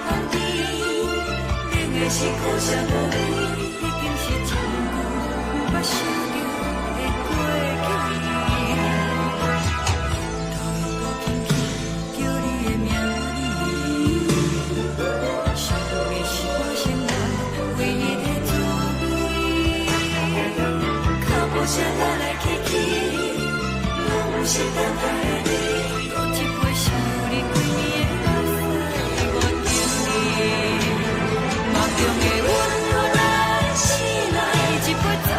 香甜，冷的是苦涩无味，已经是真久无法想着的过去。头又搁轻轻叫你的名字，想的是我生来唯一的滋味。脚步声来来去去，拢不是等待的你，搁一杯想你几年的目屎，我着你。梦中的阮愈来醒来，一杯走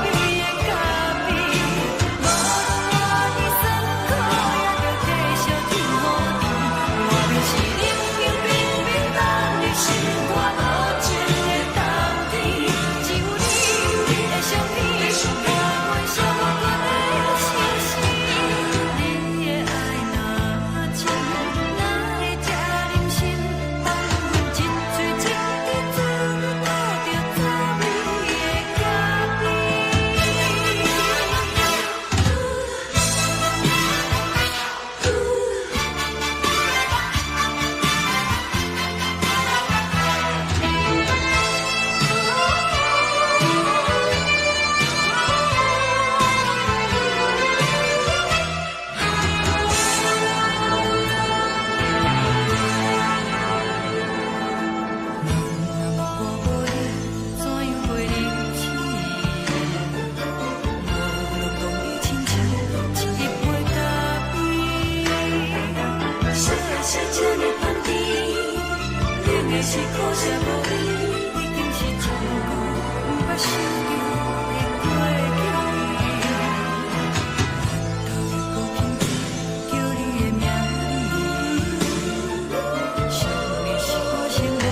味的咖啡，无论我的酸苦，也着继续甜予你。我便是冷冷冰冰放入心肝无情的冬天，只有你的相片，陪阮寂寞过的心事。你的爱若真，哪会这忍心放阮一嘴一滴滋吐着滋味的咖啡？我无你，怎样袂忍起？无论讲你亲像一杯咖啡，说的是这呢香甜，冷的是苦涩无味，已经是真久无法想着的过去。头又搁轻轻叫你的名字，想的是我生来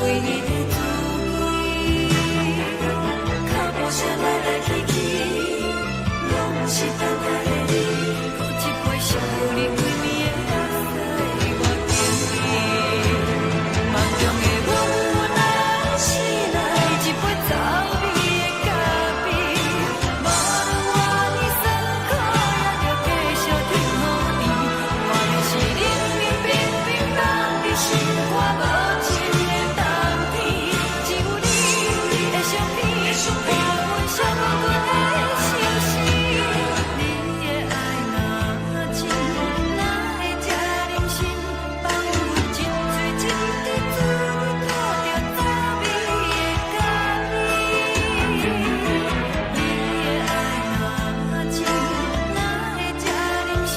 唯一的滋味。脚步声来来去去，拢不是等待的你，搁一杯想你几暝的目屎，我着你。梦中的阮愈来醒来，一杯走味的咖啡，无论我的酸苦，也着继续甜予你。我便是冷冷冰冰放入心肝无情的冬天，只有你的相片，陪阮寂寞过的心事。你的爱若真，哪会这忍心放阮一嘴一滴滋吐着滋味的咖啡？你的爱若真，哪会这忍心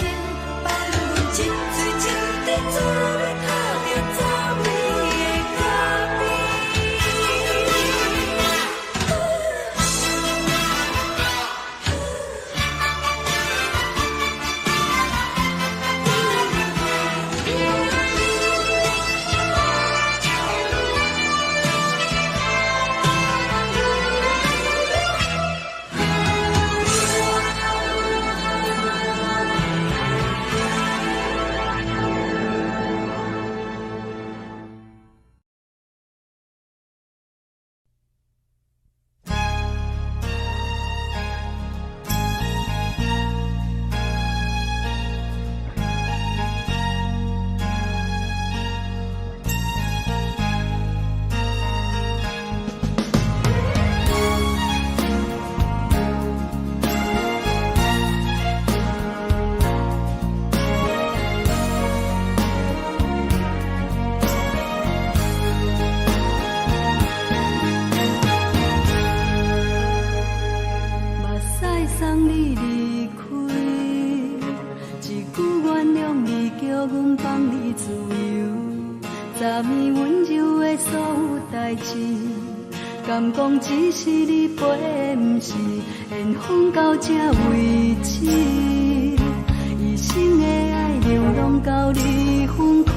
放阮一嘴一滴滋吐着滋味的咖啡？目屎送你离开，一句原谅你，叫阮放你自由，昨暝温柔的所有代志，敢讲只是你陪，不是缘分到这为止。一生的爱流浪到你分开，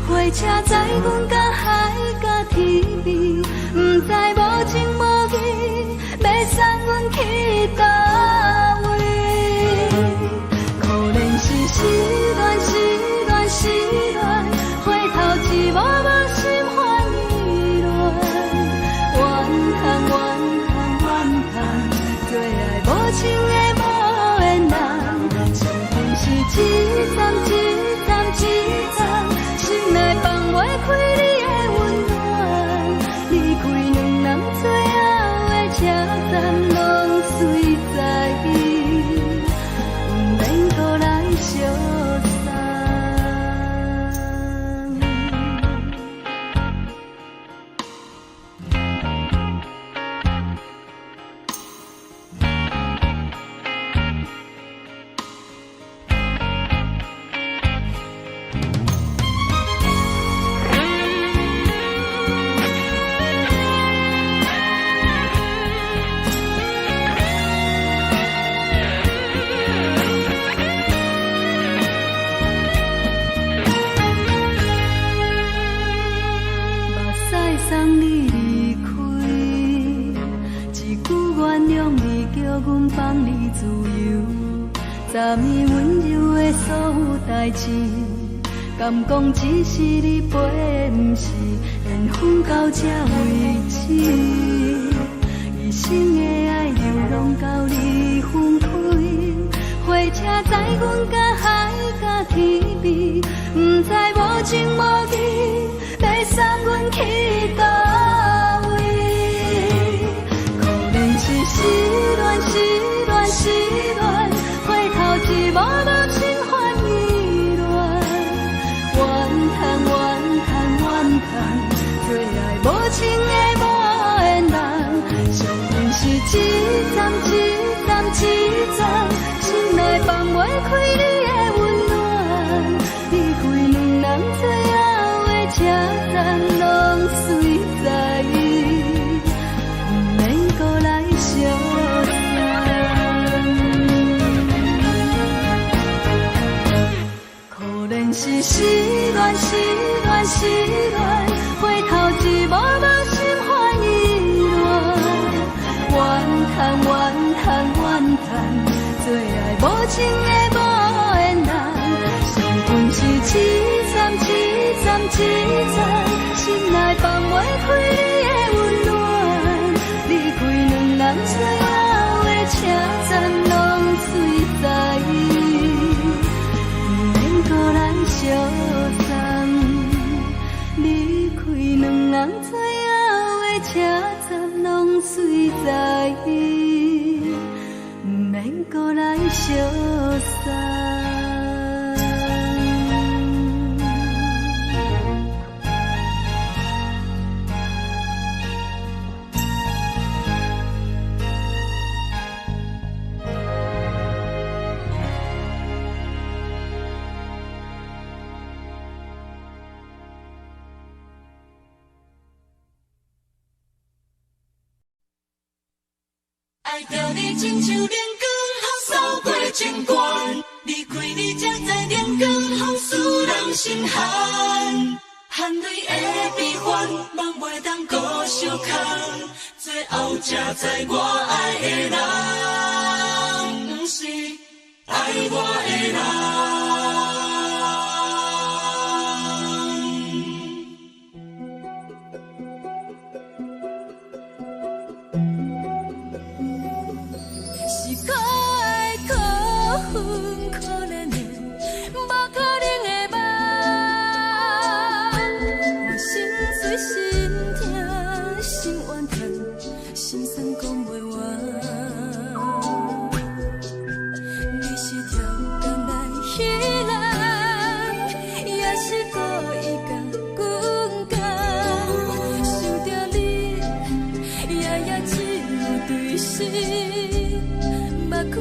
火车载阮甲海甲天边，不知无情无义，要送阮去倒位？可怜是失恋，失恋，失恋，回头一幕幕心烦意乱，怨叹，怨叹，怨叹，最爱无情的无缘人，情份是一站一站一站，心内放袂开。昨暝温柔的所有代志，敢讲只是你陪，不是缘分到这为止。一生的爱流浪到你分开，火车载阮甲海甲天边，不知无情无义，要送阮去倒位？可能是失恋，失恋，失恋，回头一幕幕心烦意乱，怨叹，怨叹，怨叹，最爱无情的无缘人，上阮是一站一站一站，心内放袂开你的温暖，离开两人最后的车站，拢随在伊，不免搁来相送。可能是失恋，失恋，失恋，回头一幕幕心烦意乱，怨叹，怨叹，怨叹，最爱无情的无缘人，上阮是一站一站一站，心内放袂开你的温暖，离开两人最后的车站，拢随在伊，不免搁来相送。离开两人最后的车站，拢随在伊，不免搁来相送。爱着你亲像连光雨扫过情关，离开你才知连光风使人心寒。含泪的悲欢，望袂当搁相牵，最后才知我爱的人，不是爱我的人。可怜的，无可能的梦，我心碎心痛心怨叹，心酸讲袂完。你是挑工来彼人，也是故意甲阮讲，想着你，夜夜只有对视，目看。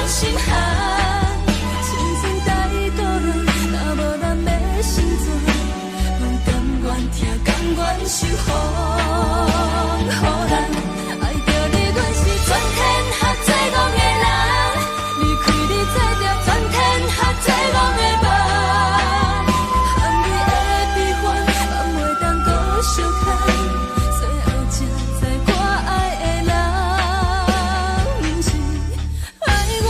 心寒，亲情带倒来，若无咱要生存，拢甘愿听，甘愿受风雨人。爱着你，阮是全天下最戆的人，离开你才着全天下最戆的梦。含泪的悲欢，望袂当搁相牵，最后才知我爱的人，不是爱我。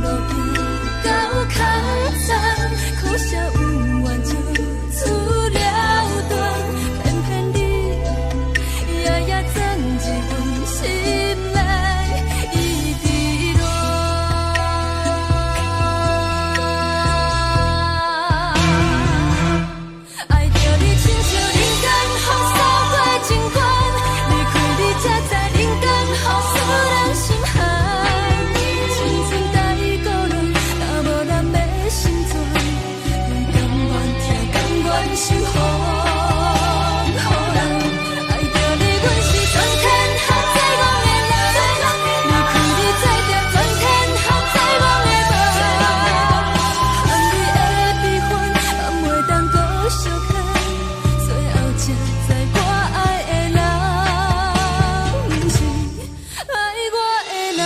路行到较早，苦笑有完就出了断，偏偏你夜夜钻一份心内伊伫乱。爱着你亲像人间风扫过情关，离开你才知人间好使人心寒。青春带过来，若无咱要成全，阮甘愿听，甘愿受风雨人。爱着你，阮是全天下最戆的人，离开你才知全天下最戆的梦。含你的悲欢，也袂当搁相牵。最后才知我爱的人，不是爱我的人。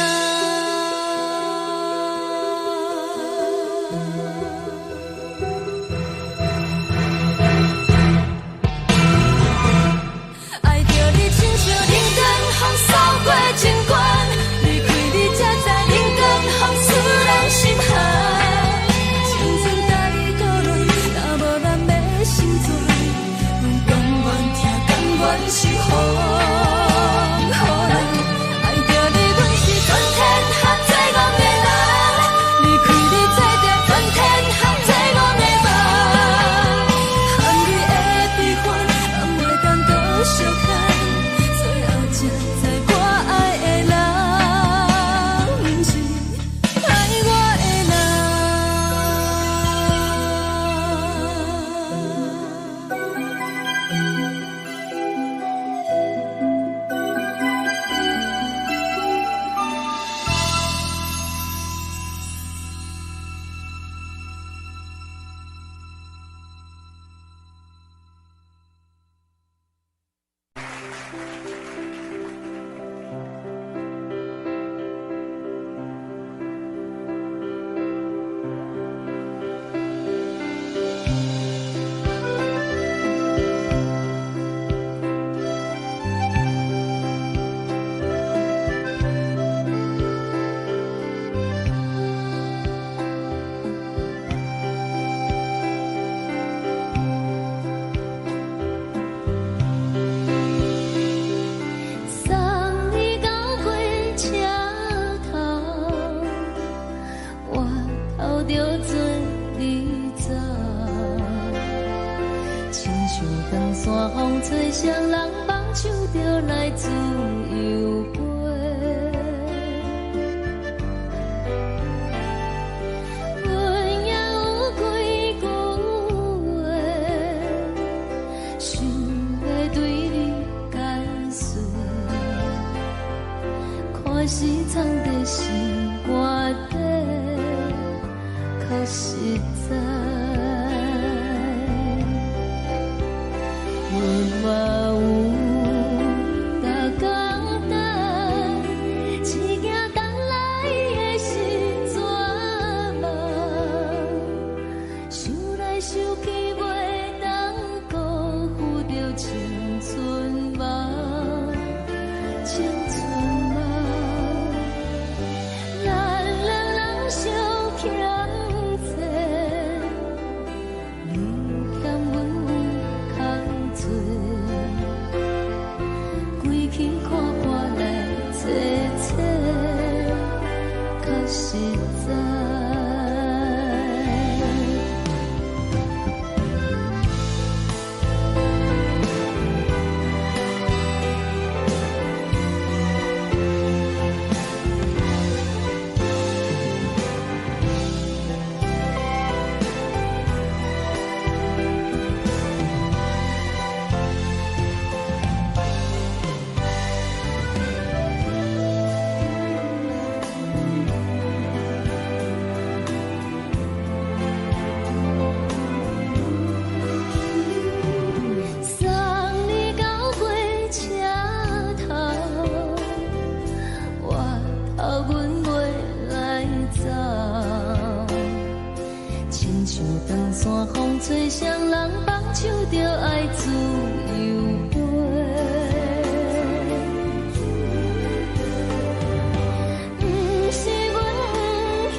爱着你亲像人间风扫过情关，离开你才知人间风使人心寒。青春带过来，若无咱要成全，阮甘愿听，甘愿受风雨人。爱着你，阮是全天下最戆的人，离开你才知全天下最戆的梦。含你的悲欢，也袂当搁相牵，最后才知我爱的人，不是爱我的人。送你到火车头，我头着做你走，亲像长山风吹双人放手着来自由飞。阮也有几句话，想要对你解释，可是藏在心肝底，较实在。阮嘛有大简单，一件等来的时阵梦，想来想去袂当辜负着青春梦，青春梦。咱两人相欠债，你欠阮有空做，归去看看来坐坐，较实在。山风吹双人放手着爱自由飞，不是阮不晓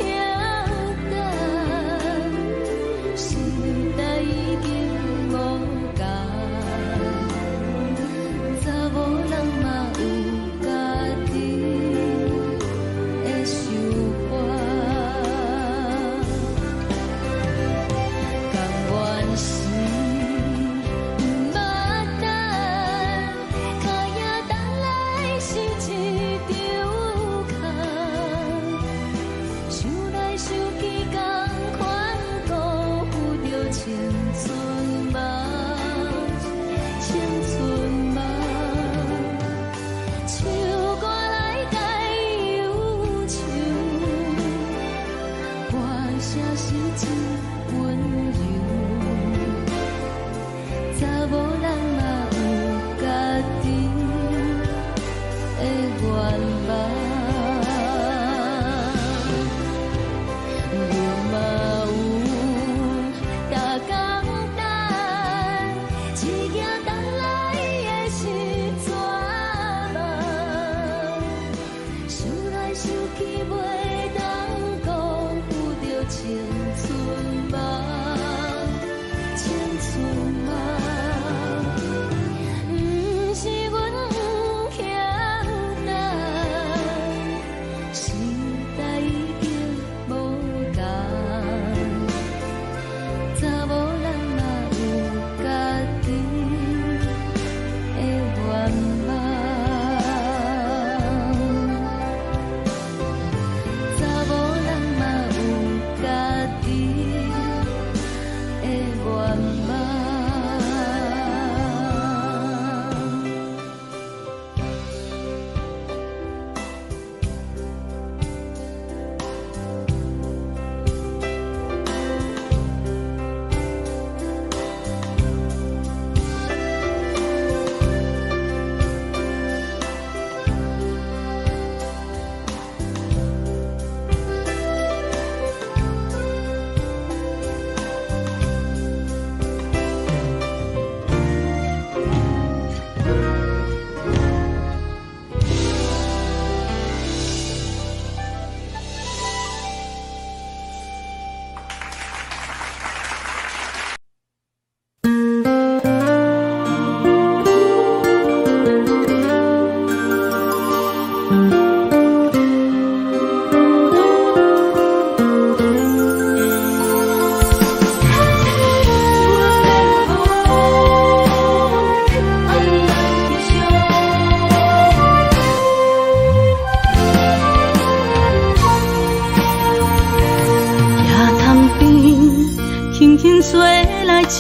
声是真温柔，查某人嘛有家己的愿望，阮嘛有大简单，一件等来的是绝望，想来想去袂当讲有着青春梦，青春梦。不是阮欠等，时代已经无共，查某人嘛有家己的愿望，查某人嘛有家己的愿望。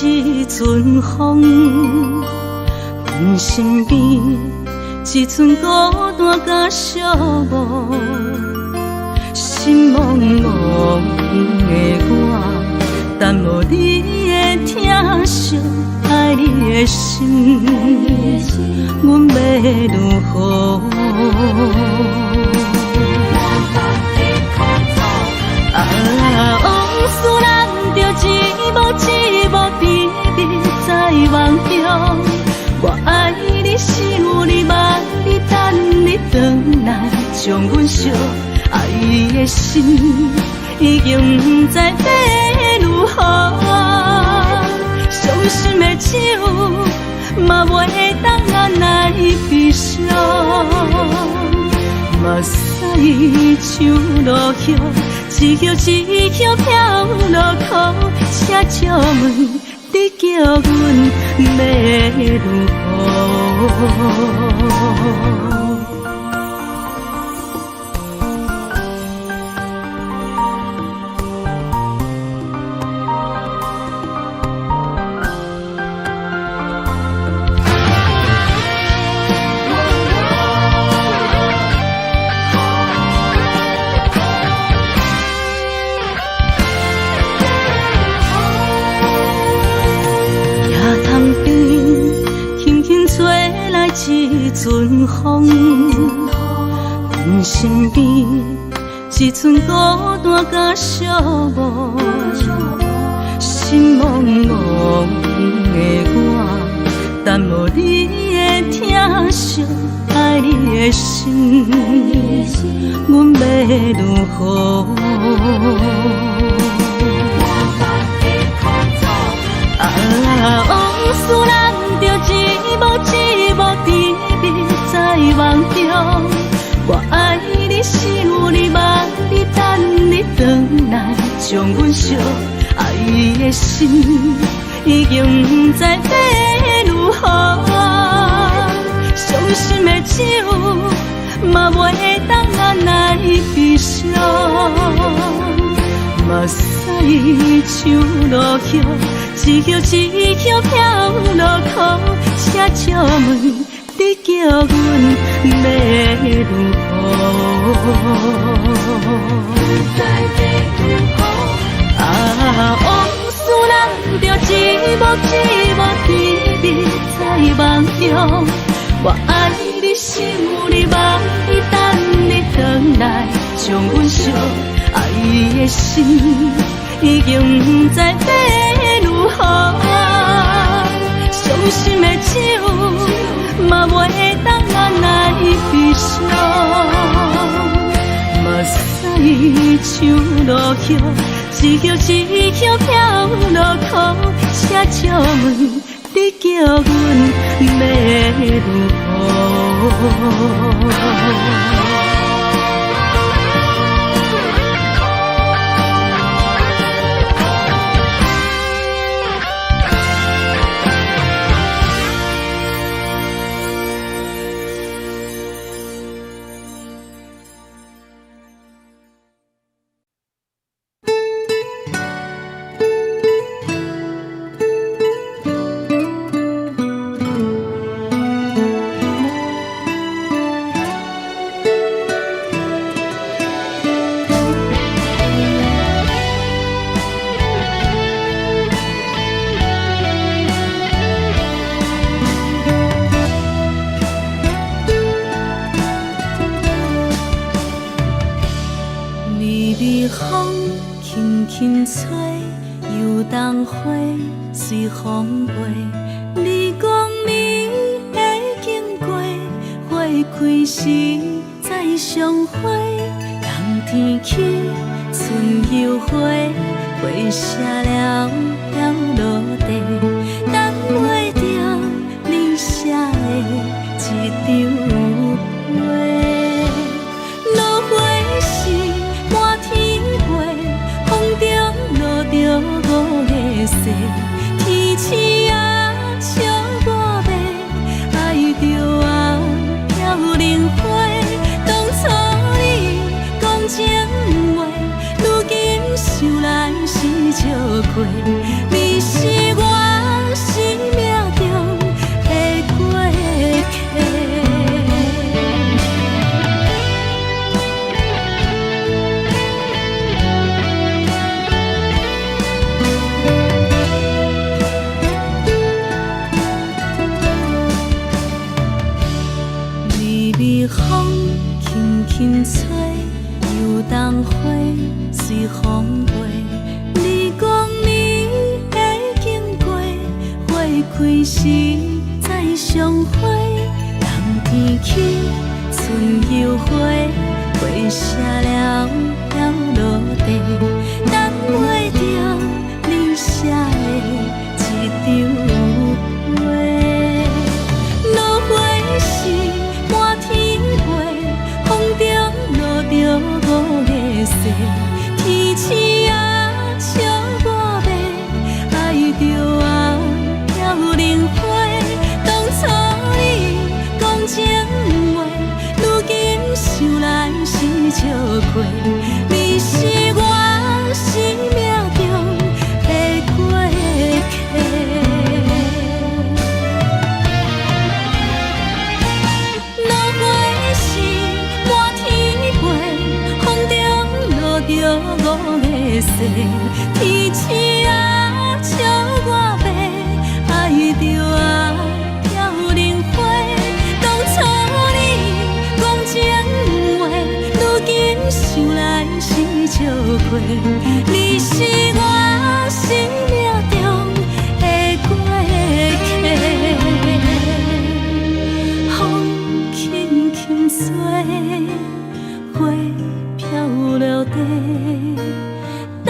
一阵风，阮身边一寸孤单甲寂寞，心茫茫的我，等无你的疼惜，爱你的心，阮要如何？往事难着一幕一幕甜蜜在梦中，我爱你是有你望你等你回来，将阮惜爱的心已经不知要如何，伤心的手嘛袂当按来悲伤，目屎像落雨。一叶一叶飘落雨，请借问你叫阮要如何？一阵风，阮身边一寸孤单甲寂寞，心茫茫的我，等无你的疼惜，爱你的心，阮要如何？往事难着一幕一幕甜蜜在梦中，我爱你是有你望你等你回来，将阮惜爱的心已经不知要如何，伤心的手嘛袂当按来悲伤，目屎像落雨。一叶一叶飘落雨，请借问你叫阮要如何？不知要如何？我爱你想你梦你等你回来，将阮惜爱的心已经不知要如何。伤心的酒嘛袂当眼来悲伤，目屎像落叶，一叶一叶飘落雨，车借问你叫阮要如何？风轻轻吹，游动花随风飞。你讲你会经过，花开时再相会。冬天起，春又花，花谢了落地，等袂着你写的一张画。落花时满天飞，风中落着五个色，天星啊笑我迷，爱着啊飘零花。当初你讲情话，如今想来是笑亏。你是我生命中的过客。微风轻轻吹，游动花随风飞。你讲你会经过，花开时再相会。冬天起，春又花，花谢了落地，等袂着你写的一张画。落花时满天飞，风中落着五个色，天星啊笑我迷，爱着啊飘零花。当初你讲情话，如今想来是笑亏。你是我生命中的过客。着五个色，天星啊笑我迷，爱着啊飘零花。当初你讲情话，如今想来是笑亏。你是我生命中的过客，风轻轻吹，花飘落地，等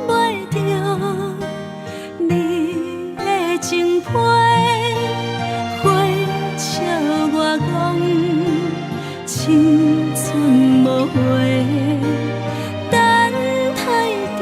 袂着你的情批。花笑我讲青春无话，等待着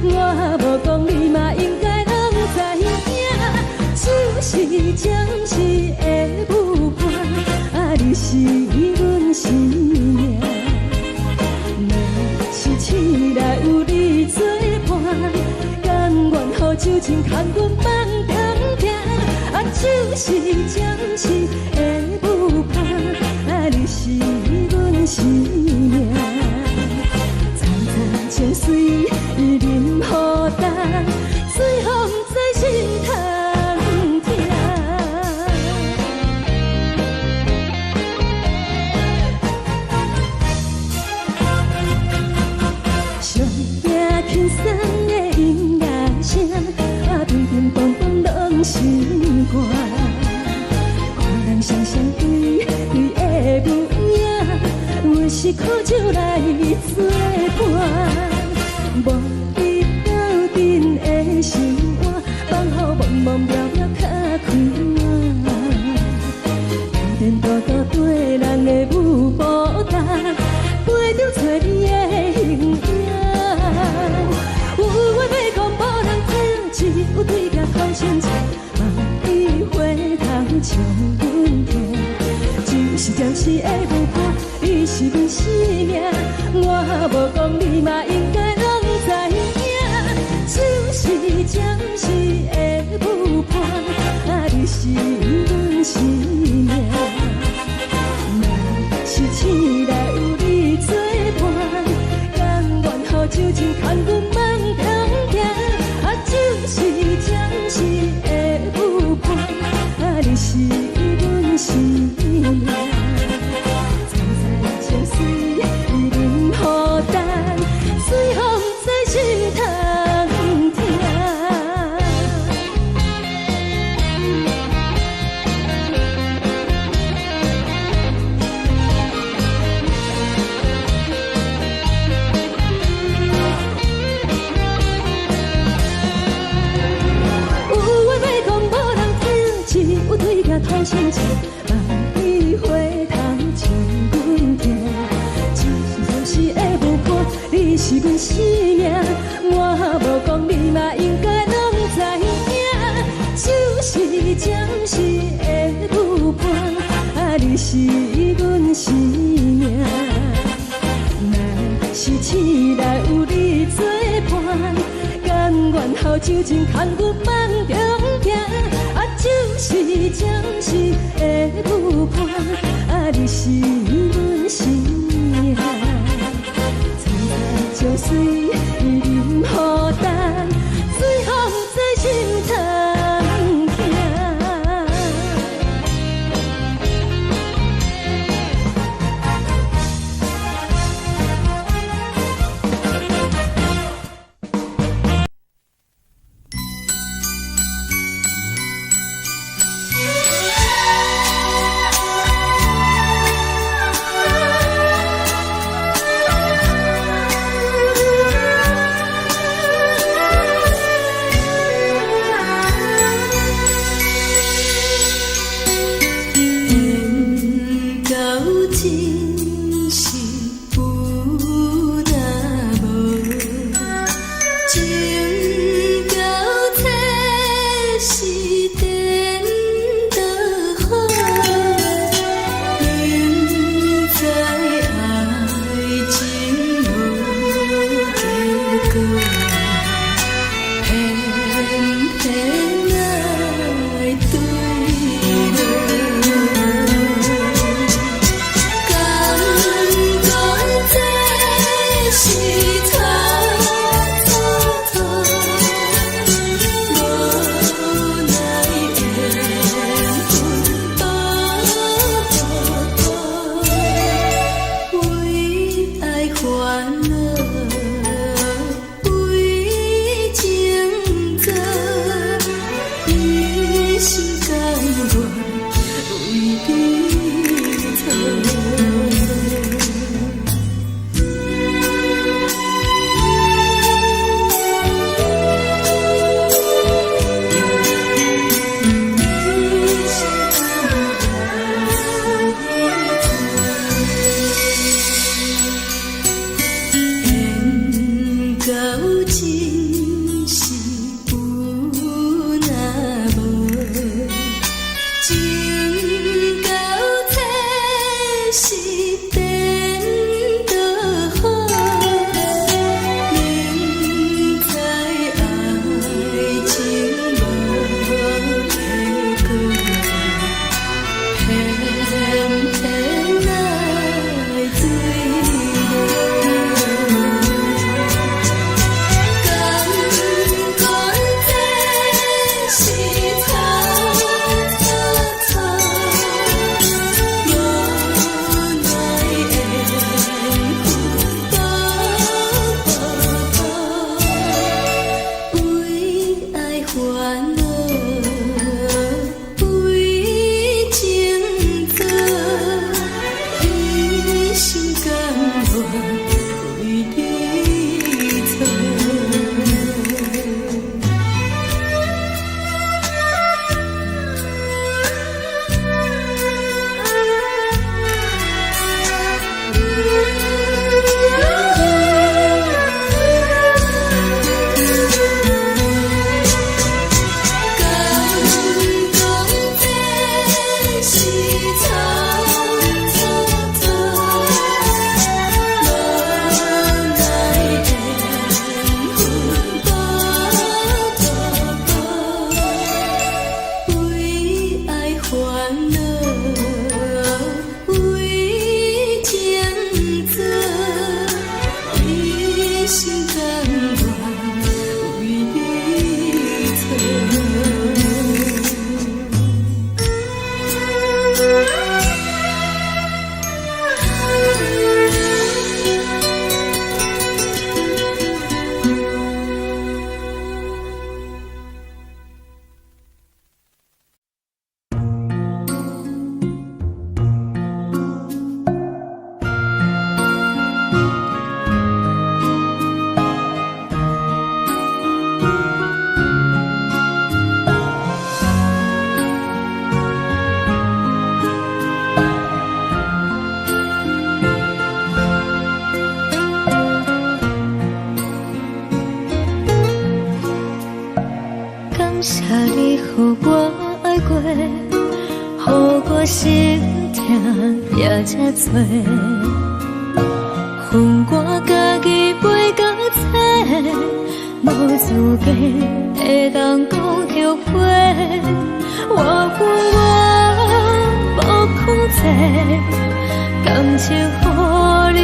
我无讲你嘛应该拢知影，就是暂时的舞伴，啊，你是阮生命。若是醒来有你作伴，甘愿予酒精牵阮放通行，啊，就是暂时的舞伴，啊，你是阮生命。情水伊任予淡，水风在心通听。上惊轻松的音乐声，啊，乒乒乓乓拢心肝。看人双双对对的舞影，阮是苦酒来作伴。无你斗阵的心肝，放予茫茫渺渺较开满。颠颠倒倒对人的舞步单，陪着找你的形影。有话要讲无人知，只有对甲头先唱，望你回头将阮听。就是暂时的舞伴，你是阮生命。我无讲你嘛应该拢知影，就是暂时的舞伴，啊，你是阮生命。若是醒来有你作伴，甘愿予酒精牵阮放通行，啊，就是暂时的舞伴，啊，你是阮生命。情水伊任予淡，水风在心通听。有话要讲无人听，只有对甲头先唱，望你回头将阮听。是的舞伴，你是阮生命。我无讲你嘛应该拢知影，就是暂时的舞伴，啊，你是阮生命。若是醒来有你作伴，甘愿予酒精牵阮放中行，啊，就是暂时的舞伴，啊，你是阮生命。情水伊任予淡，水风在心通听。过，予我心痛也这多。恨我家己袂到切，无资格会当讲后悔。我恨我无控制，感情予你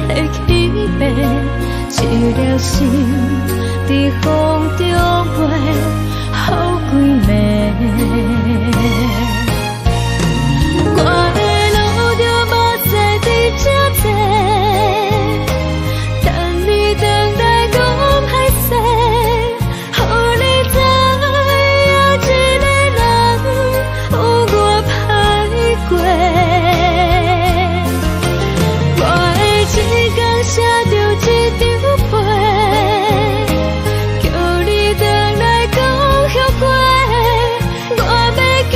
摕去卖，一粒心伫风中飞，好几暝。我的路就无再伫这多，等你等待讲歹势，予你知影一个人有我歹过。我的一天写着一张被，叫你回来讲后悔。我要叫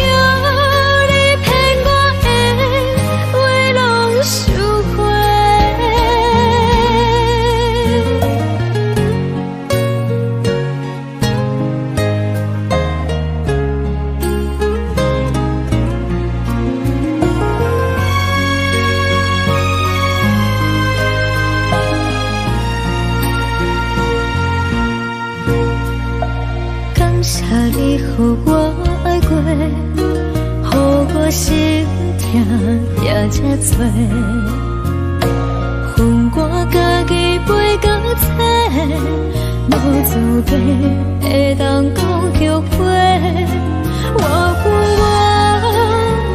你骗我的话拢收回。感谢你，予我爱过，予我心痛也这多。恨我家己袂到切，无资格会当讲后悔。我恨我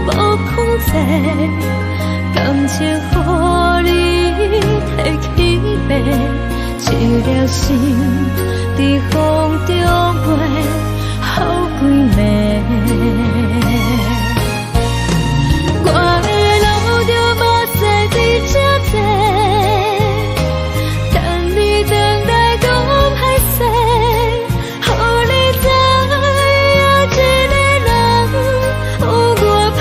无控制，感情予你摕去卖，一粒心伫风中飞，好几暝。我的路就无再伫这多，等你等待讲歹势，予你知影一个人有我歹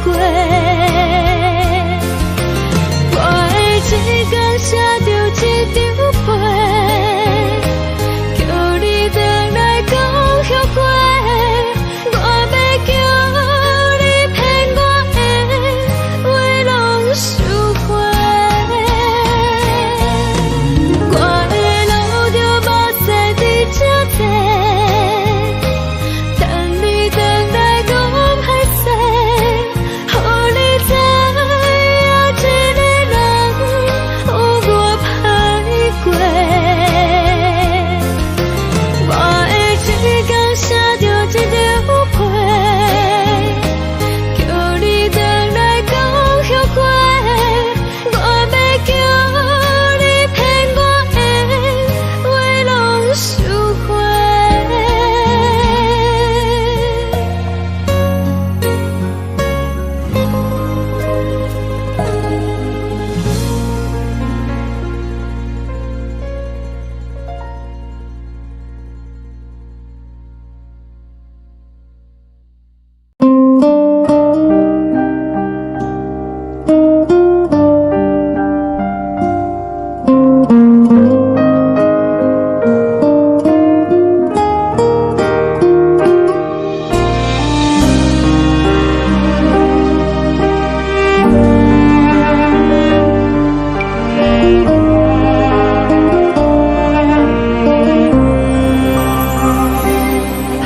过。我的一天写着一张被，叫你回来讲后悔。我要叫你骗我的话拢收回。我的路就无再伫这多，等你等待讲歹势，予你知影一个人有我歹过。我的一天写着一张被，叫你回来讲后悔。我要叫你骗我的话拢收回。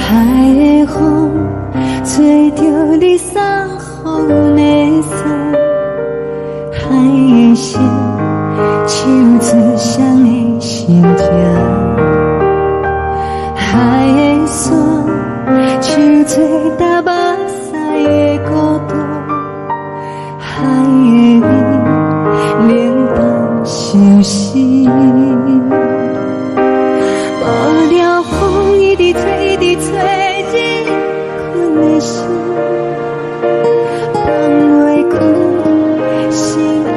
海的风吹着你送风的伞，海的心唱出双的心痛，海的山唱出搭目屎的孤独，海的美冷淡伤心。无聊风一直吹，一直吹，日困的心，放袂开心爱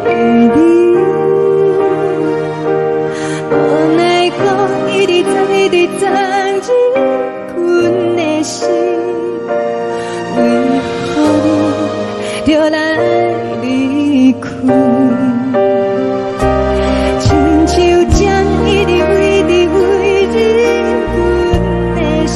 的你。无奈何一直走，一直走，日困的心，为何你就来离开？亲像针一直飞，一直飞，日困的心。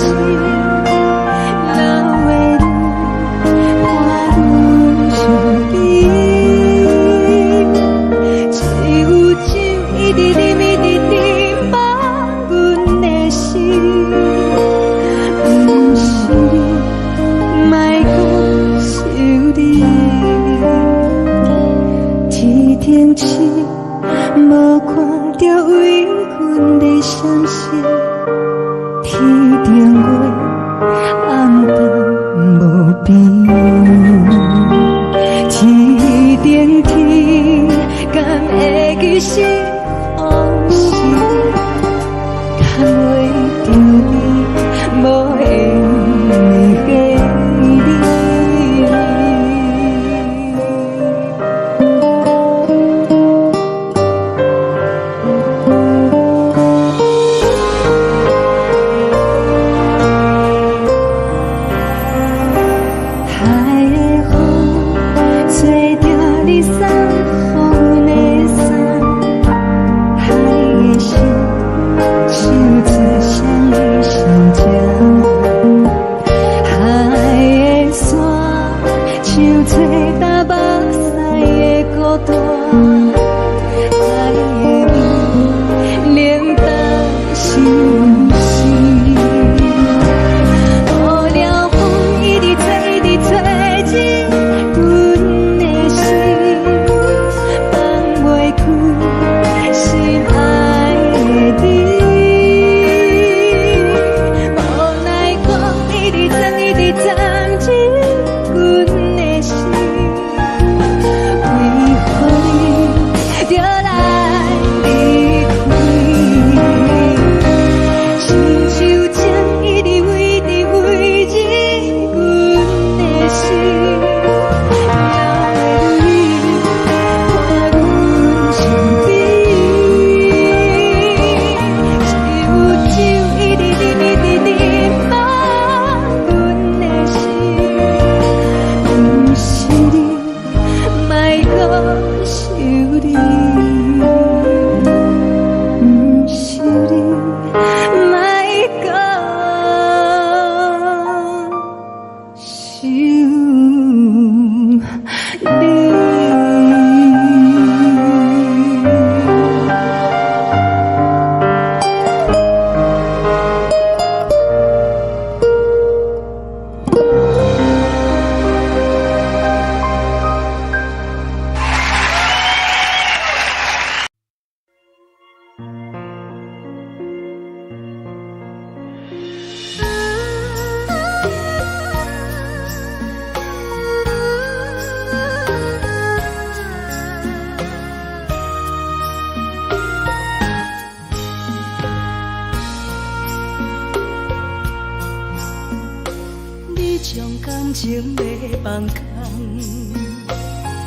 将感情要放空，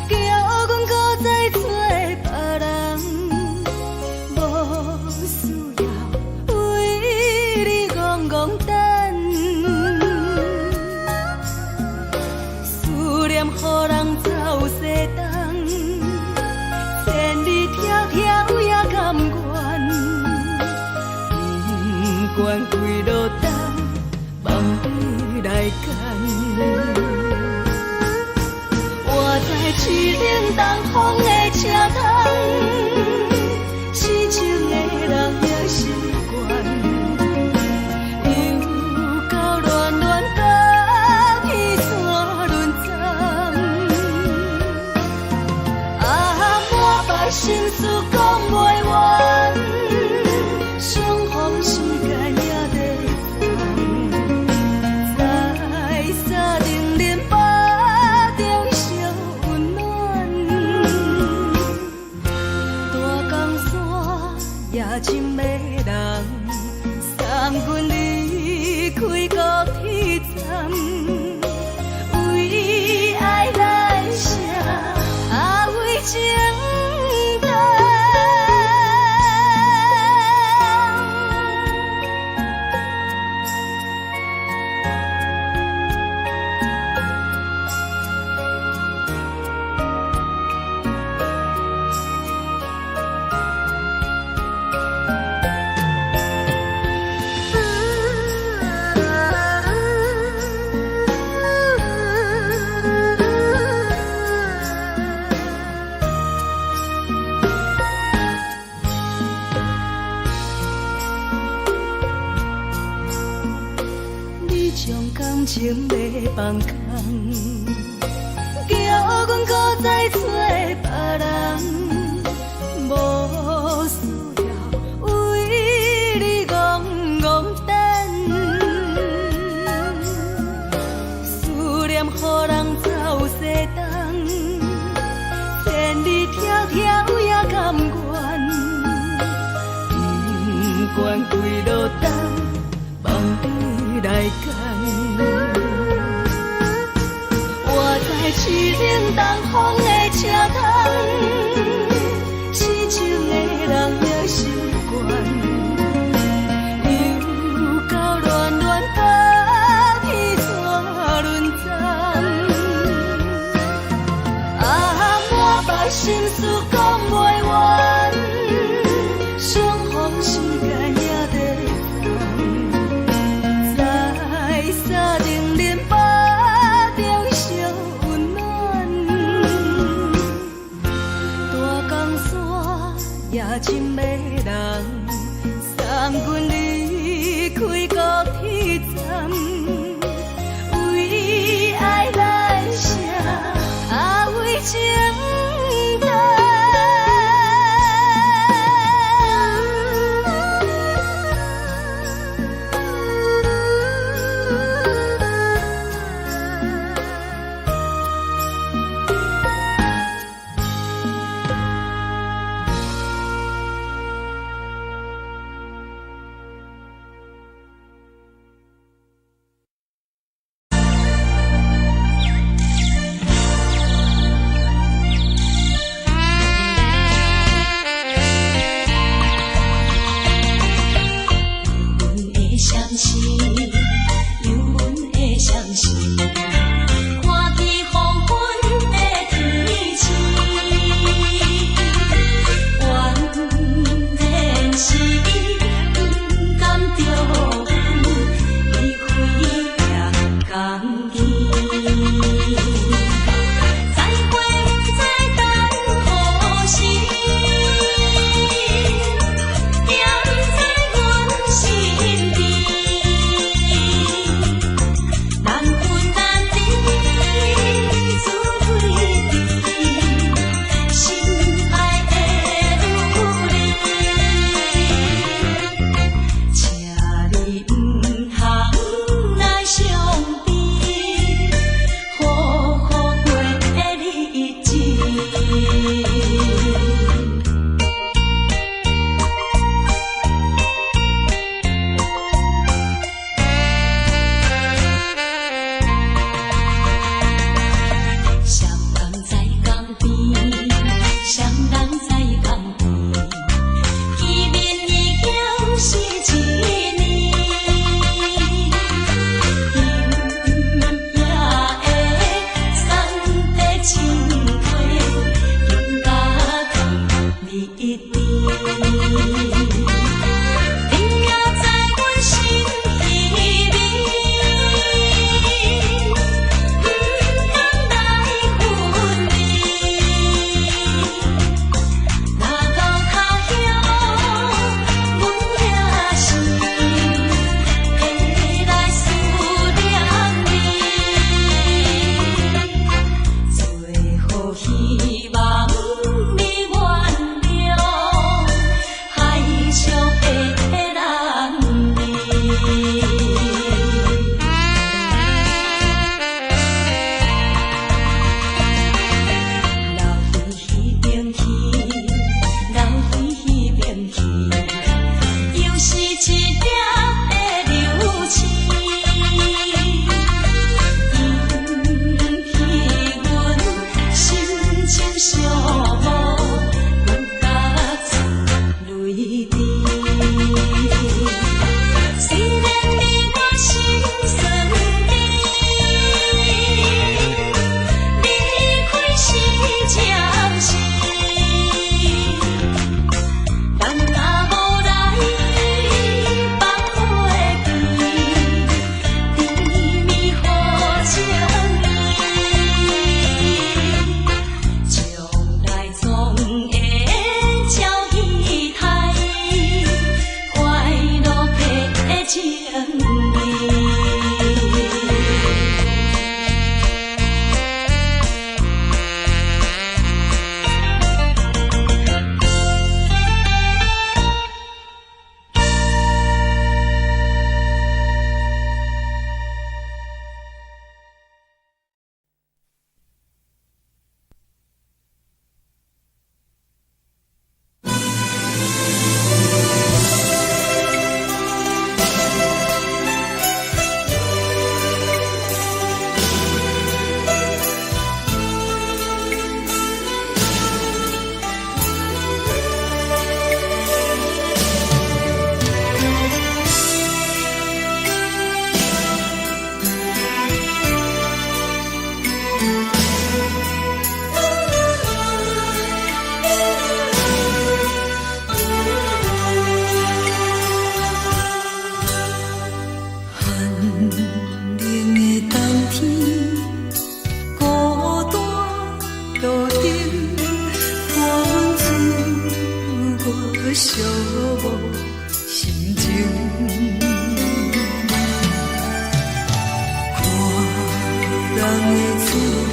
叫阮搁再找别人，无需要为你戆戆等，思念予人走西东，千里迢迢也甘愿，不管几路灯，梦你来牵。我在市顶东风的车窗，痴情的人也习惯，又到乱乱甲彼山论站，满腹心事讲袂完，相逢时间也在长，在沙定林巴中烧温暖，大江山也真迷人，送阮离开高铁站，为爱来写为情长。你将感情要放空，叫阮搁再找别人，无需要为你戆戆等，思念予人走西东，千里迢迢也甘愿，不管几路灯，梦你来牵。我在市顶东风的车窗，痴情的人也习惯，又到乱乱甲彼山论站，满腹心事讲袂完，相逢时间也在长，在沙定林巴中烧温暖，大江山也真迷人，送阮离开高铁站，为爱来写为情长。请你唔通来伤悲。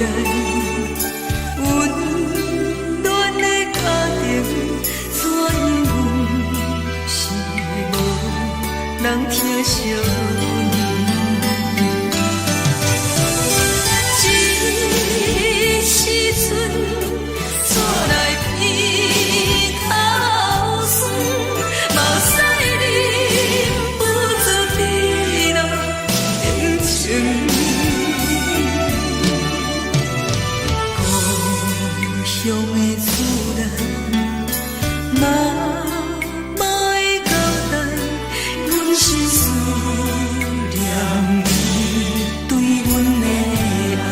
来，温暖的家庭，怎因阮是无人疼惜你？这时阵怎来鼻口酸，嘛使忍不住滴落眼睛。故乡的厝内，妈妈的交代，阮是思念你对阮的爱。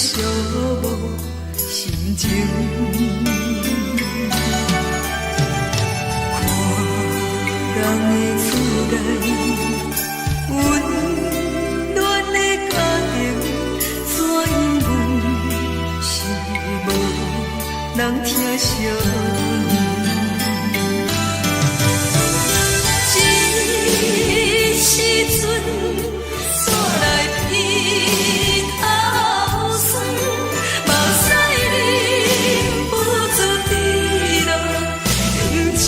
寂寞心情，看人的厝内，温暖的家庭，怎因阮是无人疼惜你？这时阵怎来鼻口酸？嘛使忍不住滴落眼睛。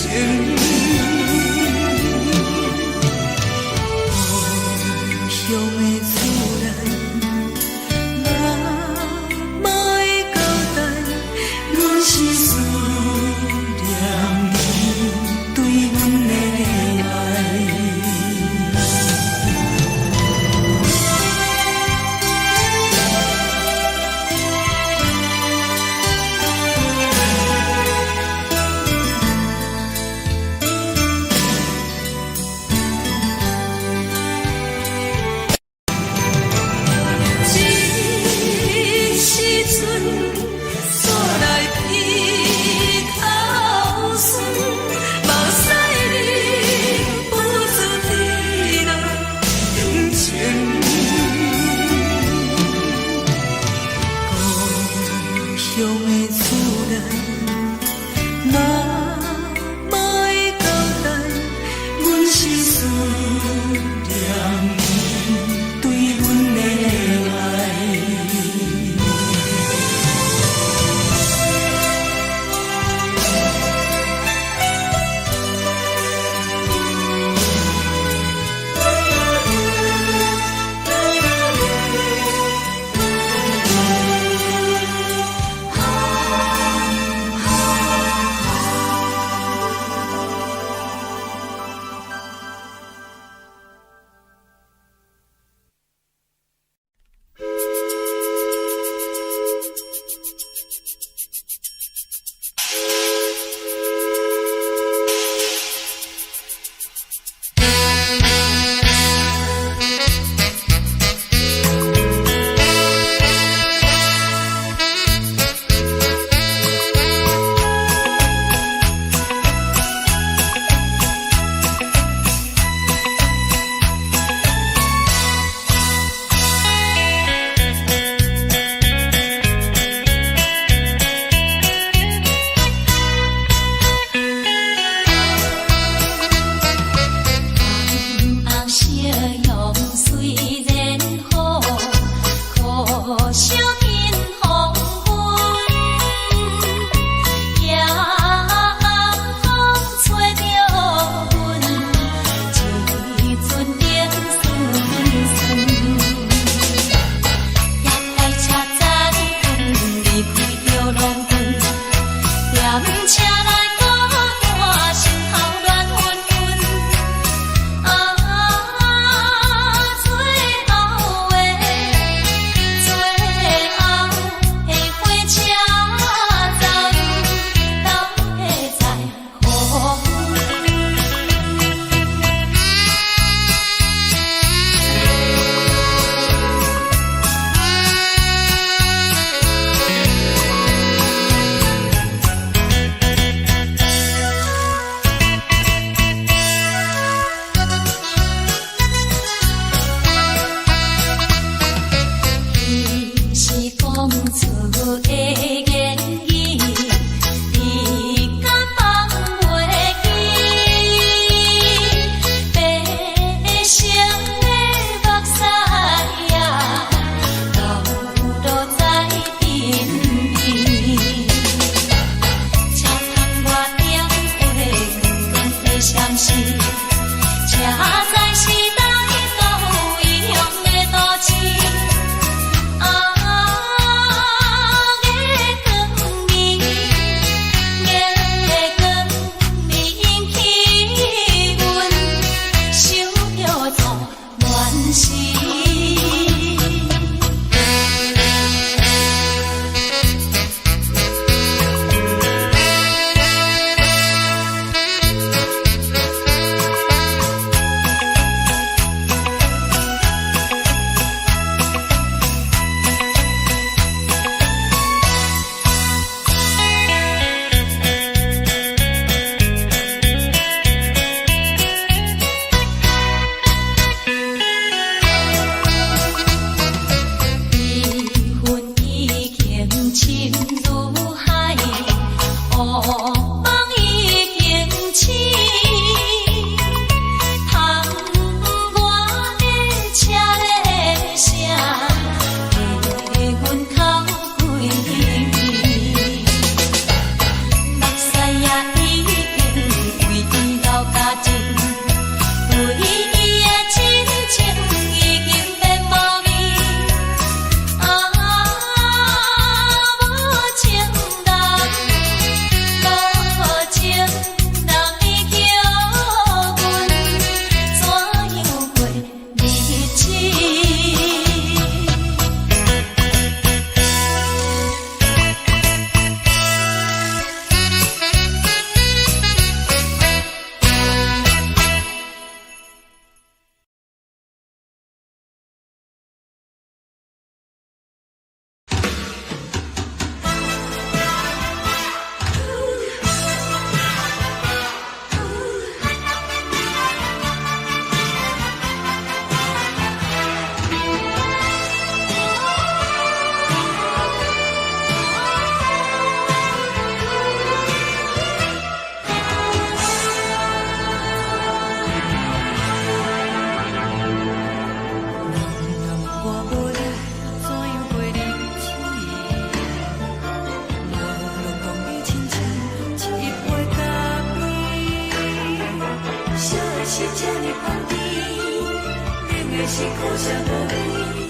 是苦涩无味，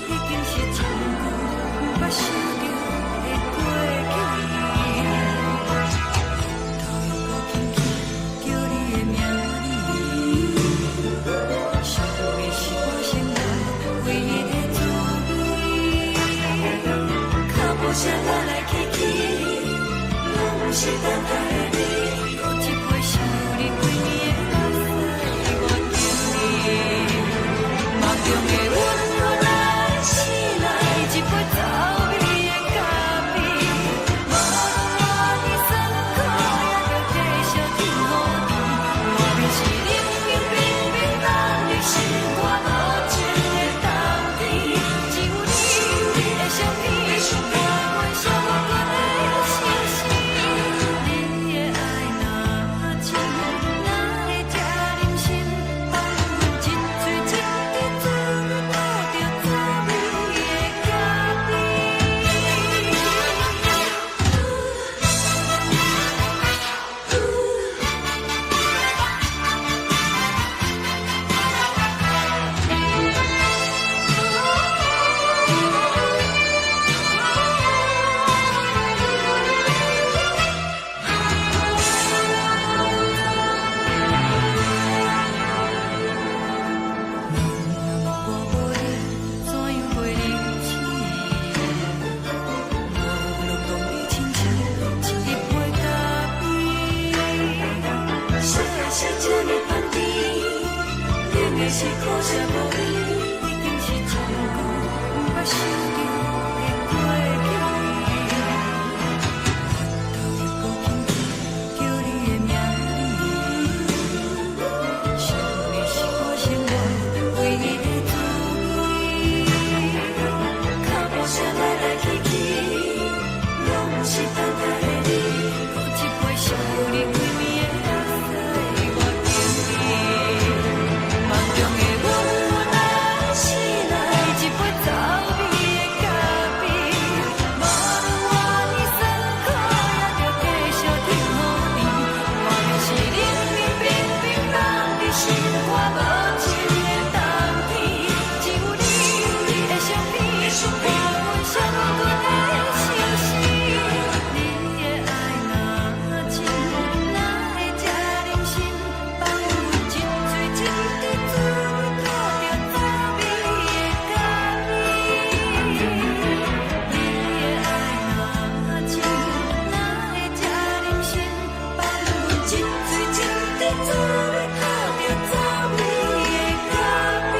已经是真久无捌想着的过去。头又搁轻轻叫你的名字，想的是我生来唯一的滋味。脚步声来来去去，拢是等待的你。搁一杯想你几年的目屎，我敬你。梦中的阮我来醒来，一杯走味的咖啡。无论我的酸苦，也着继续甜乎甜。外面是冷冰冰冰冷的心肝无情的冬天，只有你的相片，我想我过的心事。你的爱若真，哪会这忍心放阮一嘴一滴滋味，吐着滋味的咖啡。我无你，怎样袂忍气？无论当你亲像一杯咖啡，细啊细这呢香甜，冷的是苦涩无味，已经是真久无捌想着的过去。头又搁轻轻叫你的名字，想的是我生来唯一的滋味。脚步声来来去去，拢是等待的你。搁一杯想你几暝的目屎，我敬你。梦中的阮我来醒来，一杯走味的咖啡。无论我的酸苦，也着继续甜乎甜。外面是冷冰冰冰冷的心肝无情的冬天，只有你的相片，伴阮相过的相思。你的爱若真，哪会这忍心放阮一嘴一滴滋味，吐着滋味的咖啡。你的爱若真，哪会这忍心放阮一嘴一滴滋味，吐着滋味的咖啡。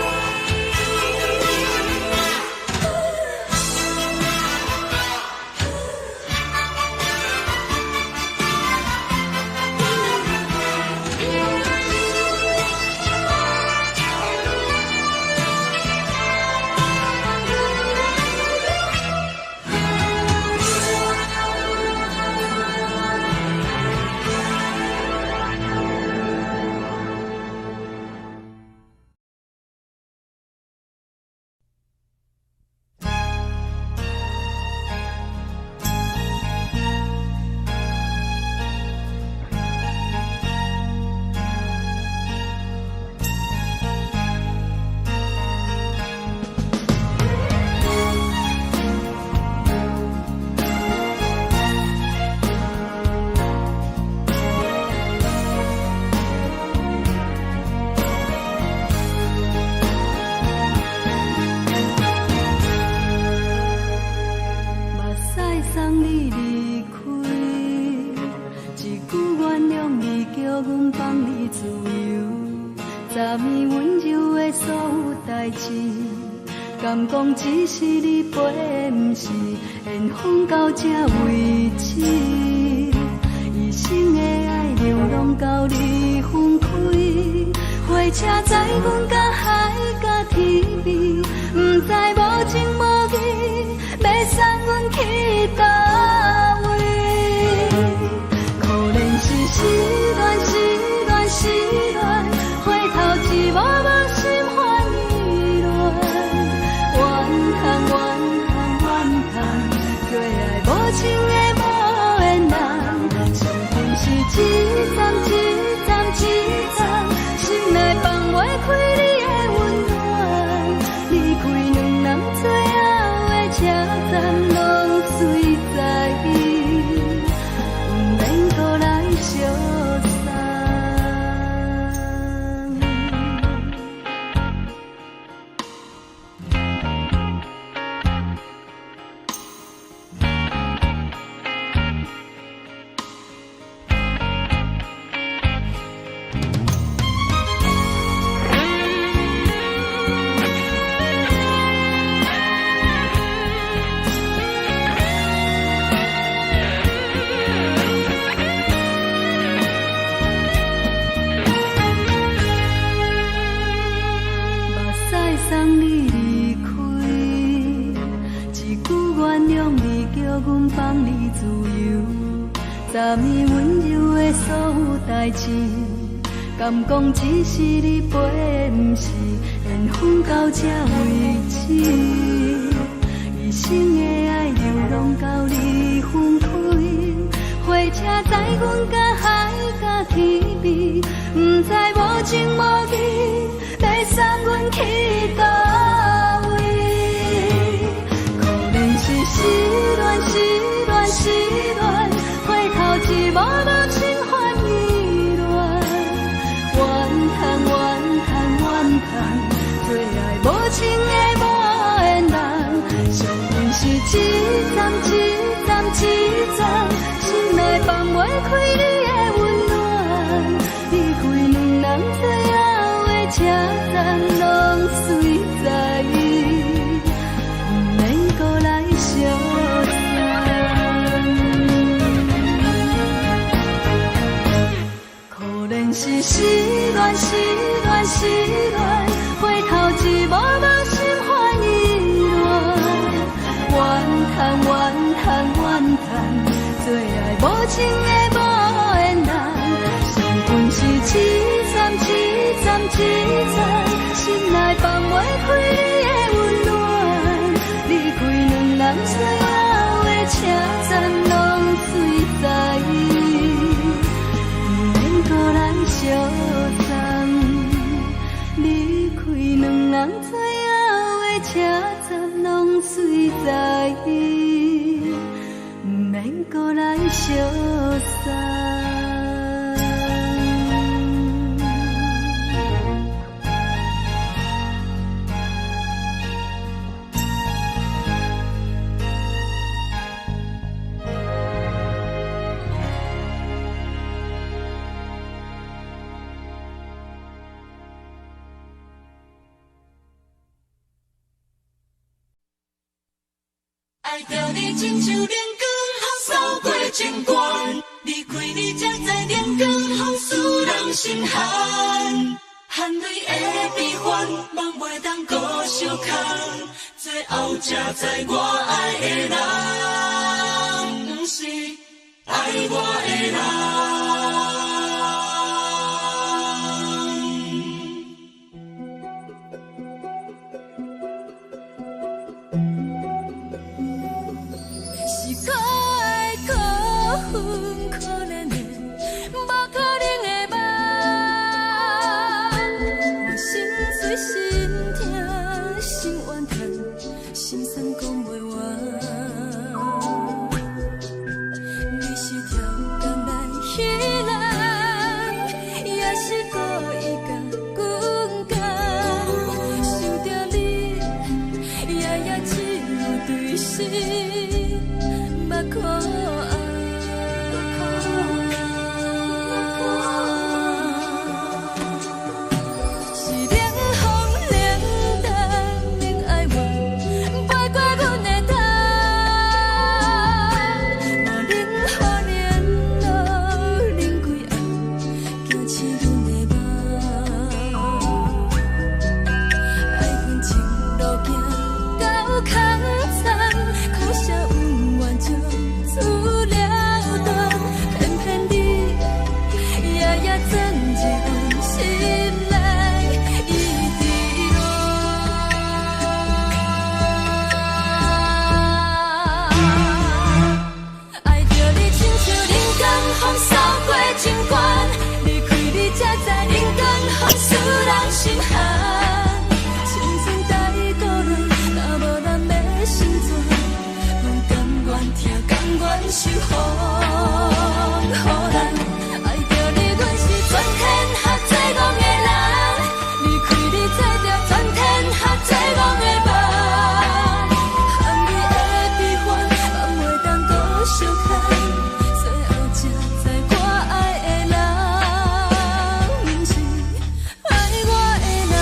目屎送你离开，一句原谅你，叫阮放你自由。昨暝温柔的所有代志，敢讲只是你陪，不是缘分到这为止。一生的爱流浪到你分开，火车载阮甲海甲天边，不知无情无义，要送阮去倒位？可能是失恋，失恋，失恋，回头一幕幕心烦意乱，怨叹，怨叹，怨叹，最爱无情的无缘人，注定是一站一站一站，心内放袂开你的温暖。站拢随在伊，不免搁来相送。送你离开，一句原谅你，叫阮放你自由。昨暝温柔的所有代志，敢讲只是你陪，不是缘分到这为止。一生的爱流浪到你分开，火车载阮甲海甲天边，不知无情无义。要送阮去倒位？可能是失恋，失恋，失恋，回头一幕幕心烦意乱，怨叹，怨叹，怨叹，最爱无情的无缘人。上阮是一站一站一站，心内放袂开你的温暖，离开两人最后的车站拢随在伊，不免搁来相送。可能是失恋，失恋，失恋，回头一幕幕心烦意乱，怨叹，怨叹，怨叹，最爱无情的无缘人。上阮是一站一站一站，心内放袂开你的温暖，离开两人最后的车站拢随在伊，不免搁来相送。离开两人最后的车站拢随在伊，不免搁来相送。爱着你亲像阳光扫过情关，离开你才知阳光风使人心寒。含泪的悲欢，望袂当搁相牵，最后才知我爱的人，不是爱我的人。可怜的，无可能的梦，我心碎心痛心怨叹，心酸讲袂完。你是条工来彼人，也是故意甲阮讲，想着你，夜夜只有对视，目看。路守护，予人爱着你，阮是全天下最戆的人，离开你做着全天下最戆的梦，含你的悲欢，放袂当搁相牵，最后才知我爱的人，不是爱我的人。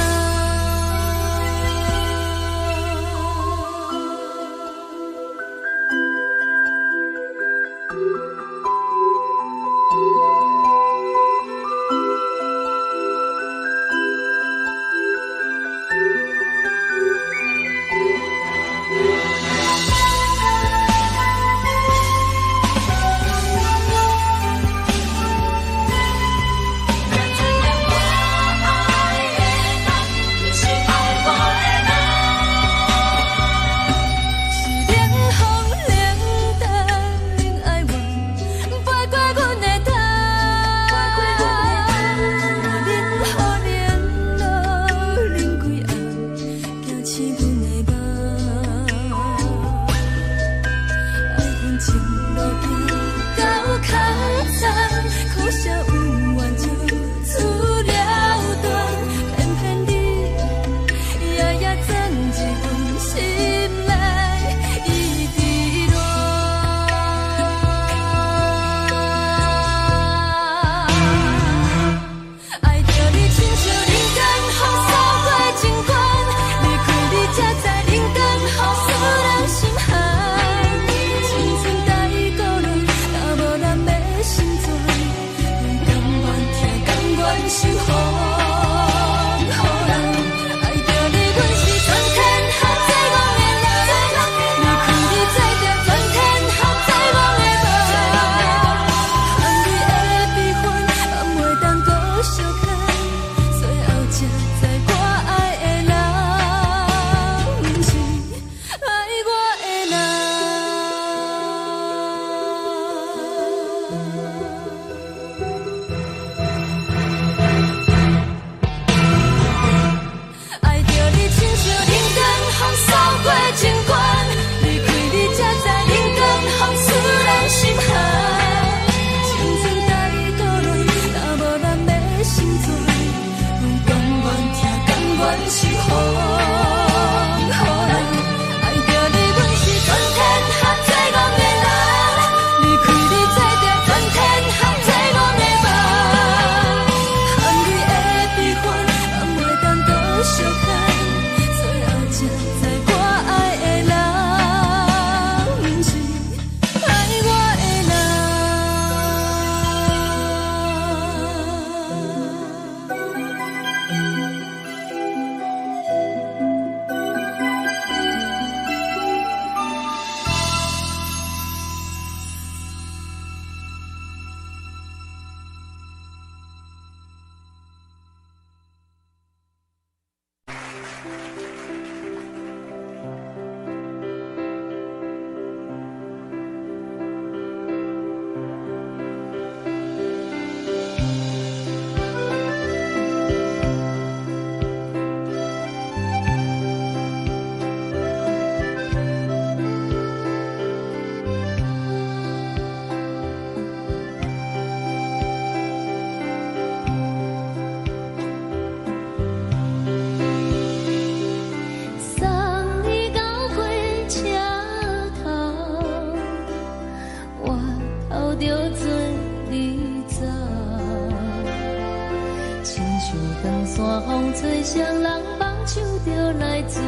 山风吹双人梦，唱着来自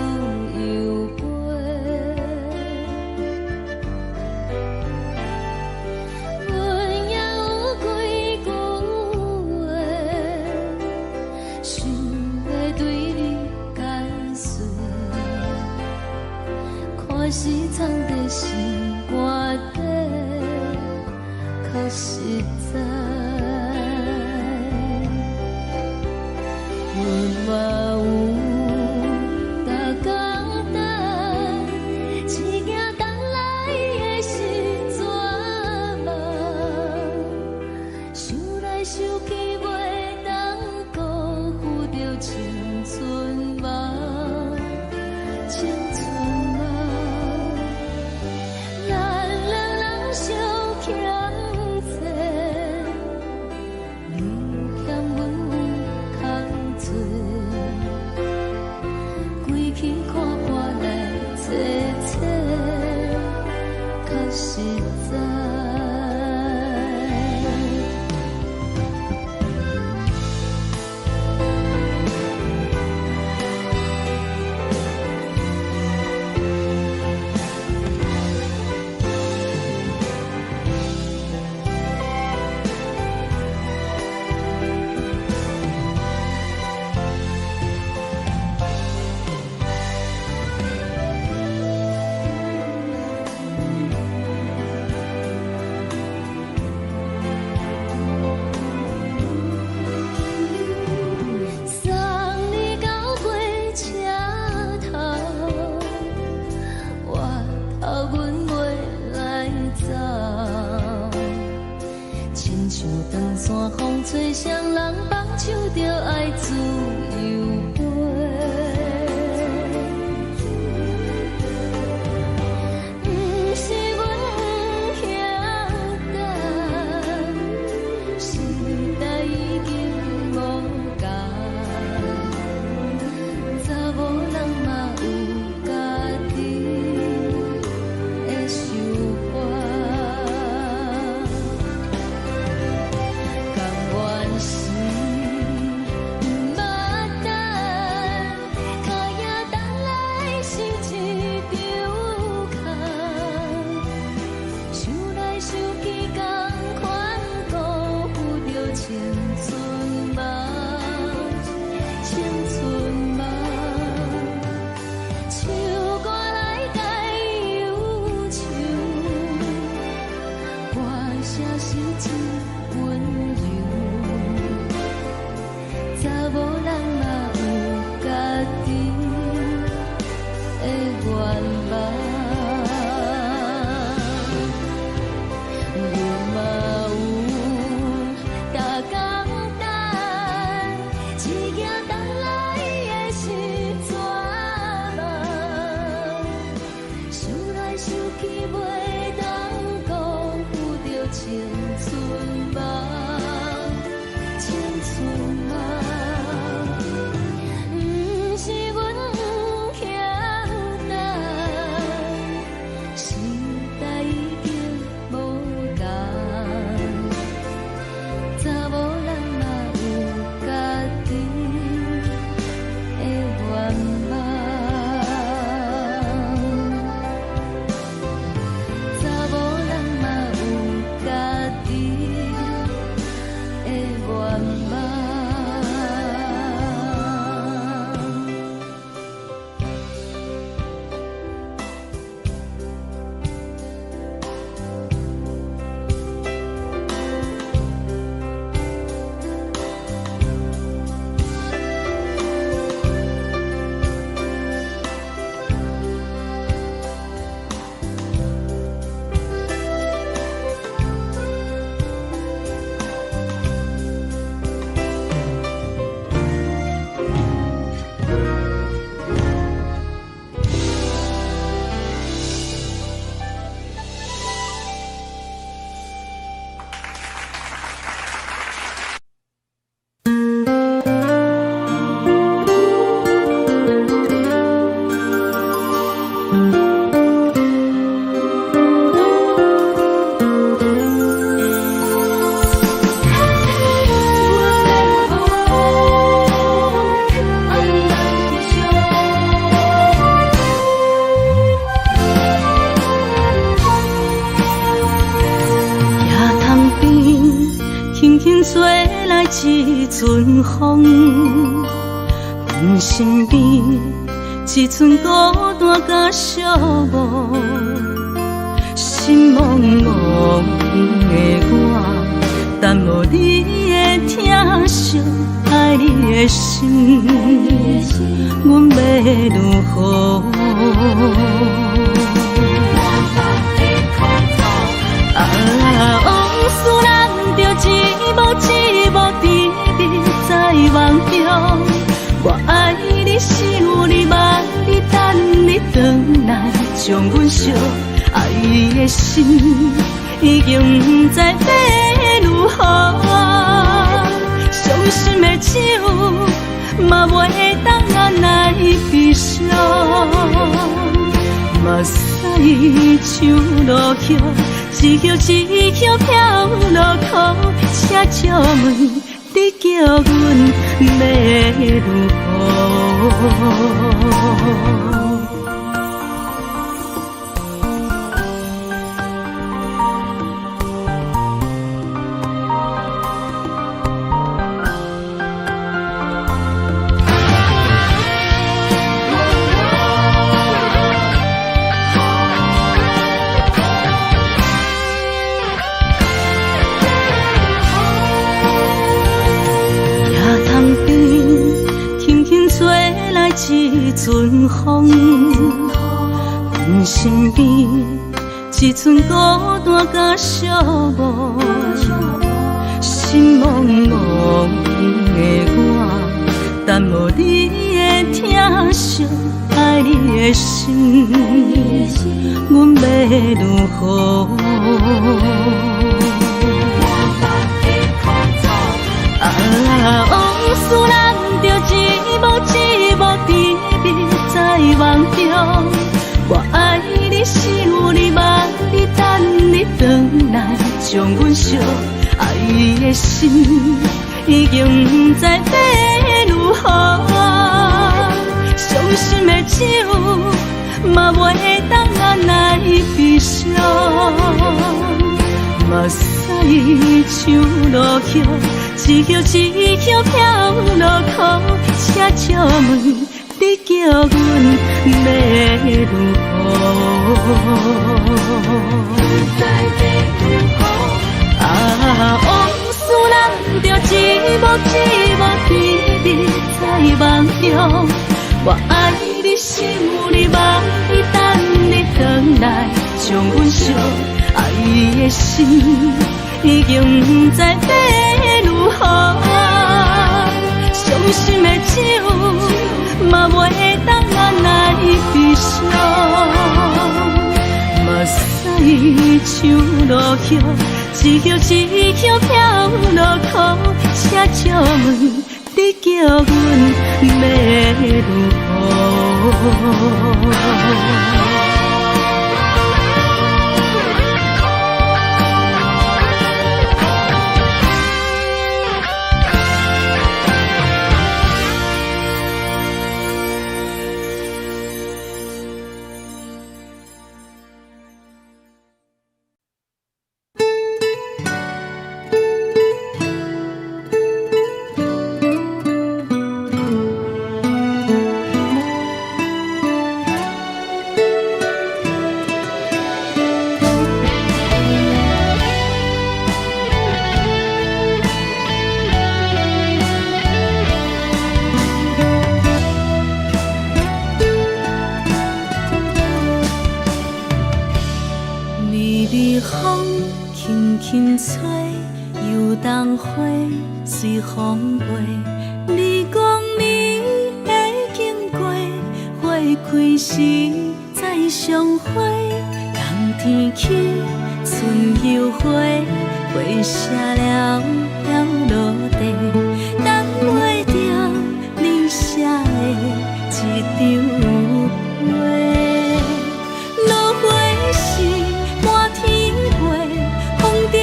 由飞。阮也有几句话，想要对你解释，看是藏在心肝底，可实在。 阮嘛有大简单，一件等来的是绝望，想来想去袂当辜负着青春梦，青春梦，咱两人相。实在。风吹双人放手着爱自由飞，不是阮不晓得，时代已经无同，查某人嘛有家己的想法。一阵风，阮身边一寸孤单甲寂寞，心茫茫的我，等无你的疼惜，爱你的心，阮要如何？往事咱着一幕一幕甜蜜在梦中。我爱你，想你，望你，等你回来，将阮惜爱的心已经不知要如何。伤心的手嘛袂当按来悲伤，目屎像落叶，一叶一叶飘落雨，车照问你叫阮要如何？一阵风，阮身边一阵孤单甲寂寞，心茫茫的我，等无你的疼惜，爱你的心，阮要如何？往事人着一幕一幕甜蜜在梦中，我爱你想你望你等你回来，将阮惜爱的心已经不知要如何。伤心的手嘛袂当按来悲伤，目屎像落叶。一叶一叶飘落雨，车照问你叫阮要如何？往事人着一幕一幕甜蜜在梦中，我爱你想你望你等你回来，将阮惜爱的心已经不知要如何。伤心的手嘛袂当按来悲伤，目屎像落叶，一叶一叶飘落雨，车照问你叫阮要如何？随风飞，你讲你会经过，花开时再相会。冬天起，春又花，花谢了要落地，等袂着你写的一张画。落花时满天飞，风中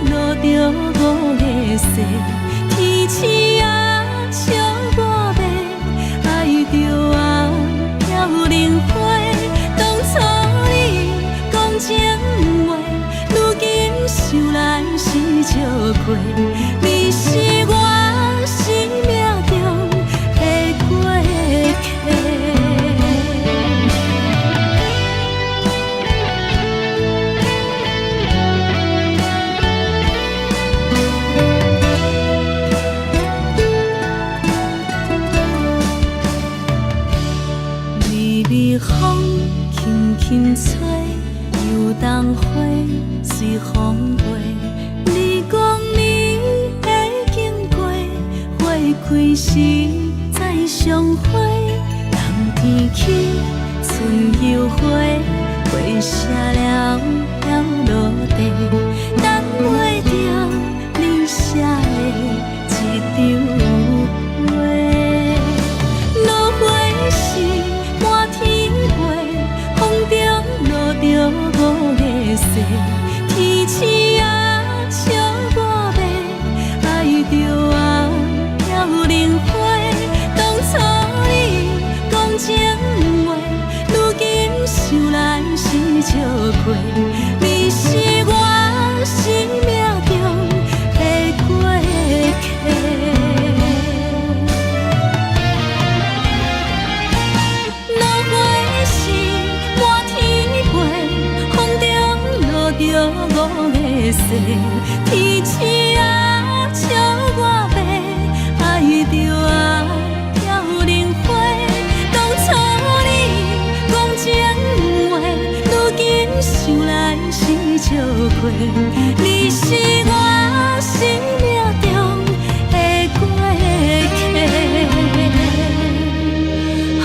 落着五个色。天星啊，笑我迷，爱着啊，飘零花。当初你讲情话，如今想来是笑亏。你是我生命中的过客。风轻轻吹，游动花随风飞。你讲你会经过，花开时再相会。冬天起，春又花，花谢了要落地，等袂着你写的一张画。落花时满天飞，风中落着过，你是我生命中的过客。落花时满天飞，风中落着五个星，天星啊笑我白，爱着啊飘零花。当初你讲情话，如今想来是笑话。你是我生命中的过客，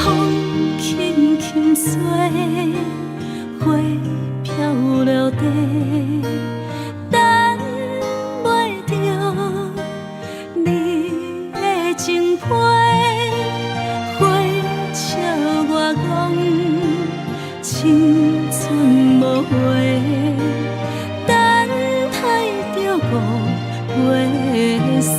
风轻轻吹，花飘落地。等袂着你的情批，花笑我讲青春无悔，等待着五月雪。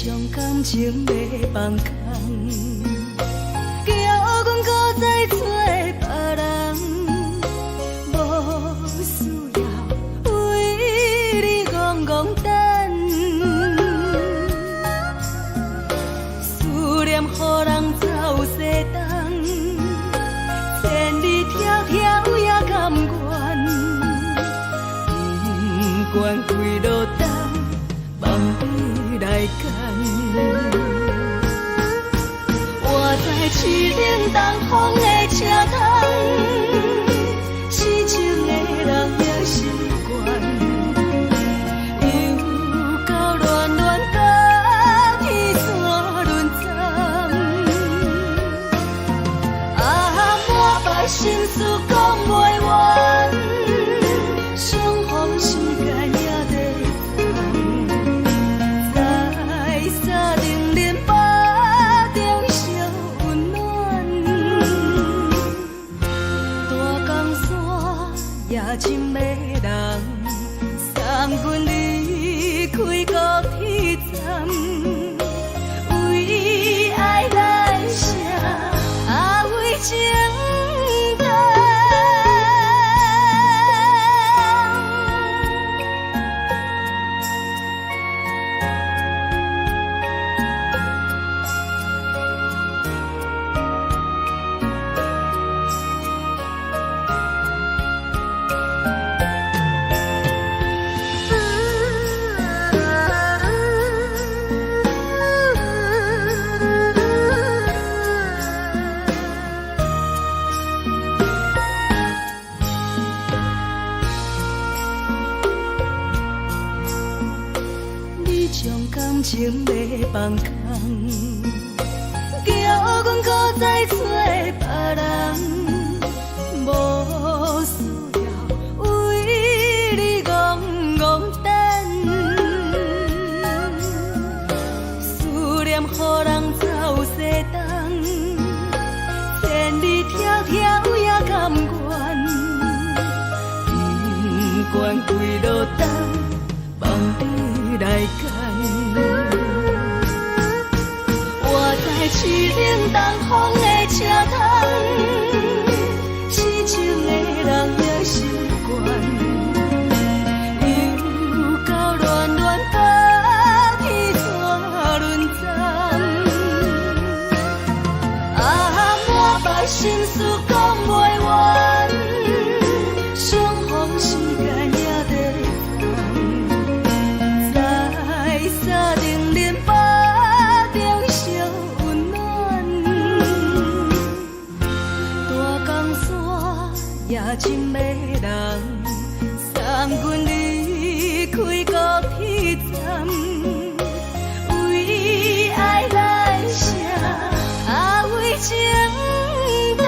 将感情要放空，叫阮搁再找别人，无需要为你戆戆等，思念予人走西东，千里迢迢也甘愿，不管几路灯，望你来牵。我在市顶东风的车窗，痴情的人也习惯，又到乱乱甲天山轮站，满腹心事讲袂完，相逢时间也在等，在沙丁林巴中相温暖，大江山也真迷人，送阮离开高铁站，为爱来写为情长。你将感情要放空，叫阮搁再找别人，无需要为你戆戆等，思念予人走西东，千里迢迢也甘愿，不管几路灯，望你来牵。我在市顶东风的车窗，痴情的人也习惯，又到乱乱甲天山轮站，满腹心事讲袂完，相逢时间也在等，在沙丁林巴中相温暖，大江山也真迷人，送阮离开高铁站，为爱来写为情长。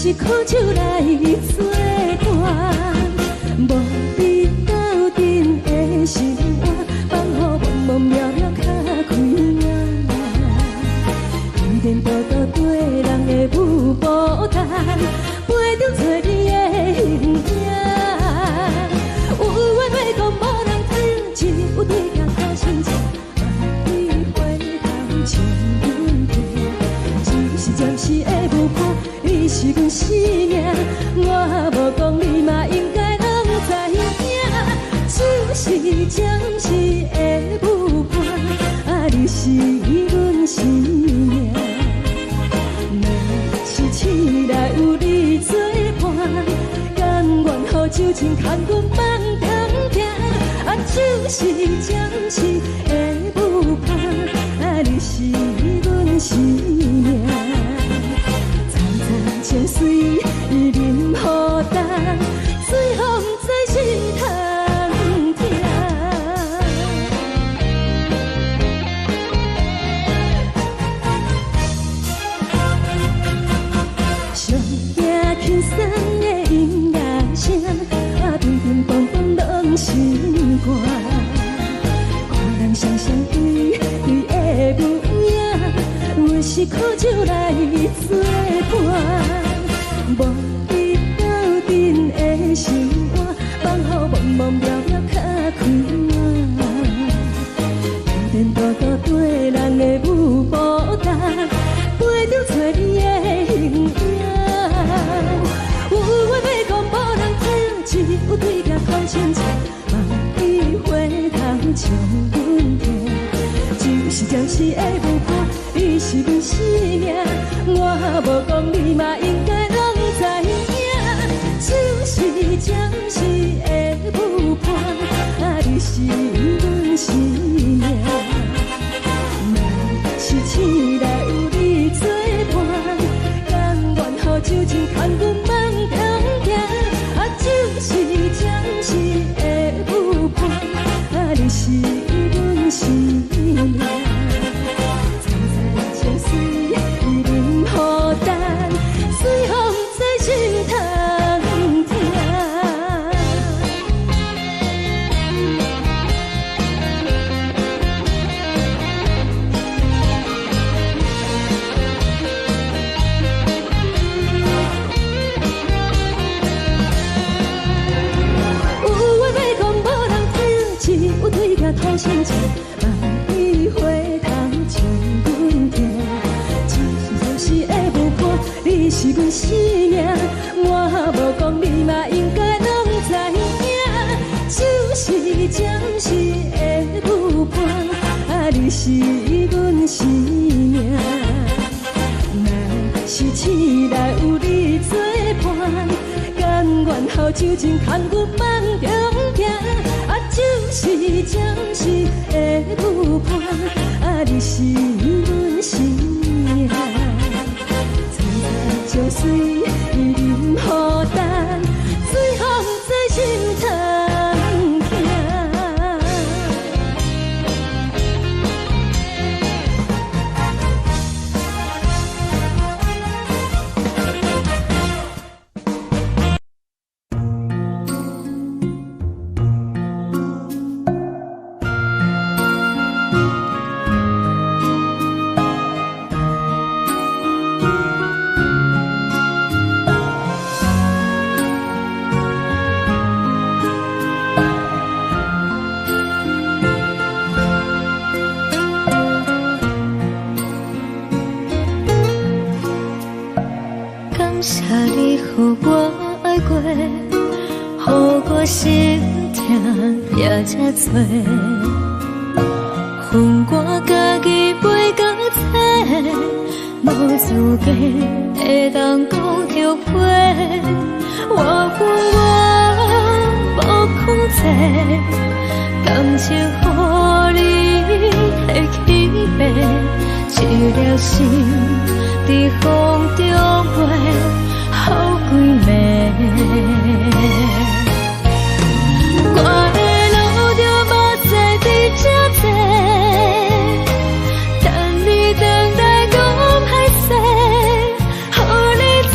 是靠手来作伴，无你斗阵的生活，放予茫茫渺渺较开眼。颠颠倒倒对人的舞步弹，陪着做你的形影。有话要讲无人听，有对镜头心情，万里回头将阮听。就是暂时的舞伴，你是阮生命，我无讲你嘛应该拢知影。就是暂时的舞伴，啊，你是阮生命。若是醒来有你作伴，甘愿予酒精牵阮放长行。啊，就是暂时的舞伴，啊，你是阮生命。层层情水任何等，随风在心通听。上惊轻松的音乐声，啊，乒乒乓乓拢心肝。看人双双对对的舞影，我是靠手来作伴。无你斗阵的生活，放予茫茫渺渺较开眼。颠颠倒倒对人的舞步弹，陪着做你的形影。有话要讲无人听，只有对镜头心情，万里回头将阮听。就是暂时的舞伴，你是阮生命，我无讲你嘛应该拢知影。就是暂时的舞伴，啊，你是阮生命。若是醒来有你作伴，甘愿予酒精牵阮放长行。啊，就是暂时的舞伴，啊，你是阮生命。层层情水任何等，随风在心通听。有话要讲无人听，只有对镜头心情，万里回头将阮听。就是暂时的舞伴，你是阮生命，我无讲你嘛应该拢知影。就是暂时的舞伴，啊，你是阮生命。若是醒来有你作伴，甘愿予酒精牵阮放长行。啊，就是暂时的舞伴，啊，你是阮生命。层层情水任何等，随风在心通听。感谢你予我爱过，予我心痛也这多，分我家己陪到底，无资格会当讲后悔。我无控制，感情予你会起飞，一粒心在风中飞，好几暝。我的路就目屎在这多，等你等待讲歹势，予你知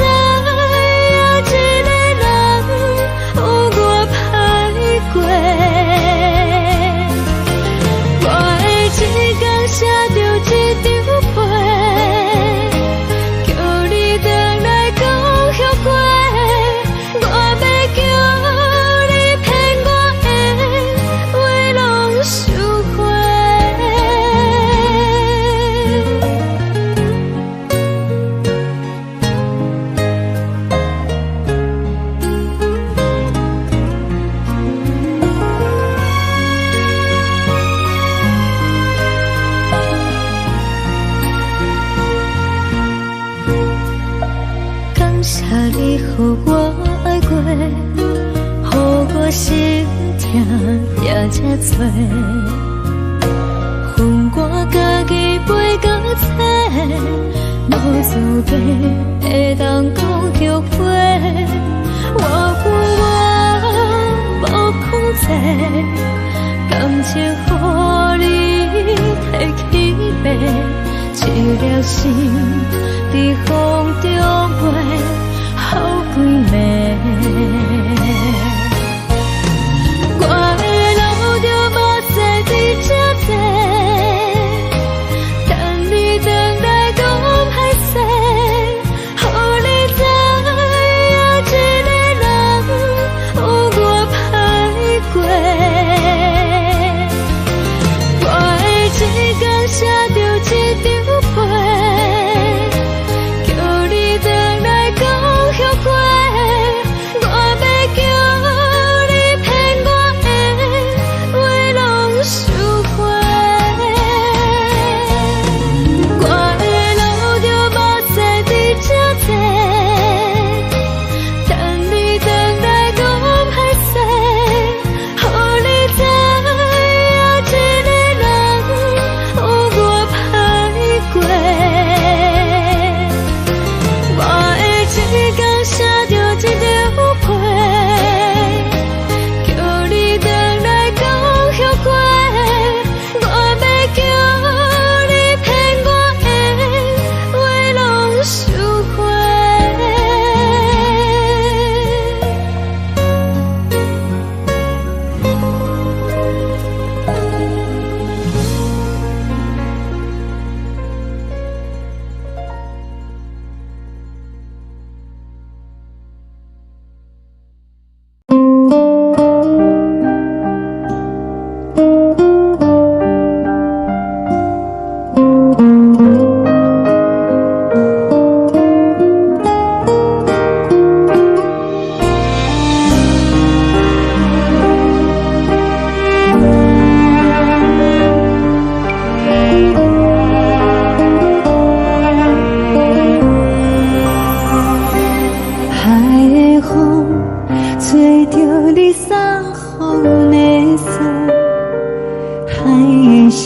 请你予我爱过，予我心痛也这多，分我家己飞到这，无滋味会当讲后悔。我无讲这，感情予你提起白，一粒心在风中飞，好几暝。我的路就无再伫这地，等你回来讲歹势，予你知影一个人有我歹过。我的一天写着一张被，叫你回来讲后悔。我要叫你骗我的话拢收回。我的路就无再伫这地，等你回来讲歹势，予你知影一个人有我歹过。我的一天写着一张被，叫你回来讲后悔。我要叫你骗我的话拢收回。海的风吹着你送予的伞，海的心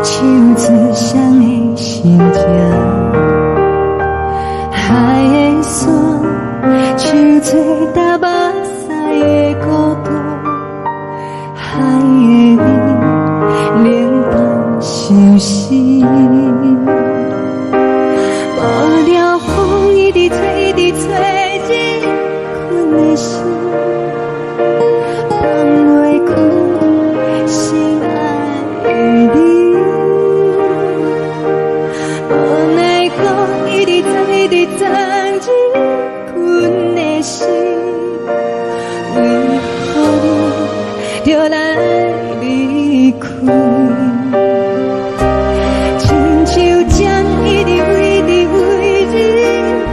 唱出双的心情，海的山唱出搭目屎的孤独，海的你冷淡伤心。无聊风一直吹，一直吹，日困的心，放袂开心爱的你。无奈何一直藏，一直藏，日困的心，为何你就来离开？亲像针一直飞，一直飞，日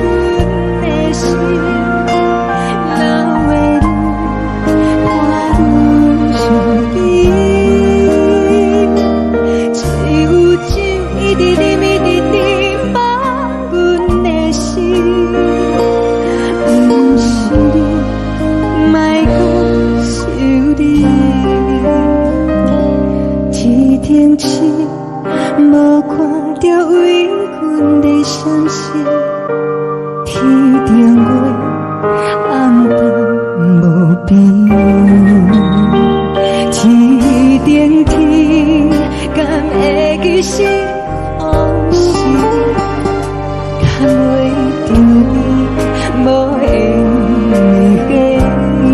阮的心，流的泪，我愈想你。只有酒一直啉，一直啉，放阮的心。不是你，莫讲想你。天天星，无看着为阮的伤心。天顶月，暗淡无边。天顶天，敢会记是往事？敢袂着你，无缘给你。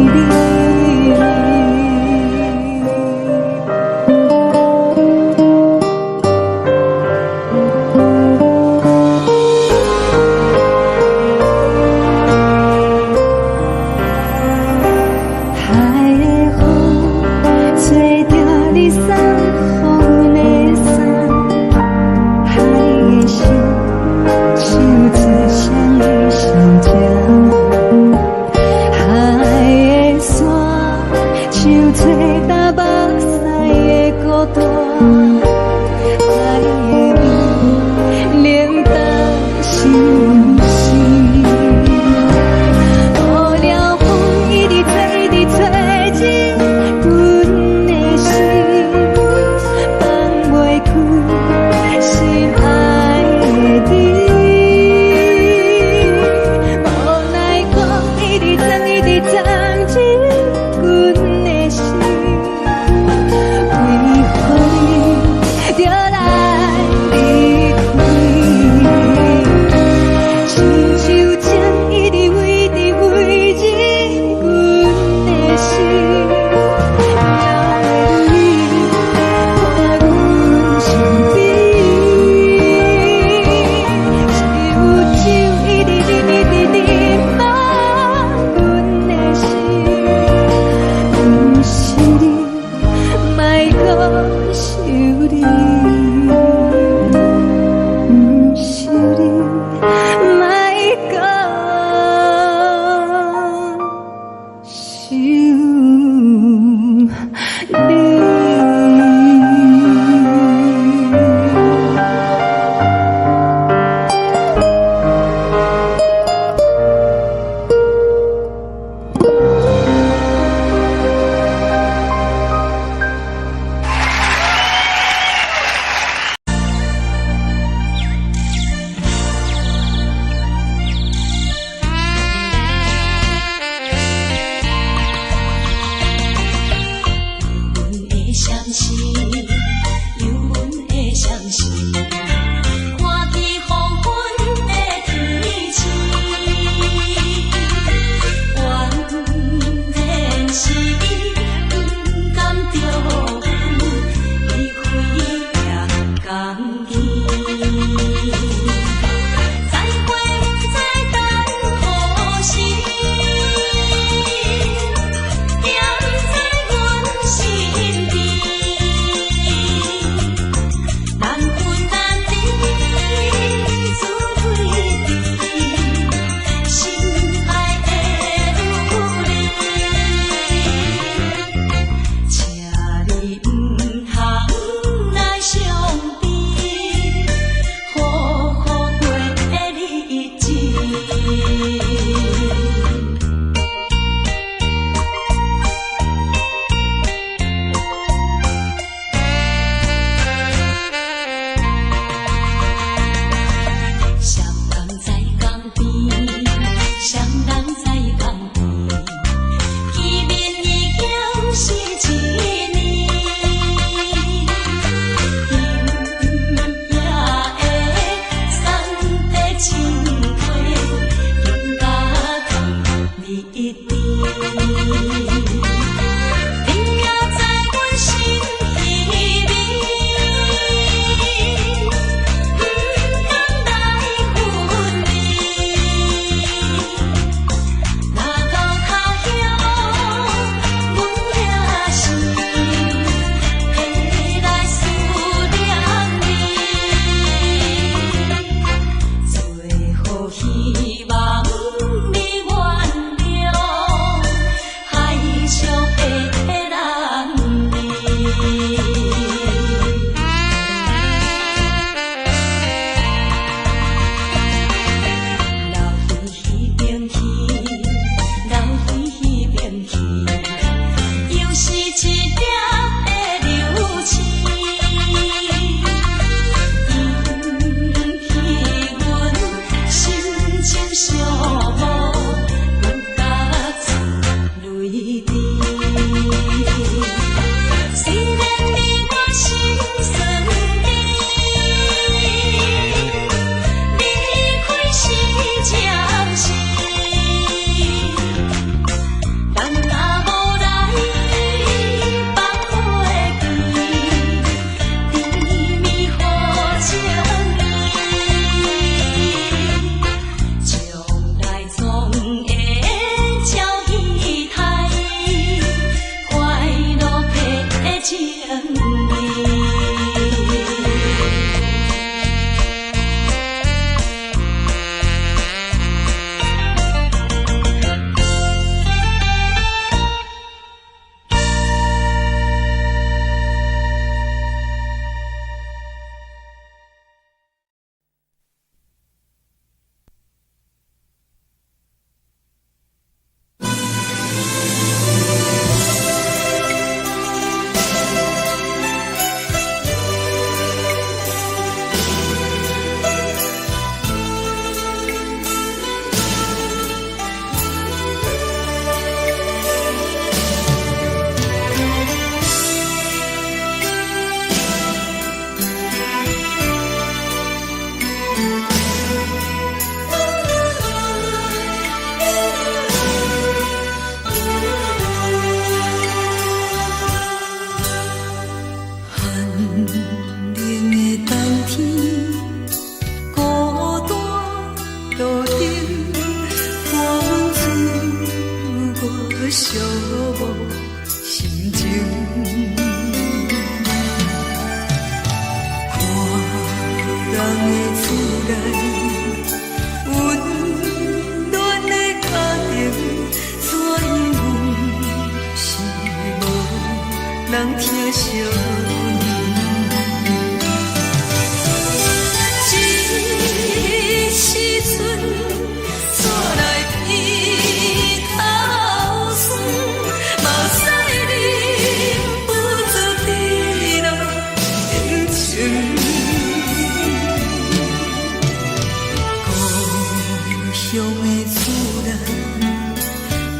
乡的厝内，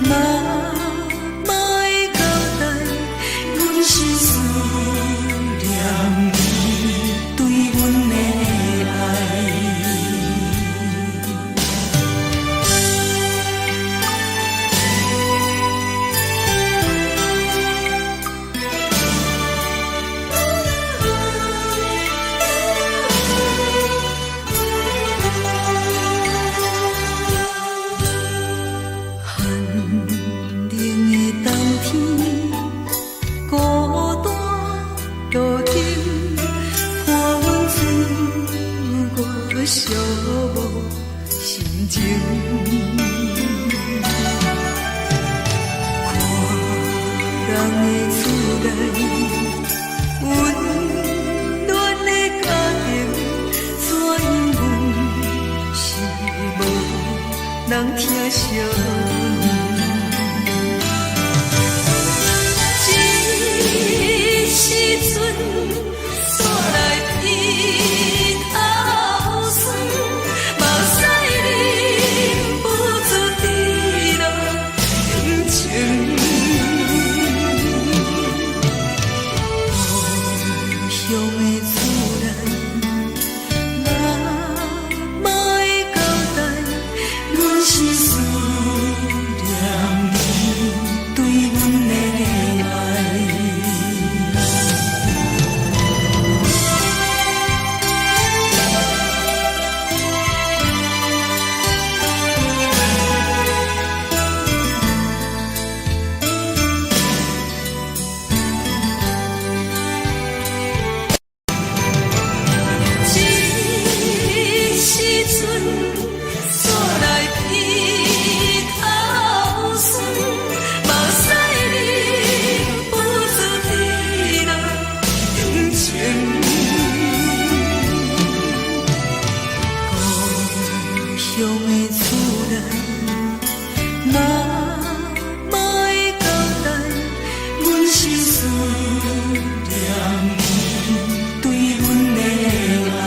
嘛嘛会交代，阮是思念你对阮的爱。寂寞心情，看人的厝内温暖的家庭，怎因阮是无人疼惜？这时阵煞来伊头酸，目屎忍不住滴落眼睛。故乡的厝内，嘛嘛会交代，阮是思念你对阮的爱。乡的厝内，嘛嘛会交代，阮是思念你对阮的爱。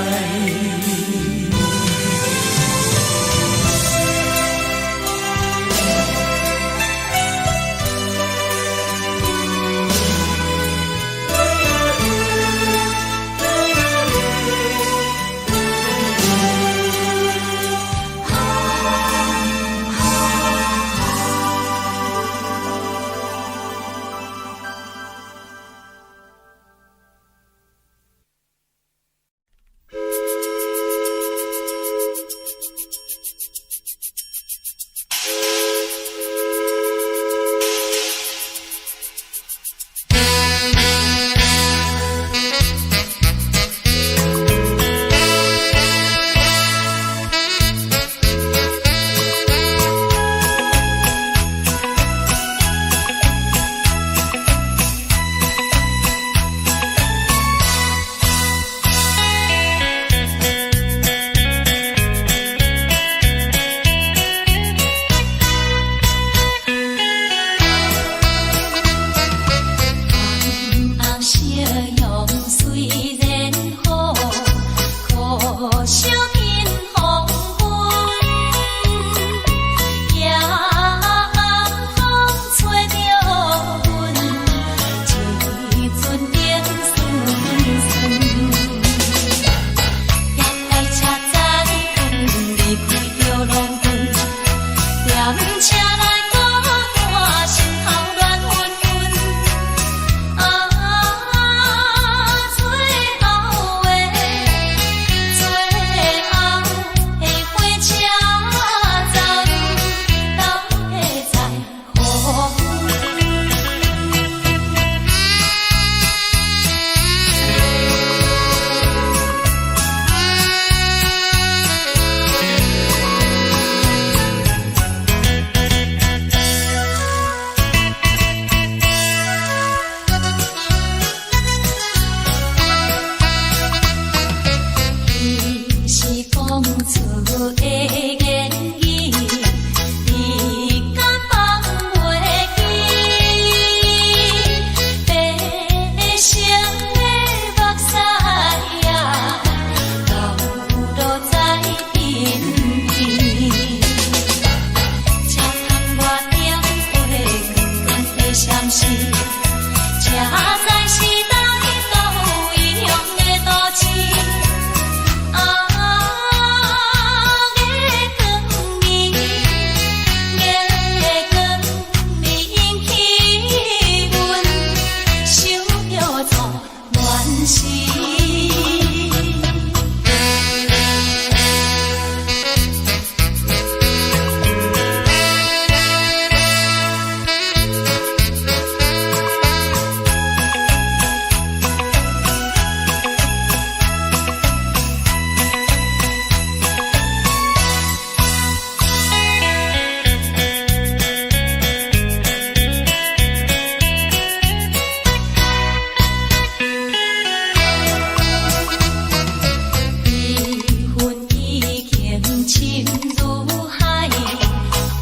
深如海，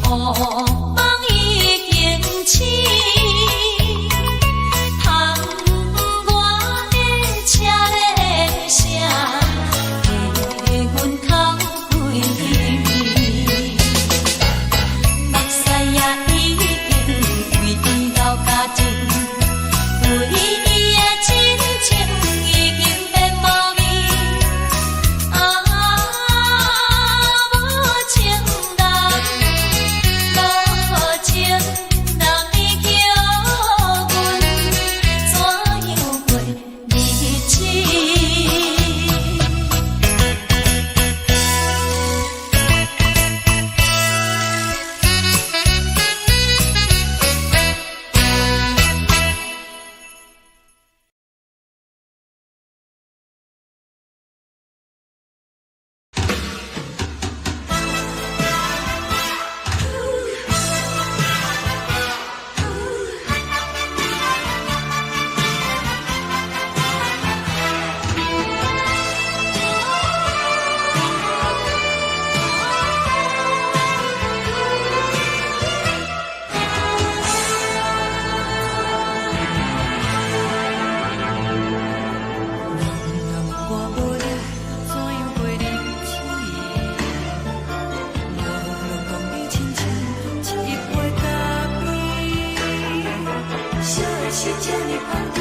乌梦已经醒。窗外的车的声，记阮口几味。目屎也已经规天流甲尽，为伊的真情已经变无味。无情人，无情人，你叫阮怎样过日子？我无力怎样过日子？无论讲你亲像一杯咖啡，烧的是这呢香甜，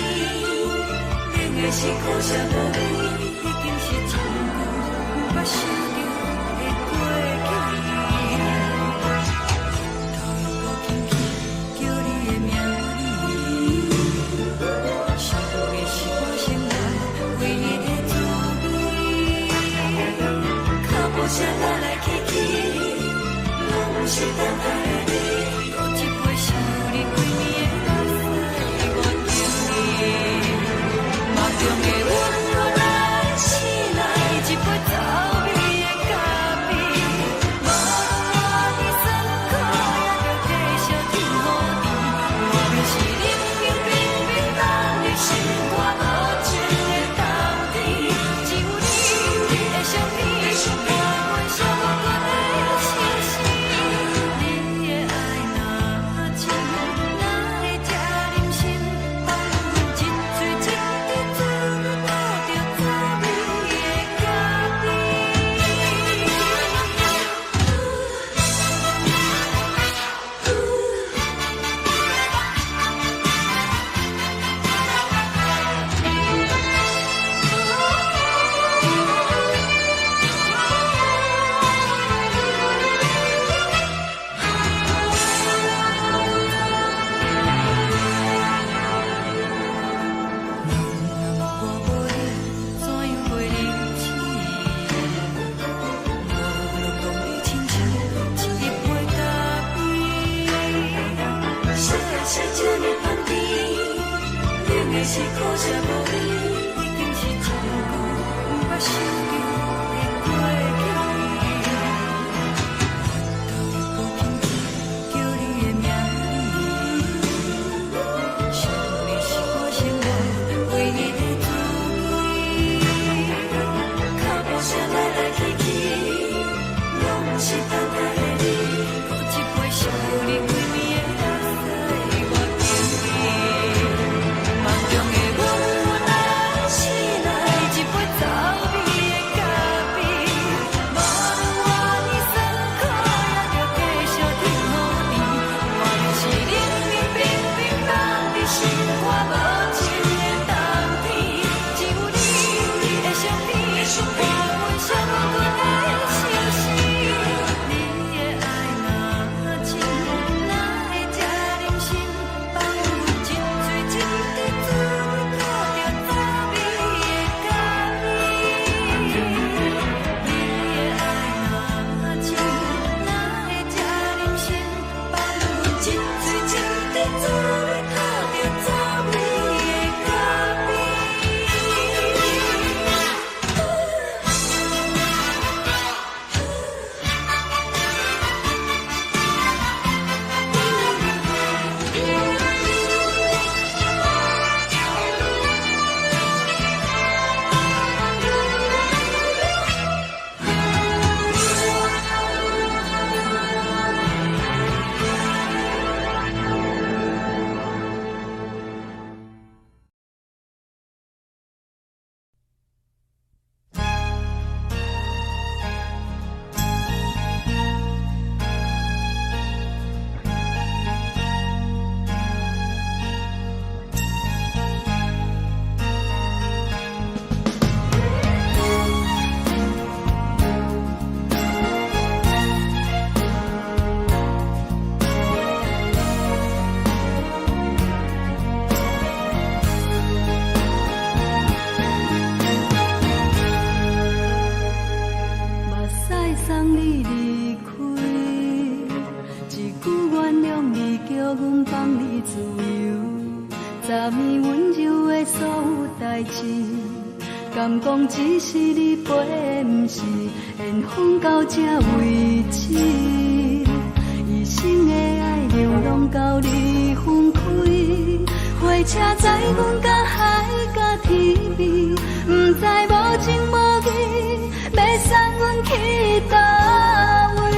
冷的是苦涩无味，已经是真久毋捌想着的过去。头又轻轻叫你的名字，想的是我心内唯一的滋味。脚步声来来去去，拢是等待的你。搁一杯想你几年的泪水，我着你。梦中的阮落来醒来，一杯走味的咖啡。无论我的酸苦，也着继续甜予你。我便是冷冷冰冰等你心肝无情的冬天。只有你的相片，陪阮相共的星星。你的爱若真，哪会这忍心放阮一嘴一滴水，倒着走味的咖啡？我无力怎样过日子？无论讲你亲像一杯咖啡，烧的是这呢香甜，冷的是苦涩无味，已经是真久毋捌想着的过去。头又轻轻叫你的名字，想你是我心内唯一的滋味。脚步声来来去去，拢是等待的你。搁一杯想你几年的泪水，我着你。梦中的阮来醒来，一杯走味的阮放你自由，昨暝温柔的所有代志，敢讲只是你陪，不是缘分到这为止。一生的爱流浪到你分开，火车载阮甲海甲天边，不知无情无义，要送阮去倒位？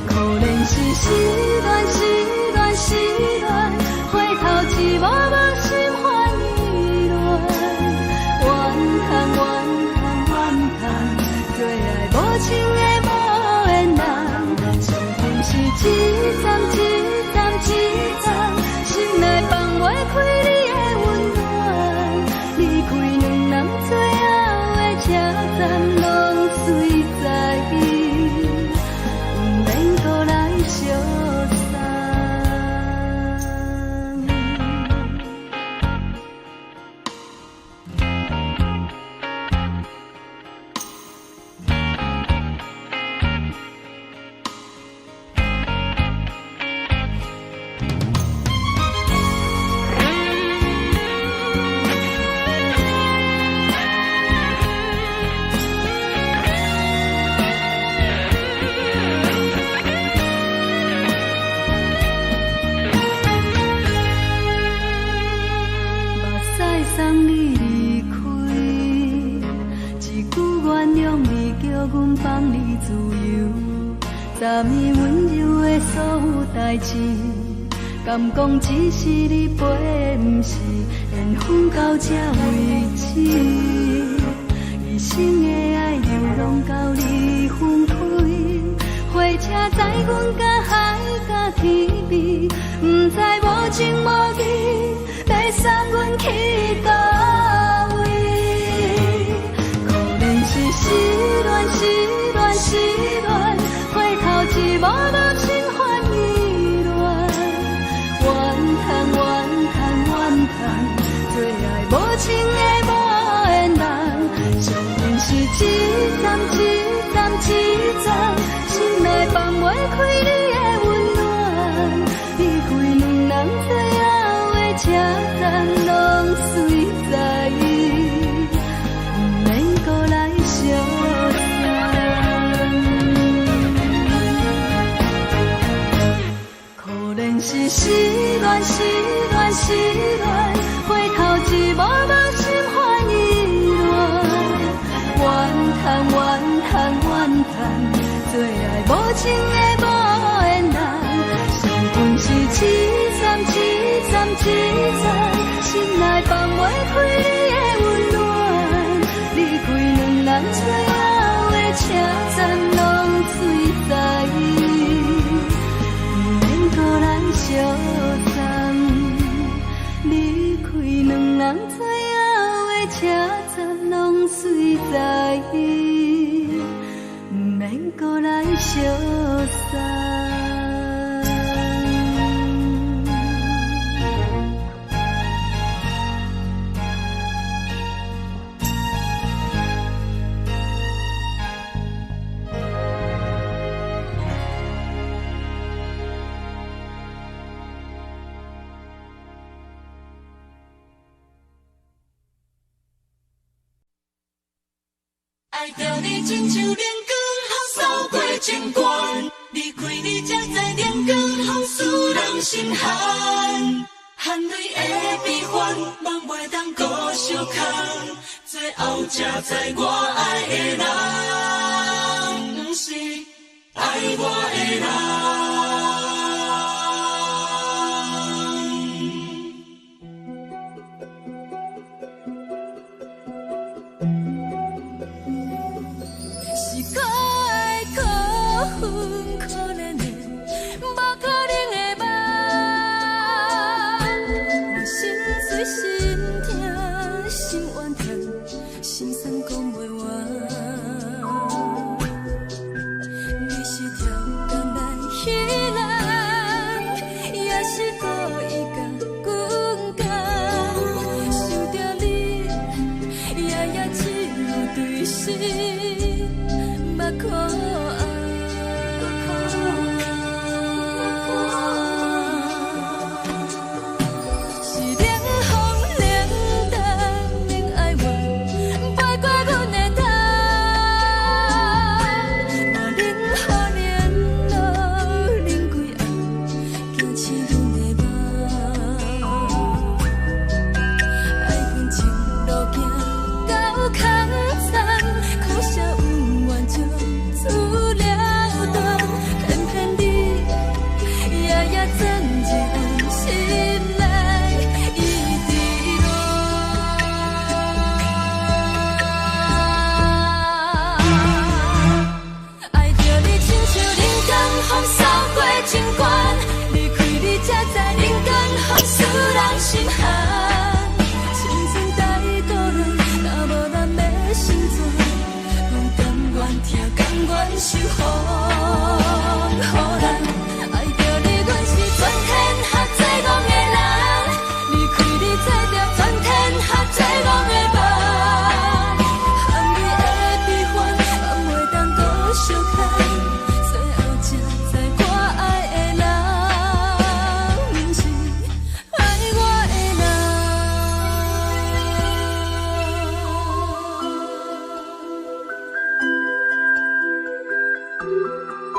可怜是失恋，失恋，失恋，回头一幕幕心烦意乱，怨叹，怨叹，怨叹，最爱无情的无缘人，上恨是一站一站一站，心内放袂开你的温暖，离开两人最后的车站，拢随在意，不免搁来相送。送你离开，一句原谅你，叫阮放你自由。昨暝温柔的所有代志，敢讲只是你陪，不是缘分到这为止。一生的爱流浪到你分开，火车载阮甲海甲天边，不知无情无义，要送阮去倒位？可怜是失恋，失恋，失恋，回头一幕幕心烦意乱，怨叹，怨叹，怨叹，最爱无情的无缘人，上恨是一站一站一站，心内放袂开你的温暖，离开两人最后的车站，拢随在意，不免搁来相送。可怜是失恋，失恋，失恋，回头一幕幕心烦意乱，怨叹，怨叹，怨叹，最爱无情的无缘人，上恨是一站一站一站，心内放袂开你的温暖，离开两人最后的车站，拢随在意，不免搁来相送。离开两人最后的车站，拢随在意，不免搁来相送。爱着你亲像连光雨扫过情关，离开你才知连光风使人心寒。含泪的悲欢，望袂当搁相牵，最后才知我爱的人，不是爱我的人。是可爱可恨可怜的，无可能的梦。我心碎心痛心怨叹，心酸讲袂完。你是条相欠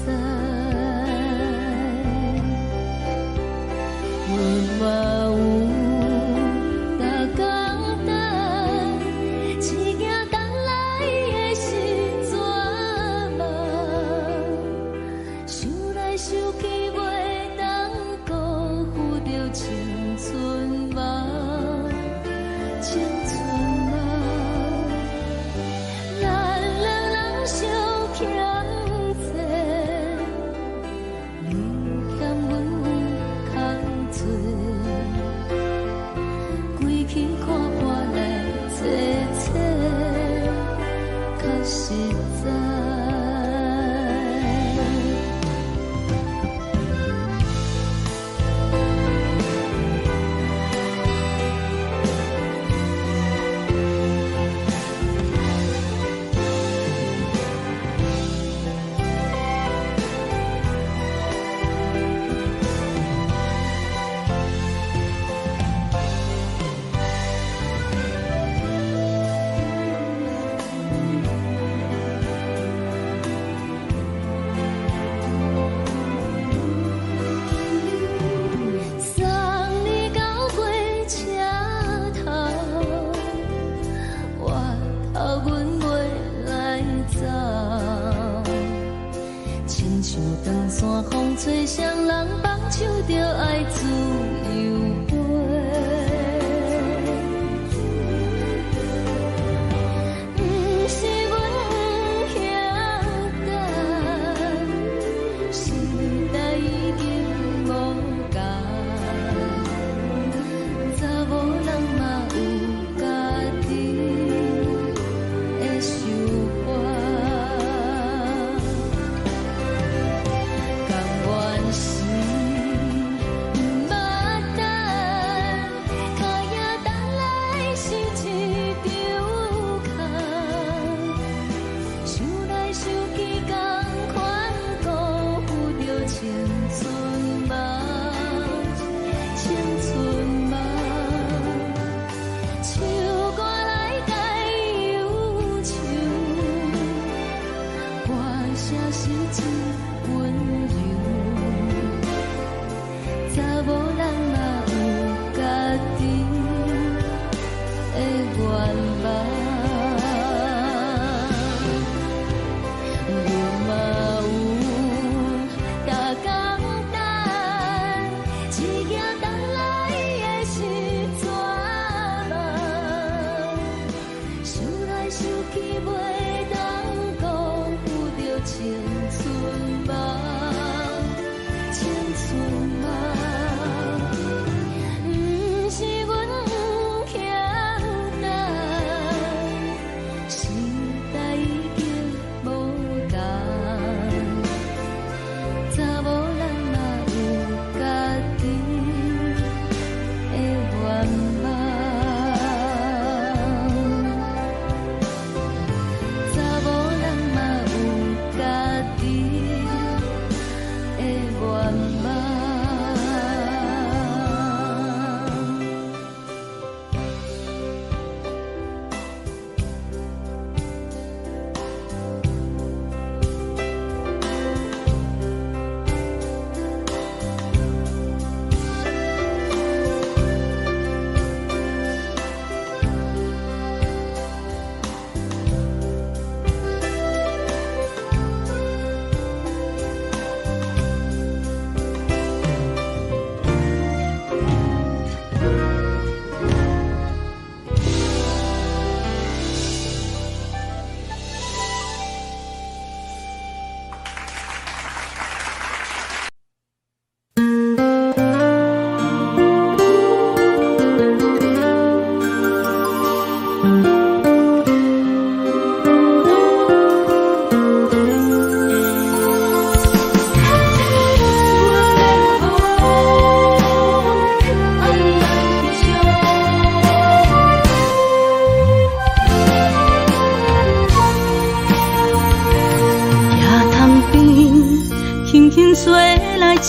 债。像长山风吹双人放手着爱自由飞。不是阮不晓得，时代已经无同，查某人嘛有家己的想法。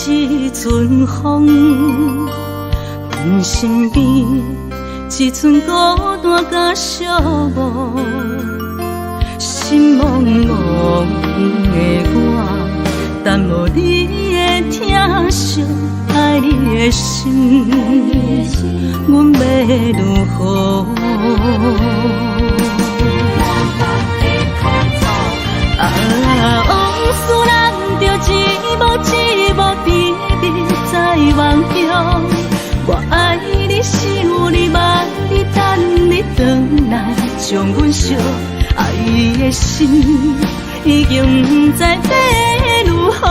一阵风，阮身边一寸孤单甲寂寞，心茫茫的我，等无你的疼惜，爱你的心，阮要如何？往事人着一幕甜蜜在梦中，我爱你是有你梦你等你回来，将阮惜爱的心已经不知要如何，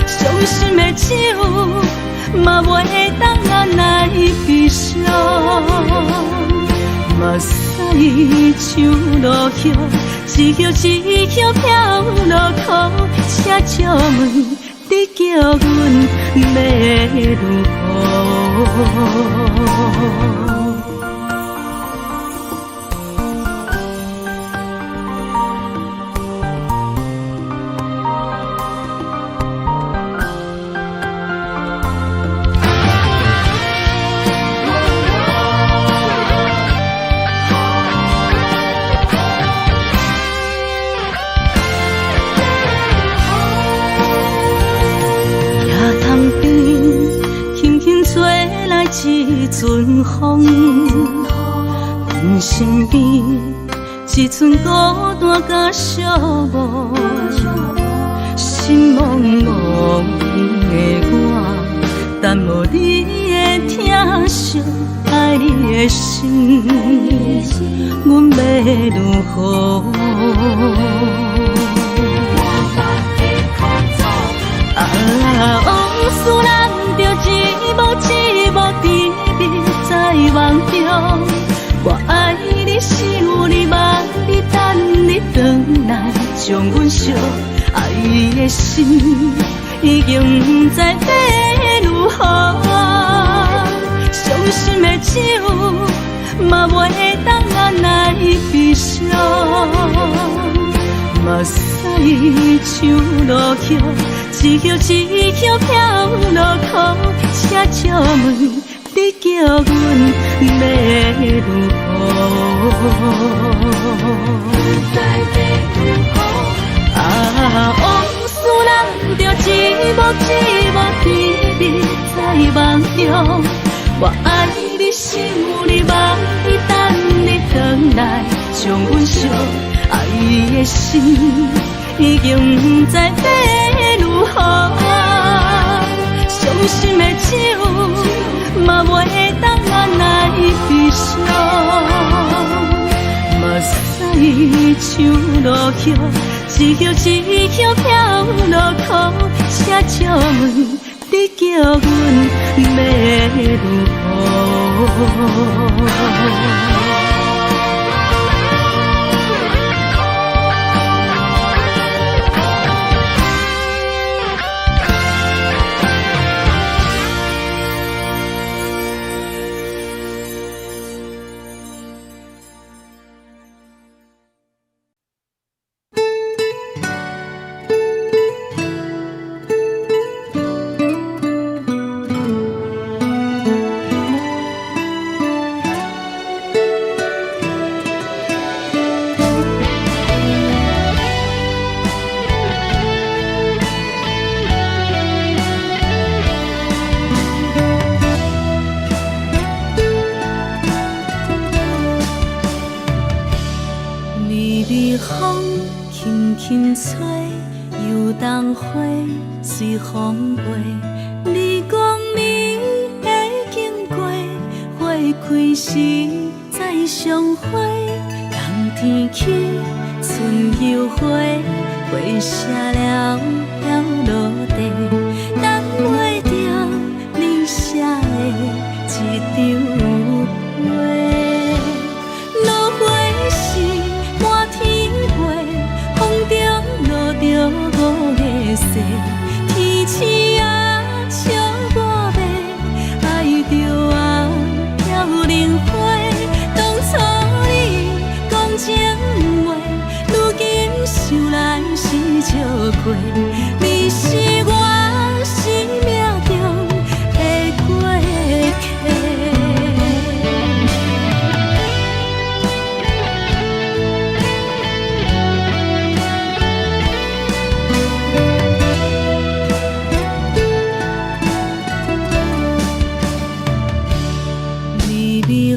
伤心的手嘛袂当按来悲伤，目屎像落叶。一叶一叶飘落雨，请借问你叫阮要如何？一阵风，阮身边一寸孤单甲寂寞，但无你的疼惜，爱你的心，阮要如何？往事人着一幕一幕甜蜜在梦中。我爱你，想你，望你，等你回来，将阮惜爱的心已经不知要如何。伤心的手嘛袂当按来悲伤。目屎像落雨，一曲一曲飘落雨，请借问你叫阮要如何？往事人着一幕一幕甜蜜在梦中。我爱你，想你，望你，等你回来，将阮惜爱的心已经不知要如何。伤心的手嘛袂当按来悲伤。目屎像落雨，一曲一曲飘落雨，请借问你叫阮要如何？风轻轻吹，游动花随风飞。你讲你会经过，花开时再相会。冬天起，春又花，花谢了要落地，等袂着你写的一张画。落花时满天飞，风中落着五个色，天星啊笑我迷，爱着啊飘零花。当初你讲情话，如今想来是笑过。你是我生命中的过客。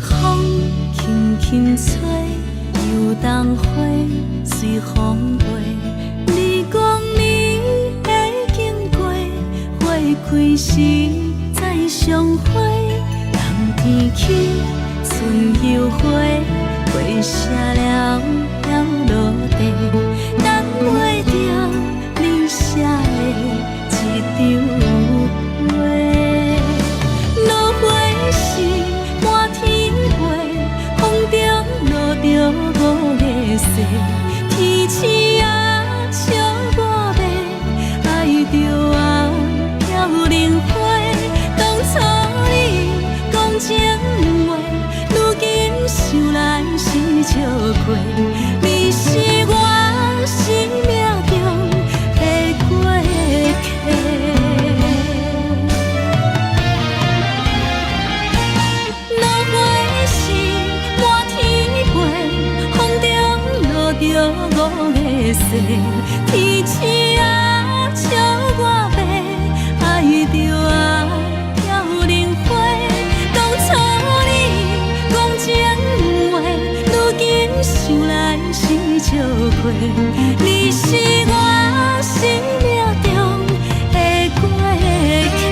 风轻轻吹，游动花随风飞。你讲你会经过，花开时再相会。冬天起，春又花，花谢了要落地，等袂着你写的一张画。落花时满天风中落着五个色，天星啊笑我迷，爱着啊飘零花。当初你讲情话，如今想来是笑过。你是我生命中的过客。落花时满天飞，风中落着五个色，天星啊笑我迷，爱着啊飘零花。当初你讲情话，如今想来是笑过。你是我生命中的过客。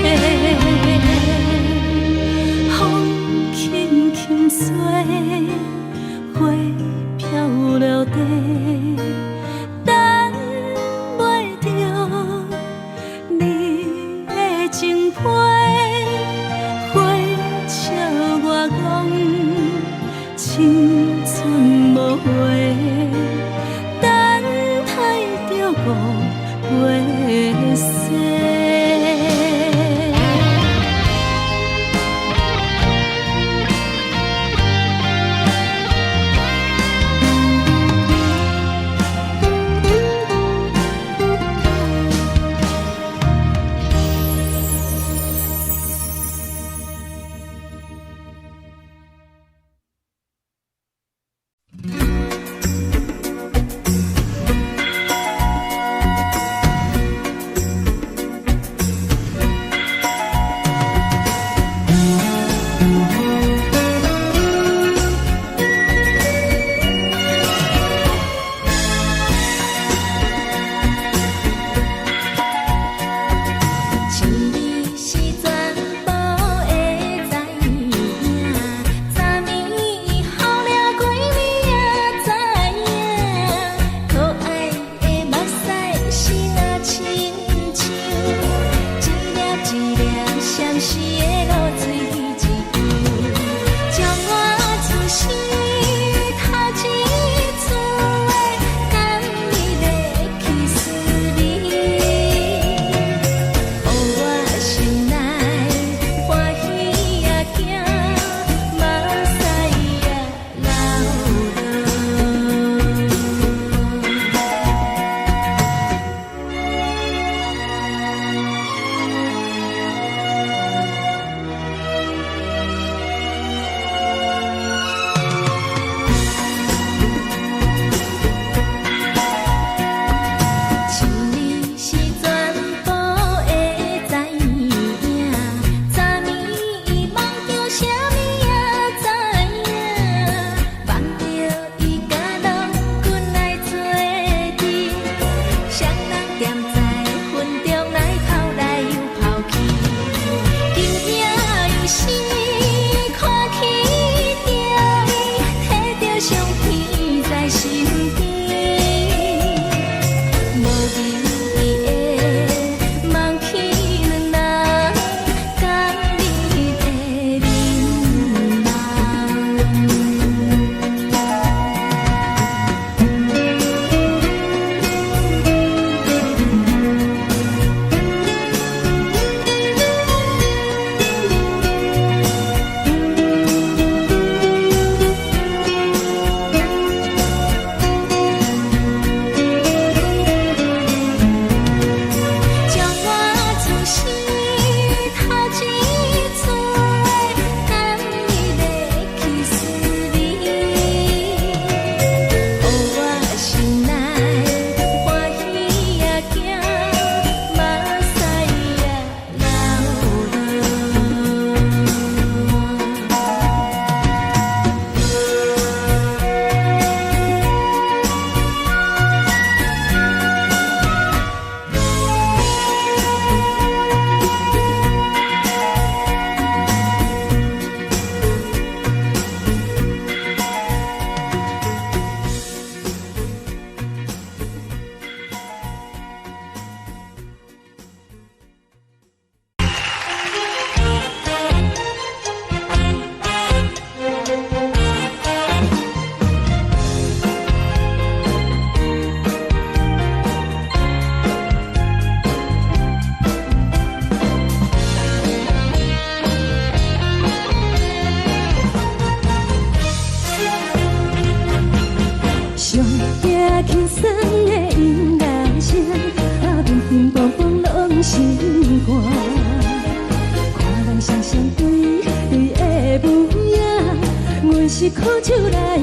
是苦酒来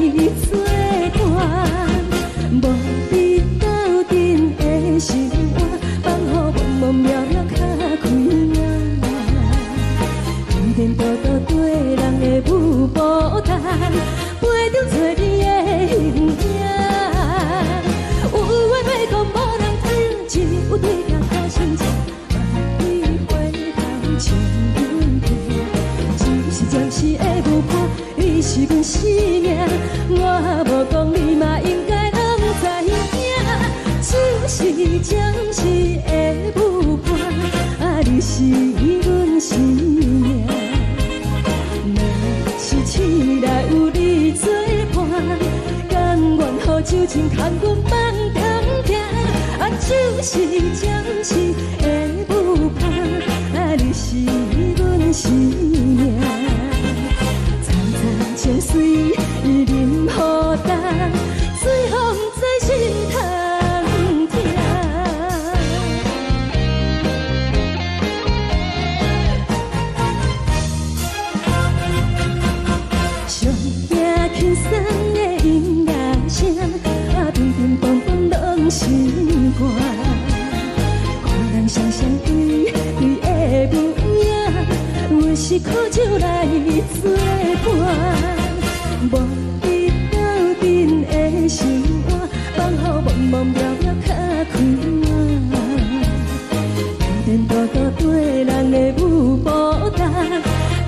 作伴，无你斗阵的生活，放予茫茫渺渺较快乐。颠颠倒倒对人的舞步弹，陪着做你的形影。有话要讲无人听，有对镜头心情，万里回头唱阮听，就是暂时的舞伴。你是阮生命，我无讲你嘛应该拢知影。就是暂时的舞伴，啊，你是阮生命。若是醒来有你作伴，甘愿予酒精牵阮放通行。啊，就是暂时的舞伴，啊，你是阮生命。情水伊任何淡，水风在心通听。上听轻松的音乐声，啊，乒乒乓乓拢是歌。看人双双对对的舞影，阮是苦酒来作伴。无你斗阵的生活，放予茫茫渺渺较快乐。颠颠倒倒对人的舞步弹，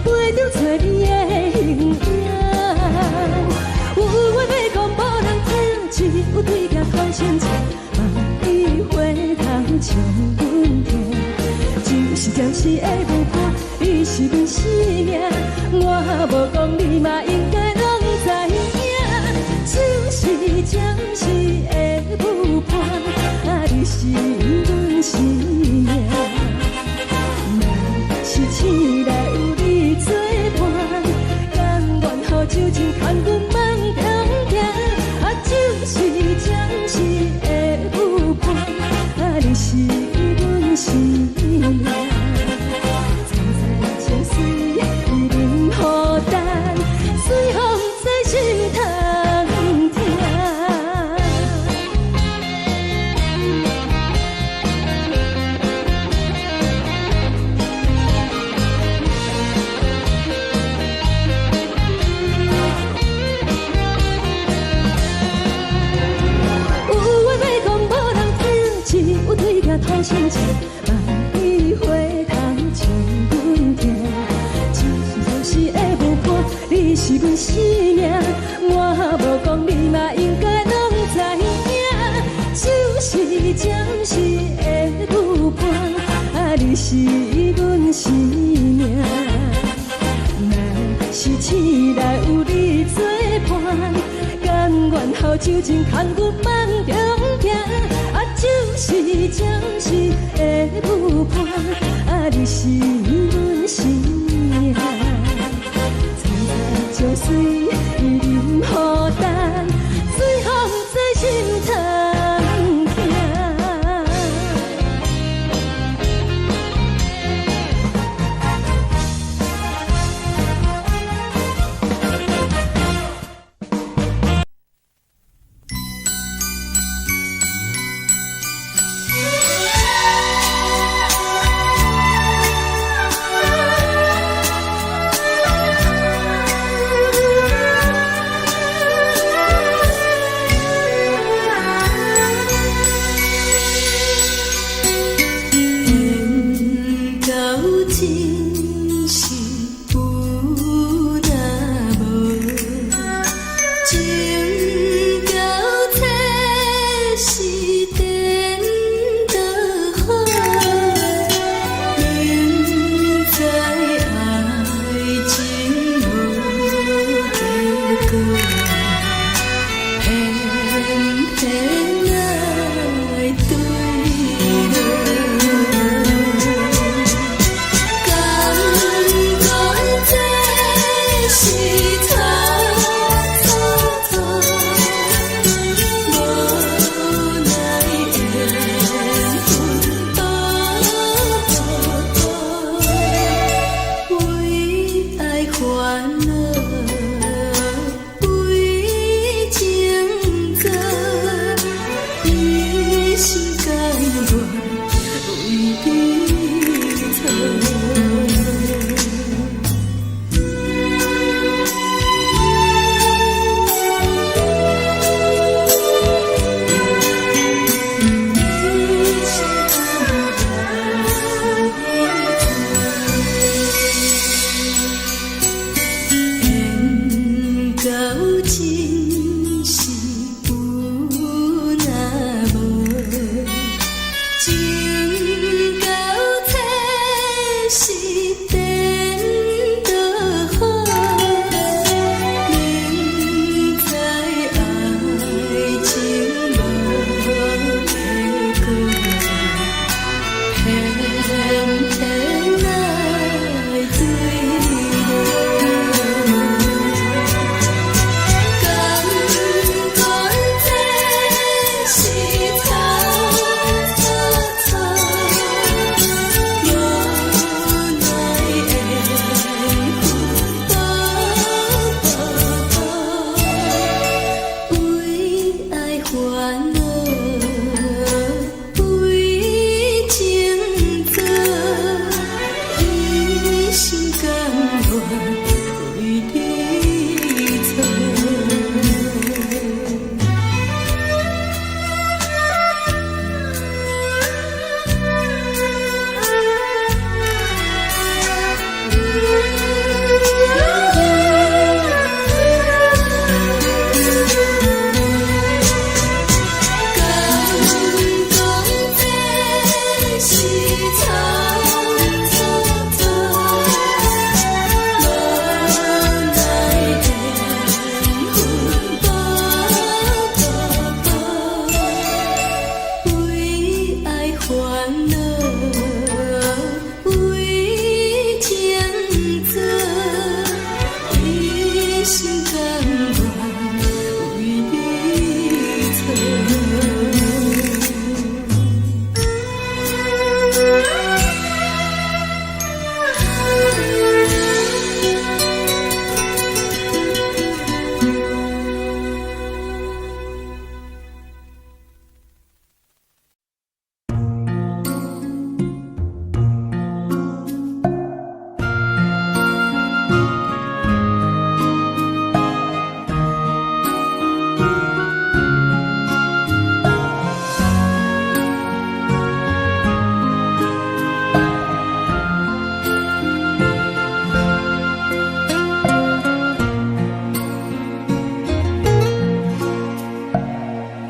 陪着做你的形影。有话要讲无人听，只有对镜头心情，万里回头唱阮听。就是暂时的舞伴，你是阮生命，我无讲你嘛应该。就是暂时的舞伴，啊，你是阮生命。若是醒来有你作伴，甘愿予酒精牵阮放通行。啊，就是暂时的舞伴，啊，你是阮生命。残残情水伊任何淡，随风在心头。头心情，万里回头唱阮听。就是暂时的舞伴，你是阮生命，我无讲你嘛应该拢知影。就是暂时是阮生命。若是醒来有你作伴，甘愿好手情牵阮梦中行，啊，就是暂时的舞伴，啊，你是阮生命。曾在将水伊淋予等，水风在心头。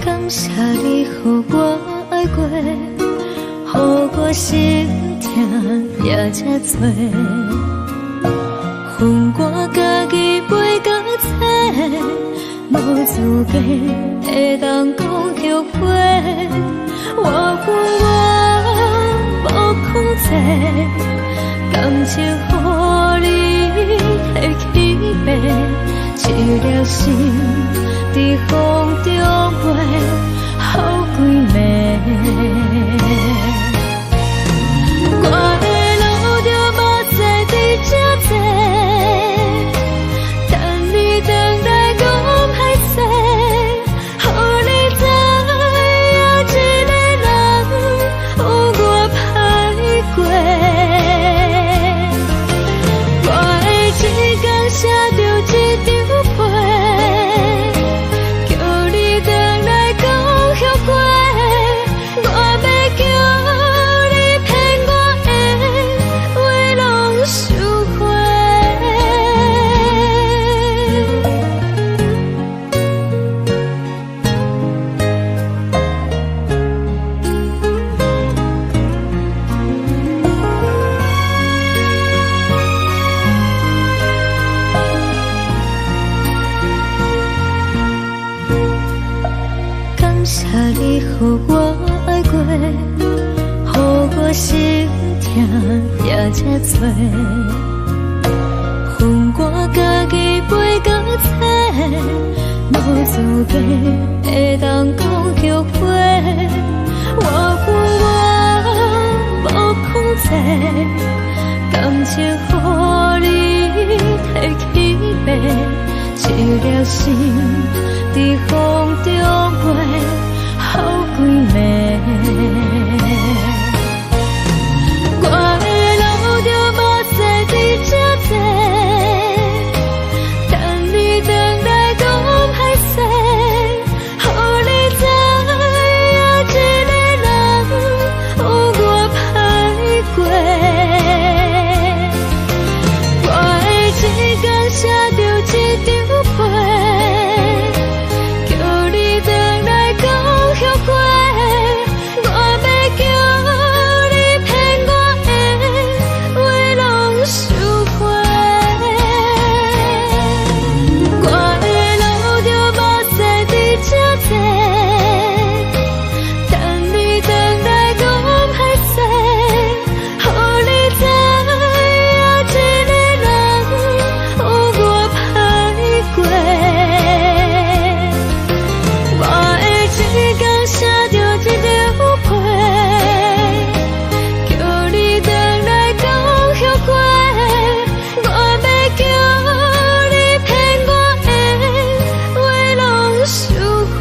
感谢你予我爱过，予我心跳也这多，恨我家己袂到切，无资格会当讲后悔。我恨我无控制，感情予你摕去卖，一粒心伫风中飞，好几暝。我的路就无再伫这坐，等你回来讲歹势，予你知影一个人有我歹过。我的一天写着一张被，叫你回来讲后悔。我要叫你骗我的话拢收回。感谢你予我爱过，予我心痛也这多，恨我家己袂到切，无资格会当讲后悔。我恨我无控制，感情予你摕去卖，一粒心伫风中飞，好几暝。我的路就无再伫这坐，等你回来讲歹势，予你知影一个人有我歹过。我的一天写着一张被，叫你回来讲后悔。我要叫你骗我的话拢收回。我的路就无再伫这坐，等你回来讲歹势，予你知影一个人有我歹过。我的一天写着一张被，叫你回来讲后悔。我要叫你骗我的话拢收回。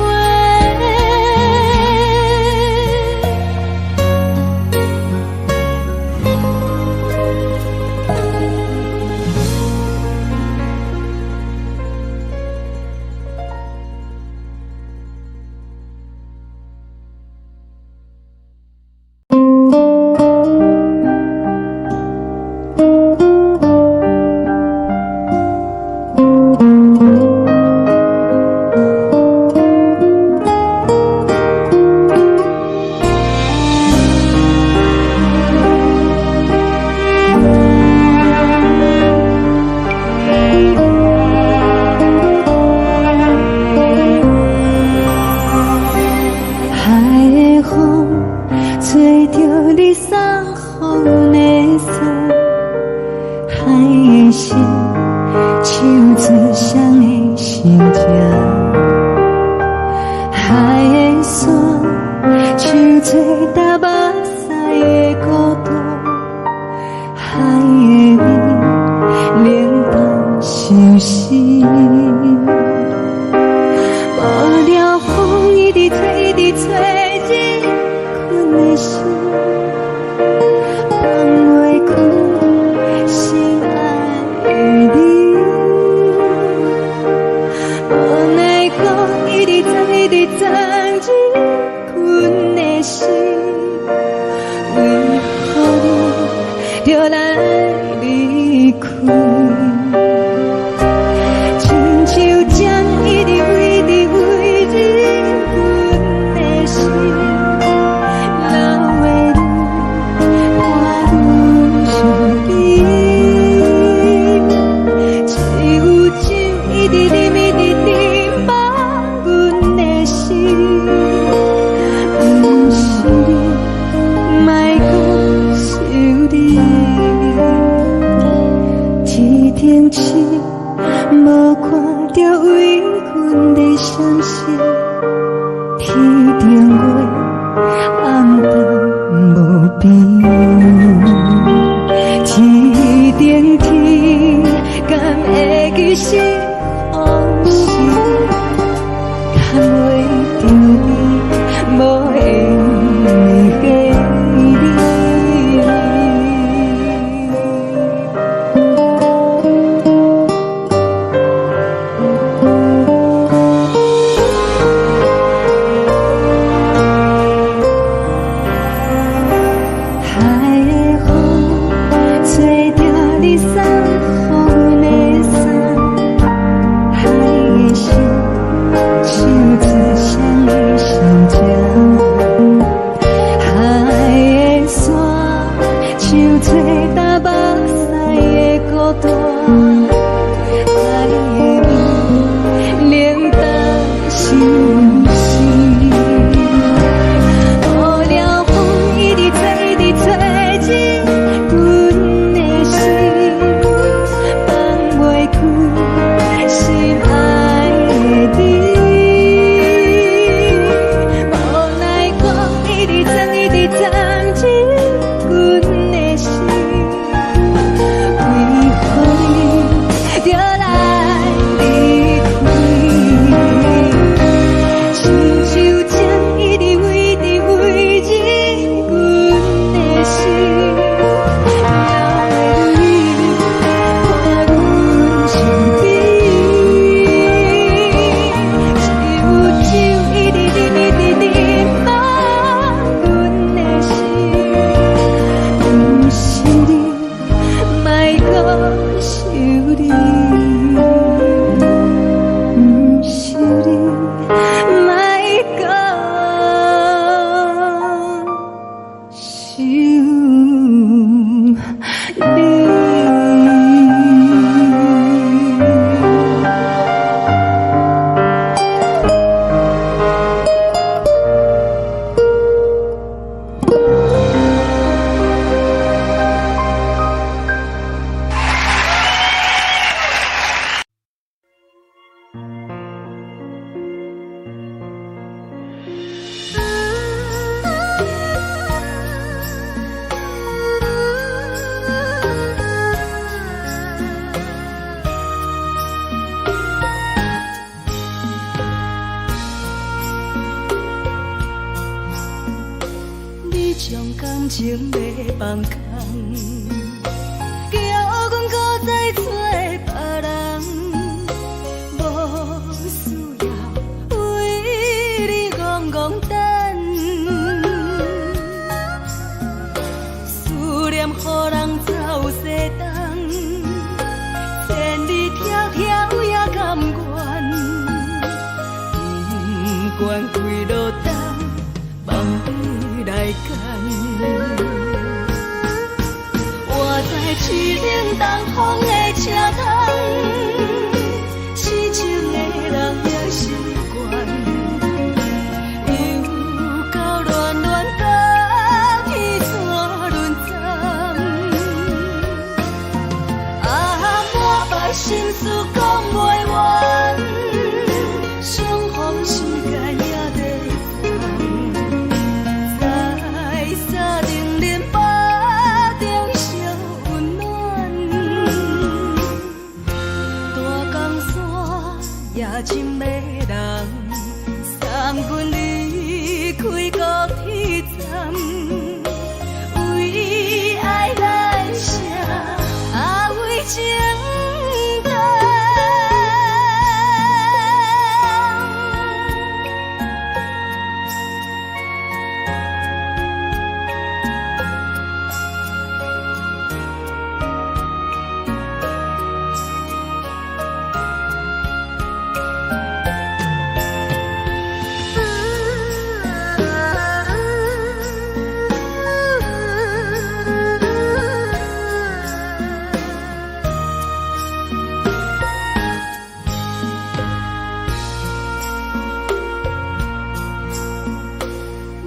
海的风吹着你送风的伞，海的心唱出双的心情，海的山唱出搭目屎的孤独，海的美冷淡伤心。无聊风一直吹，一直吹，日困的心，放袂开心爱的你。无奈何一直藏，一直藏，日困的心，为何你就来离开？亲像江一直飞，一直飞，日困的心，流的泪，汗打目屎的孤单，爱的你冷淡心事，雨了风一直吹，一直吹进阮的心，放袂开心爱的你。无奈我一直藏，一直藏进阮的心，为何你就来离开？亲像针一直围着围入阮的心，了的你看阮身边，一有酒一直啉，一直啉满阮的心，不是你，莫搁想你，不是你，莫搁想你。你将感情卖放空，叫阮搁再找别人，无需要为你戆戆等，思念予人走西东，千里迢迢也甘愿，不管几路东，望你来赶。我在痴冷东风的车窗，痴情的人也习惯，又到乱乱甲天山轮站。满腹心事讲袂完，相逢时间也在等，在沙定林巴中相温暖。大江山也真迷人，送阮离开高铁站，为爱来写为情长。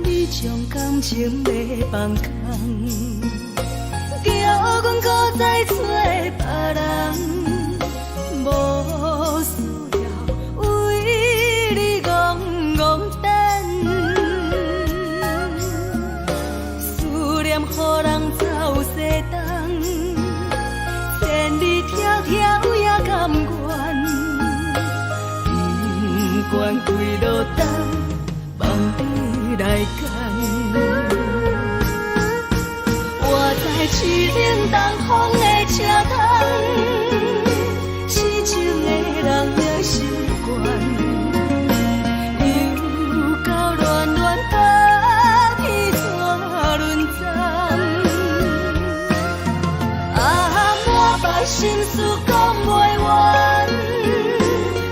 你将感情卖放空，叫阮搁再找别人，无需要为你戆戆等，思念予人走西东，千里迢迢也甘愿，不管几路东，望你来赶。我在痴冷东风的车窗，痴情的人也习惯，又到乱乱甲天山轮站。满腹心事讲袂完，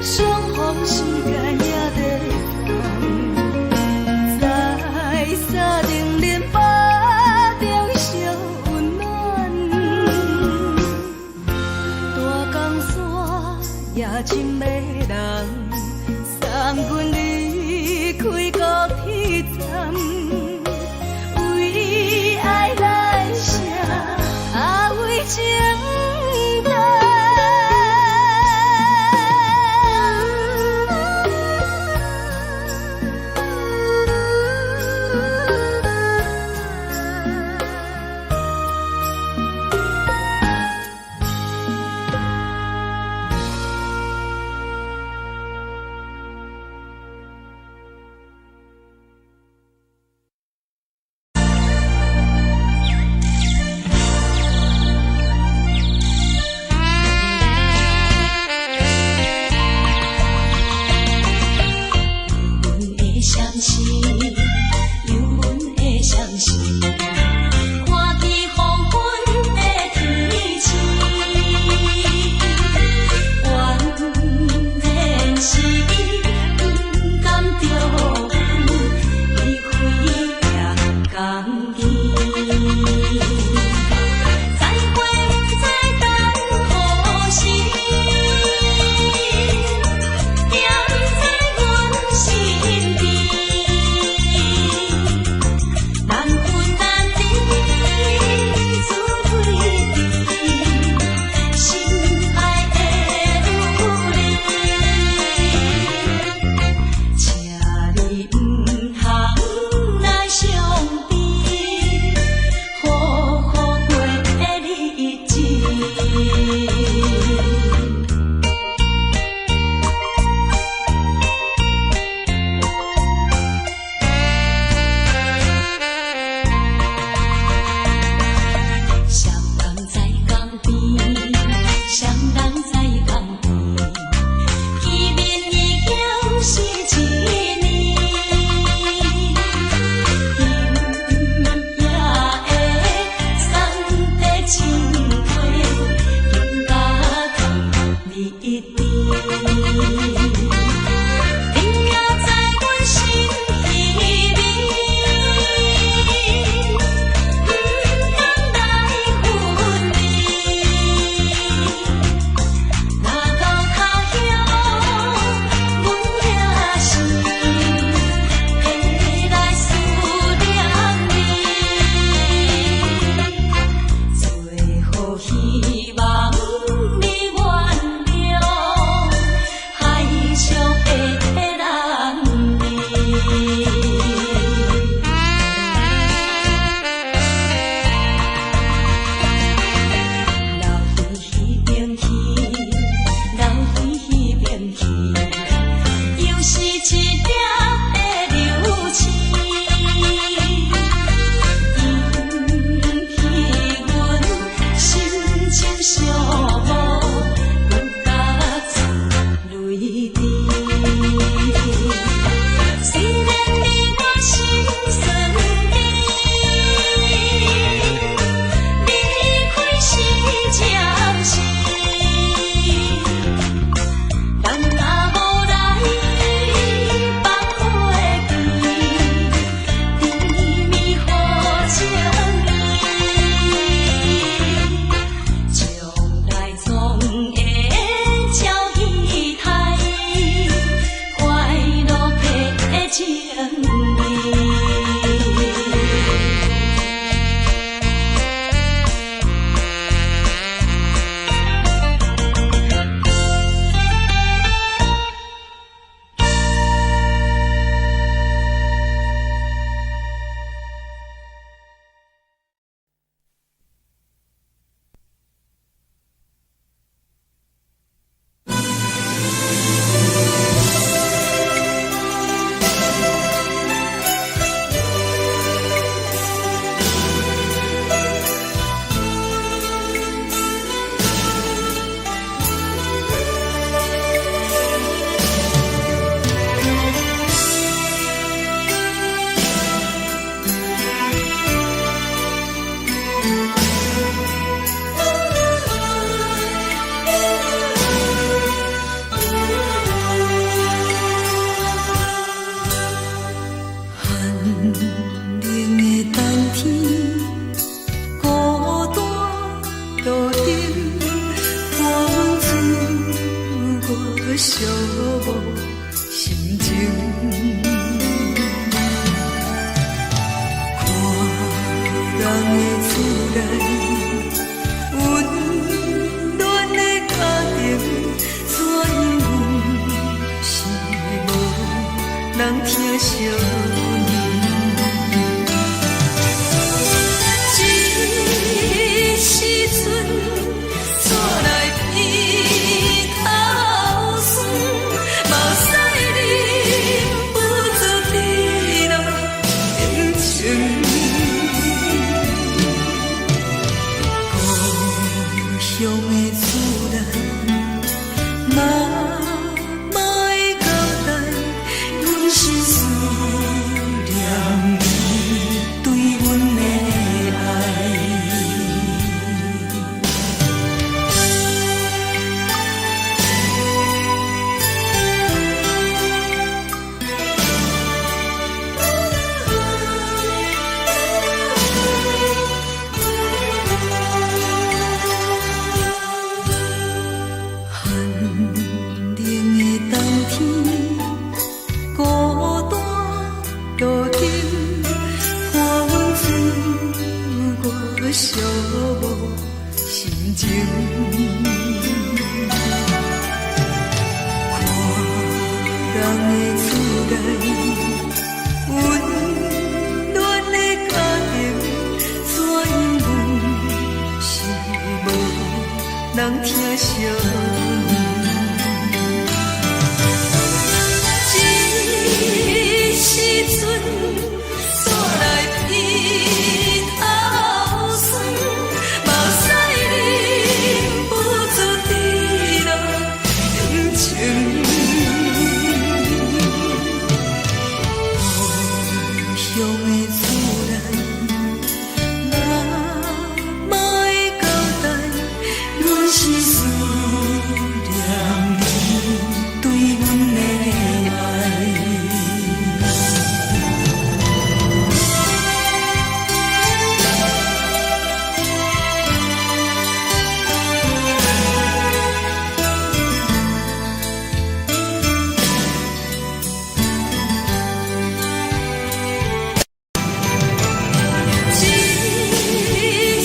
相逢时间也在等，在沙定林巴中相温暖。去。再会再等何时？踮在阮身边，难分难离，自对峙，心爱的女儿，请你唔通来伤悲，好好过日子。双人在江边，双人在江边，见面已经是一年。今夜的送的情花，应该放你一边。你也在阮心里面，不敢来分离。若路脚遐，阮也是会来思念你。最后希望你原谅海上的人儿。流回迄边去，流回迄边去，又是一粒的流星，引起阮心情寂寞，阮甲出泪滴。虽然你我心酸甜，离开是暂时，但若无来放花枝，甜蜜好情意，将来总会照仪态，快乐的情意。寂无心情。看人的厝内温暖的家庭，怎因阮是无人听相？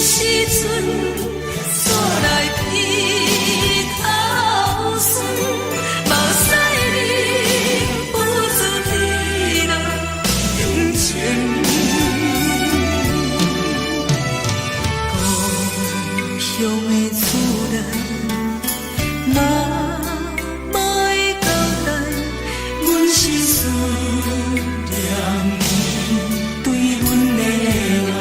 时阵煞来鼻头酸，目屎忍不住滴落眼睛。故乡的厝内，哪会交代？阮是思念你对阮的爱。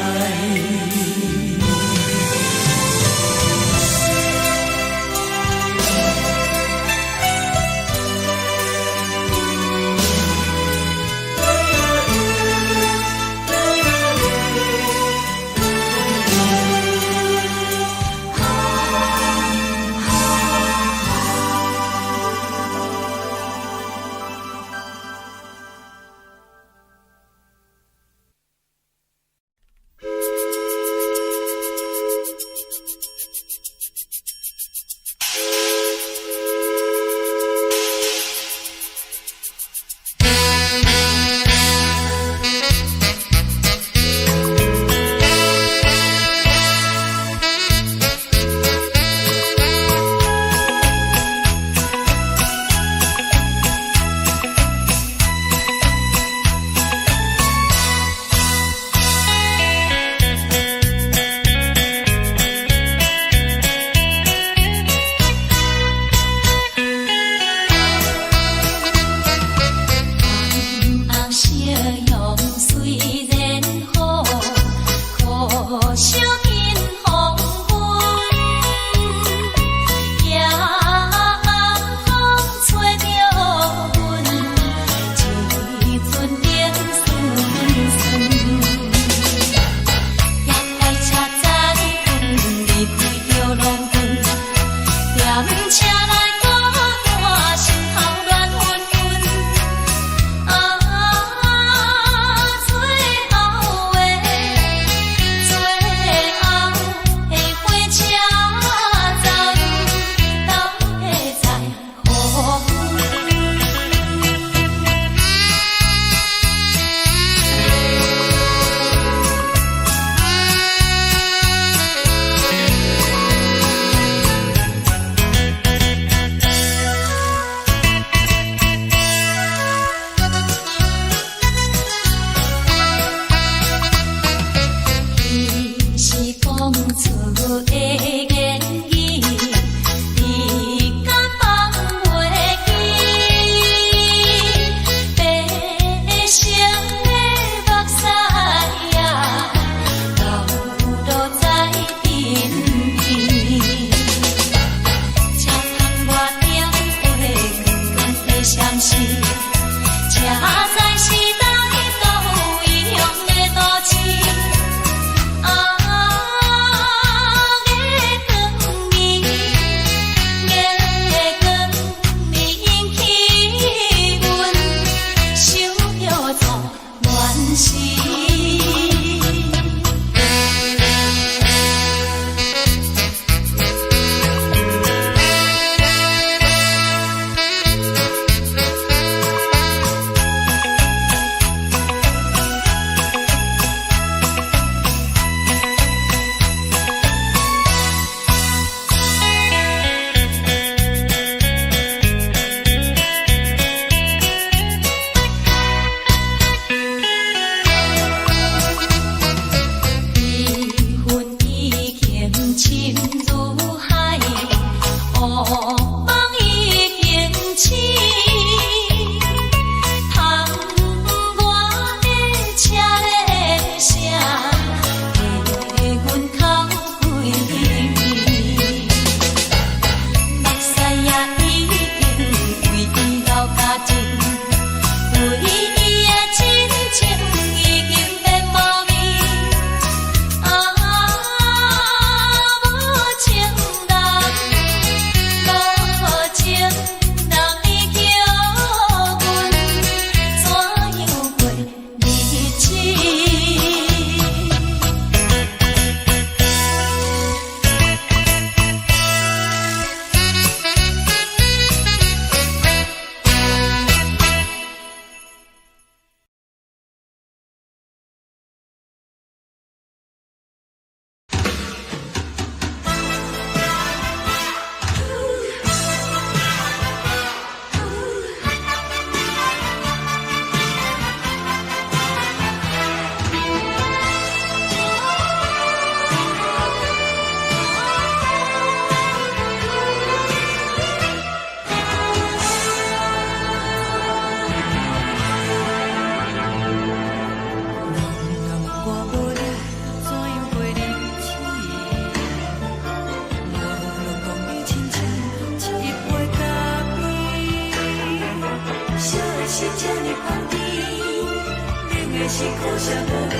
是苦涩无味，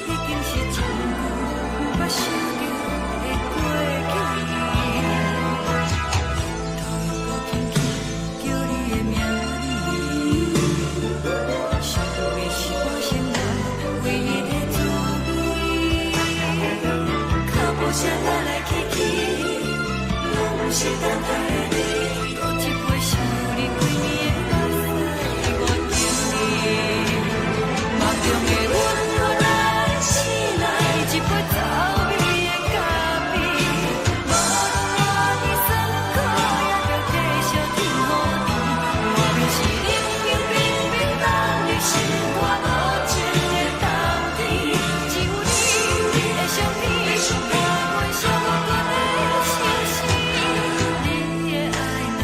已经是从久捌想着的过去。头又搁轻轻叫你的名字，想的是我生来唯一的滋味。脚步声来来去去，拢是等待的你，多一杯想你几年的目屎，我等你。梦中的阮落来醒来，一杯走味的咖啡，无论偌呢酸苦，也着继续甜予你。外面是冷冷冰冰冻入心肝无情的冬天，只有你的相片，伴阮寂寞过的相思。你的爱若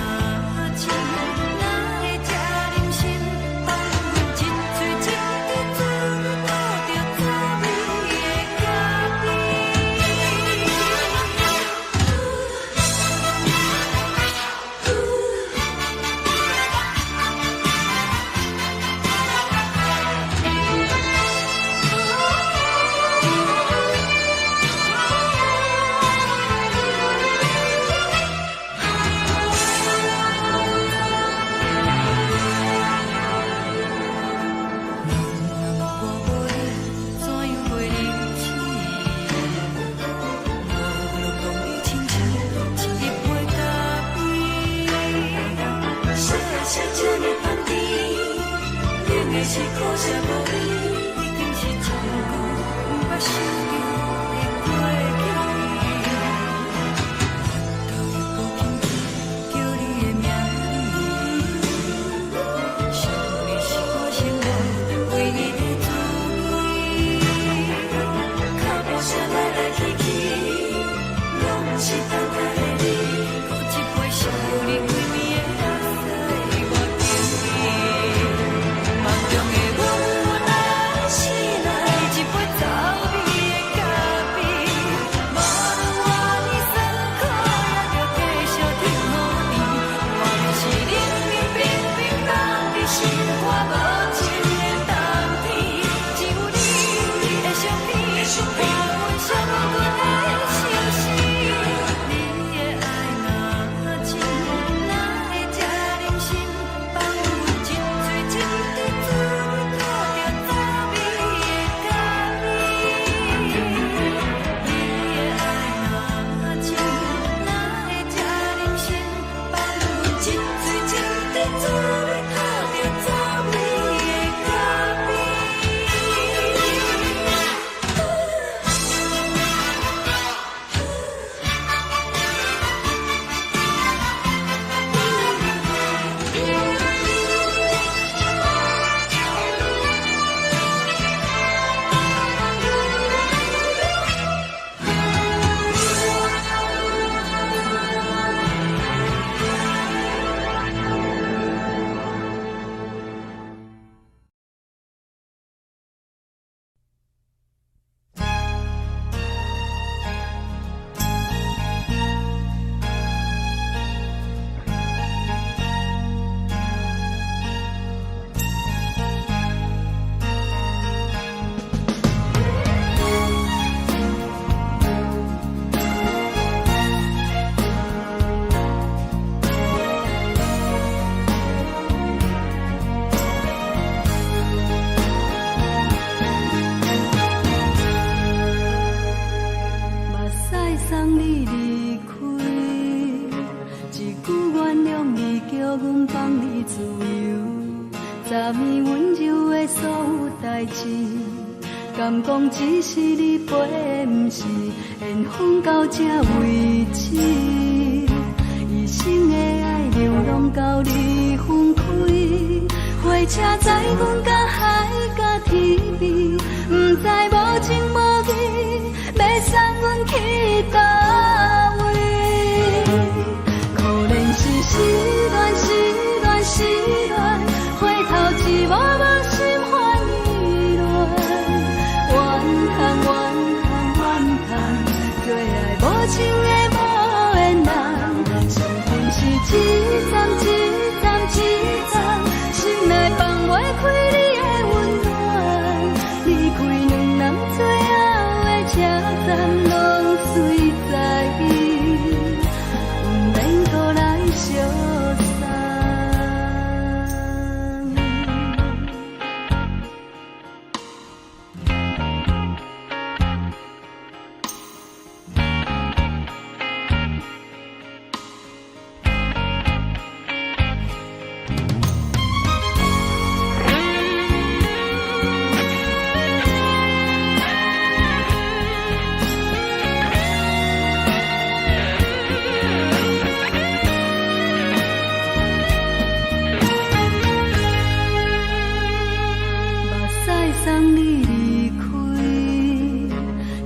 真，哪会这忍心放阮一嘴一滴滋味，倒着滋味的咖怎样袂离去？无路讲你亲像一杯咖啡，小小这呢香甜，冷的是苦涩无味，已经是从久捌想着的过去。头又搁轻轻叫你的名字，想你是我生来唯一的滋味。脚步声来来去去，拢是等待的你，搁一杯想你几年的目屎，我等你。梦中的阮落来醒来，一杯走味的咖啡，无论偌呢酸苦，也着继续甜予你。外面是冷冷冰冰冻入心肝无情的冬天，只有你的相片，伴阮寂寞过的相思。你的爱若真，哪会这忍心放阮一嘴一滴滋味，倒着滋味的咖啡。你的爱若真，哪会这忍心放阮一嘴一滴滋味，倒着滋味的咖啡。目屎送你离开，一句原谅你，叫阮放你自由，昨暝温柔的所有代志，敢讲只是你陪，不是缘分到这为止。一生的爱流浪到你分开，火车载阮甲海甲天边，不知无情无义，要送阮去倒位？可能是失恋，失恋，失恋，回头一幕幕心烦意乱，怨叹，怨叹，怨叹，最爱无情的无缘人，注定是一站一站一站，心内放袂开你的温暖，站拢随在伊，不免搁来相送。送你离开，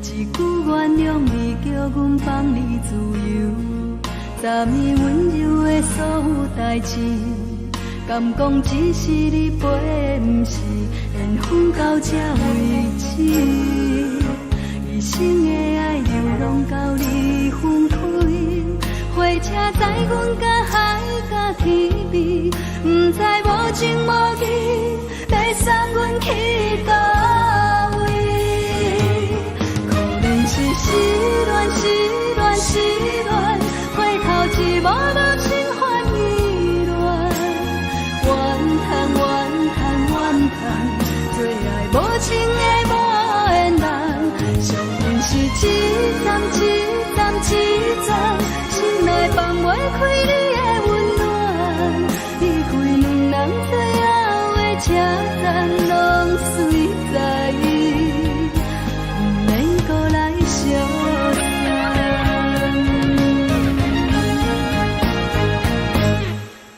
一句原谅你，叫阮放你自由。昨暝温柔的所有代志，敢讲只是你陪，不是缘分到这为止。一生的爱流浪到你分开，火车载阮甲海甲天边，不知无情无义。要送阮去倒位？可能是失恋，失恋，失恋，回头一幕幕心烦意乱，怨叹，怨叹，怨叹，最爱无情的无缘人。上运是一站，一站，一站，心内放袂开你的温暖，离开两人最后的车站拢随在伊，不免搁来相送。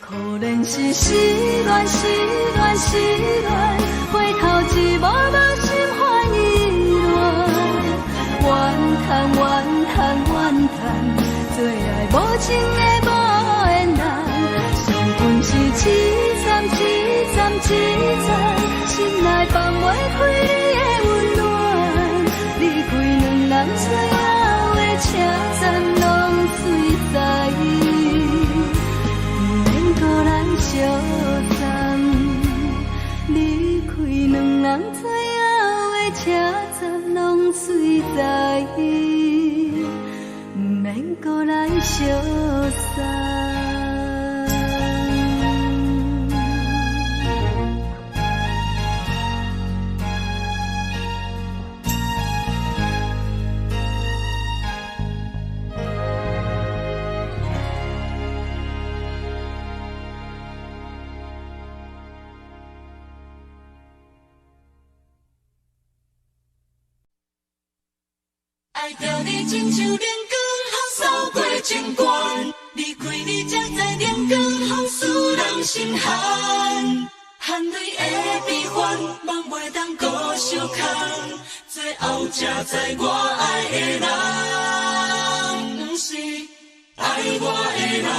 可能是失恋，失恋，失恋，回头一幕幕心烦意乱，怨叹，怨叹，怨叹，最爱无情的无缘人。上运是一站，一站，一站，心内放袂开你的温暖，离开两人最后的车站拢随在伊，不免搁来相送。离开两人最后的车站拢随在伊，不免搁来相送。爱着你亲像阳光，透过情关，离开你才知阳光风使人心寒。含泪的悲欢，望袂当搁相牵，最后才知我爱的人，不是爱我的人。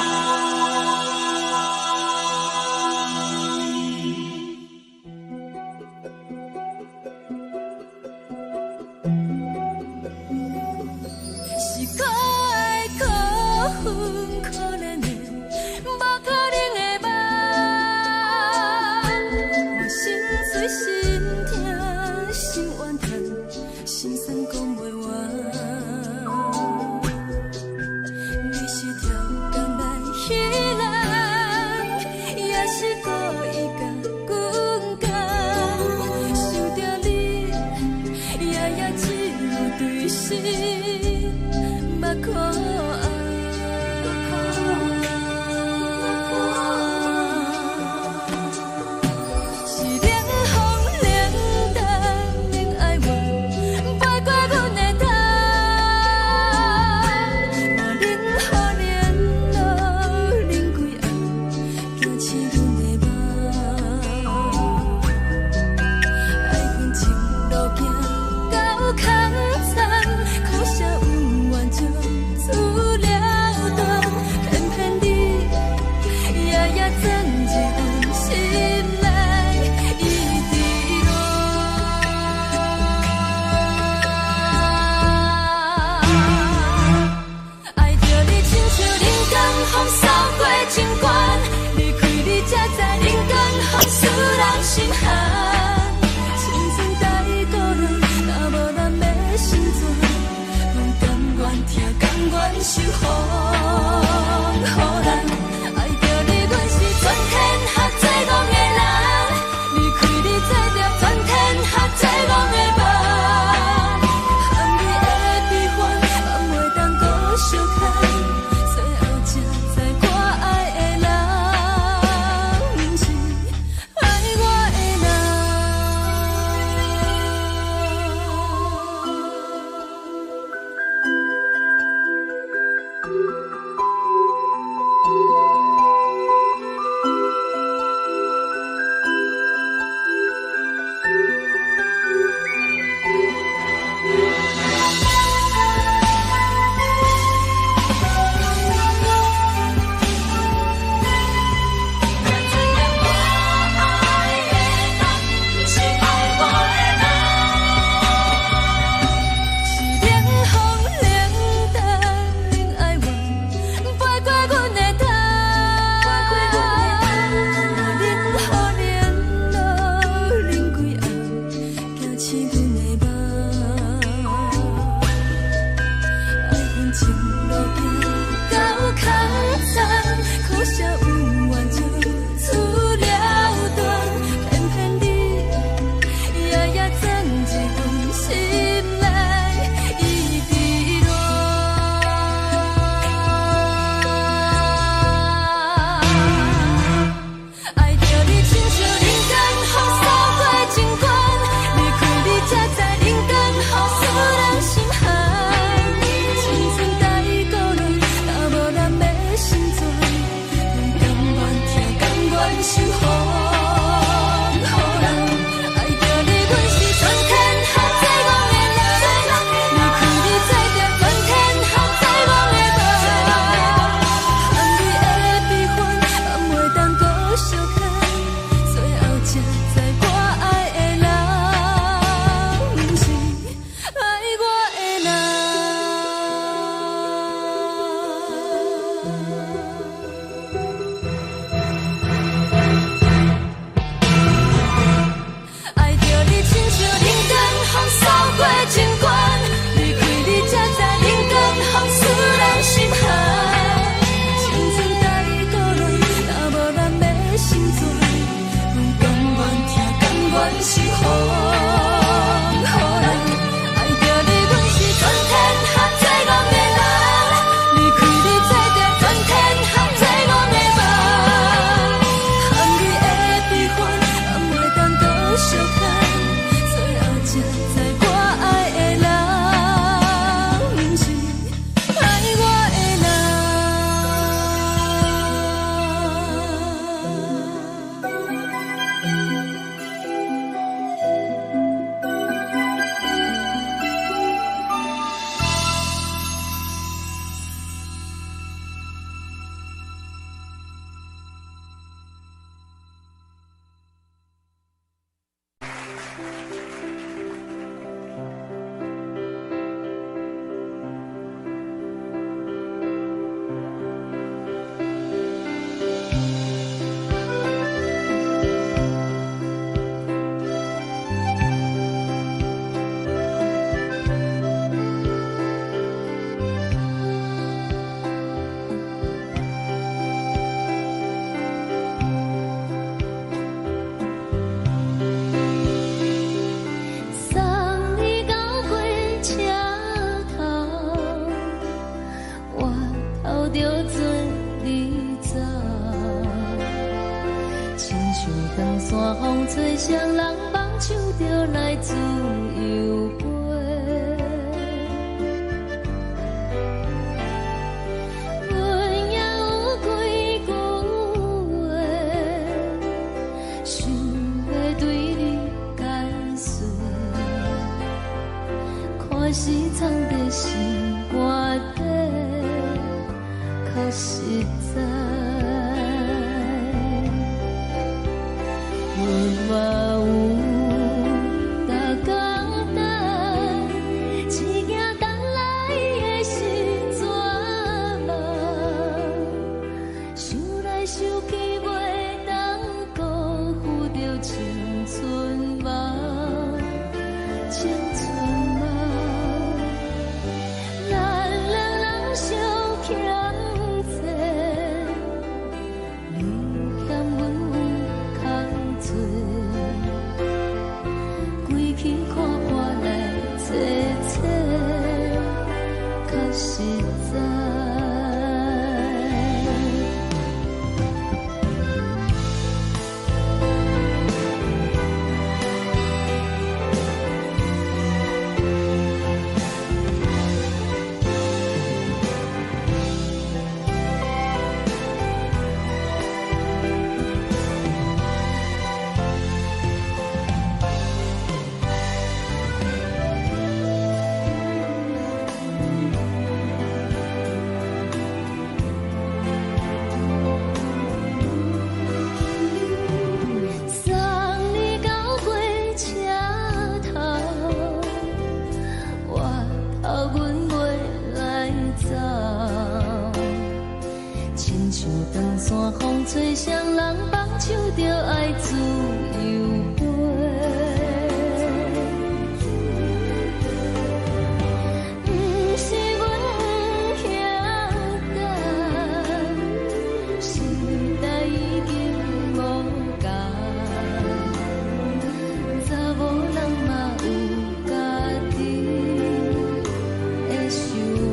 可怜的，无可能的梦，我心碎心痛心怨叹，心酸讲袂完。你是条工来彼人，也是故意甲阮讲，想着你，夜夜只有对视，目看。路守护，予人爱着你，阮是全天下最戆的人。离开你，做着全天下最戆的梦。含你的悲欢，嘛袂当搁相牵。最后才知我爱的人，不是爱我的人。吹双人梦唱着来自由飞，阮也有几句话，想要对你解释，可是藏在心肝底，较实在。 阮嘛有大家实在。风吹双人放手着爱自由飞，不是阮不晓得，时代已经无同，查某人嘛有家己的想法。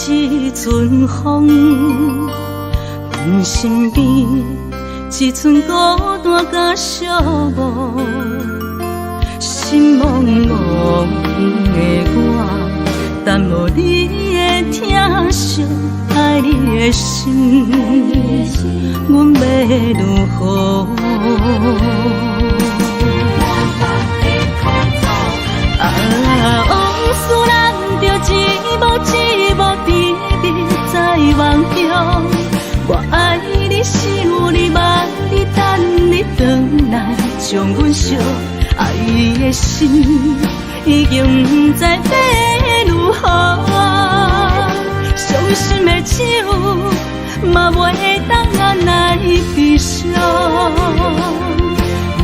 一阵风，阮身边一寸孤单甲寂寞，心茫茫的我，等无你的疼惜，爱你的心，阮要如何？往事人着一幕一幕甜蜜在梦中，我爱你想你望你等你回来，将阮惜爱的心已经不知要如何，伤心的手嘛袂当安来悲伤。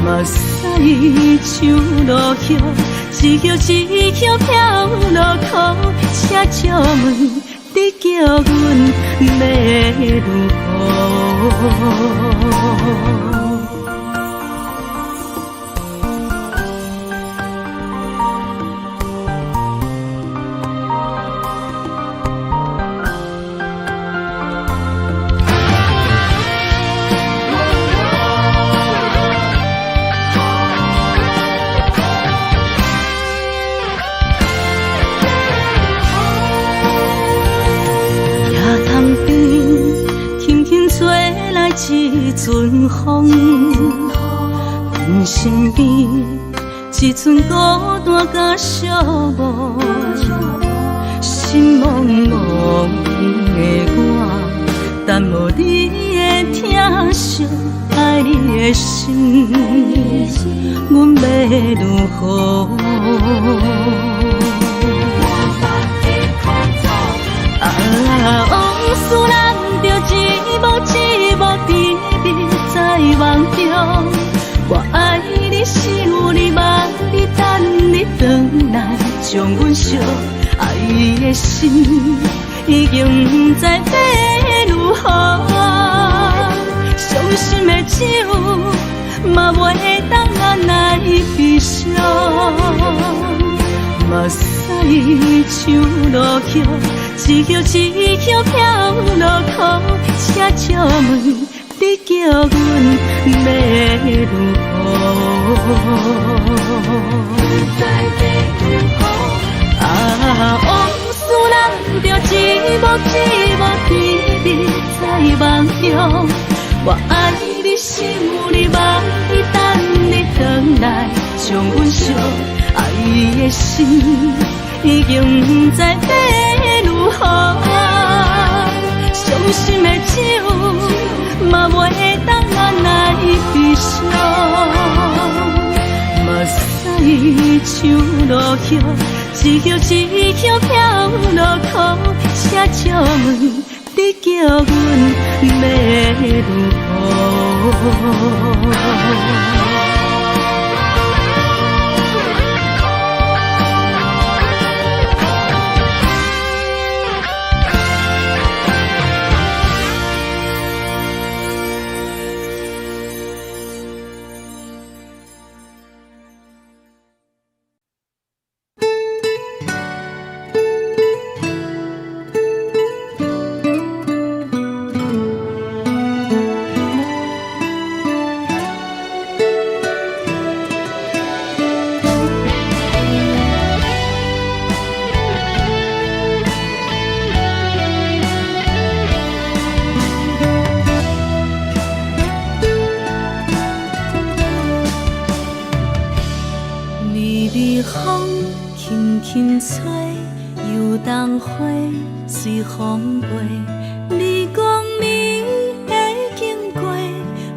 目屎像落叶，一叶一叶飘落土，车借问你叫阮要如何？一阵风，阮身边一阵孤单甲寂寞，心茫茫的我，等无你的疼惜，爱你的心，阮要如何？往事人着一幕一幕甜蜜在梦中，我爱你是有你望你等你回来，将阮惜爱的心已经不知要如何。伤心的酒嘛袂当按来悲伤，目屎像落叶。一叶一叶飘落土，车借问你叫阮要如何？往事人着一幕一幕甜蜜在梦中，我爱你是有你望你等你回来，将阮惜爱的心已经不知要如何。伤心的酒嘛袂当按来悲伤，目屎像落叶，一叶一叶飘落土，车借问你叫阮要如何？随风飞，你讲你会经过，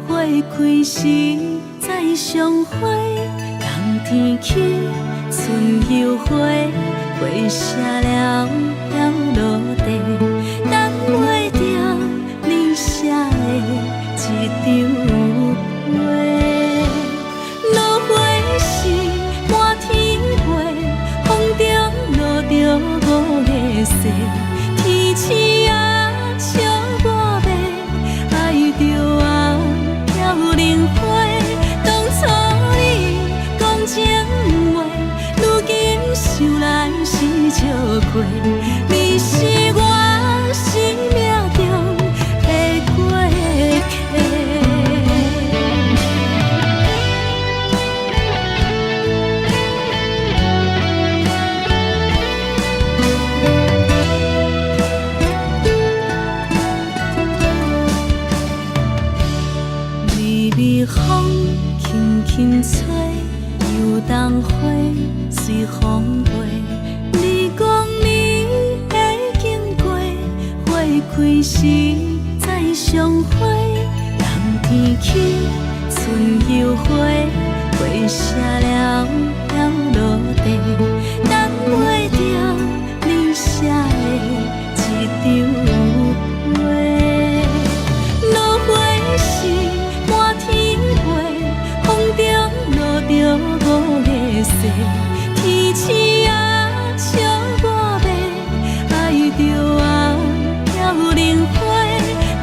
花开时再相会。冬天起，春又花，花谢了要落地，等袂着你写的一张画。落花时满天飞，风中落着五个色。天星啊，笑我迷，爱着啊，飘零花。当初你讲情话，如今想来是笑亏。你是我生命中的过客。风轻轻吹，游动花随风飞。你讲你会经过，花开时再相会。冬天起，春又花，花谢了要落地，等袂着你写的一张画。落花时满天飞，风中天星啊，笑我要爱着红飘零花。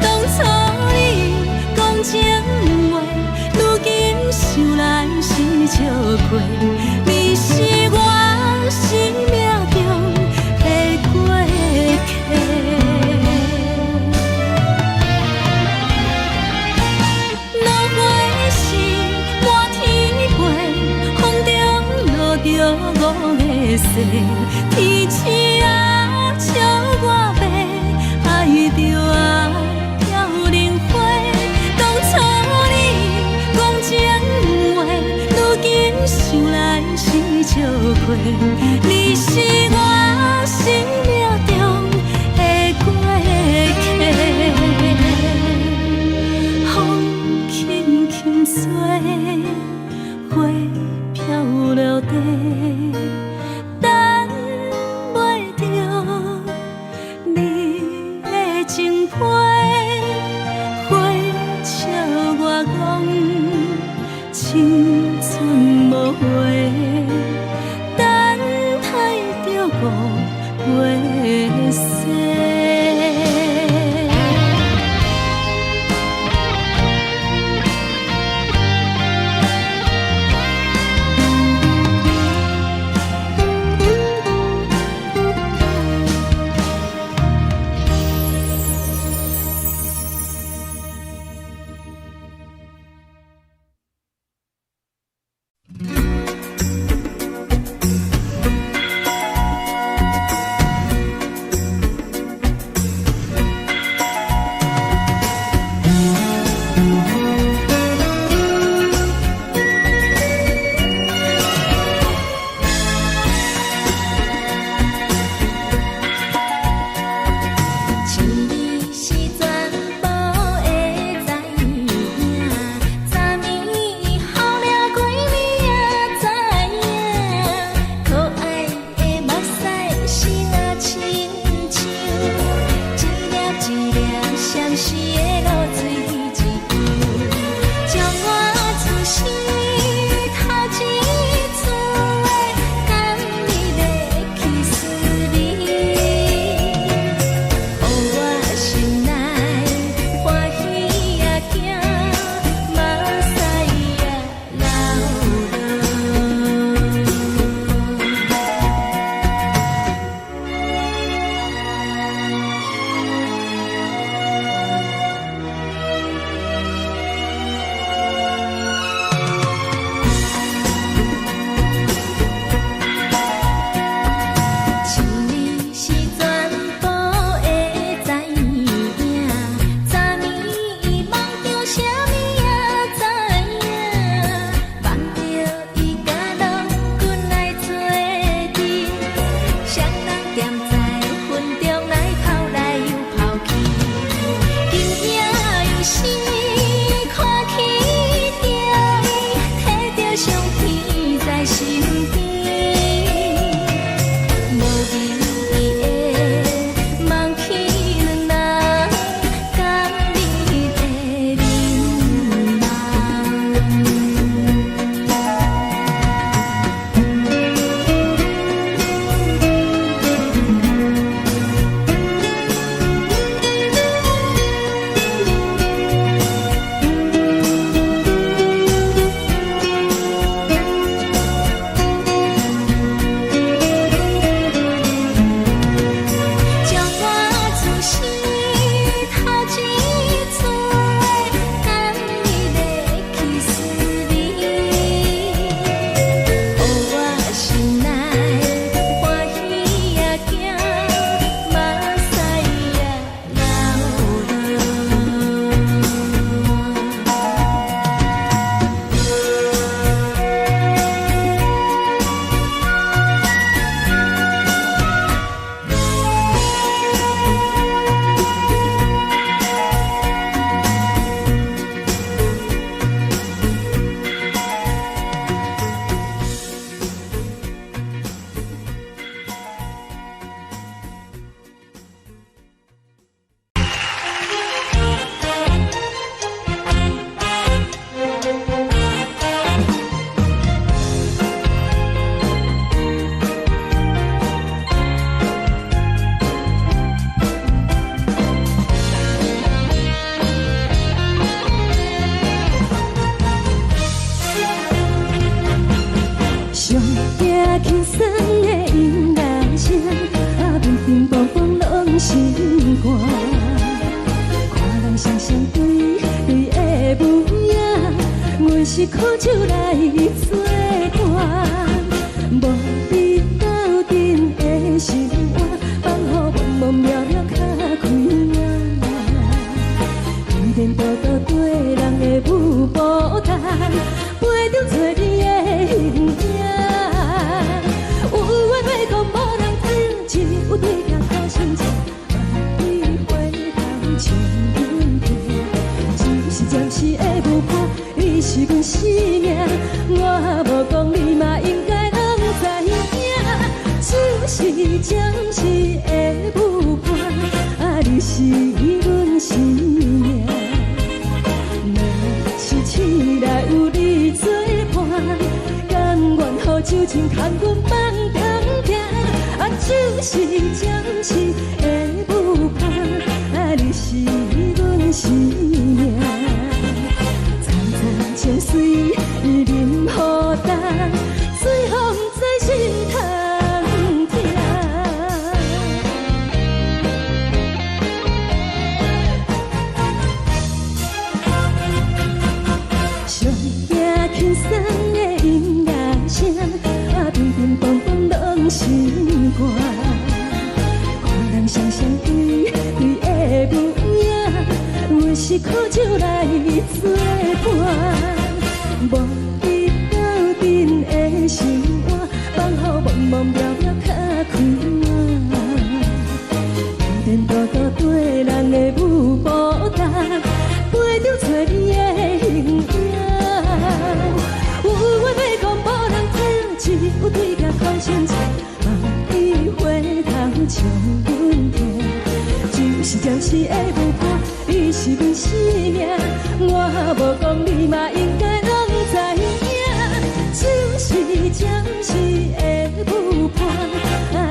当初你讲情话，如今想来是笑过。你是我生命中的过客。落花是满天飞，风中落着五个星。天星啊，笑我要爱着红飘零花。当初你讲情话，如今想来是笑过。你是我生命中的过客。风轻轻吹，花飘落地，等袂着你的情批。花笑我讲青春无悔，等待着五月雪。轻松的音乐声，乒乒乓乓拢心肝。看人双双对对的舞影，阮是苦酒来作伴。无你斗阵的心肝，放予茫茫渺渺较开眼。一颠倒倒对人的舞步弹，陪着做你的形影。有话要讲无人听，有对镜头心情，你回头唱阮听。就是暂时的舞伴，你是阮生命，我无讲你嘛应该拢知影。就是暂时的舞伴，你是阮生命。市内有你作伴，甘愿予酒精牵阮放点点。就是暂时的舞伴，你是阮生命。层层泉水任予淡，水风在心头痛。上听轻松的音乐声，乒乒乓乓拢心肝。看人双双对对的舞影，阮是苦酒来作伴。无你斗阵的心肝，放予茫茫渺渺较开眼。一颠倒倒对人的舞步弹，陪着做你的形影。有话要讲无人听，只有对镜头心情，你回头唱阮听。就是暂时的舞伴，你是阮生命，我无讲你嘛应该拢知影。就是暂时的舞伴，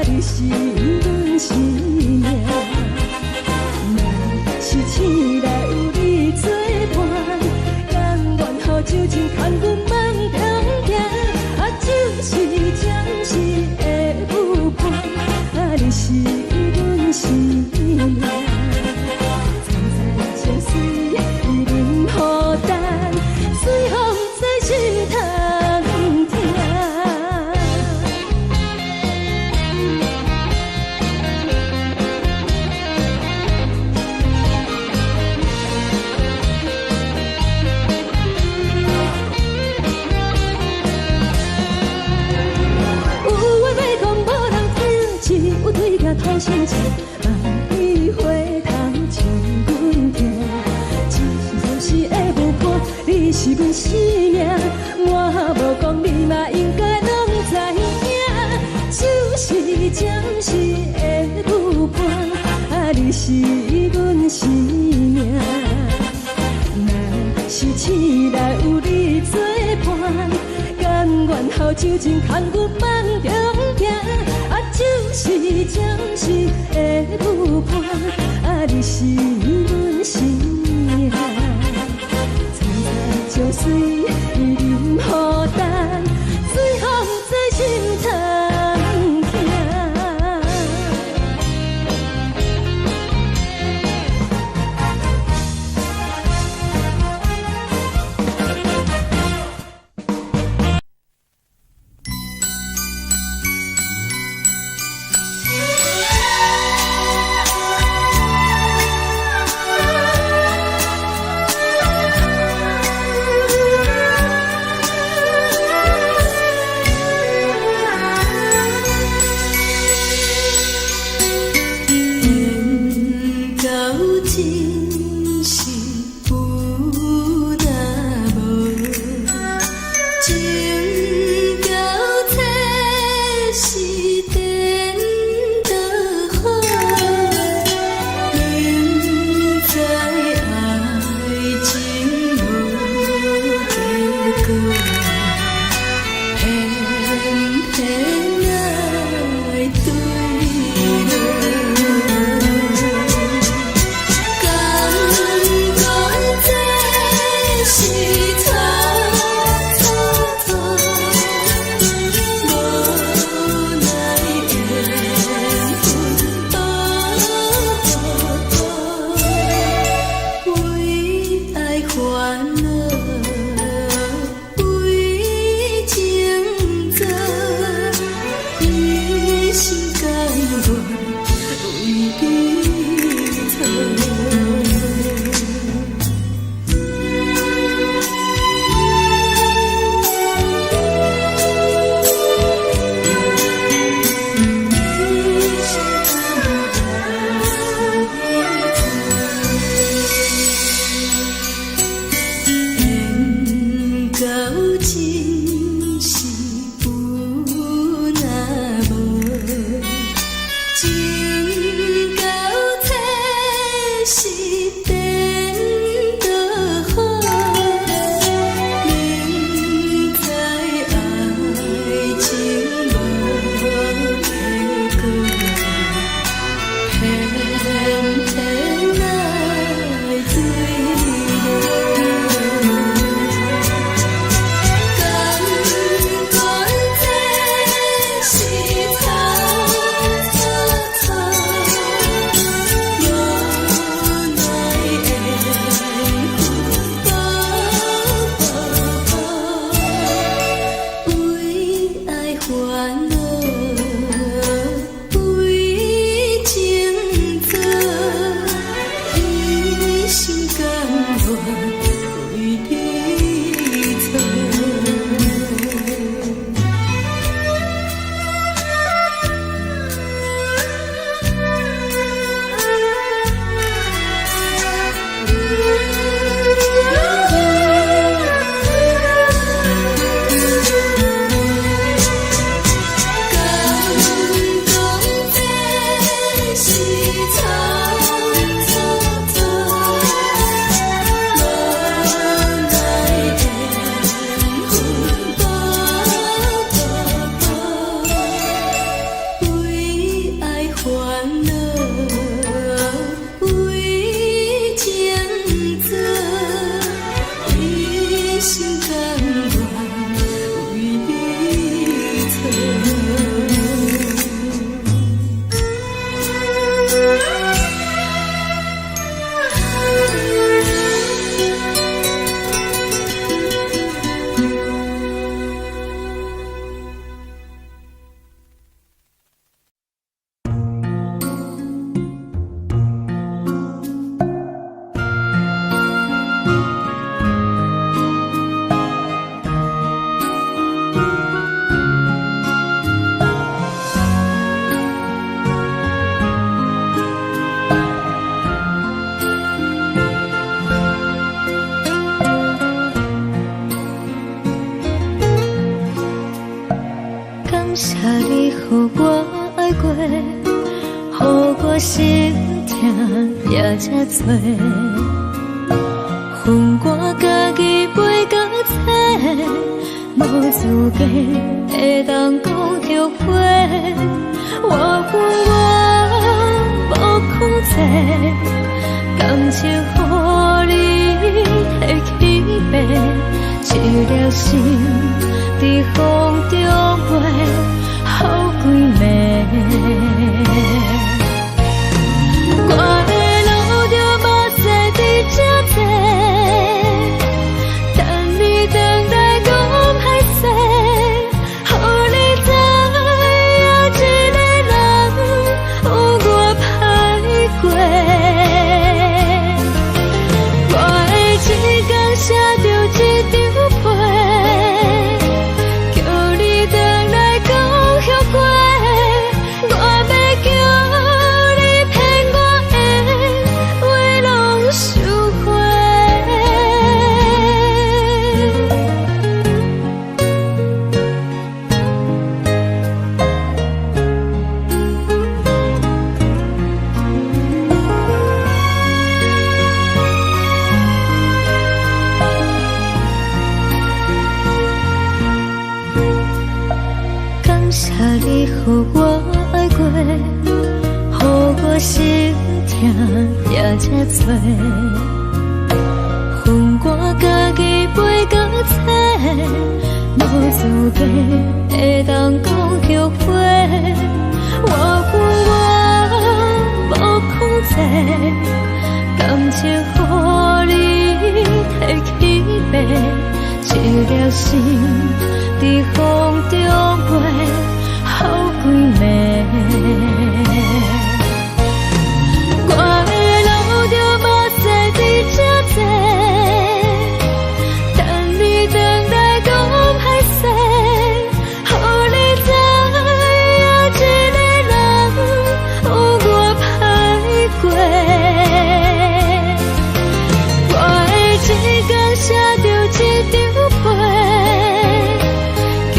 你是阮生命。若是醒来有你作伴，甘愿予酒精牵阮放点点。就是暂时的舞伴，你是阮生命。层层泉水任予淡，水风在心头痛。有对镜头心情，你回头唱阮听。就是暂时的舞伴，你是阮生命，我无讲你嘛应该拢知影。就是暂时的舞伴，你是阮生命。若是醒来有你作伴，甘愿予酒精牵阮放点点。就是暂时的舞伴，你是阮生命。层层泉水任予淡，水风在心头痛。烦恼为情做，一心甘愿为你错。感谢你，予我爱过，予我心痛也这多。恨我家己袂到切，无资格会当讲后悔。我恨我无控制，感情予你摕去卖，一条心在风中飞，好几暝。我的路就无西伫这多，等你回来讲歹势，予你知影一个人有我歹过。我的一天写着一张被，叫你回来讲后悔。我要叫你骗我的话拢收回。感谢你，予我爱过，予我心痛也这多。恨我家己袂到切，无资格会当讲后悔。我恨我无控制，感情予你摕去卖，一条心在风中飞，好几暝。我的路就无西伫这多，等你回来讲歹势，予你知影一个人有我歹过。我的一天写着一张被，叫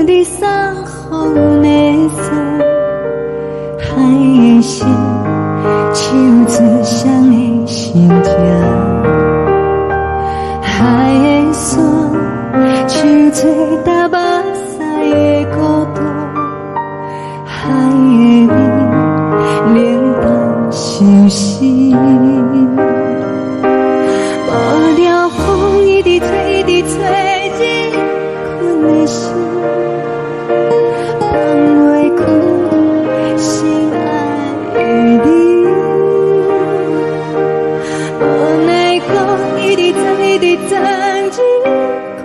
你送风的伞，海的心，手指双的心痛。海的山，像做搭目屎的孤独。海的味，冷淡伤心。无聊风一直吹，一直吹，日困的心，放袂开心爱的你。无奈我一直藏，一直藏，日困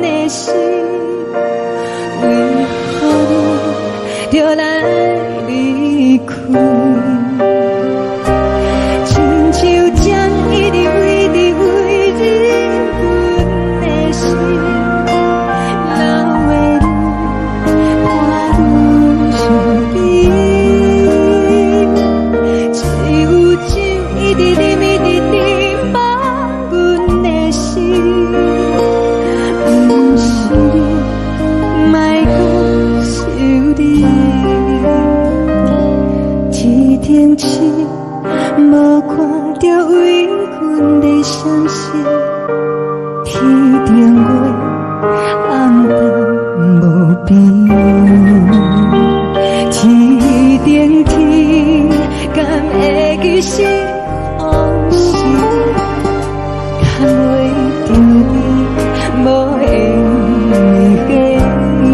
的心，为何你就来离开？亲像将一直为你为日困的心，流的泪看愈伤悲，只有酒一直啉一直啉饱阮的心，不是你，莫搁想你。一顶星，无看到为阮的伤心，天顶月，暗淡无边。天顶天，敢会记是往事，敢袂着你，无缘给你。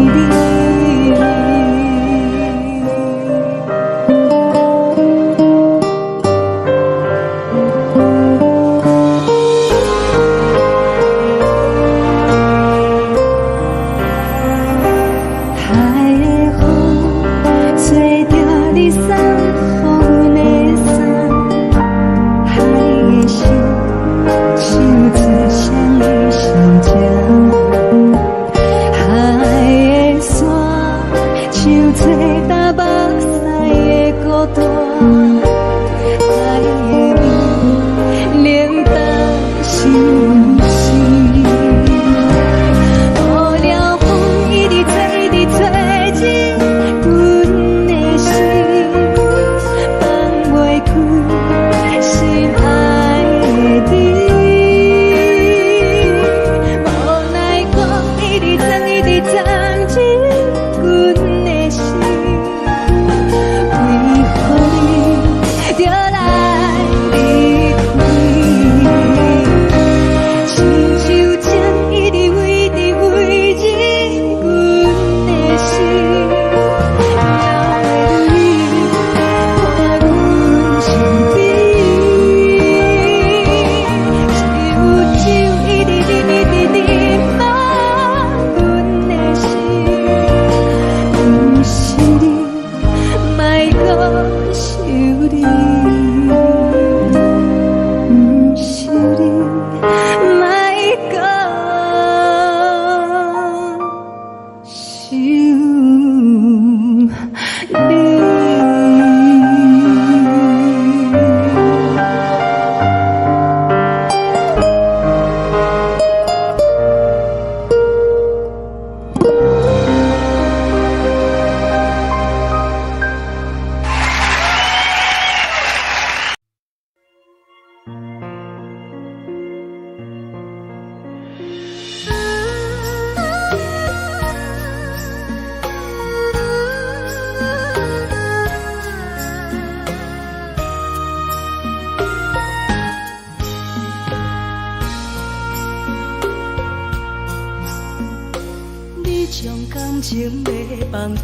情要放空，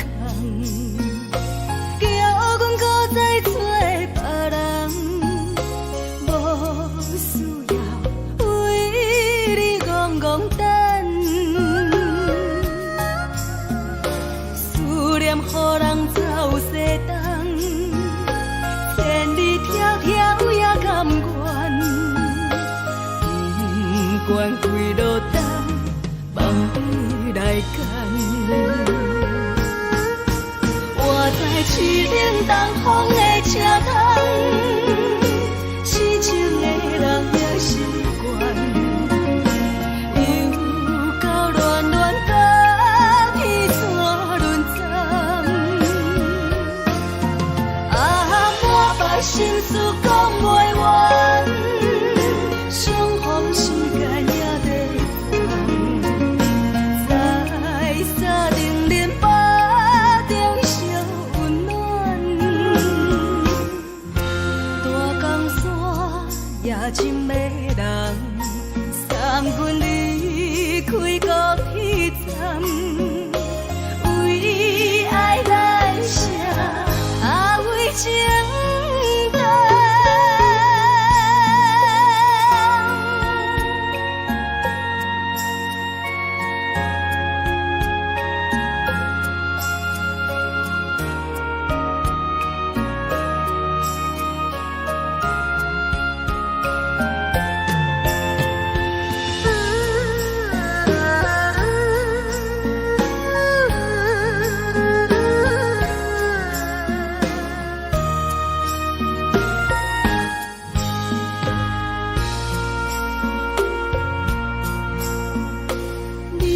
叫阮搁再找别人，无需要为你戆戆等。思念予人走西东，千里迢迢也甘愿，不管几路灯，梦伊来赶。我在市顶东风的车窗，痴情的人也习惯，又到乱乱搭起山。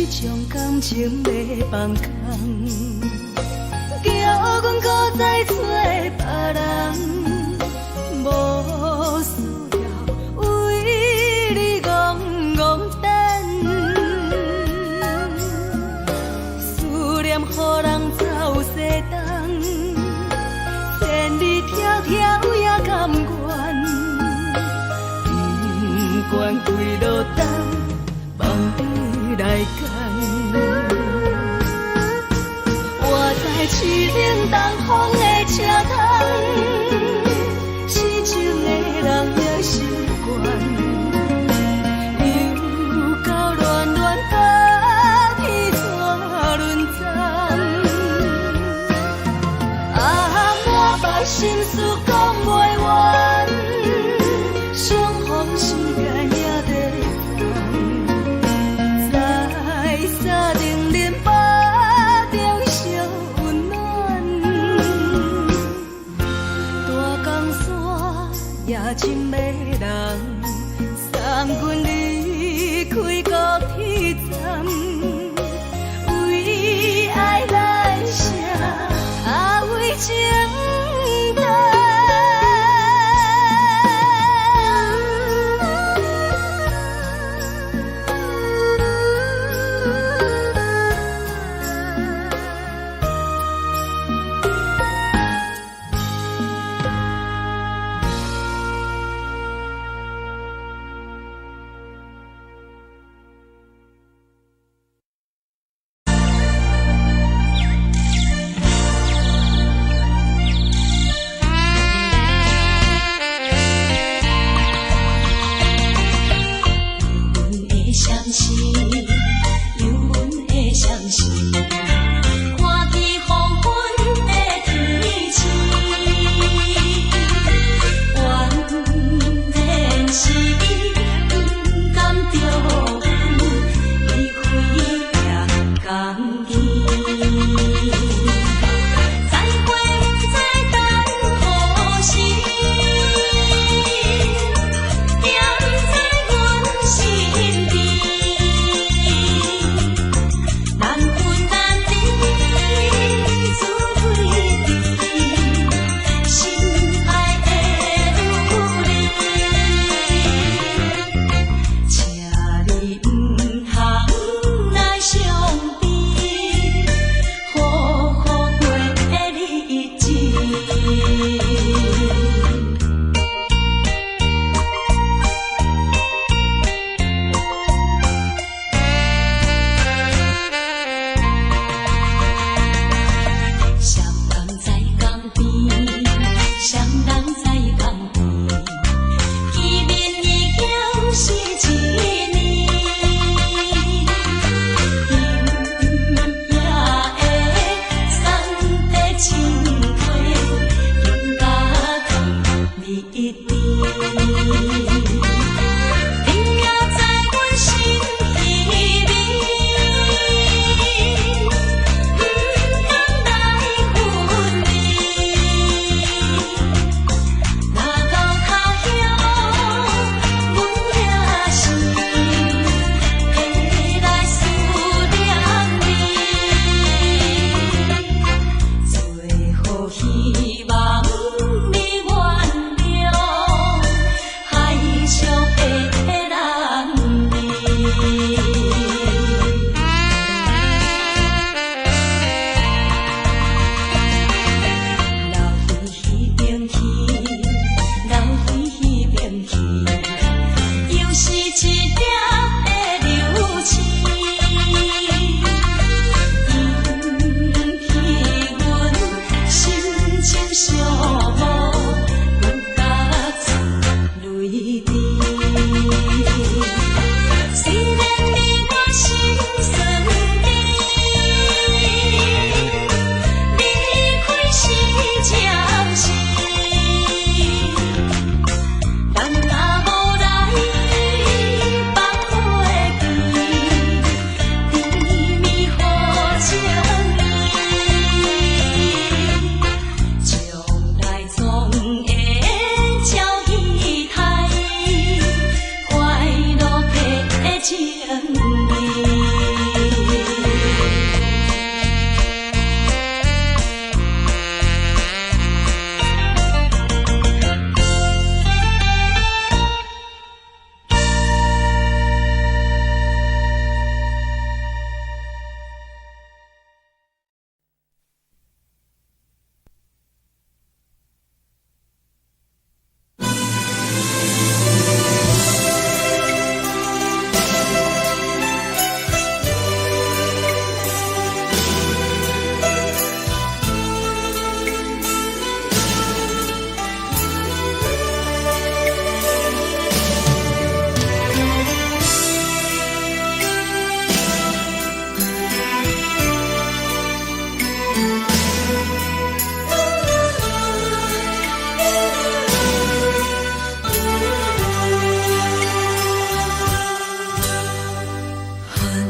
种感情要放空，叫阮搁再找别人，无需要为你戆戆等，思念予人走西东，千里迢迢也甘愿，不管几路灯，望你来赶。我在市顶东风的车窗，市井的人也习惯，又到乱乱把天带轮转。满腹心事讲袂完，相逢时间也在等，在沙定林巴中烧温暖。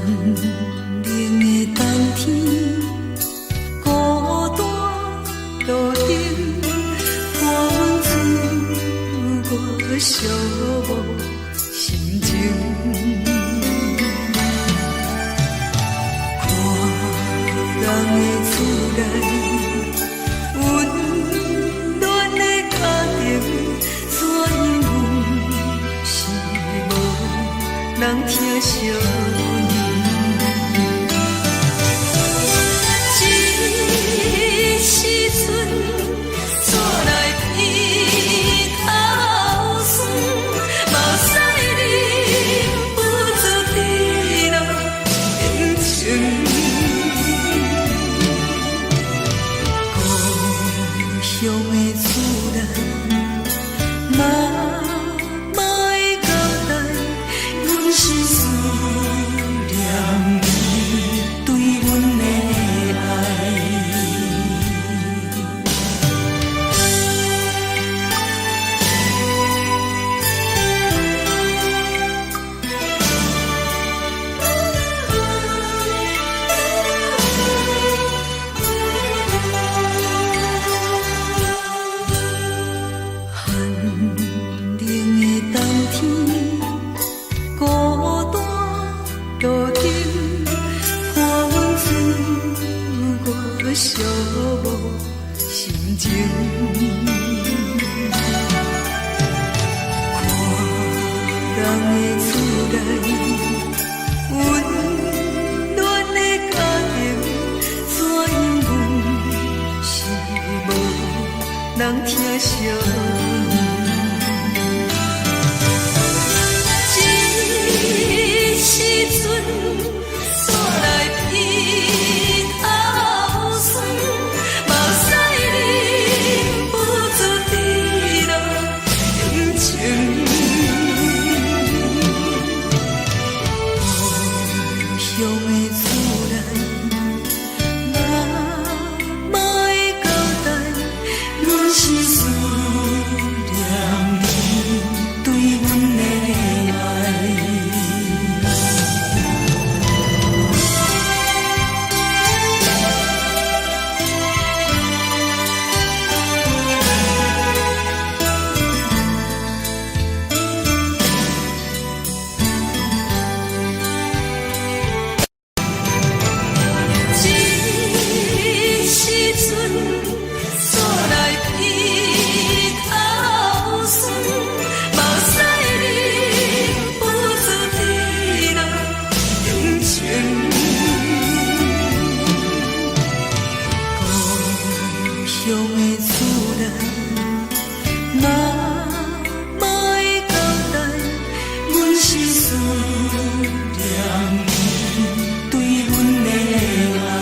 冷的冬天，孤单路顶，寒温自我寂寞心情。看人的厝内，温暖的家庭，怎因为是无人疼惜？寂寞心情，看人的厝内，温暖的家庭，怎因为是无人疼惜？一时阵，山内鼻头酸，目屎忍不住滴落眼睛。故乡的厝内，妈妈的交代，阮是思念你对阮的爱。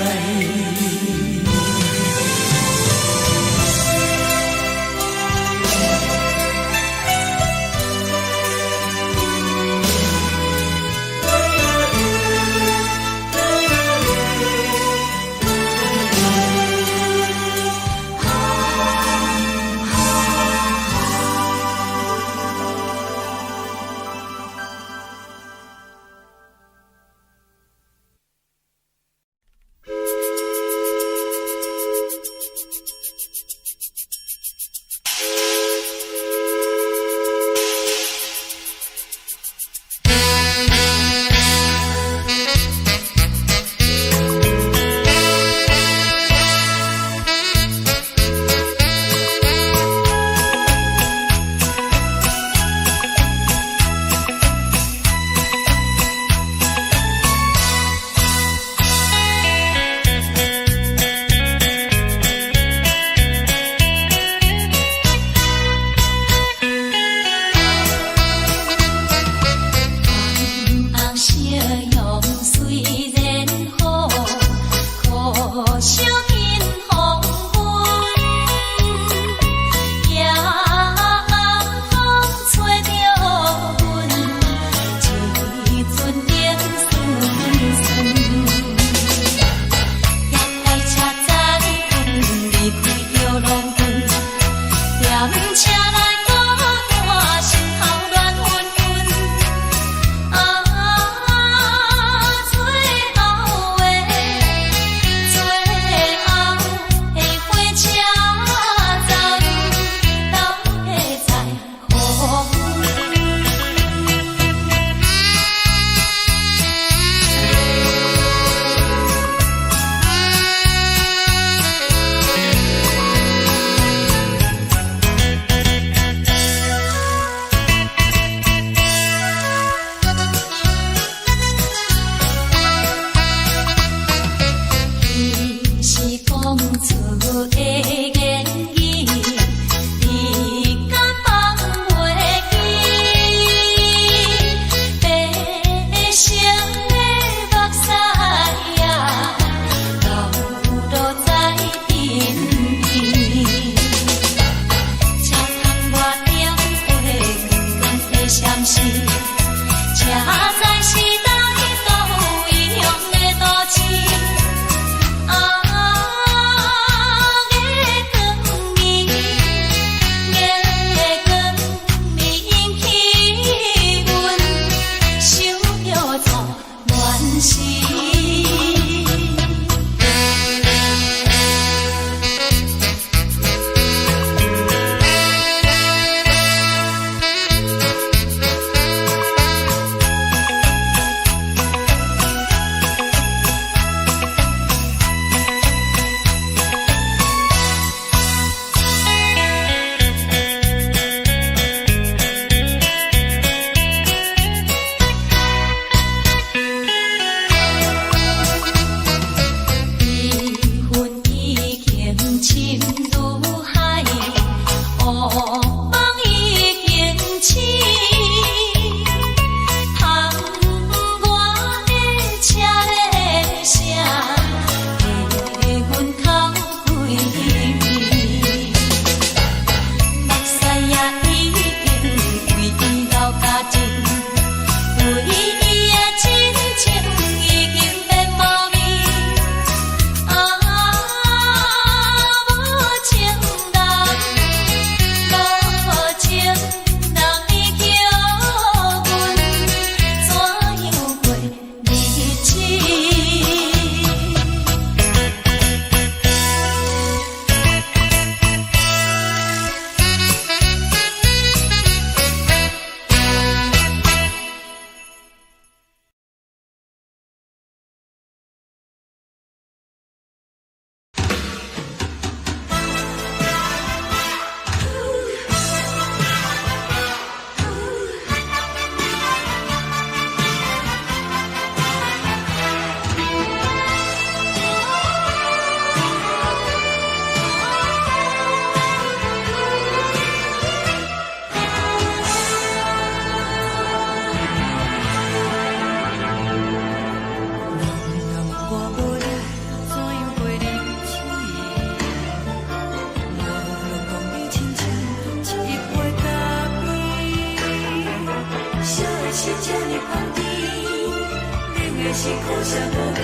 啥无味，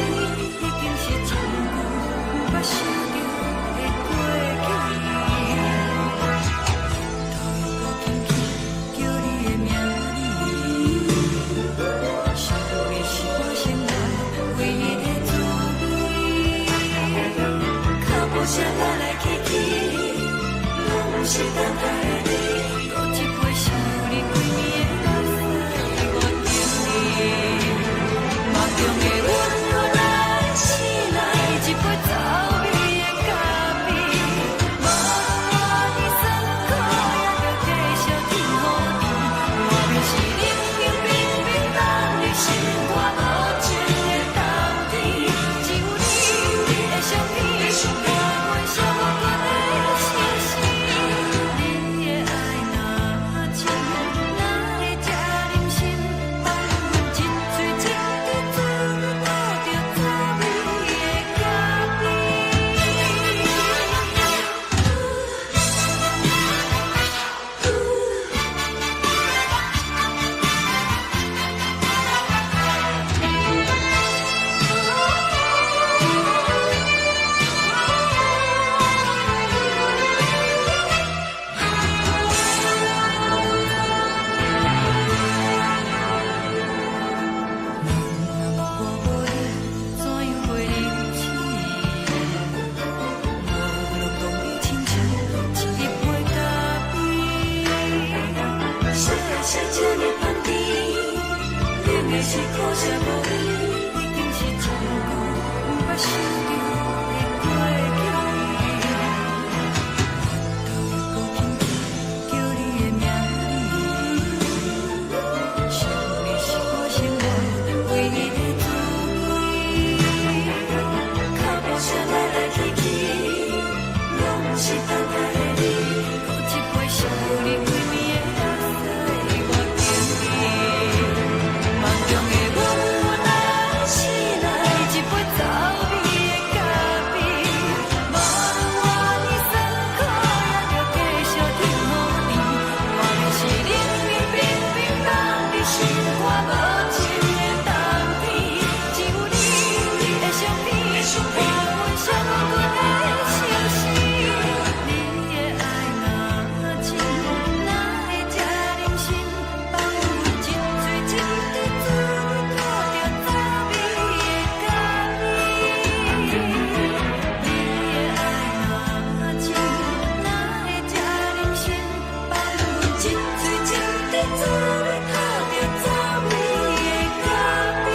已经是真久毋捌想着的过去。头又搁轻轻叫你的名字，想你是我生来唯一的滋味。脚步声来来去去，拢是等待的你。搁一杯想你几年的目屎，我敬你。梦中的温柔来醒来，一杯走味的咖啡。无论我的酸苦，也着继续甜乎甜。外面是冷冷冰冰冷的心肝无情的冬天，只有你的相片，陪阮寂寞过的相思。你的爱若真，哪会这忍心放阮一嘴一滴滋味，吐着滋味的咖啡。怎样会忍气？无论当你亲像一杯咖啡，细细这呢香甜，冷的是苦涩无味，已经是真久毋捌想着的过去。头又搁轻轻叫你的名字，想你是我生来唯一的滋味。脚步声来来去去，拢是等待的你。搁一杯想你几暝的目屎，我敬你。梦中的温柔来醒来，一杯走味的咖啡。无论我的酸苦，也着继续甜乎甜。外面是冷冷冰冰冷的心肝无情的冬天，只有你的相片，陪阮寂寞过的相思。你的爱若真，哪会这忍心放阮一嘴一滴滋味，吐着滋味的咖啡。你的爱若真，哪会这忍心放阮一嘴一滴滋味，吐着滋味的咖啡。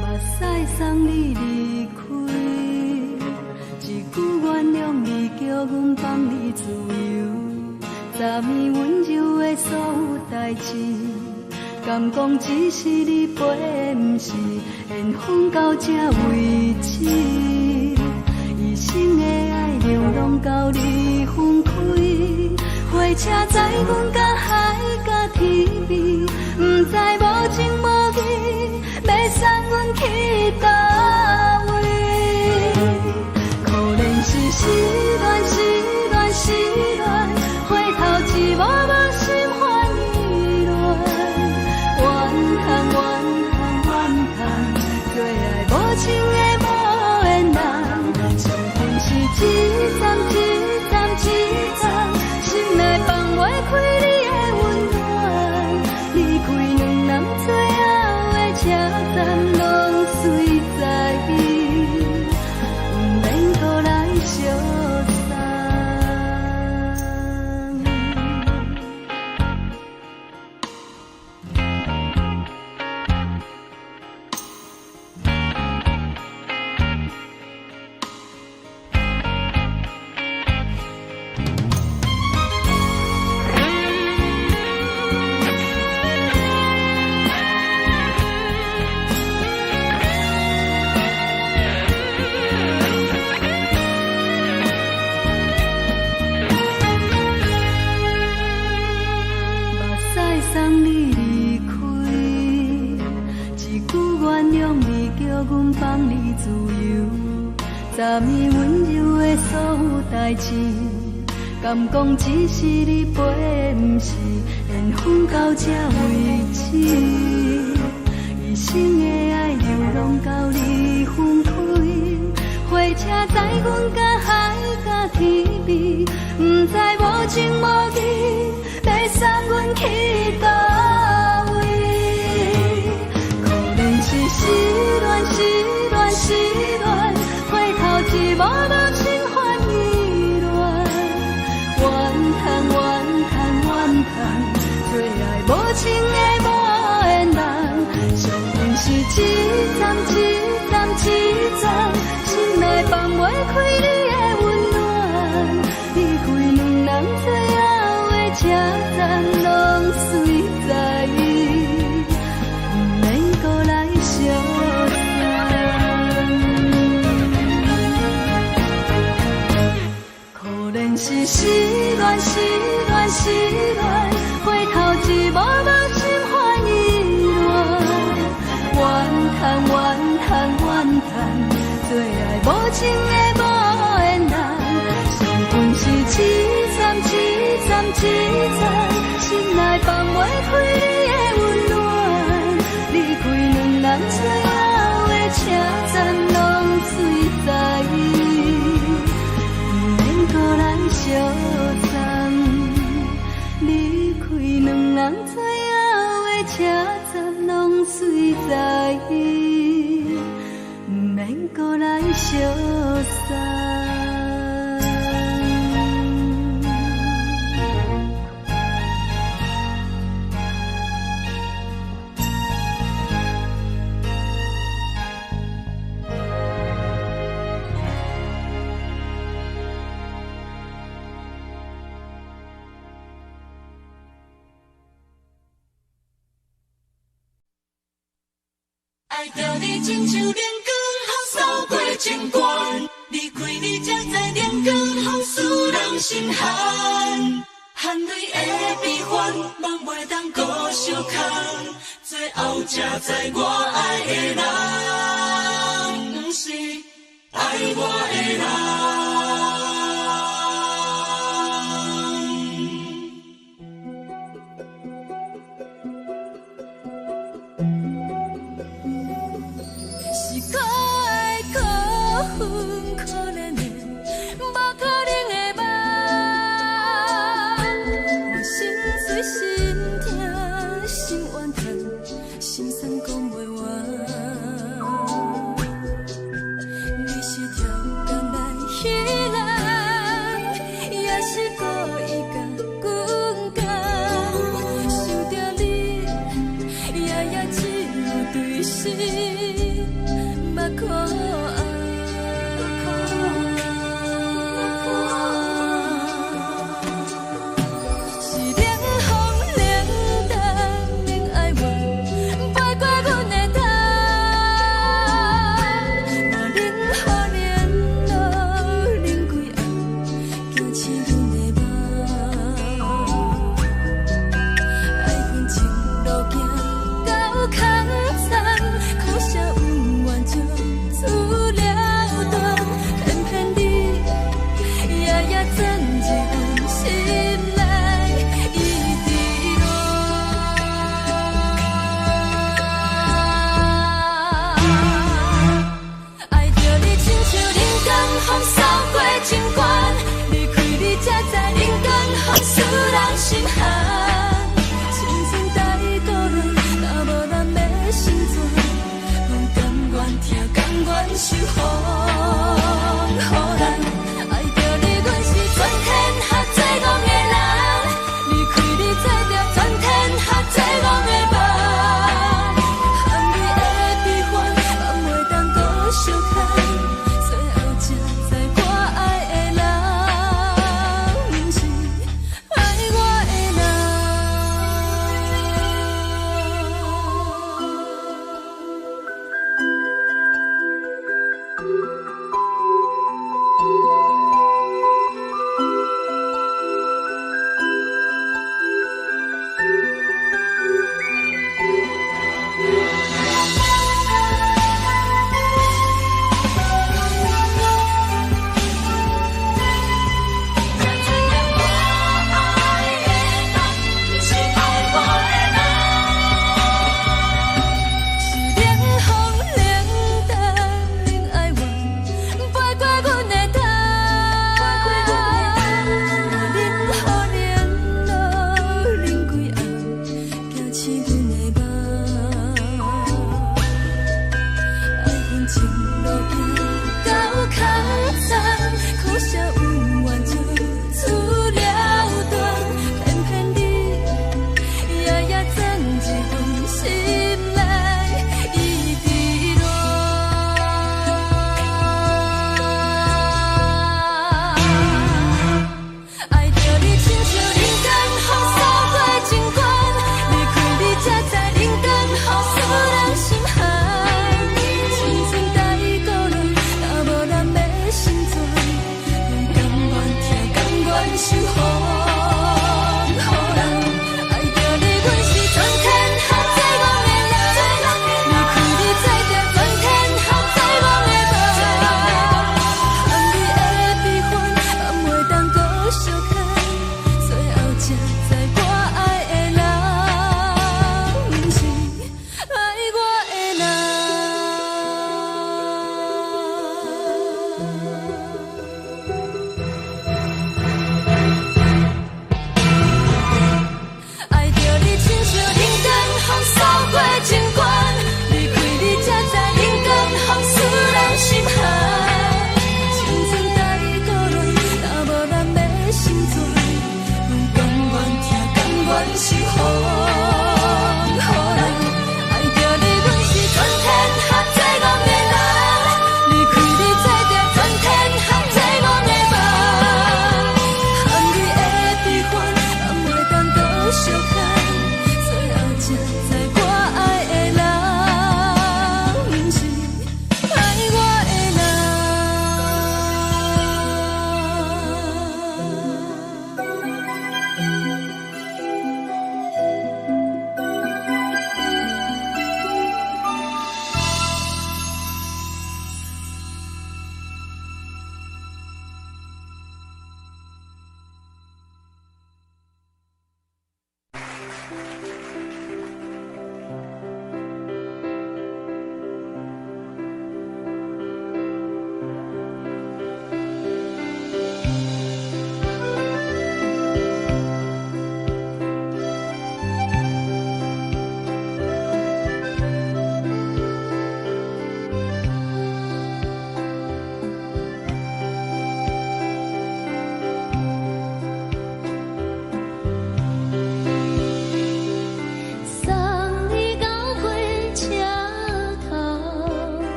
目屎送你离开，一句原谅你，叫阮放你自由。昨暝温柔的所有代志，敢讲只是你陪，不是缘分到这为止。一生的爱流浪到你分开，火车载阮甲海甲天边，不知无情无义，要送阮去倒位？可能是失恋，失恋，失恋，回头一幕幕心烦意乱，怨叹，怨叹，怨叹，最爱无情的无缘人，上天是一站一站一站，心内放袂开你的温暖，离开两人最后的车站拢随在伊，不免搁来相送。送你离开，一句原谅你，叫阮放你自由。昨暝温柔的所有代志，敢讲只是你陪，不是缘分到这为止。一生的爱流浪到你分开，火车载阮甲海甲天边，不知无情无义。要送阮去倒位？可能是失恋，失恋，失恋，回头一幕幕心烦意乱，怨叹，怨叹，怨叹，最爱无情的无缘人。上阮是一站，一站，一站，心内放袂开你的温暖，离开两人最后的车站拢随在伊，不免搁来相送。可能是失恋，失恋，失恋，回头一幕幕心烦意乱，怨叹，怨叹，怨叹，最爱无情的无缘人。上阮是一站，一站，一站，心内放袂开你的温暖，离开两人最后的车站拢随在伊，不免搁来相送。离开两人最后的车站拢随在伊，不免搁来相送。爱着你亲像连光雨扫过情关，离开你才知连光风使人心寒。含泪的悲欢，望袂当搁相牵，最后才知我爱的人，不是爱我的人。可怜的，无可能的梦，我心碎心痛，心怨叹，心酸讲袂完。你是条工来彼人，也是故意甲阮讲，想着你，夜夜只有对视，目看。苦涩有缘就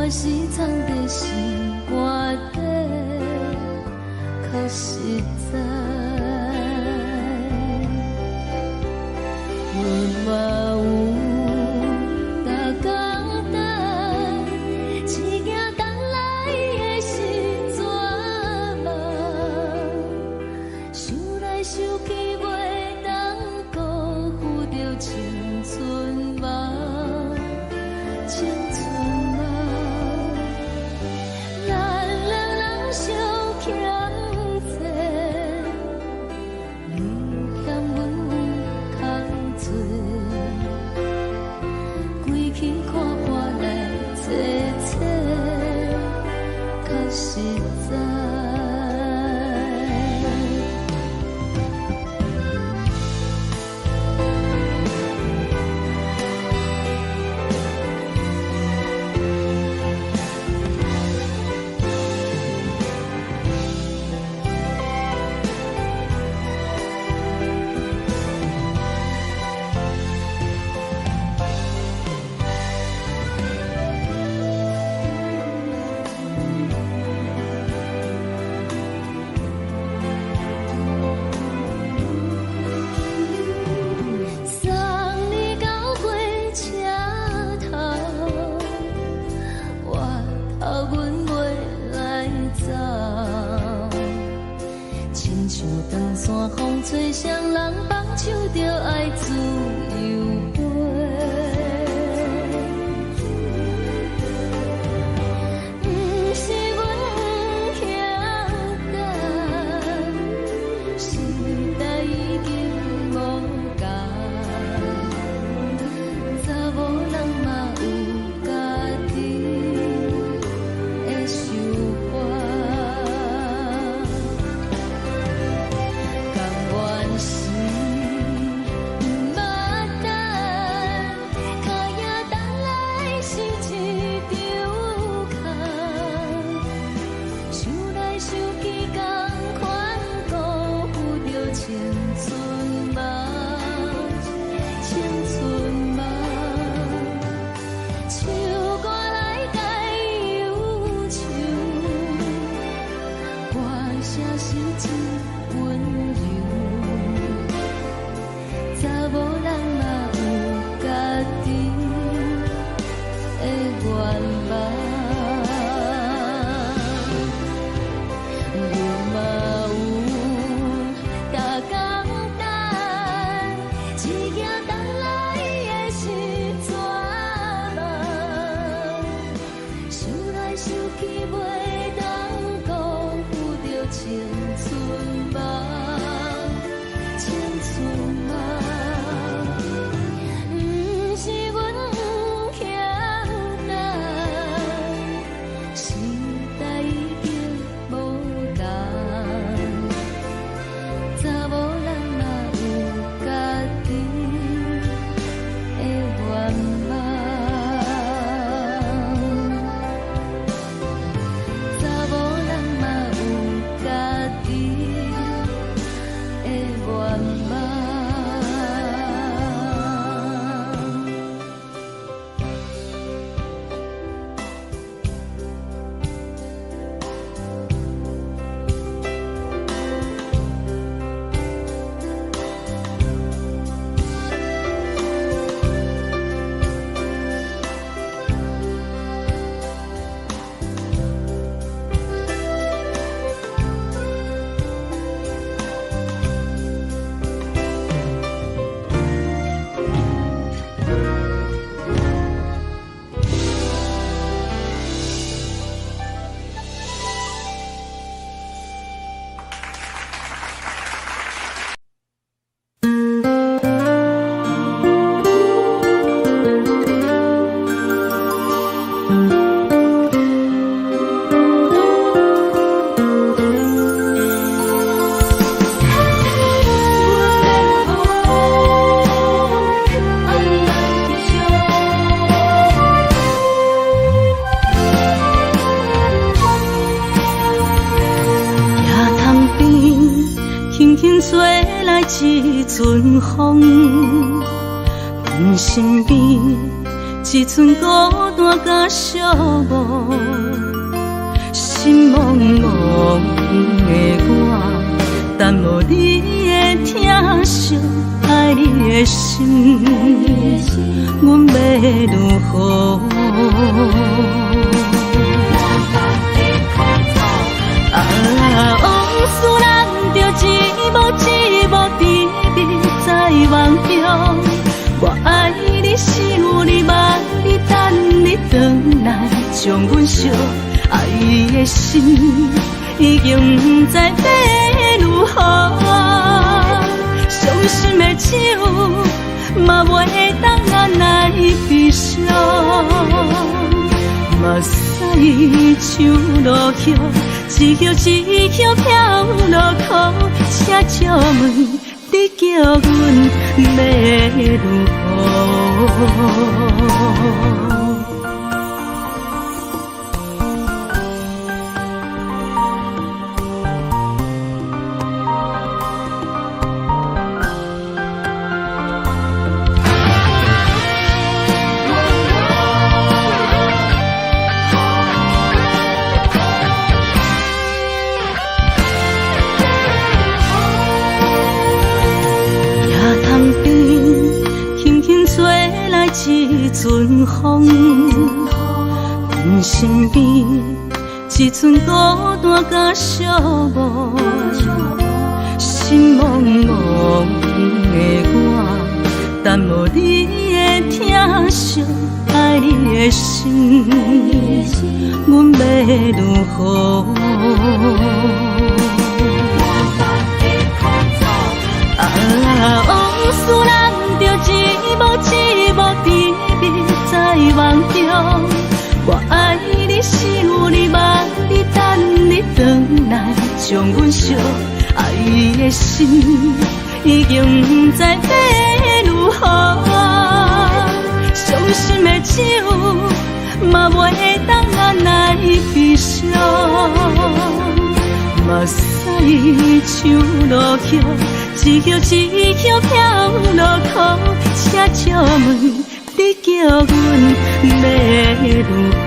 若是藏在心肝底，较实在。阮嘛有逐工等，一件等来的是怎梦？想来想去袂当辜负着青春梦，青春梦。咱两人相欠债，你欠阮空罪，归去看看来坐坐，较实在。风吹双人放手着爱自由飞，不是阮不晓等，时代已经无同，查某人嘛有家己的想法。一阵风，阮身边一寸孤单甲寂寞，心茫茫的我，等无你的疼惜，爱你的心，阮要如何？往事人着一幕一幕甜蜜在梦中。我爱你是有你望你等你回来，将阮惜爱的心已经不知要如何。伤心的手嘛袂当按来悲伤，目屎像落雨，一曲一曲飘落雨，请借问你叫阮要如何？一阵风，阮身边一寸孤单甲寂寞，心茫茫的我，等无你的疼惜，爱你的心，阮要如何？往事人着一幕一幕甜蜜在梦中。我爱你是有你望你等你回来，将阮惜爱的心已经不知要如何。伤心的手嘛袂当按来悲伤，目屎像落雨，一曲一曲飘落雨，请借问你叫阮要如何？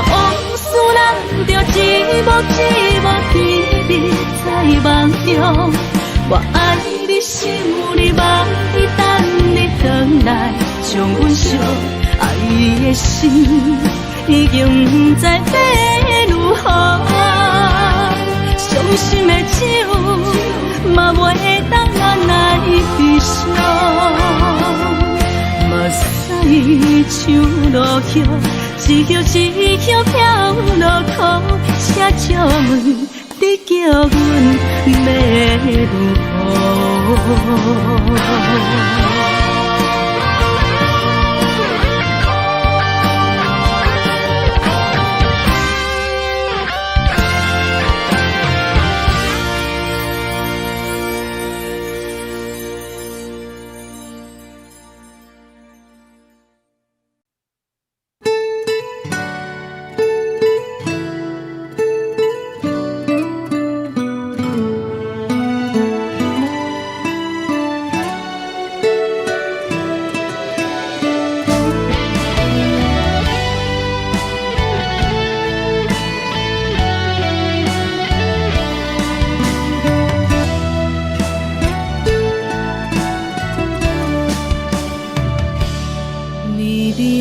往事人着一幕一幕甜蜜在梦中。我爱你是有你望你等你回来，将阮惜爱的心已经不知要如何。伤心的手嘛袂当按来悲伤，目屎像落雨，一曲一曲飘落雨，请借问你叫阮要如何？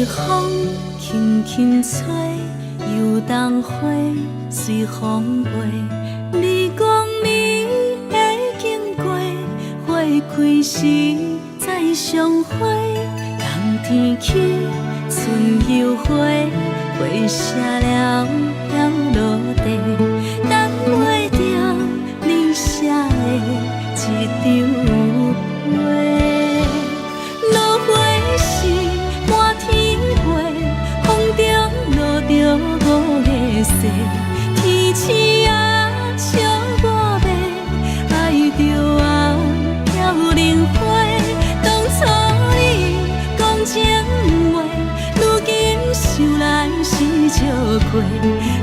风轻轻吹，游动花随风飞。你讲你会经过，花开时再相会。冬天起，春又花，花谢了要落地，等袂着你写的一张花。落花时满天飞，风中落着五个色，天星啊笑我迷，爱着啊飘零花。当初你讲情话，如今想来是笑亏。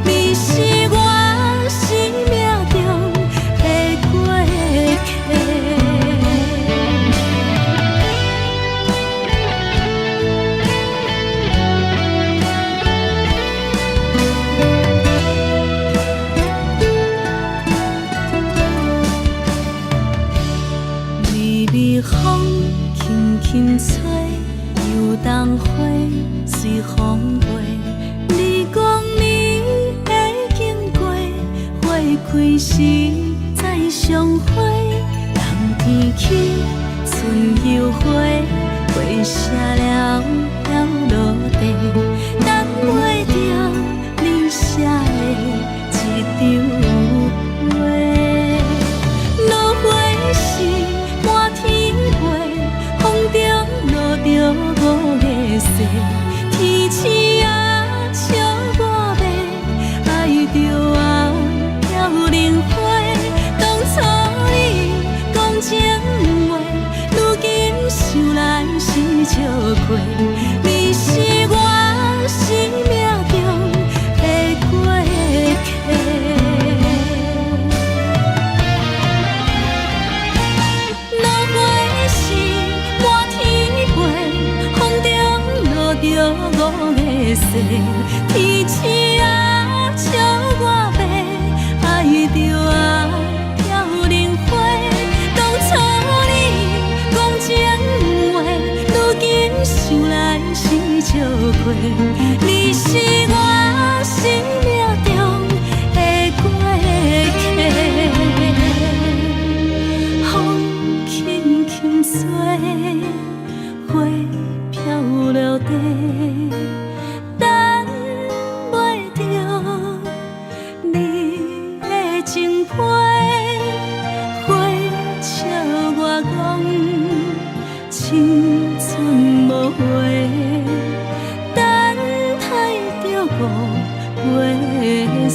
你是我生命中的过客。轻吹，游东花随风飞。你讲你会经过，花开时再相会。人天起，春又花，花谢了落地，等袂着你写的一张话。落花时满天飞，风中落着五个色。天星啊，笑我迷，爱着啊飘零花。当初你讲情话，如今想来是笑亏。你是我生命中的过客。落花时满天飞，风中落着五个色。天星啊，笑我迷，爱着啊飘零花。当初你讲情话，如今想来是笑亏。你是我生命中的过客。风轻轻吹，花飘落地，等袂着你的情批。花笑我讲青春无悔，等待着五月雪。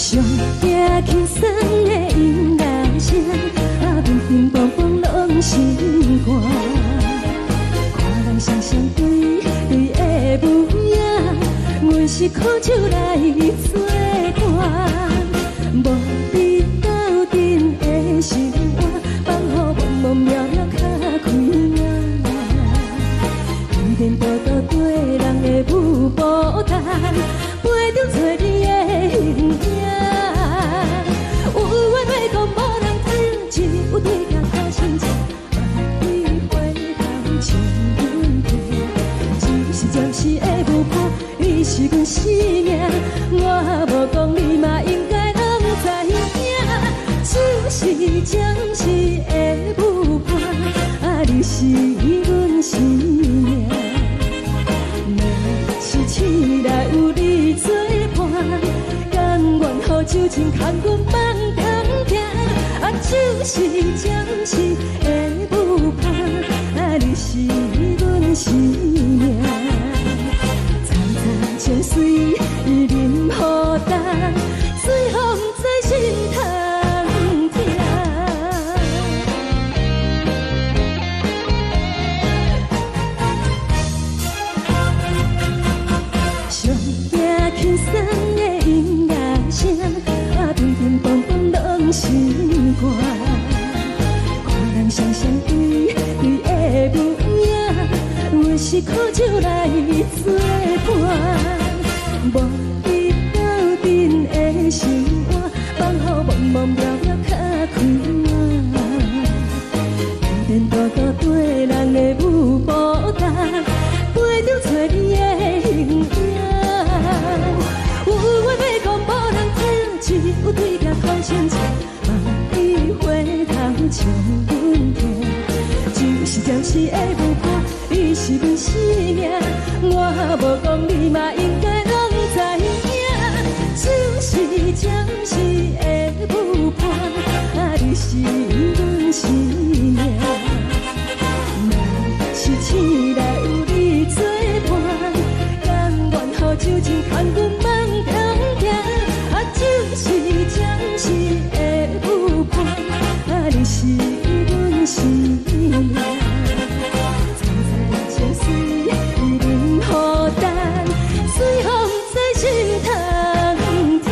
上惊轻松的音乐声，乒乒乓乓拢心肝。看人双双对对的舞影，阮是苦酒来作伴。无你斗阵的心肝，放予茫茫渺渺较开眼。一点波多对人的舞步弹，陪着找你的形影。有话要讲无人听，有对角头心情，你回头唱阮听。只是暂时的舞伴，你是阮生命。我无讲你嘛应该拢知影，只是暂时的舞伴，你是阮生命。是醒来有你作伴，甘愿予酒精牵阮放通行。就是暂时的舞伴，你是阮生命。层层泉水任雨淡，水风在心头听。上惊轻松的音乐声，乒乒乓乓拢心肝。看人双双对对的舞影，阮是苦酒来作伴。无你斗阵的心肝，放予茫茫渺渺较开眼。点点朵朵对人的舞步弹，陪着找你的形影。有话要讲无人听，只有对角头心情，你回头唱阮听。就是暂时的舞伴，你是阮生命。我无讲你嘛应该拢知影，就是暂时的舞伴，你是阮生命。若是醒来有你作伴，甘愿予酒精牵阮放通行。就是暂时的舞伴，你是阮生命。层层泉水任雨淡，水风在心头听。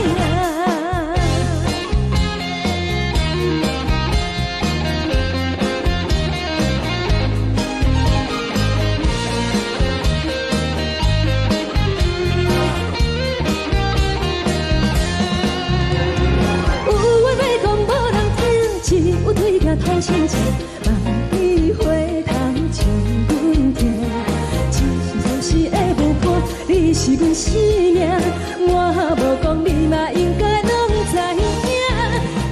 有对角头心情，你回头唱阮听。只是暂时的舞伴，你是阮生命。我无讲你嘛应该拢知影，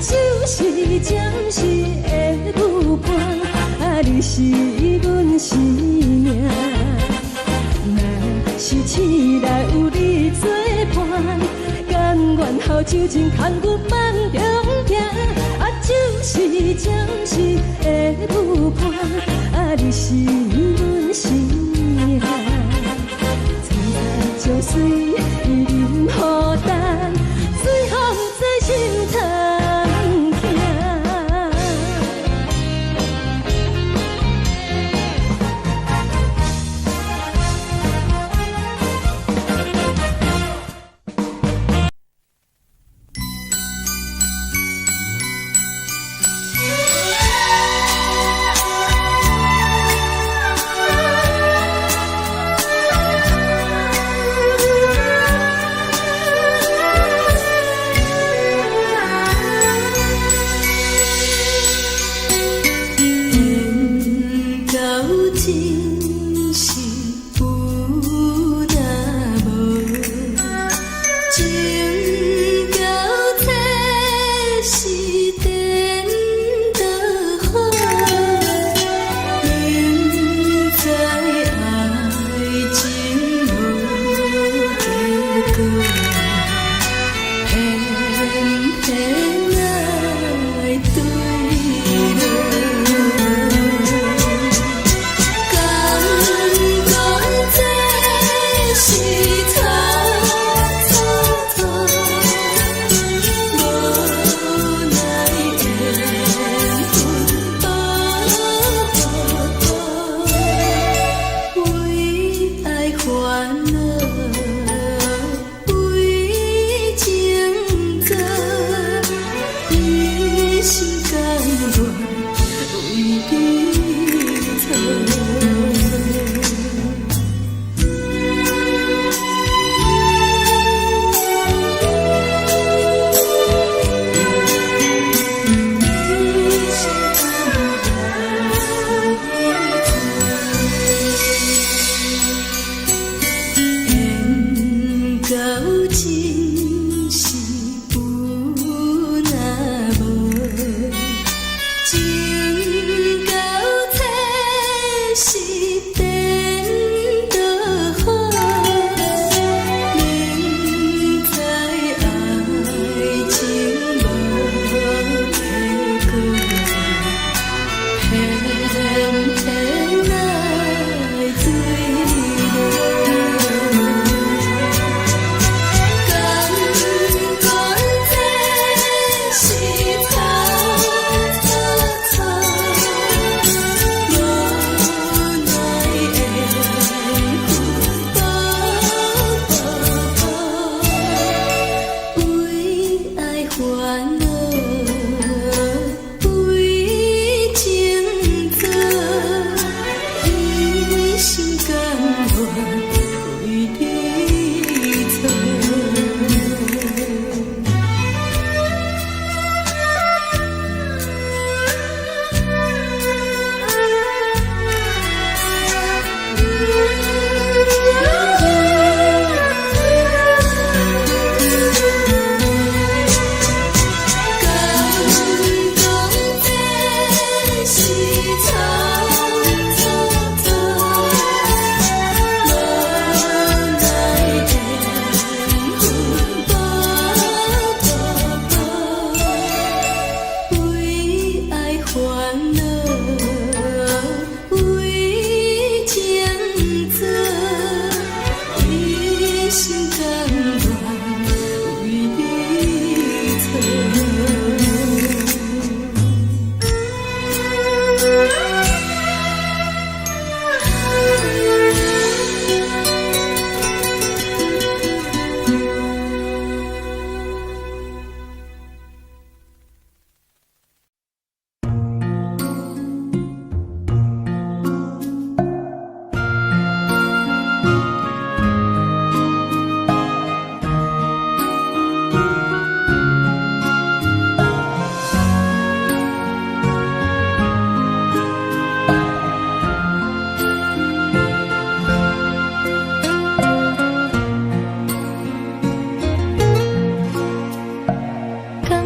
就是暂时的舞伴，你是阮生命。若是醒来有你作伴，甘愿予酒精牵阮放中行。就是暂时的舞伴，你是阮生命。层层泉水任雨淡，水风在心头听。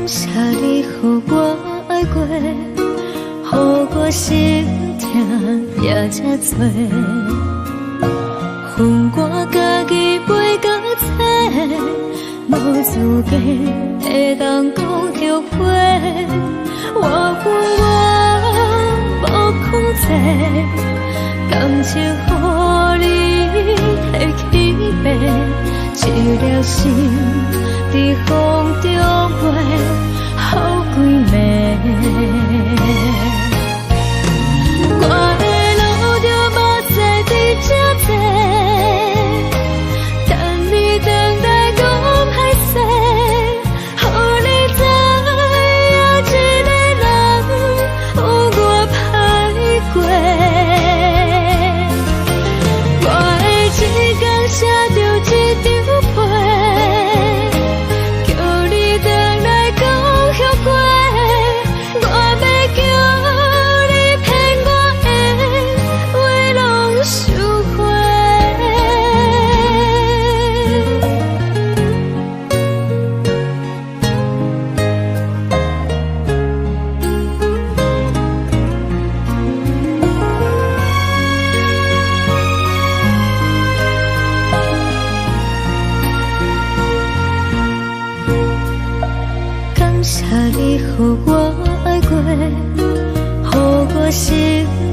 谢你，予我爱过，予我心痛也这多。恨我家己袂到切，无资格会当讲后悔。我恨我无控制，感情予你会起飞，一粒心在风中飞，好几暝。我的路就无再伫这坐，等你等待讲歹势，予你知影一个人有我歹过。我的一天写着一张被，叫你回来讲后悔。我要叫你骗我的话拢收回。感谢你，予我爱过，予我心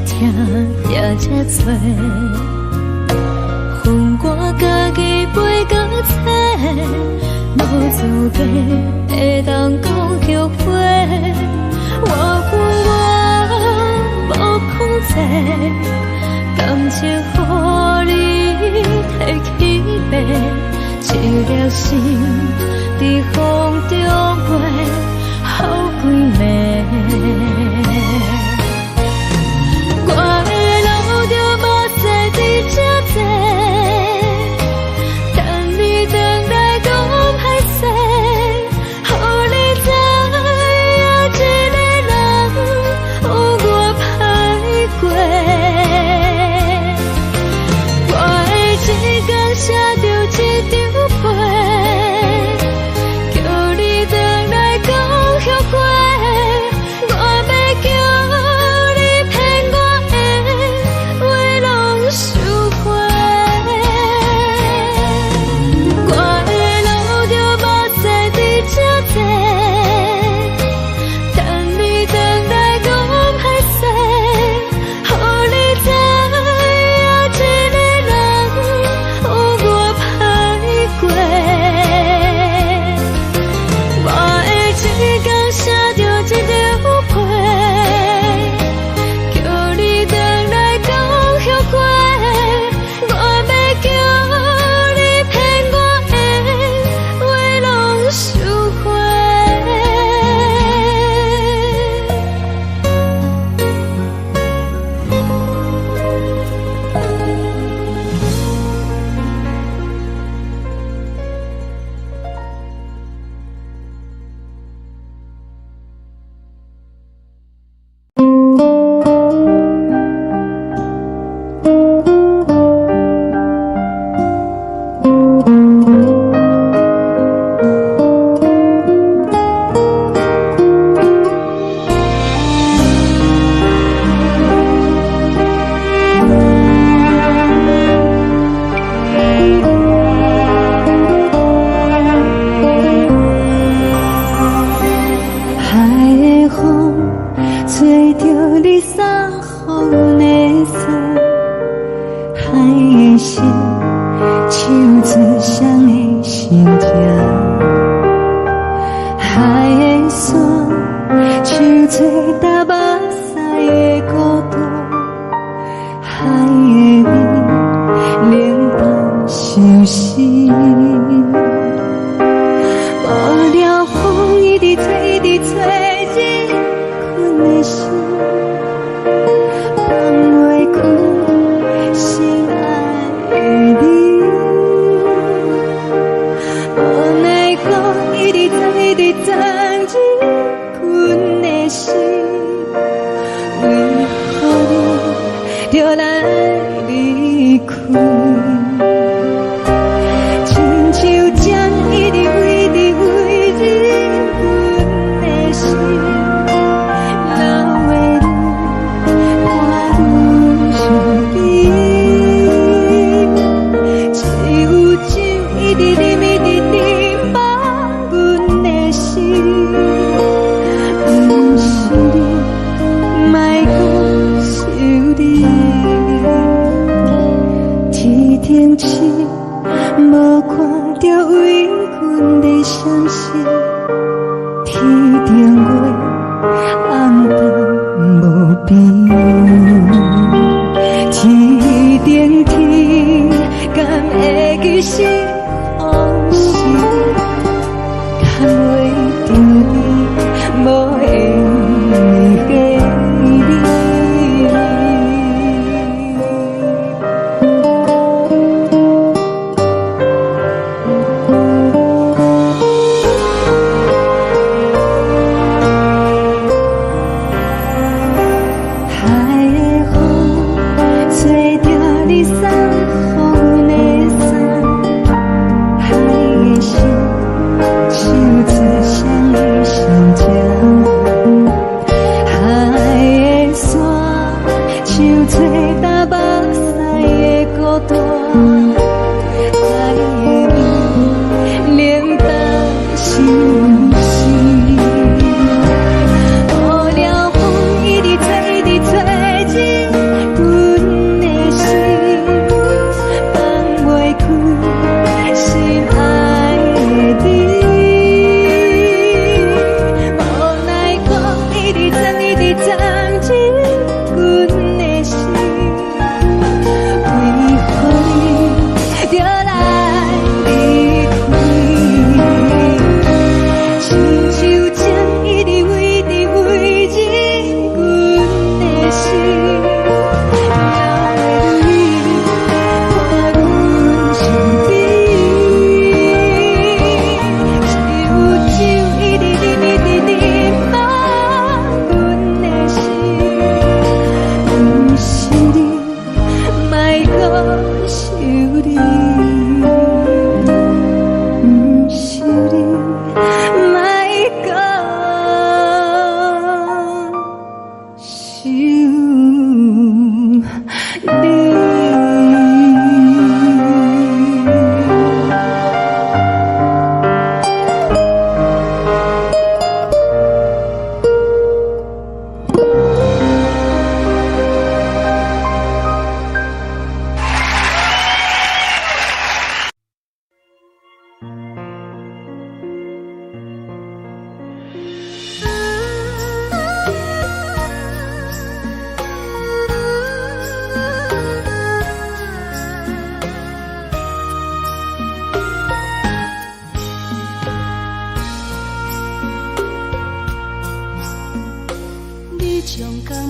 痛也这多。恨我家己袂到切，无资格会当讲后悔。我恨我无控制，感情予你摕起飞，一粒心在风中飞，好几暝。我的路就无再伫这坐，等你等待讲歹势，予你知影一个人有我歹过。我的一天写着一张被，叫你回来讲后悔。我要叫你骗我的话拢收回。我的路就无再伫这坐，等你等待讲歹势，予你知影一个人有我歹过。我的一天写着一张被，叫你回来讲后悔。我要叫你骗我的话拢收回。海的风吹着你送风的伞，海的心手指双的心痛，海的山手吹搭目屎的孤独，海的味冷淡伤心。无聊风一直吹，一直吹，日困的心，放袂开心爱的你。无奈何一直走，一直走，日困的心，为何你就来离开？亲像将一直为日困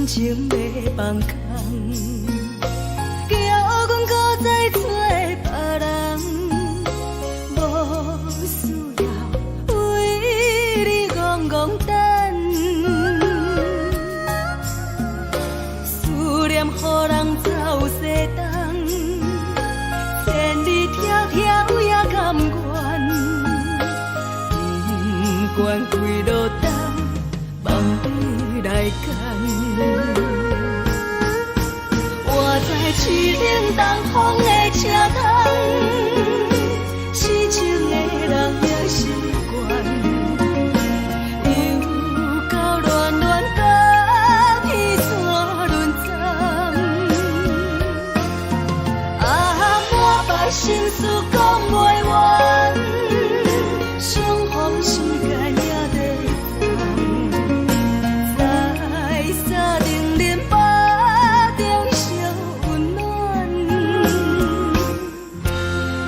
情要放空，叫阮搁再找别人，无需要为你戆戆等，思念予人走西东，千里迢迢也甘愿，不管几路灯，梦你来赶。我在市顶东风的车窗，痴情的人也习惯，又到乱乱甲天山轮站，满腹心事讲袂完，相逢时间也在等，在沙丁林巴中相温暖，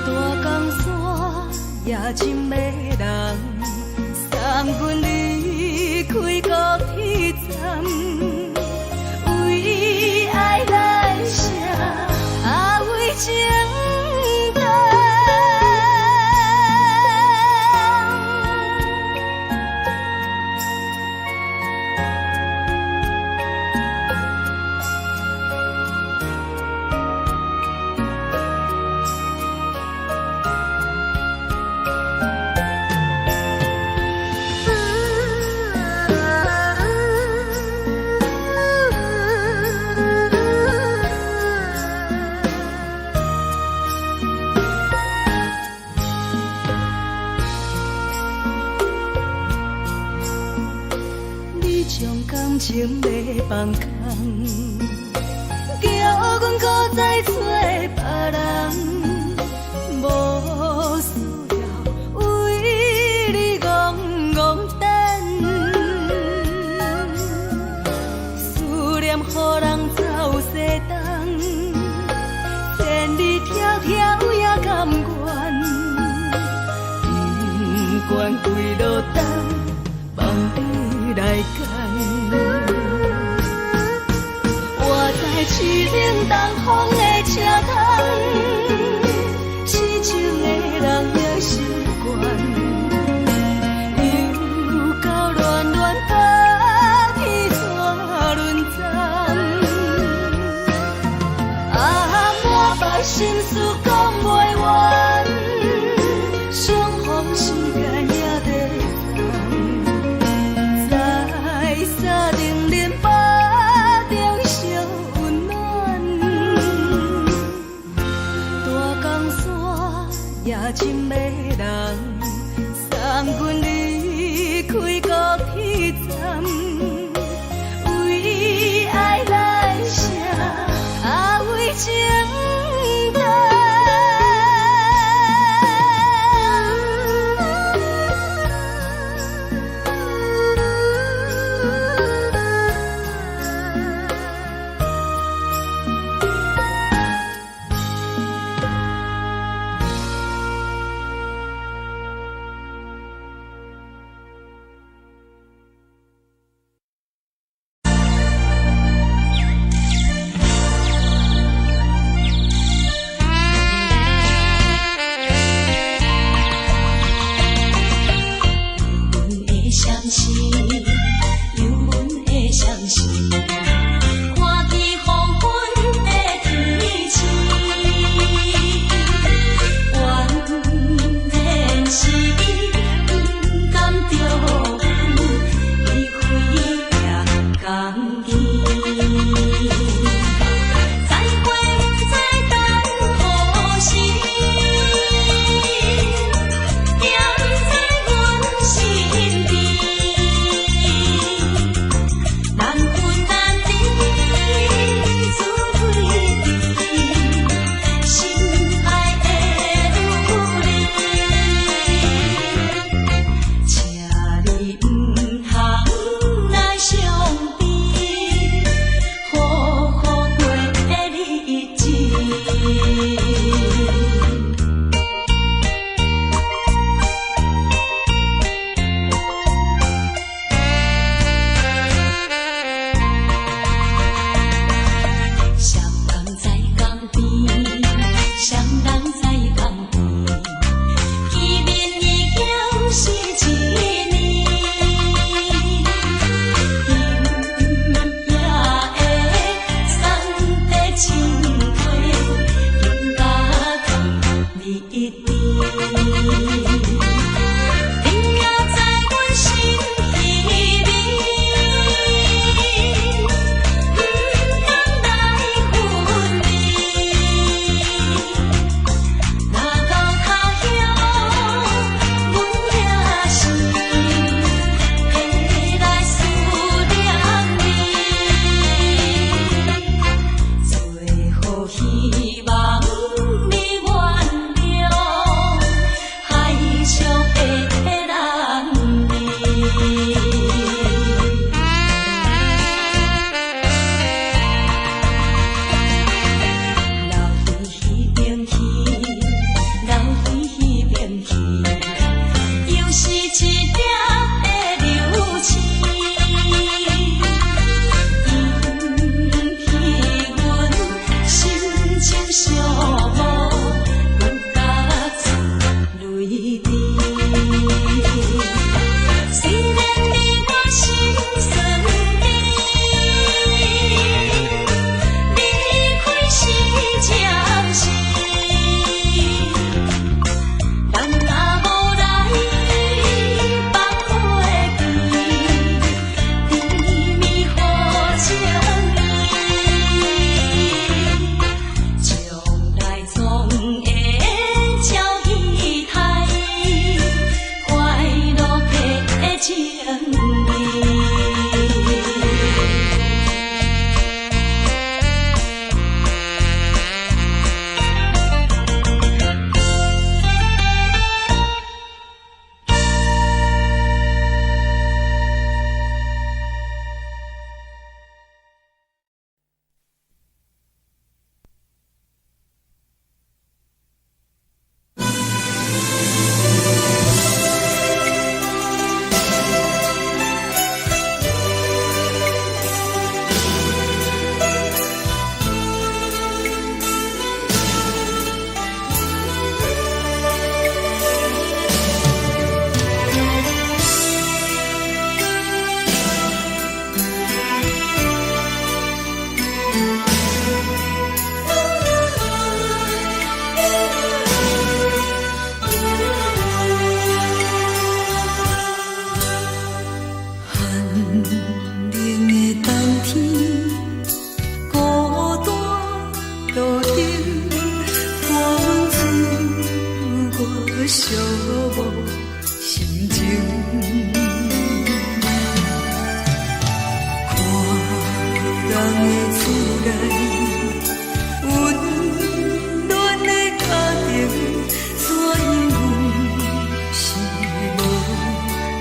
大江山也深的人，三军离开高铁站，为爱来写为情。感情要放空，叫阮搁再找别人，无需要为你戆戆等，思念予人走西东，千里迢迢也甘愿，不管几路灯，梦你来赶。我在市顶东风的车窗，痴情的人也习惯，又到乱乱甲天山轮站，满腹心事讲袂完，相逢时间也在等，在沙丁林巴中相温暖，大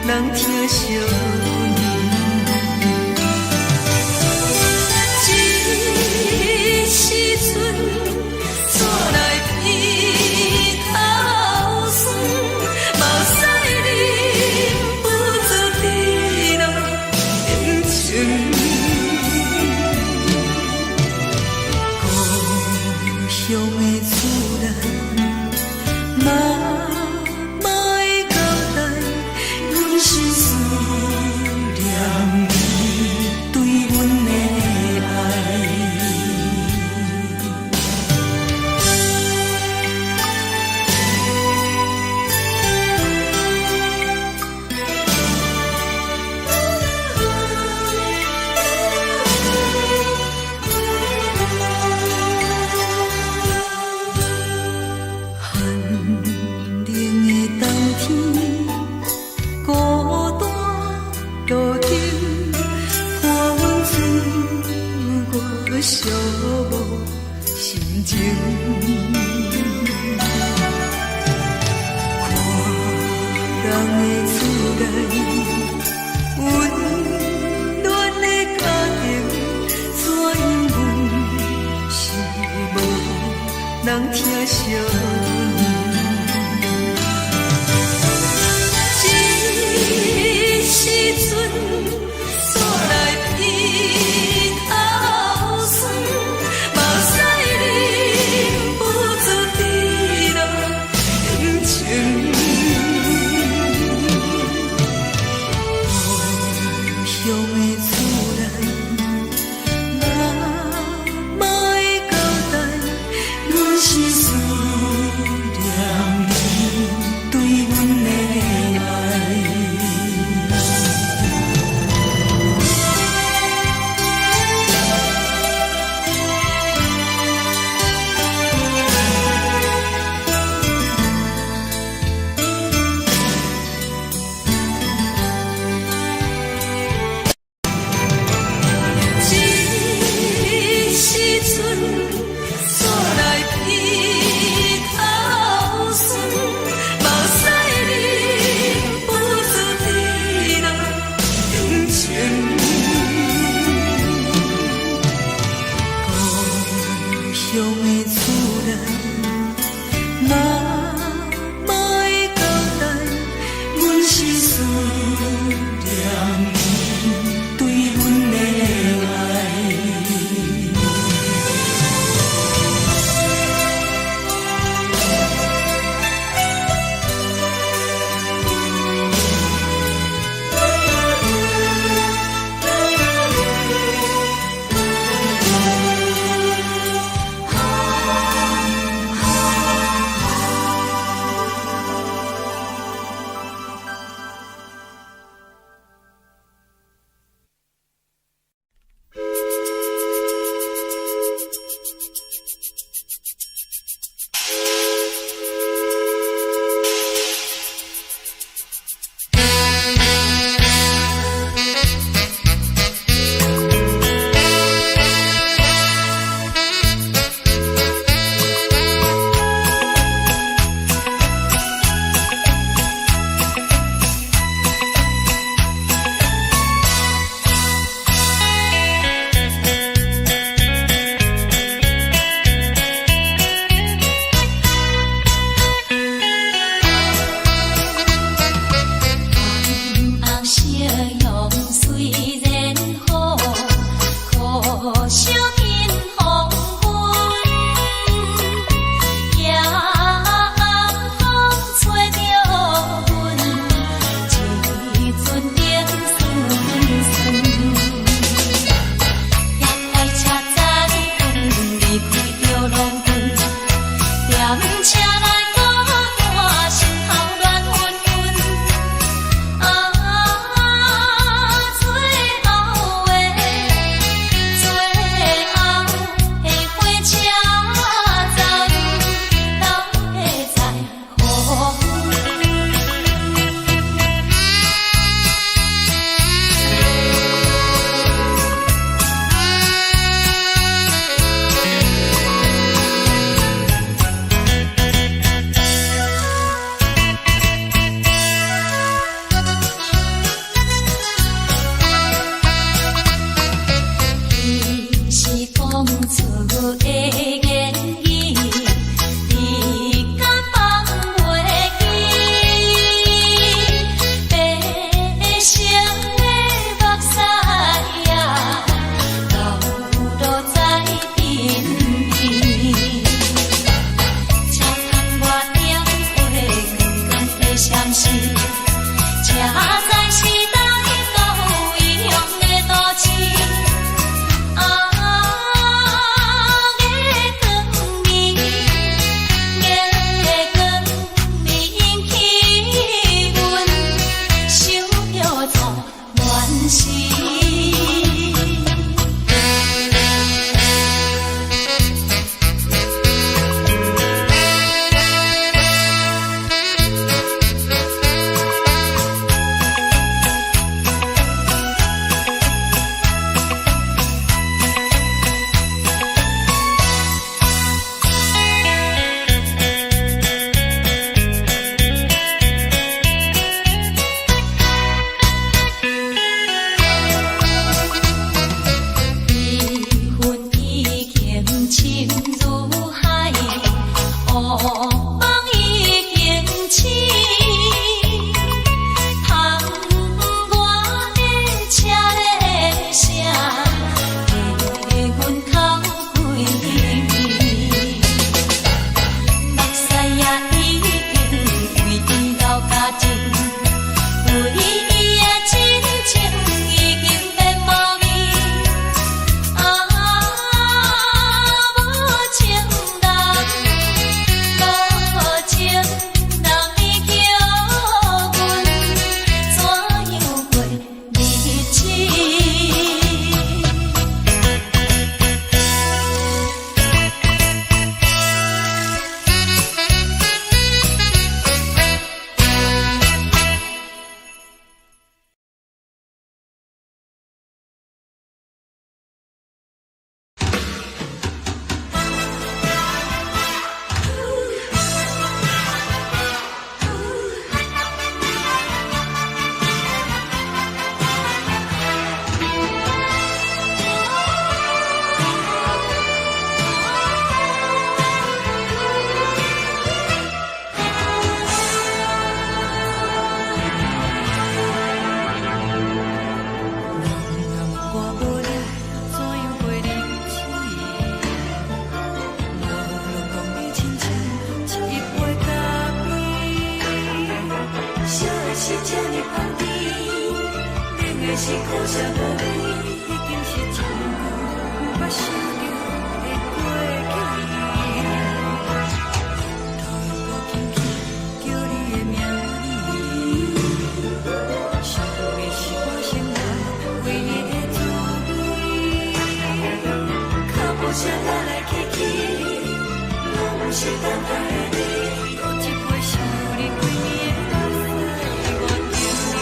人疼惜你。这时阵怎来鼻头酸，目屎忍不住滴落眼睛。故乡的厝内，妈会交代，阮是思念你对阮的爱。寂寞心情，看人的厝内温暖的家庭，怎因阮是无人疼惜你？这时阵怎来鼻头酸？目屎忍不住滴落眼睛。故乡的厝内，妈会交代，阮是思香甜，冷的是苦涩无味，已经是一句毋捌想着的过去。头又轻轻叫你的名字，想的是我心内唯一的滋味。脚步声来来去去，拢是等待的你，喝一杯想你几年的泪水，我等你。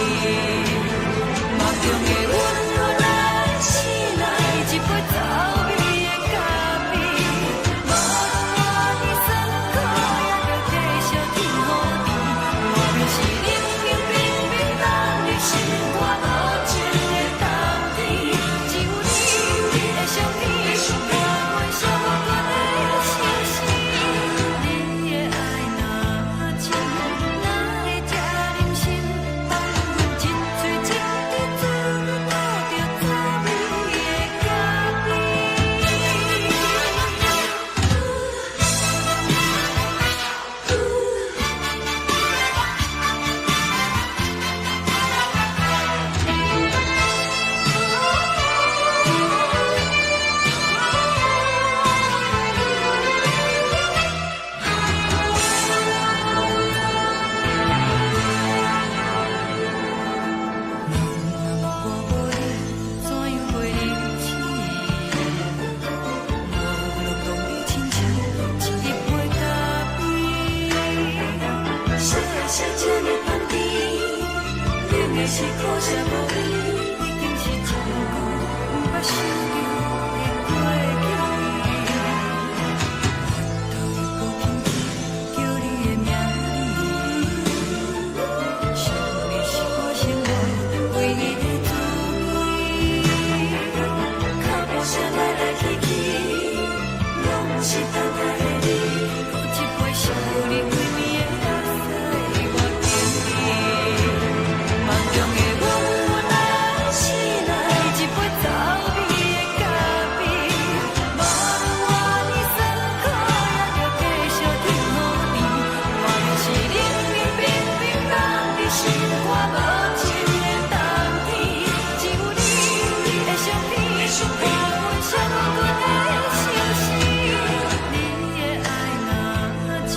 梦中的阮我来醒来，一杯走味的咖啡，无论我的酸苦，也着继续甜予你。我便是冷冷冰冰放入心肝无情的冬天，只有你的相片，我阮寂寞过的心事。你的爱若真，哪会这忍心放阮一嘴一滴滋味，倒着滋味的咖是苦涩无味，已经是一句毋捌想着的过去。头又轻轻叫你的名字，想你是我心内唯一的滋味。脚步声来来去去，拢是等待的你，喝一杯想你几暝的泪水，我等你。梦中的阮我来醒来，一杯走味的咖啡，无论我的酸苦，也着继续甜予你。我便是冷冷冰冰放入心肝无情的冬天，只有你的相片，我阮寂寞过的心事。你的爱若真，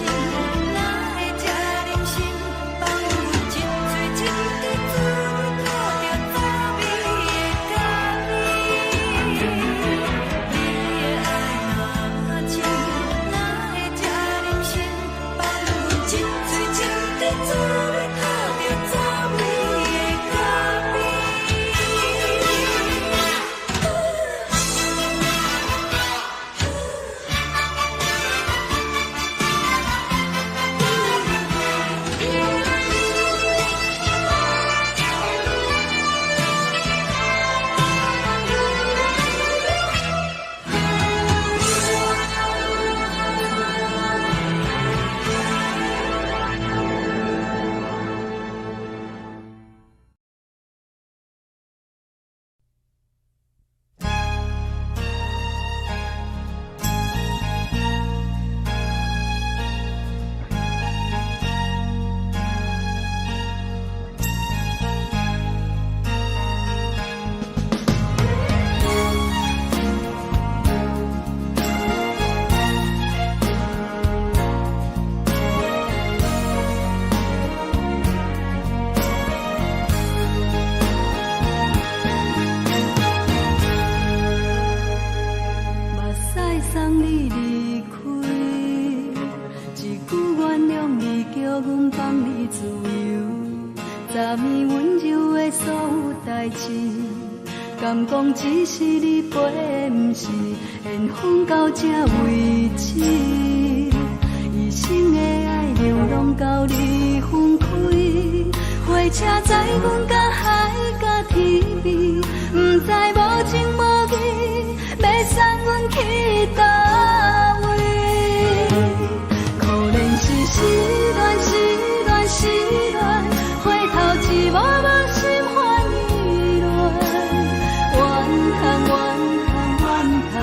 哪会这忍心放阮一嘴一滴滋味，倒着滋味的咖啡。你的爱若真，哪会这忍心放阮一嘴一滴滋味，倒着滋味的咖啡。目屎送你离开，一句原谅你，叫阮放你自由。昨暝温柔的所有代志，敢讲只是你陪，毋是缘分到这为止。一生的爱流浪到你分开，火车载阮甲海甲天边，毋知无情无义，要送阮去倒位？可能是失恋，失恋，失恋，回头一幕幕心烦意乱，怨叹，怨叹，怨叹，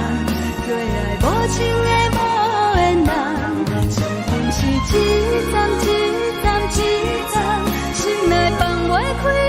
最爱无情的无缘人，情分是一站一站一站，心内放袂开。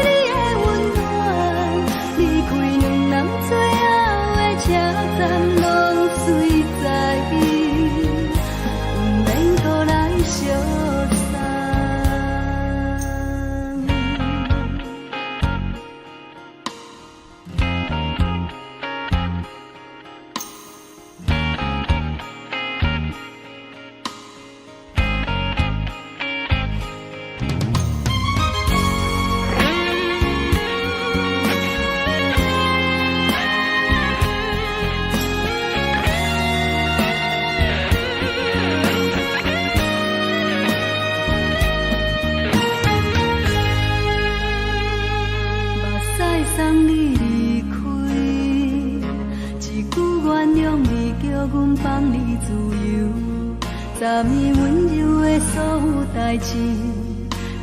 三年温柔的所有代志，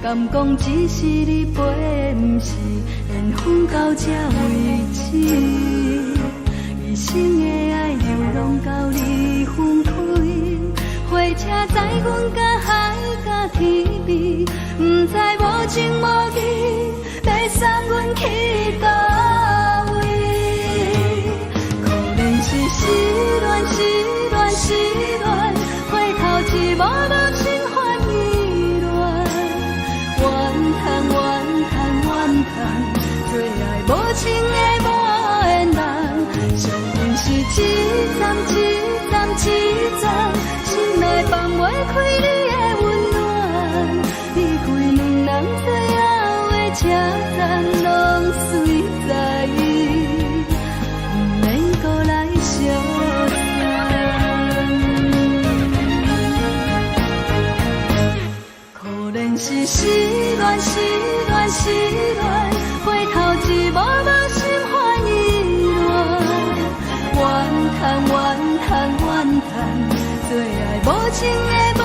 敢讲只是你陪，不是缘分到这为止。一生的爱流浪到你分开，火车载阮甲海甲天边，不知无情无义，要送阮去倒位？可能是失恋，失恋，失恋，回头一幕幕心烦意乱，怨叹，怨叹，怨叹，最爱无情的无缘人，上阮是一站一站一站，心内放袂开你的温暖，离开两人最后的车站，拢随在意，不免搁来相送。可能是失恋，失恋，失恋，回头一幕幕心烦意乱，怨叹，怨叹，怨叹，最爱无情的无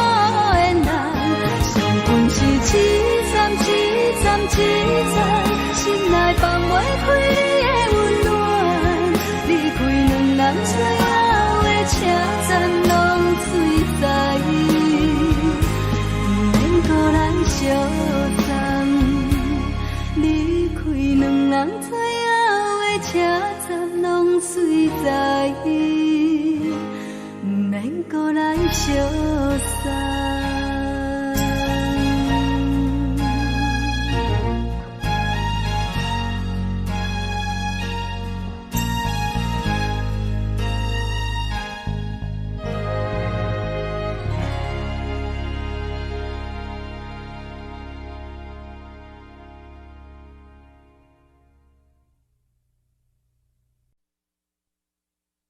缘人，上阮是一站一站一站，心内放袂开你的温暖，离开两人最后的车站，拢随在意，不免搁来相送，离开两人最后的车站，拢随在意，不免搁来相送。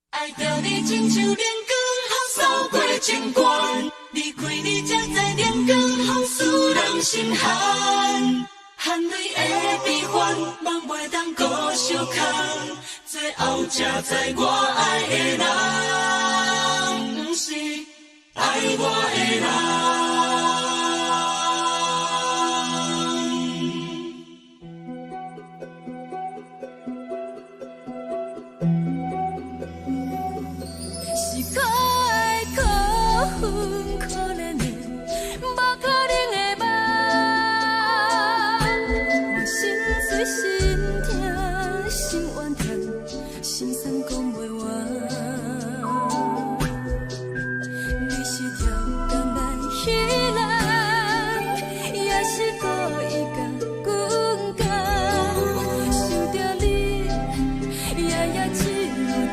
爱着你亲像连光风扫过情关，离开你才知连光风使人心寒。含泪的悲欢，望袂当搁相牵，最后才知我爱的人，不是爱我的人。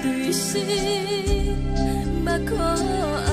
对视，目看爱。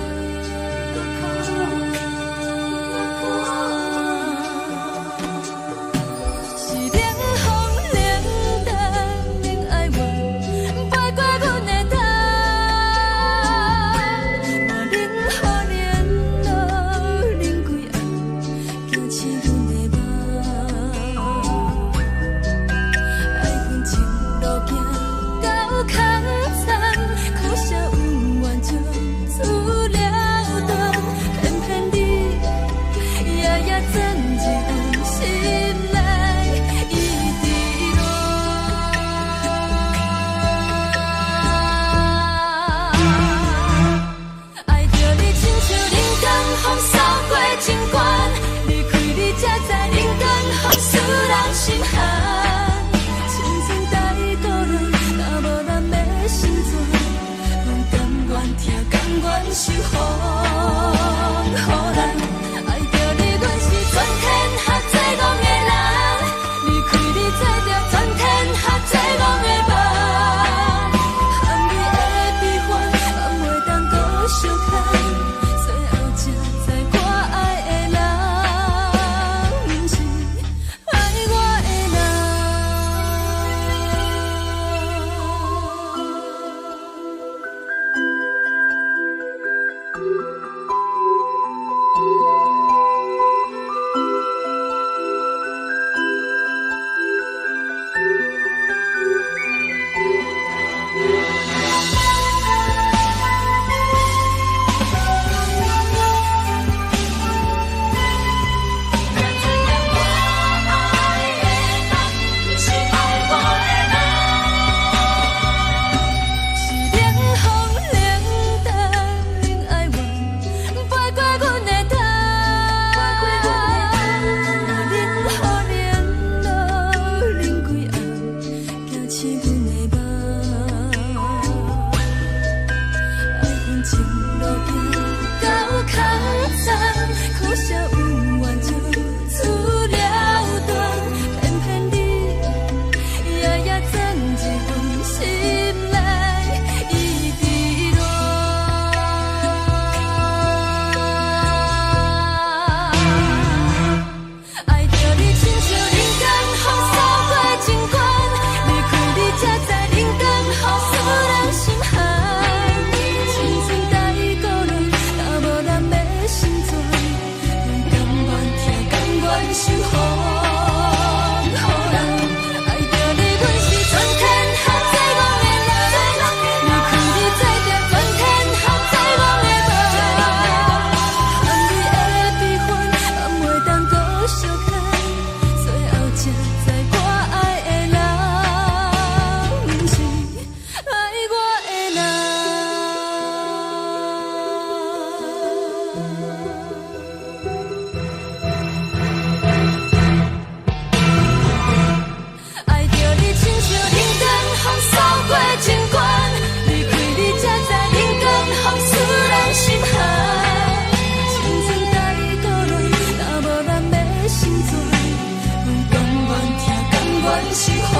是风，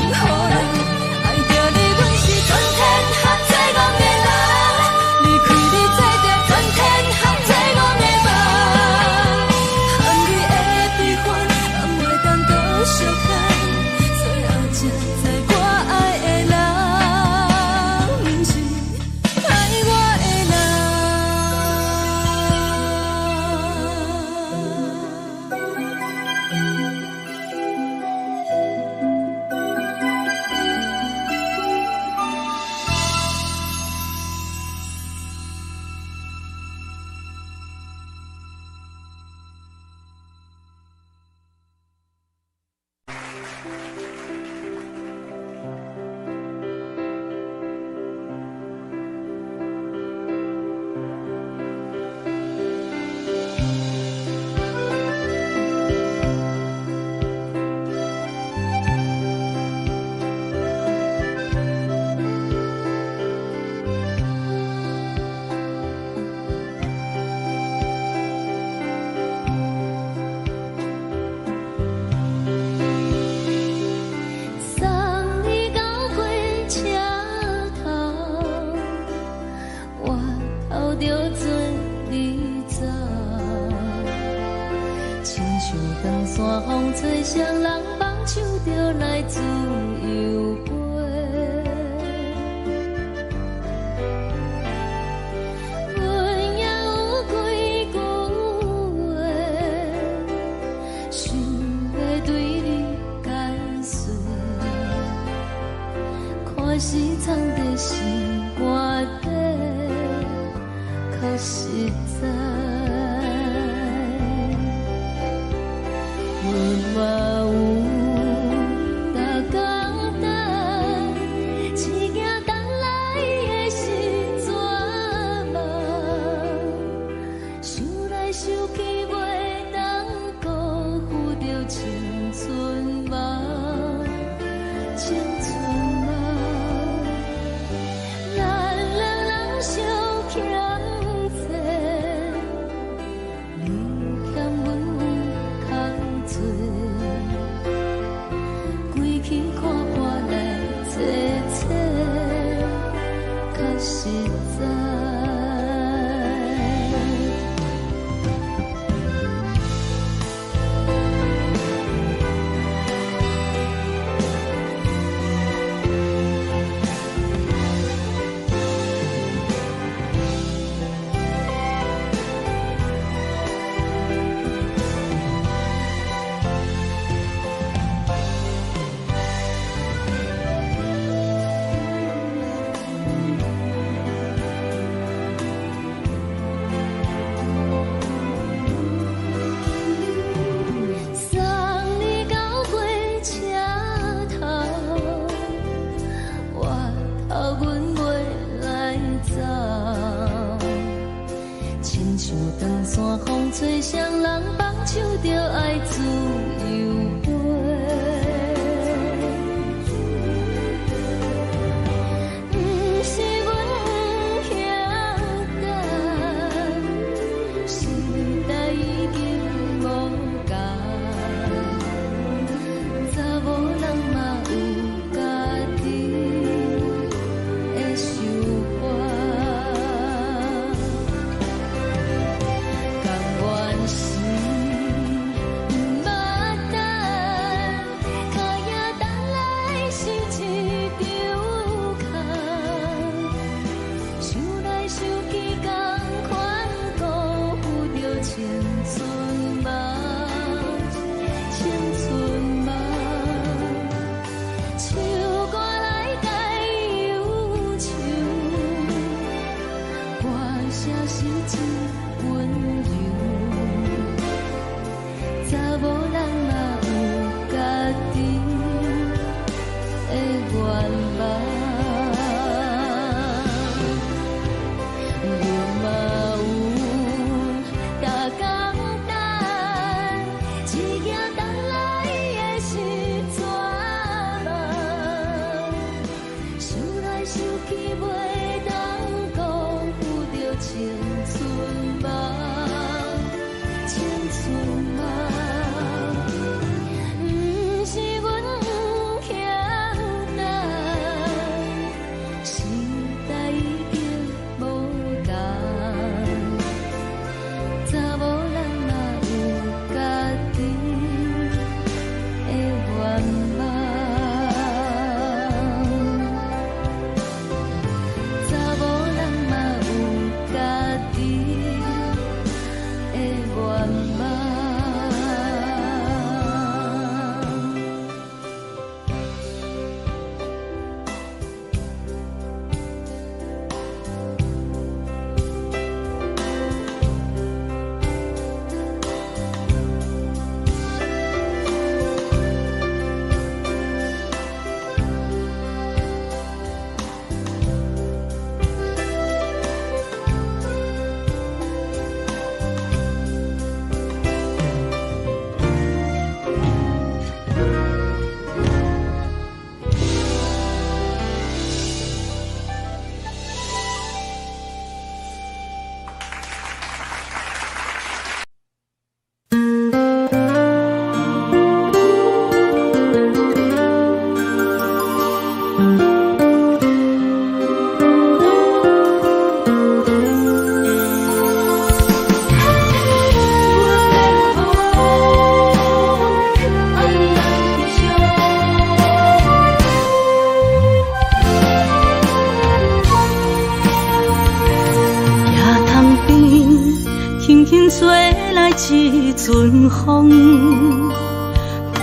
予人爱着你，阮是全天合作憨的人，离开你做着全天合作憨的梦，含你的悲欢，也袂当搁相牵，最后才知我爱的人，不是爱我的人。送你到火车头，我头着准你走，亲像长山风吹双人梦，手着来自由飞。阮也有几句话，想要对你解释。看是藏在心肝底，较实在。阮嘛有逐工等，一件等来的是绝望，想来想去袂当辜负着青春梦，青春梦。咱两人相欠债，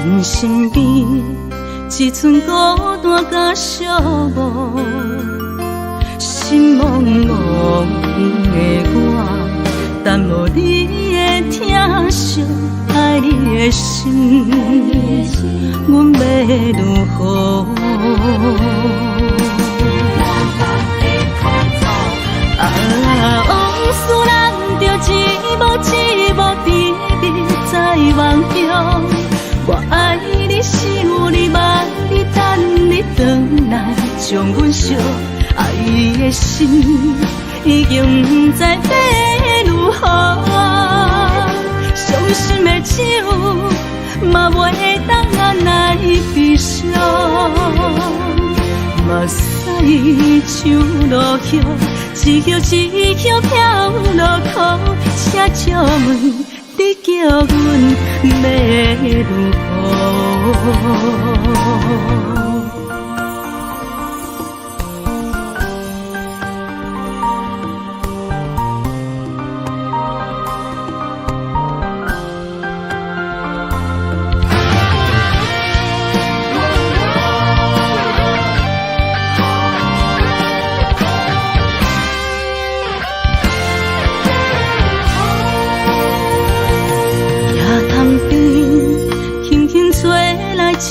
阮身边只剩孤单甲寂寞，心茫茫的我，等无你的疼惜，爱你的心，阮要如何？往事人着一幕一幕甜蜜在梦中。我爱你，想你，望你，等你回来，将阮惜爱的心已经不知要如何。伤心的手嘛袂当按来悲伤，目屎像落叶，一叶一叶飘落雨，请借问你叫阮要如何？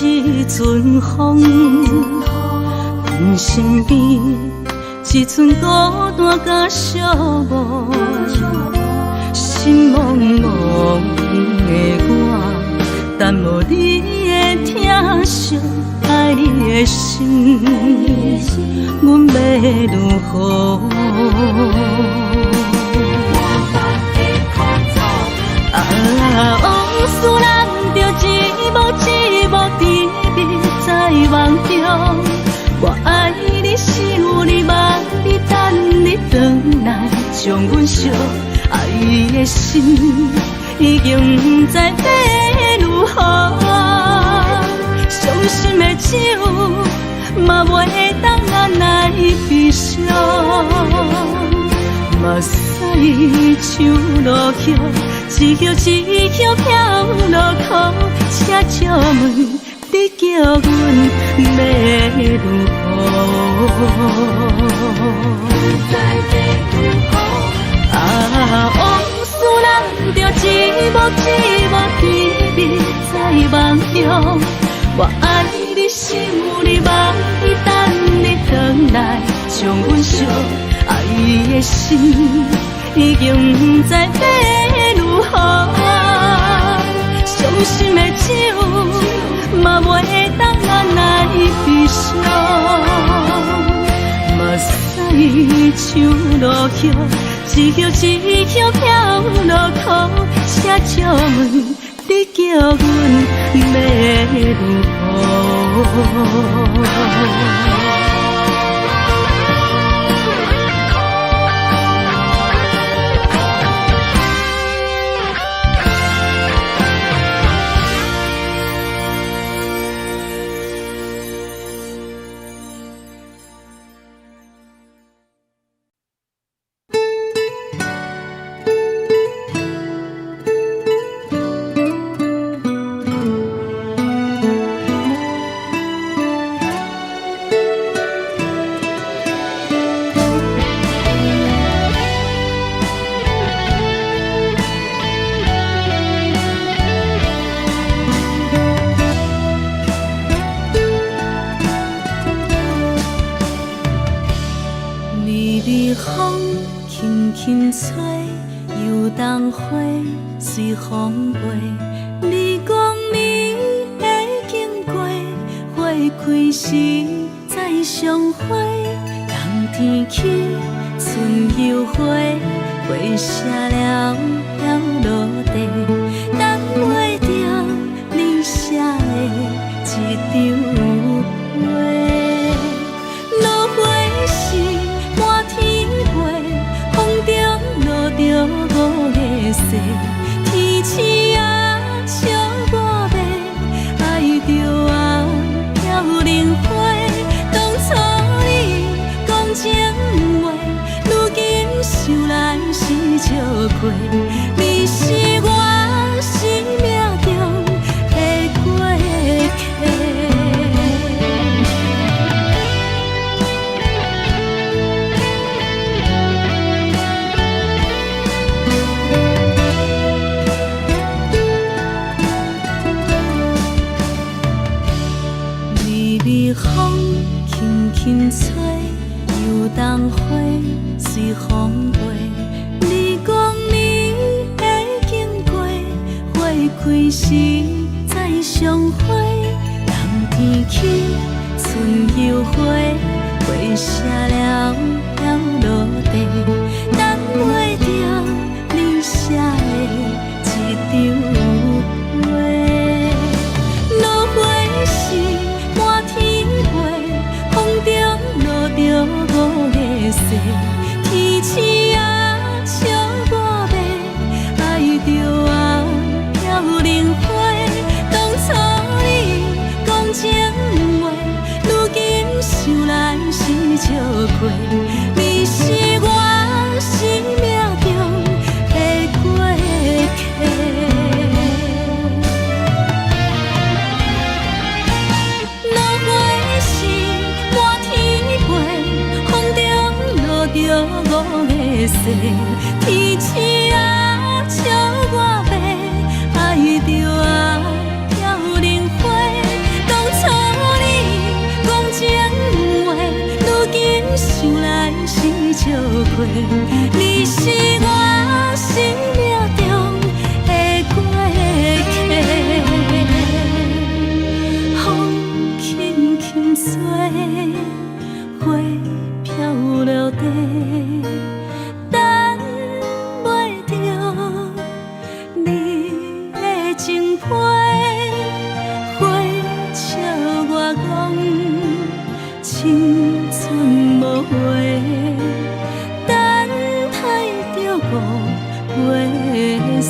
一阵风，阮身边只剩孤单甲寂寞，心茫茫的我，等无你的疼惜，爱你的心，阮要如何？往事人着一幕一幕甜蜜在梦中。我爱你，想你，望你，等你回来，将阮惜爱的心已经不知要如何。伤心的手嘛袂当按来悲伤，目屎像落叶，一叶一叶飘落雨，请借问你叫阮要如何？往事人着一幕一幕甜蜜在梦中。我爱你，想你，望你，等你回来，将阮惜爱的心已经不知要如何。伤心的手嘛袂当按来悲伤，目屎像落叶，一叶一叶飘落雨，请借问你叫阮要如何？风轻轻吹，游动花随风飞。你讲你会经过，花开时再相会。冬天起，春又花，花谢了要落地，等袂着你写的一张画。落花时满天飞，风中落着五个色，天星啊笑我迷，爱着啊飘零花。当初你讲情话，如今想来是笑亏。你是我生命中的过客。轻吹，游东花随风飞。你讲你会经过，花开时再相会。人天起，春又花，花谢了要落地，等袂着你写的一张画。落花时满天飞，风中落着五个色，天星啊笑我迷，爱着啊飘零花。当初你讲情话，如今想来是笑亏。你是我生命中的过客。落花时满天飞，风中落着五个色，天星啊笑我迷，爱着啊飘零花。当初你讲情话，如今想来是笑亏。你是我生命中的过客，风轻轻吹，花飘落地，等袂着你的情批。花笑我讲青春无话，等待着五月雪。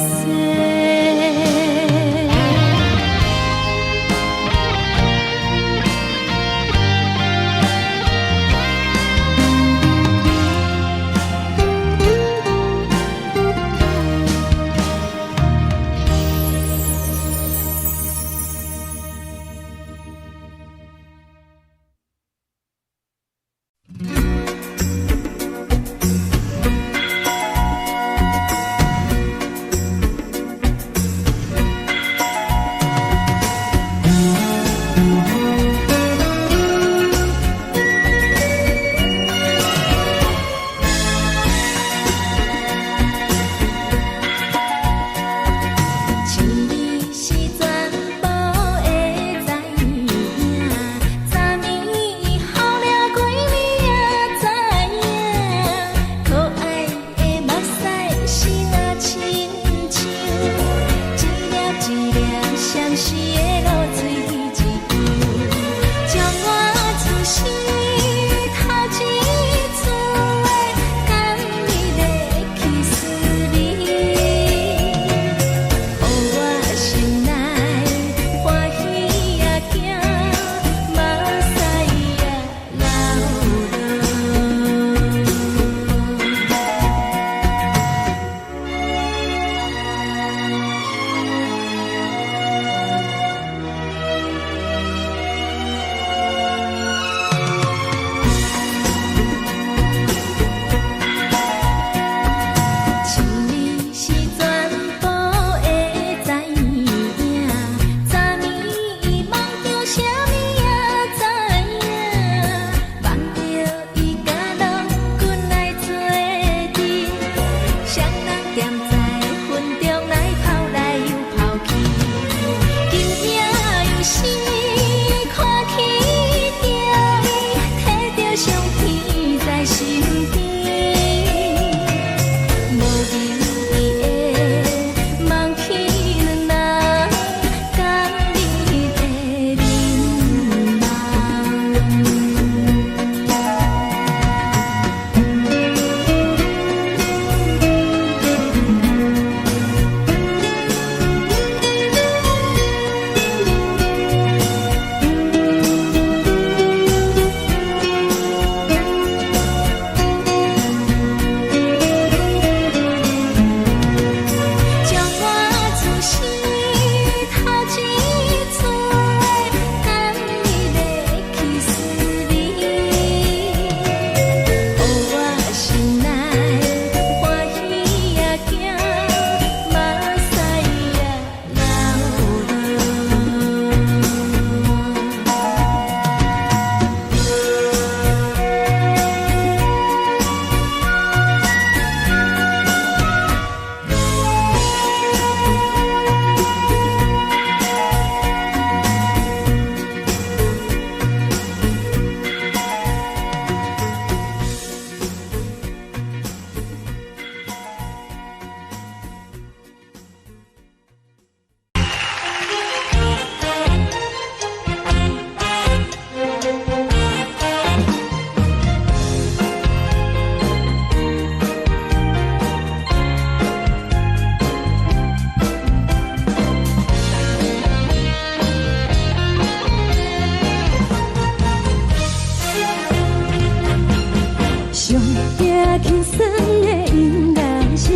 轻松的音乐声，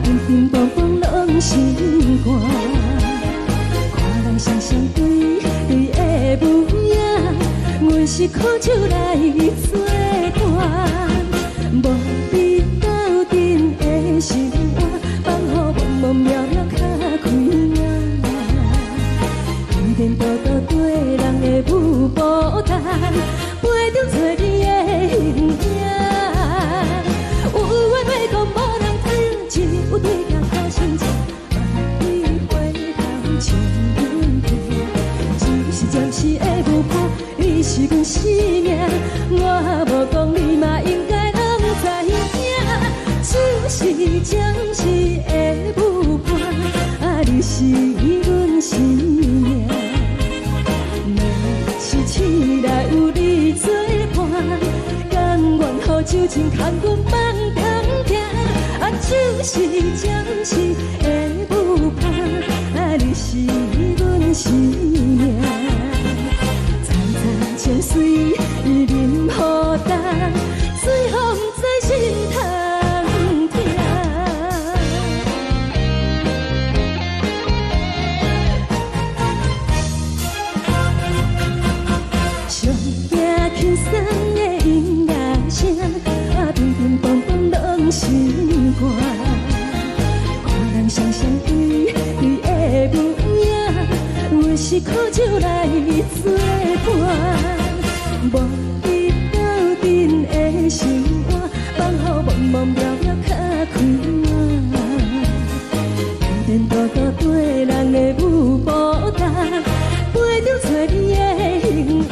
乒乒乓乓拢心肝。看人双双对对的舞影，阮是苦酒来作伴。无你斗阵的心肝，放予茫茫渺渺较开眼。一颠倒倒对人的舞步弹，陪着找你的形影。有话要讲无人听，只有对镜头先唱，万里回头唱阮听。就是暂时的舞伴，你是阮生命，我无讲你嘛应该拢知影。就是暂时的舞伴，你是阮生命。是醒来有你作伴，甘愿予酒精牵阮放通行。就是暂时的舞伴，你是阮生命。层层泉水伊任何淡，水风在心头听。上行轻松的音乐声，乒乒乓乓拢心肝。看人双双对对的舞影，阮是苦酒来作伴。无你斗阵的心肝，放予茫茫渺渺较开眼。一颠倒倒对人的舞步弹，陪着找你的形影。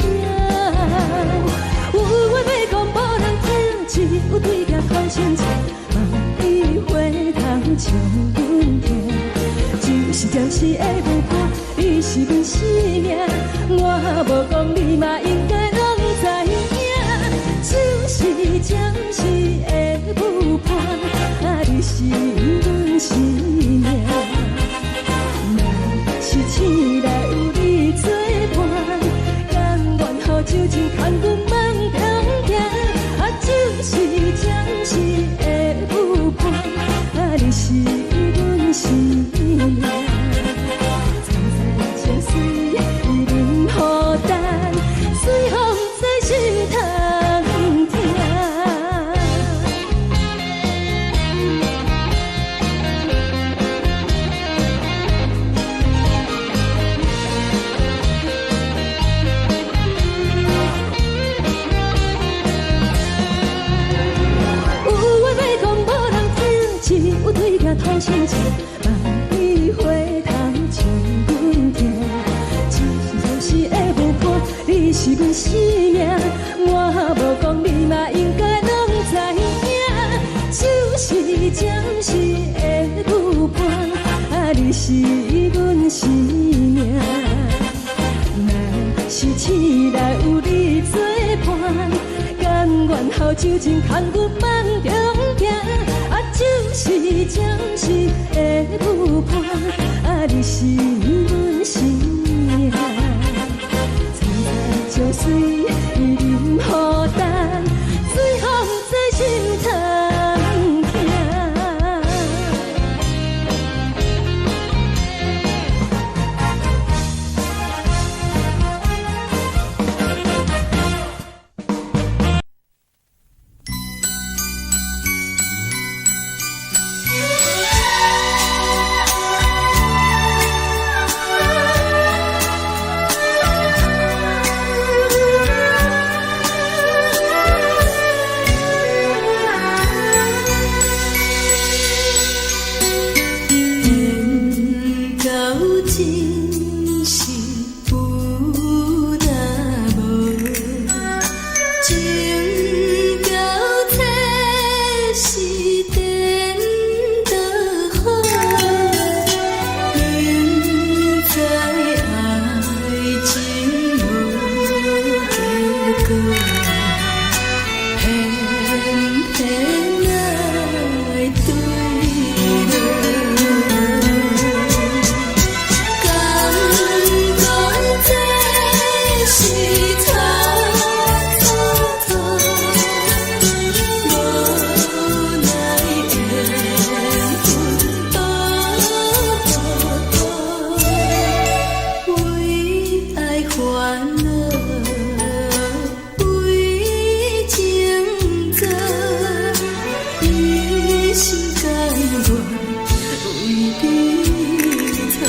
有话要讲无人听，只有对镜头先唱，万里回头唱阮听。就是暂时的舞伴，你是阮生命，我无讲你嘛应该拢知影。就是暂时的舞伴，你是阮生命。若是醒来有你作伴，甘愿予酒精牵阮放通行。就是暂时的舞伴，你是阮生命。层层泉水伊任何淡，水风在心头听。有对镜头先唱，万里回头唱阮听。就是暂时的舞伴，你是阮生命，我无讲你嘛应该拢知影。就是暂时的舞伴，你是阮生命。若是醒来有你作伴，甘愿予酒精牵阮放中行。就是暂时的舞伴，你是阮生命。层层泉水伊任何淡，水风在心头听。恼，为情做，一心甘愿为你错。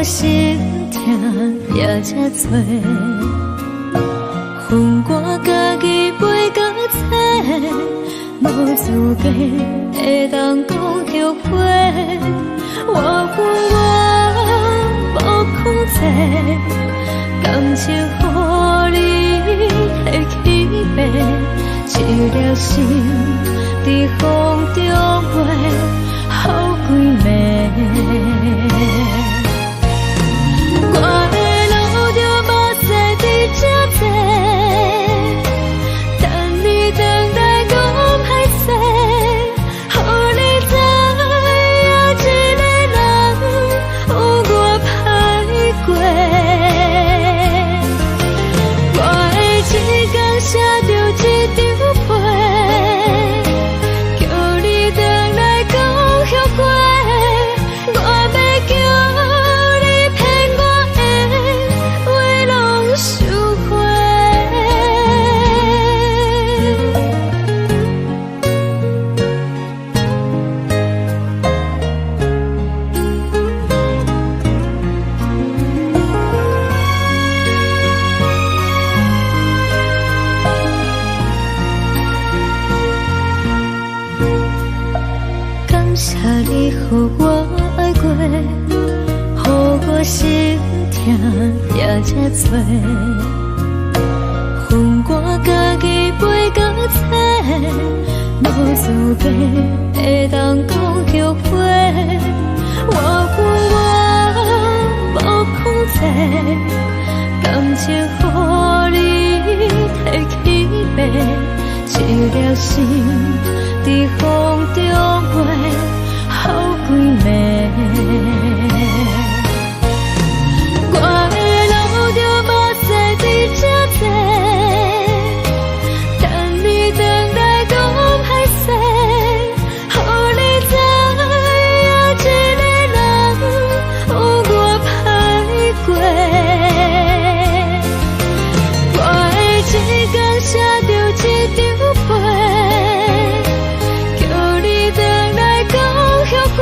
心痛也这多，恨我家己袂到切，无资格会当讲后悔。我恨我无控制，感情予你会起飞，一条心在风中飞，好几暝。我的路就无西伫这多，等你回来讲歹势，予你知影一个人有我歹过。我的一天写着一张被，叫你回来讲后悔。我要叫你予我爱过，予我心痛也这多，恨我家己袂到切，无资格会当讲后悔。我恨我无控制，感情予你提起。了心，在风中飞好几暝。我的路就无西伫这多，等你回来讲歹势，予你知影一个人有我歹过。我的一天写着一张被，叫你回来讲后悔。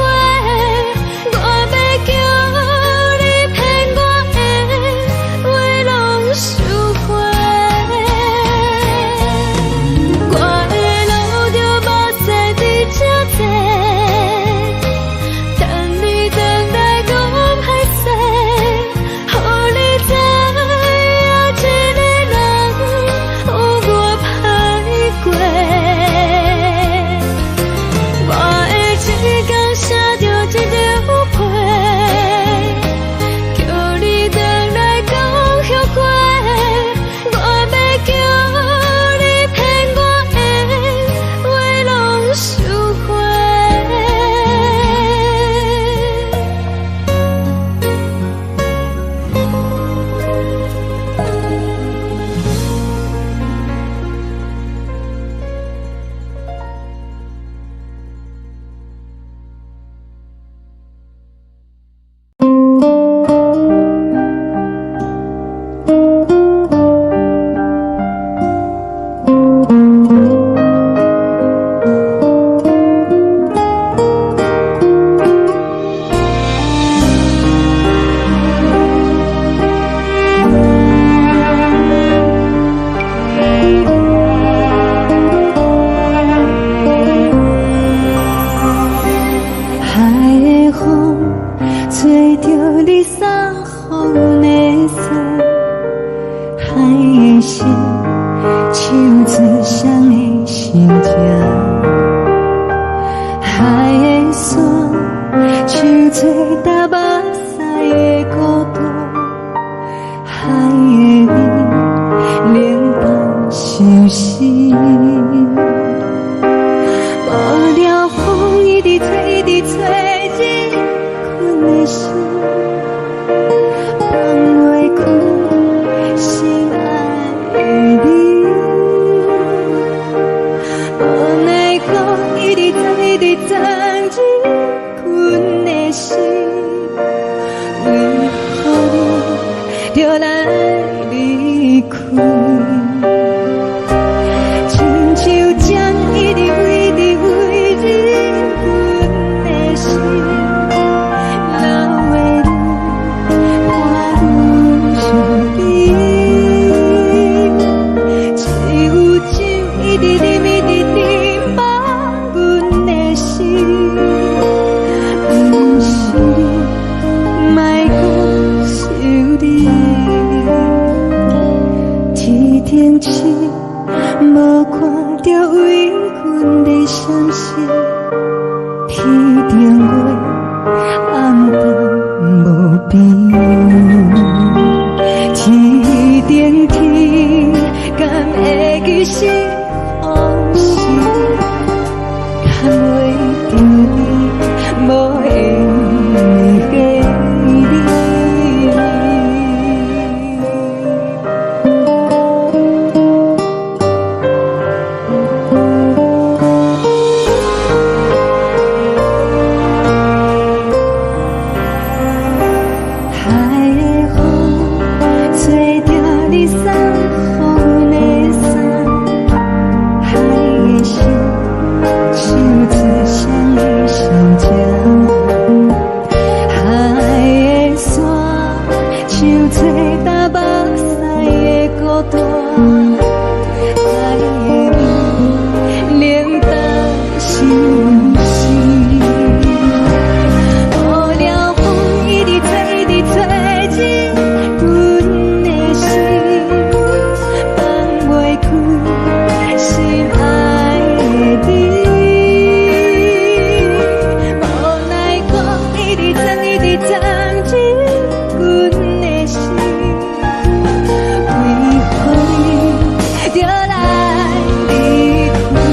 我要叫你骗我的话拢收回。我的路就无西伫这多，等你回来讲歹势，予你知影一个人有我歹过。我的一天写着一张被，叫你回来讲后悔。我要叫你骗我的话拢收回。海的风吹着你送风的伞，海的心手指双的心情，海的山手吹打目屎的孤单，海的你冷淡伤心。无聊风一直吹，一直吹进困的心，放袂开心爱的你。无奈风一直撞，一直撞进困的心，为何你就来离开？亲像江一直飞，一直飞进阮的心，流的泪看愈伤悲，只有酒一直啉，一直啉饱阮的心，不是你，莫讲想你。天天星无看着为阮的伤心，天顶月暗淡无边，天顶天敢会记是往事，敢袂着你无缘给你。为何你就来离开？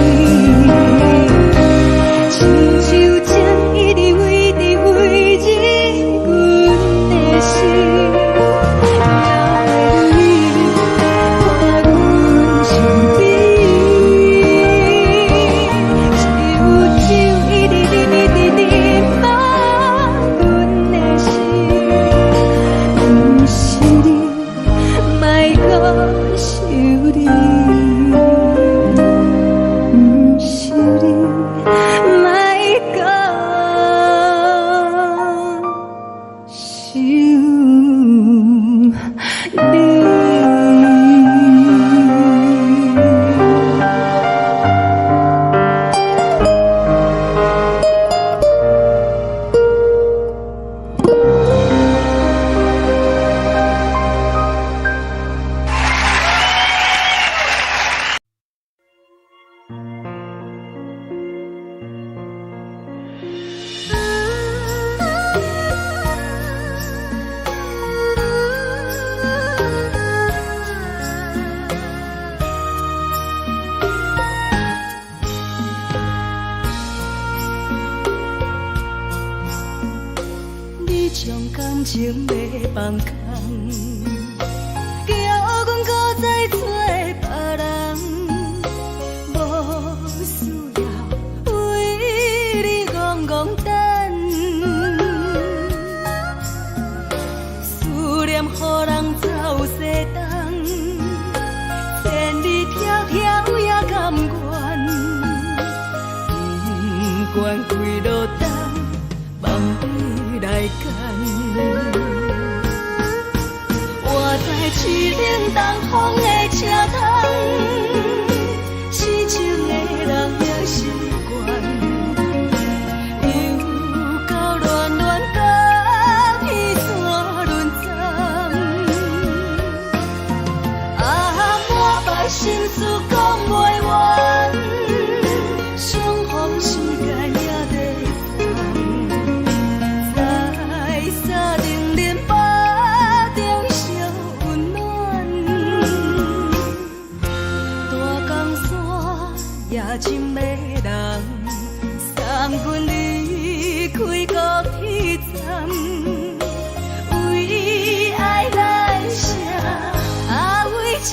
感情要放空，叫阮搁再找别人，无需要为你戆戆等，思念予人走西东，千里迢迢也甘愿，不管几路灯，梦你来牵。我在市顶东风的车窗，痴情的人也习惯，又到乱乱甲彼山论战。满腹心事讲袂完，相逢时间也在等，在沙定连巴中烧温暖。大江山也深的人，三军离开高铁站，为爱来写为情。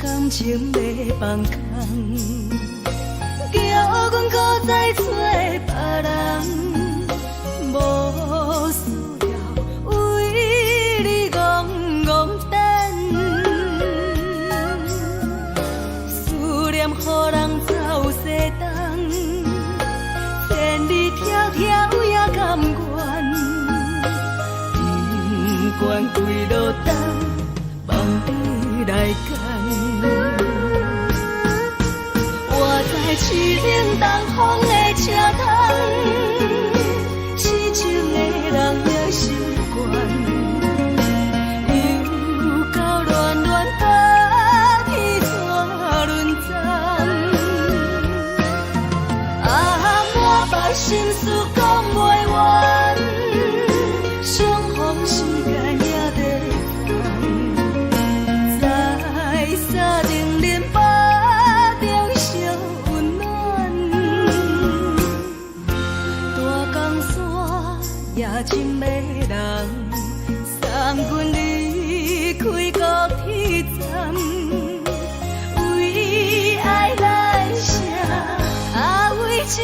感情要放空，叫阮搁再找别人，无需要为你戆戆等，思念予人走西东，千里迢迢也甘愿，不管几路灯，梦你来牵。我在市顶东风的车窗，痴情的人也习惯，又到乱乱甲彼山论战。满腹心事讲袂完，相逢时间也在等，在沙定连巴中烧温暖。大江山也深的人，三军离开高铁站，为爱来写为情。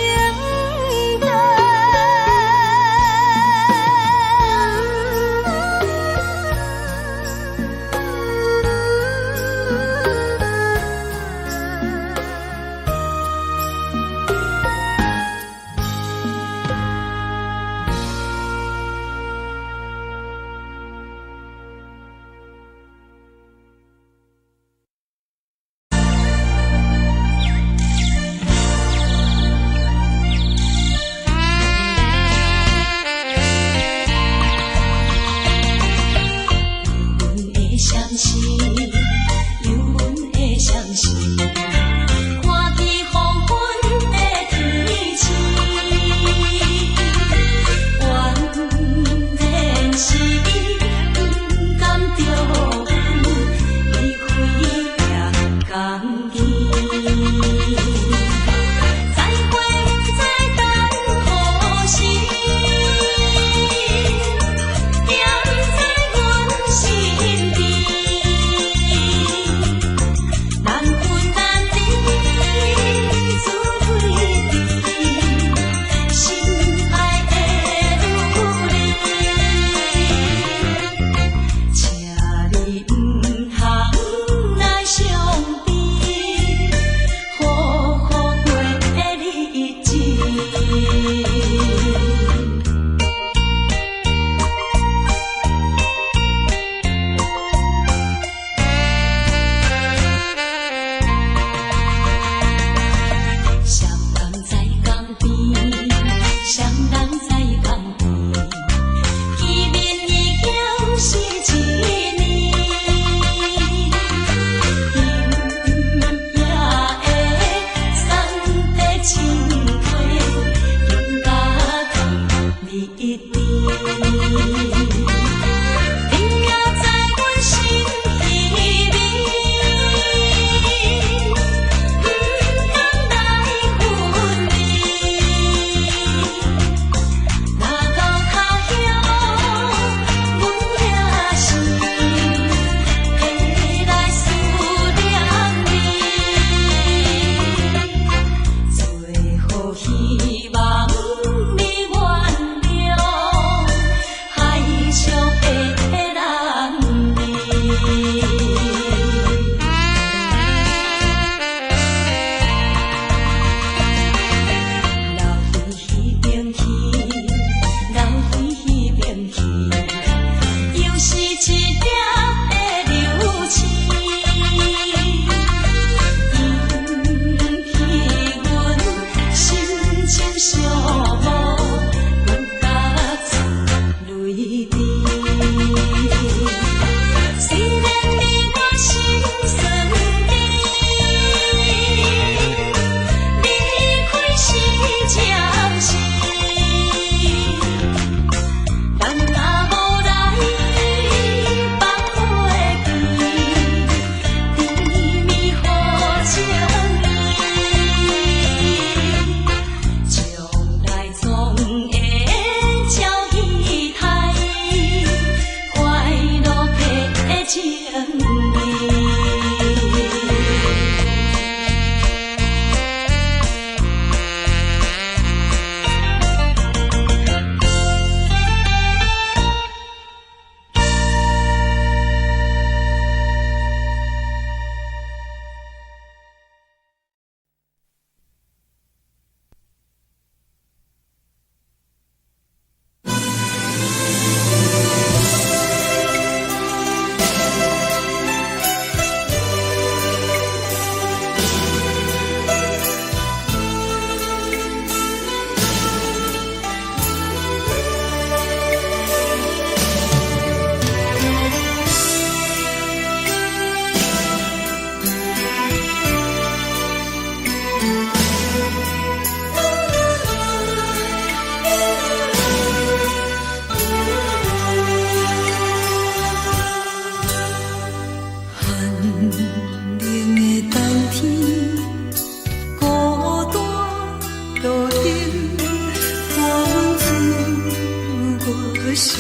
寂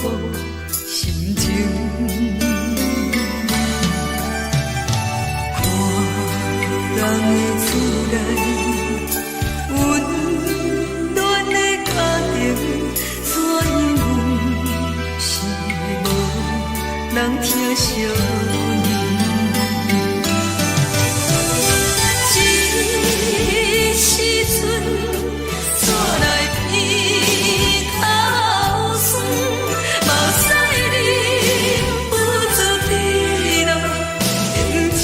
寞心情。看人的厝内温暖的家庭，怎样是无人疼惜你？这时阵怎来鼻口酸？嘛知忍不住滴落眼睛。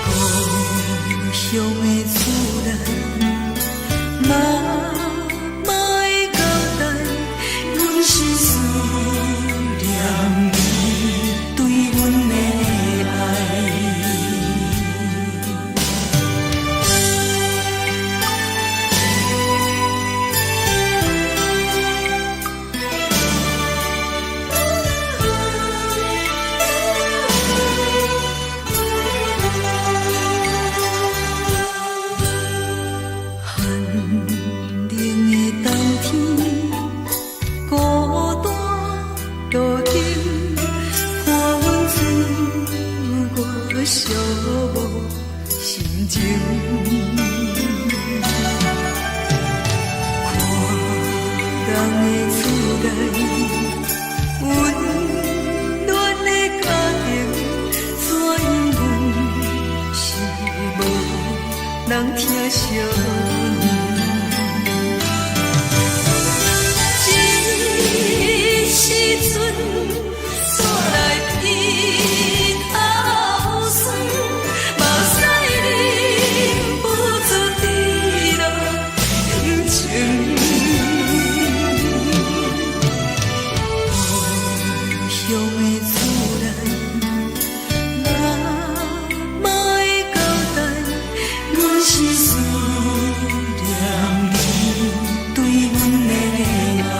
故乡的厝内，妈妈的交代，阮是思念你对阮的爱。寂寞心情，看人的厝内温暖的家庭，怎样是无人疼惜你？这时阵怎来鼻口酸？嘛知忍不住滴落眼睛。故乡的厝内，妈妈的交代，阮是思念你对阮的爱。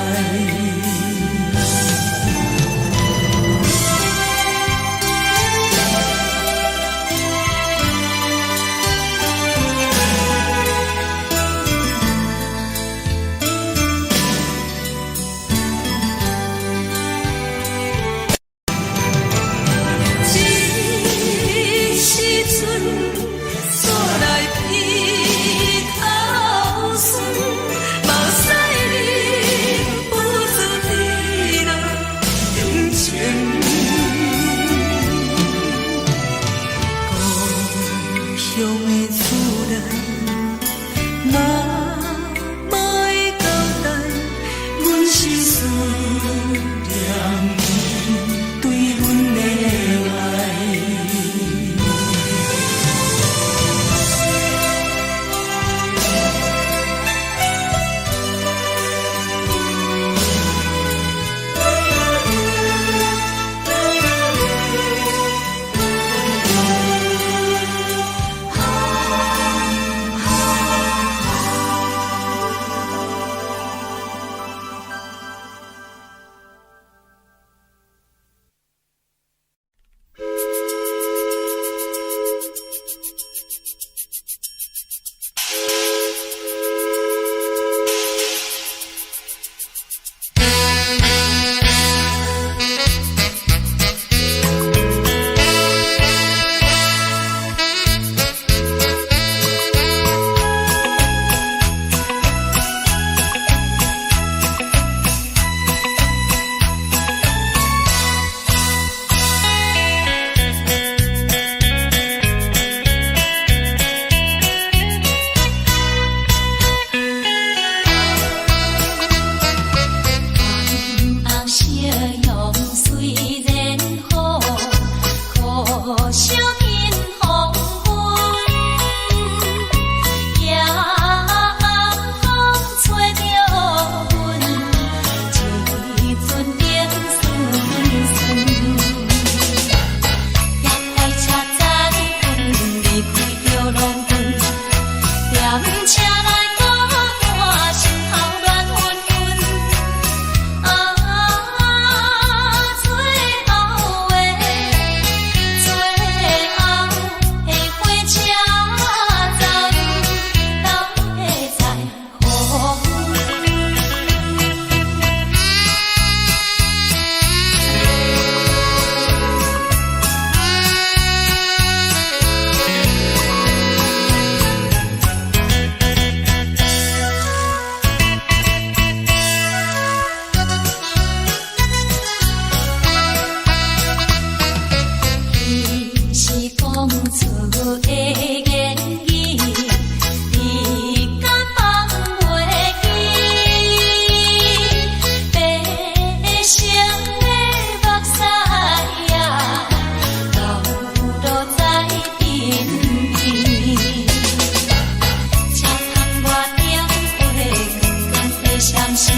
相信，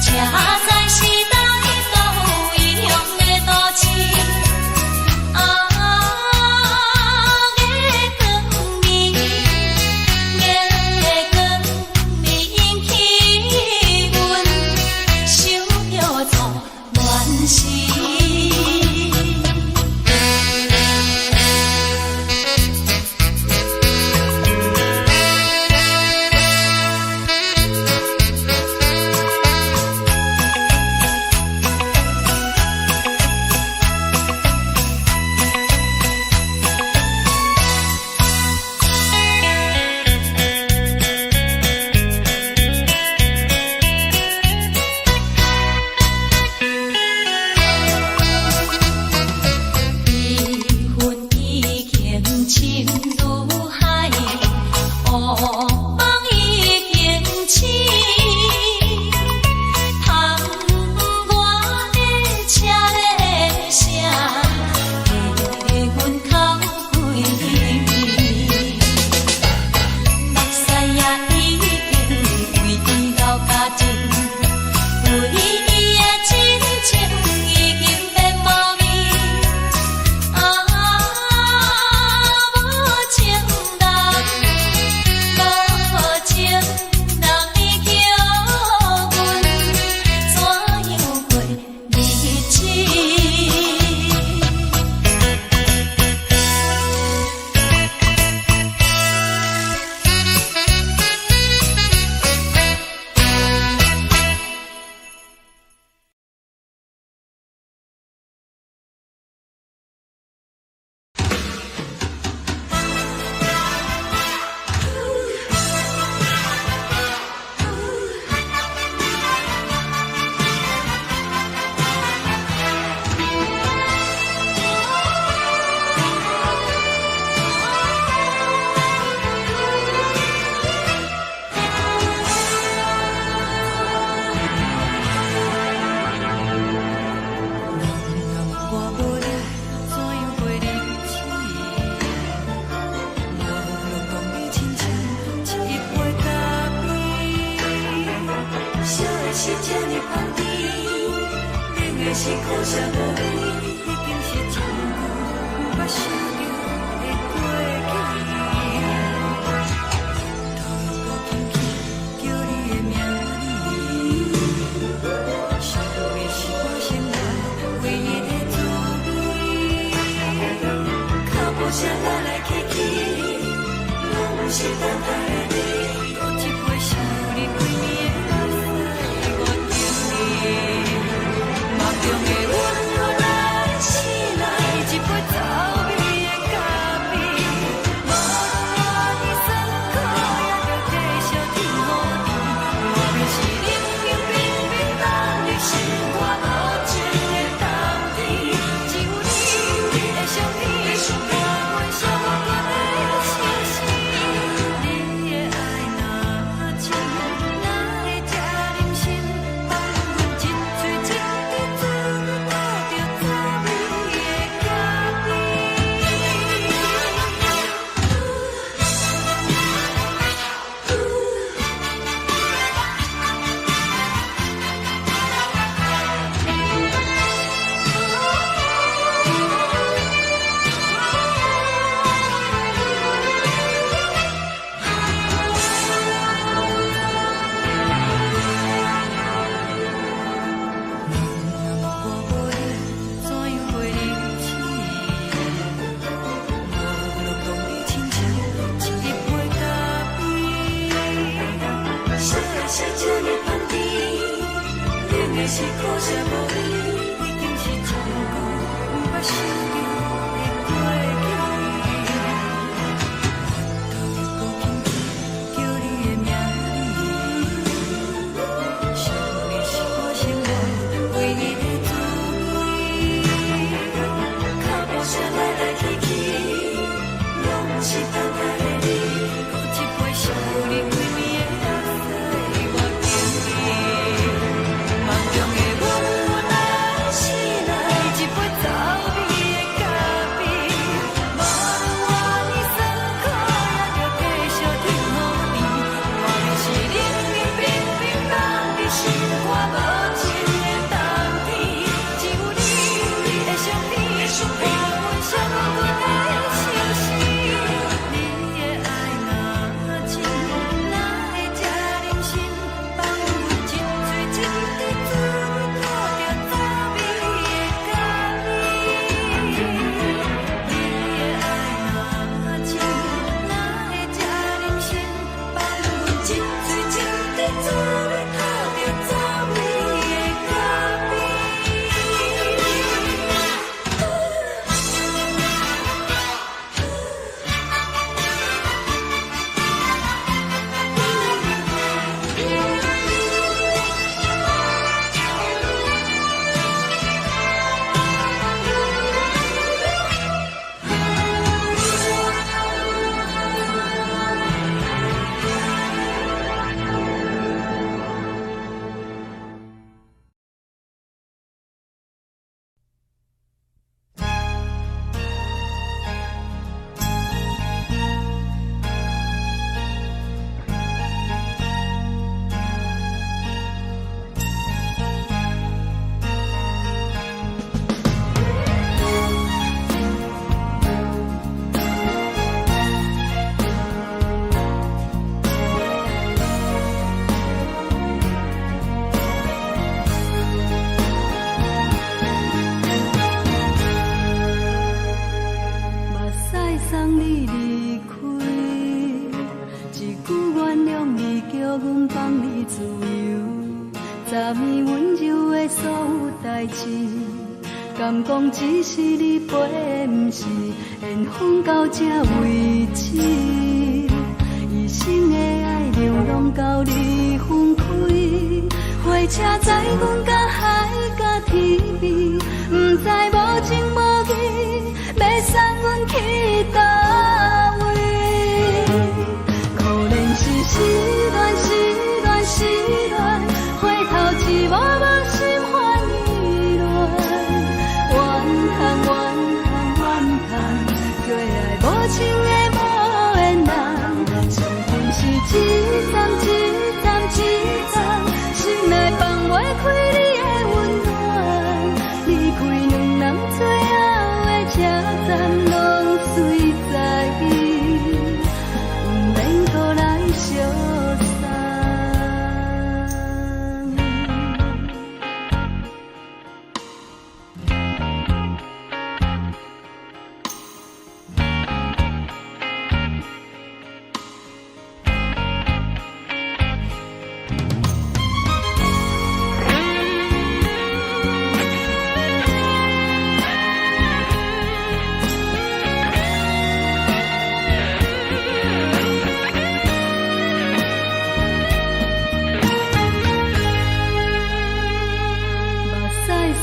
这才是咱路一样的道志。是苦涩无味，已经是一句毋捌想着的过去。透过空气叫你的名字，想的是我生来唯一的滋味。脚步声来来去去，拢是等待的你。喝一杯想你几年的泪水，我敬你。梦中的阮，我来醒来，一杯走味的咖啡，无论我的酸苦，也着继续甜予你。我便是冷冷冰冰等你心肝无情的冬天，只有你会想起我阮相关的心事。你的爱若真，哪会这忍心放阮一嘴一滴滋倒着滋味的咖啡？我无力，怎样袂离弃？无路讲你亲像一杯咖啡，烧的是这呢香甜，冷的是苦涩无味，已经是一句毋捌想着的过去。透过空气叫你的名字，想你是我生来唯一的滋味。脚步声来来去去，拢是等待的你。喝一杯想你几暝的泪水，我敬你。梦中的阮，我来放你自由，昨暝温柔的所有代志，敢讲只是你陪，不是缘分到这为止。一生的爱流浪到你分开，火车载阮甲海甲天边，不知无情无义，要送阮去倒位？可怜是失恋，失恋，失恋，回头一幕幕心烦意乱，怨叹，怨叹，怨叹，最爱无情的无缘人，伤痕是一站一站一站，心内放袂开你的温暖，离开两人最后的车站，拢随在意，不免搁来相送。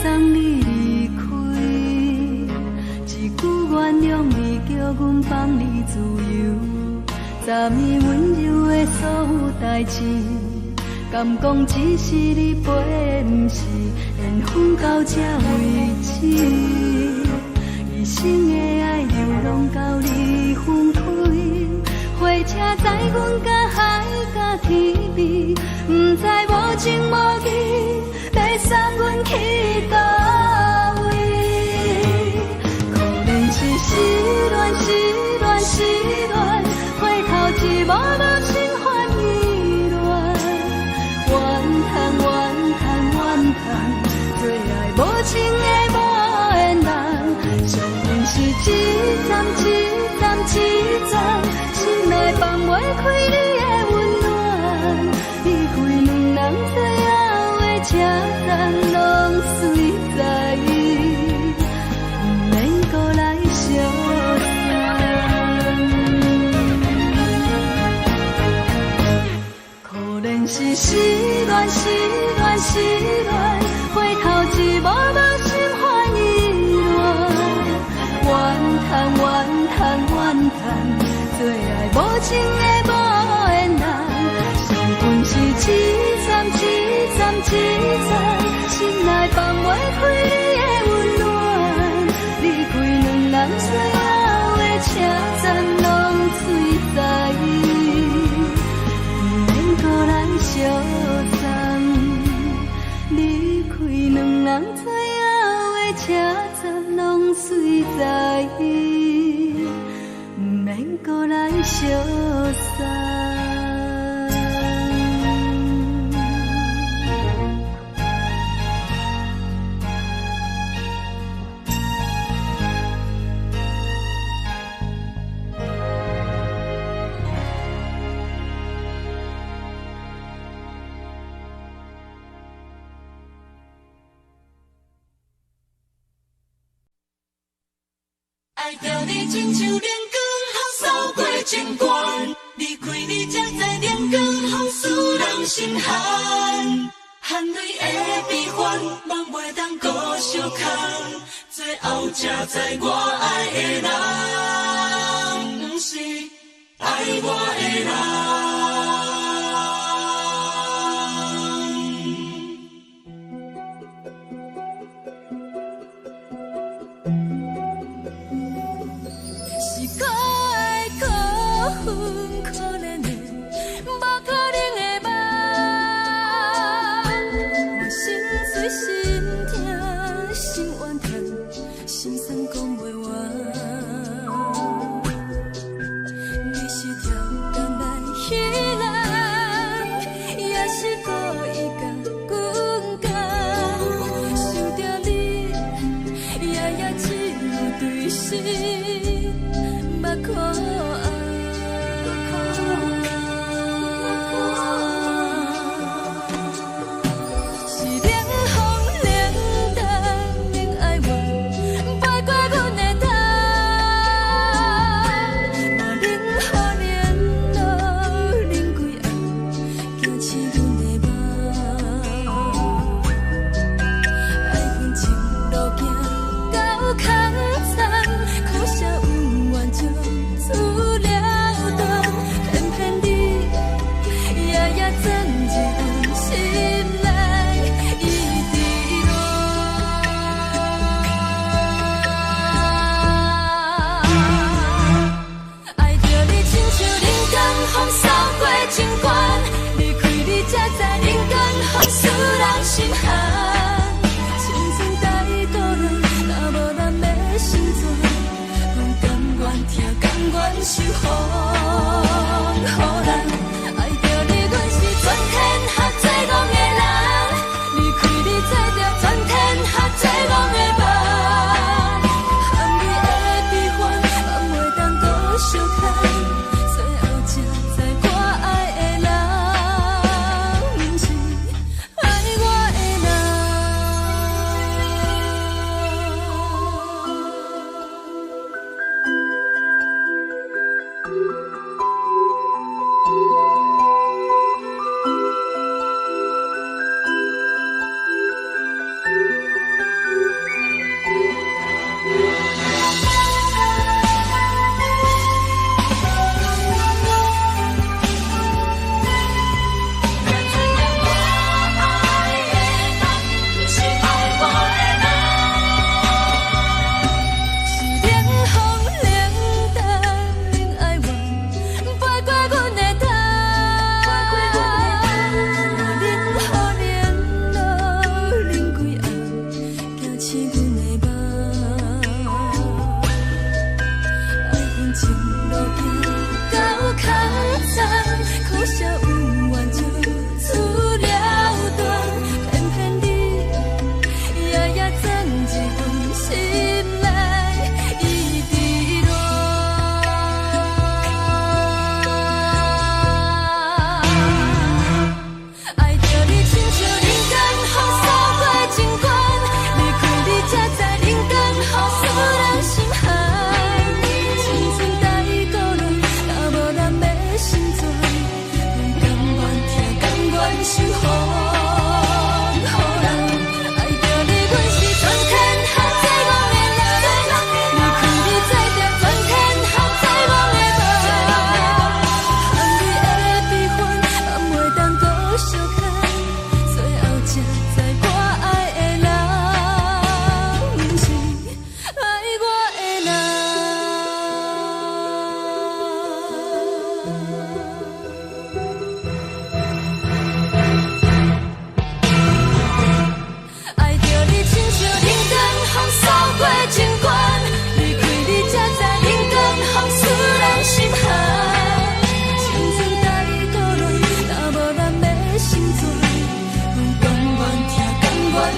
送你离开，一句原谅你，叫阮放你自由。昨暝温柔的所有代志，敢讲只是你陪，不是缘分到这为止。一生的爱流浪到你分开，火车载阮甲海甲天边，不知无情无义，要送阮去倒位？可怜是失恋，失恋，失恋，回头一幕幕心烦意乱，怨叹，怨叹，怨叹，最爱无情的无缘人，伤痕是一站一站一站，心内放袂开你的温暖，离开两人最后的车站，拢随在意，不免搁来相送。可怜是失恋，失恋，失恋，回头一幕幕心烦意乱，怨叹，怨叹，怨叹，最爱无情的无缘人，伤痕是一站一站一站，心内放袂开你的温暖，离开两人最后的车站，拢随在意，不免搁来相送。离开两人最后的车站，拢随在意，不免搁来相送。爱着你亲像阳光扫过情关，离开你才知阳光风使人心寒。含泪的悲欢，望袂当搁相牵，最后才知我爱的人，不是爱我的人。可怜的，无可能的梦，我心碎心痛，心怨叹，心酸讲袂完。你是条甘来彼来。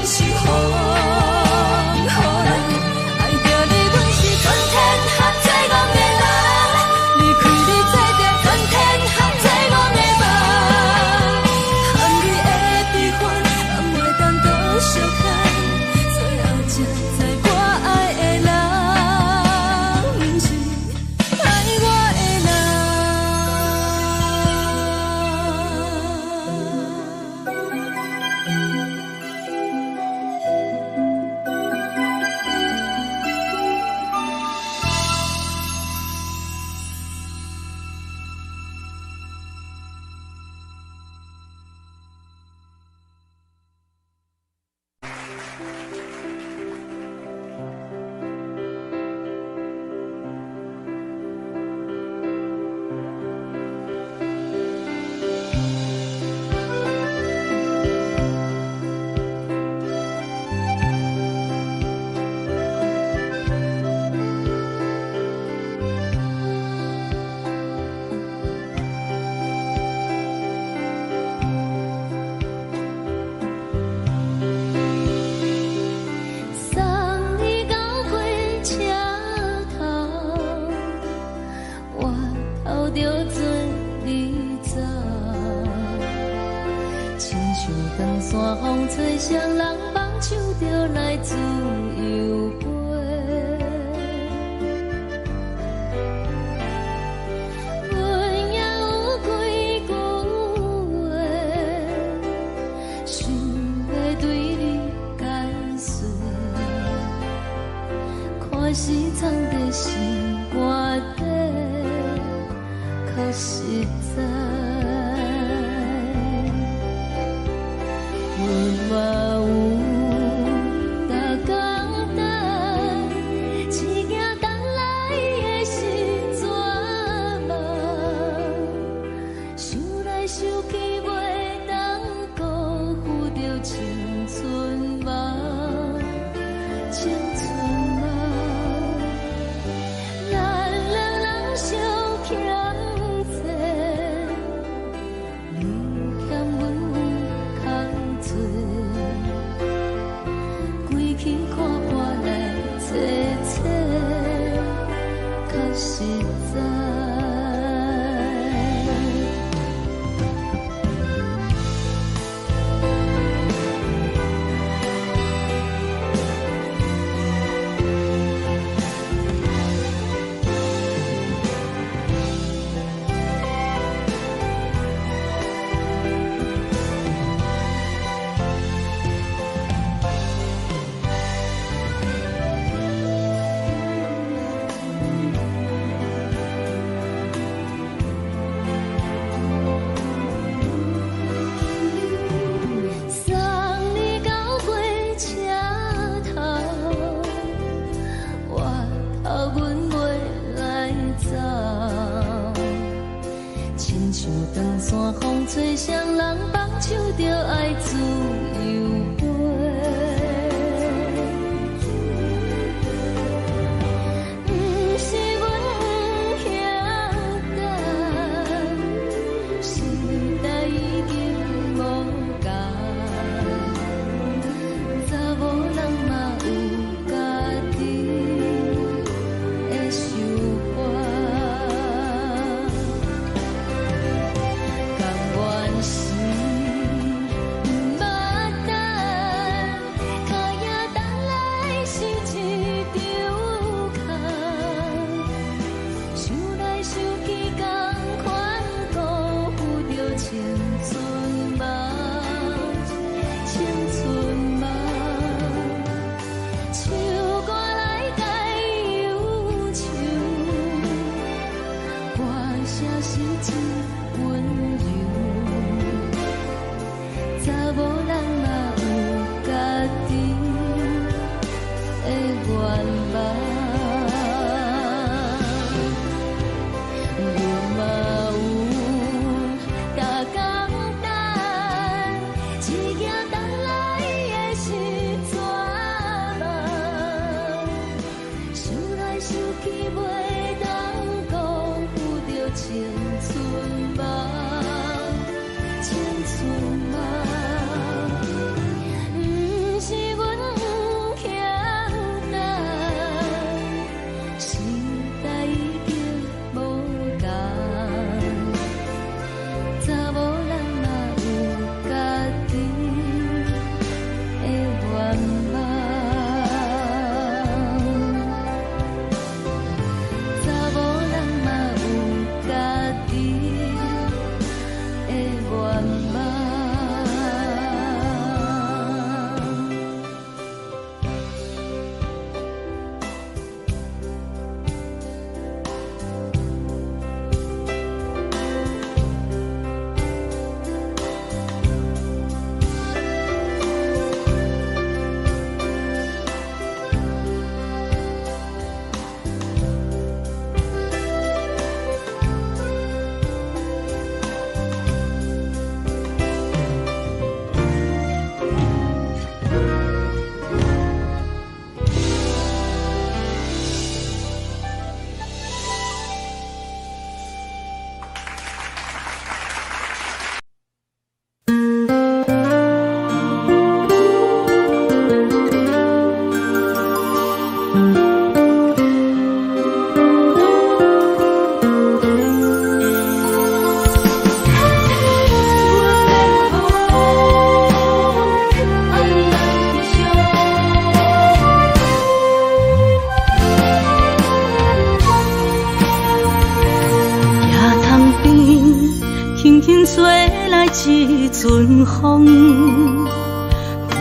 是风，予人爱着你，阮是全天下最戆的人。离开你做阵全天下最戆的梦，和你的悲欢，人袂当搁相看，最后才知我爱的人，不是爱我的人。送你到火车头，我头着准你走，亲像长山风吹双人放手着来自由飞。阮也有几句话，想要对你解释。看是藏在心肝底，较实在。阮嘛有逐工等，一件等来的是绝望，想来想去袂当辜负着青春梦，青春梦。咱两人相欠债，你欠阮空做，归去看看来坐坐，较实在。送你到火车头，我头阮袂来走，亲像长山风吹双人放手着爱自由飞。不是阮不晓等，时代已经无共，查某人嘛有家己的想法，甘愿是不捌等，脚也等来是一场空。想来想去，同款辜负着青春梦，青春梦。唱歌来解忧愁，歌声是真温柔。查某人嘛有家己的愿望。阮嘛有逐工等，一件等来的是绝望，想来想去袂当辜负着青春梦，青春梦。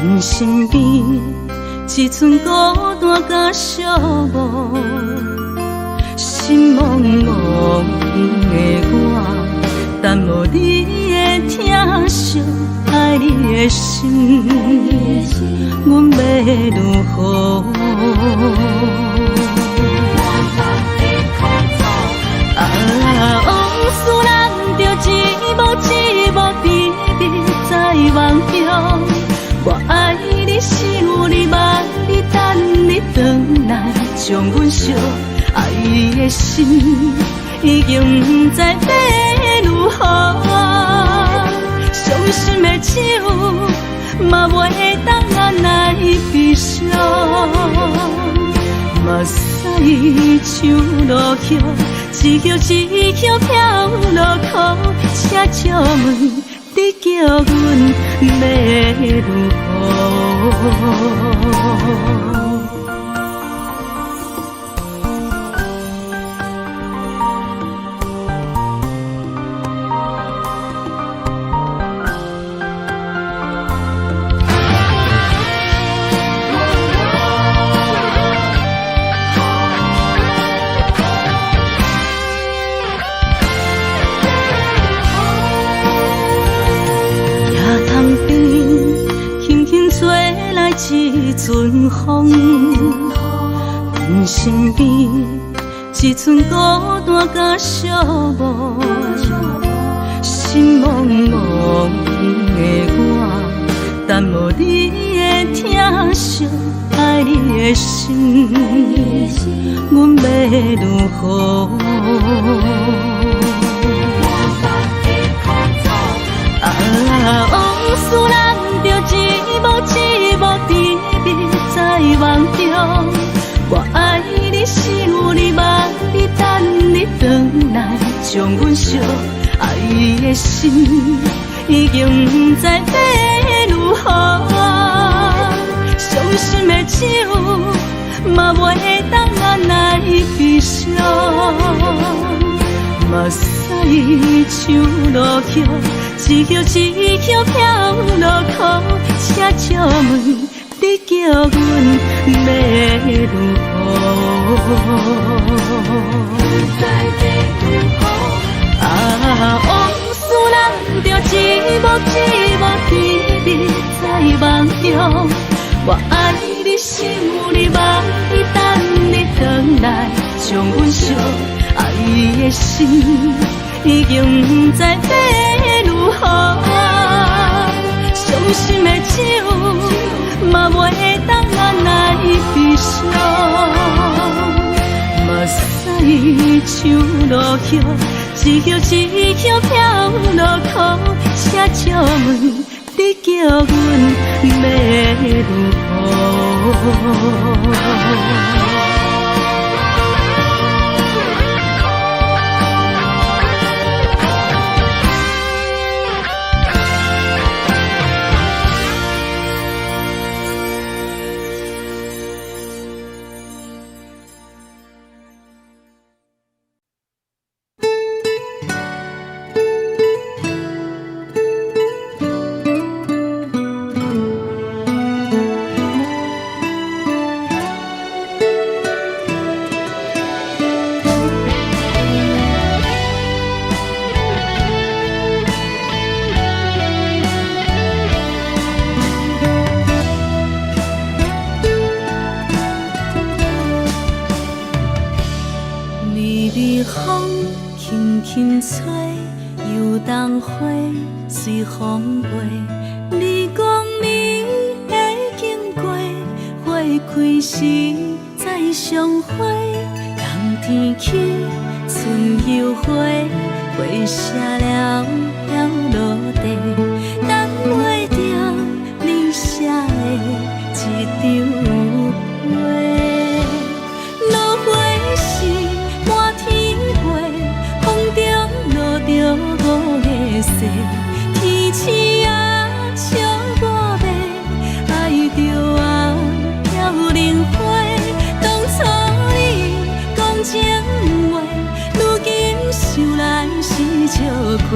阮身边只剩孤单甲寂寞，心茫茫的我，等无你的疼惜，爱你的心，阮要如何？往事人着一幕一幕甜蜜在梦中。我爱你，想你，望你，等你回来，将阮惜爱的心已经不知要如何。伤心的手嘛袂当按来悲伤。目屎像落叶，一曲一曲飘落雨，请借问你叫阮要如何？一阵风，阮身边只剩孤单甲寂寞，心茫茫的我，等无你的疼惜，爱你的心，阮要如何？往事人着一幕一幕甜蜜在梦中。我爱你，想你，望你，等你回来，将阮惜爱的心已经不知要如何。伤心的手嘛袂当按来悲伤。目屎像落叶，一曲一曲飘落雨，请借问你叫阮要如何？往事人着一幕一幕甜蜜在梦中。我爱你，想你，望你，等你回来，将阮惜爱的心已经不知要如何。伤心的手嘛袂当按来悲伤。目屎像落叶，一曲一曲飘落雨，请借问你叫阮要如何？随风飞，你讲你会经过，花开时再相会。冬天起，春又花，花谢了要落地，等袂着你写的一张画。落花时满天飞，风中落着五个色。天星啊，笑我迷，爱着啊，飘零花。当初你讲情话，如今想来是笑过。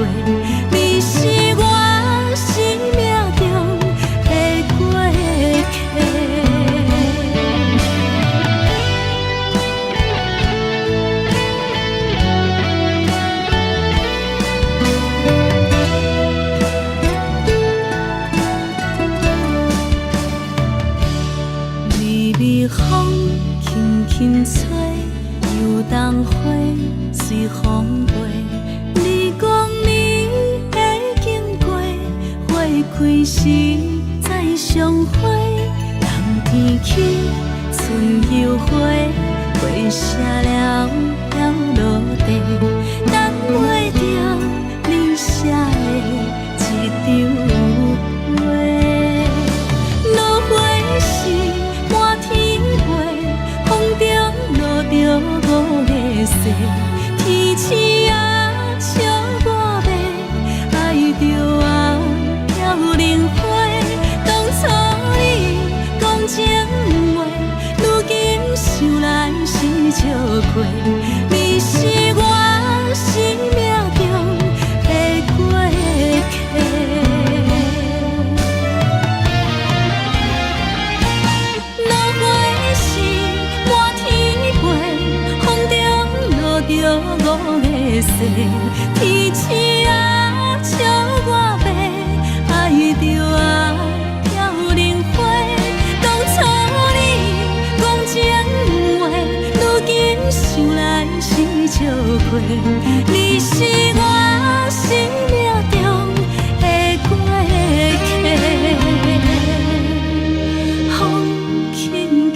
你是西，天星啊笑我白，爱着啊飘零花。当初你讲情话，如今想来是笑亏。你是我生命中的过客，风轻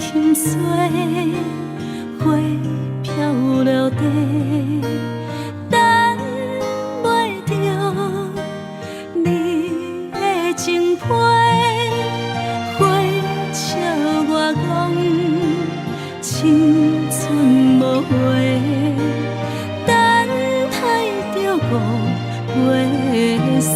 轻吹，花飘落地，等袂着你的情批。花笑我讲青春无话，等待着五月雪。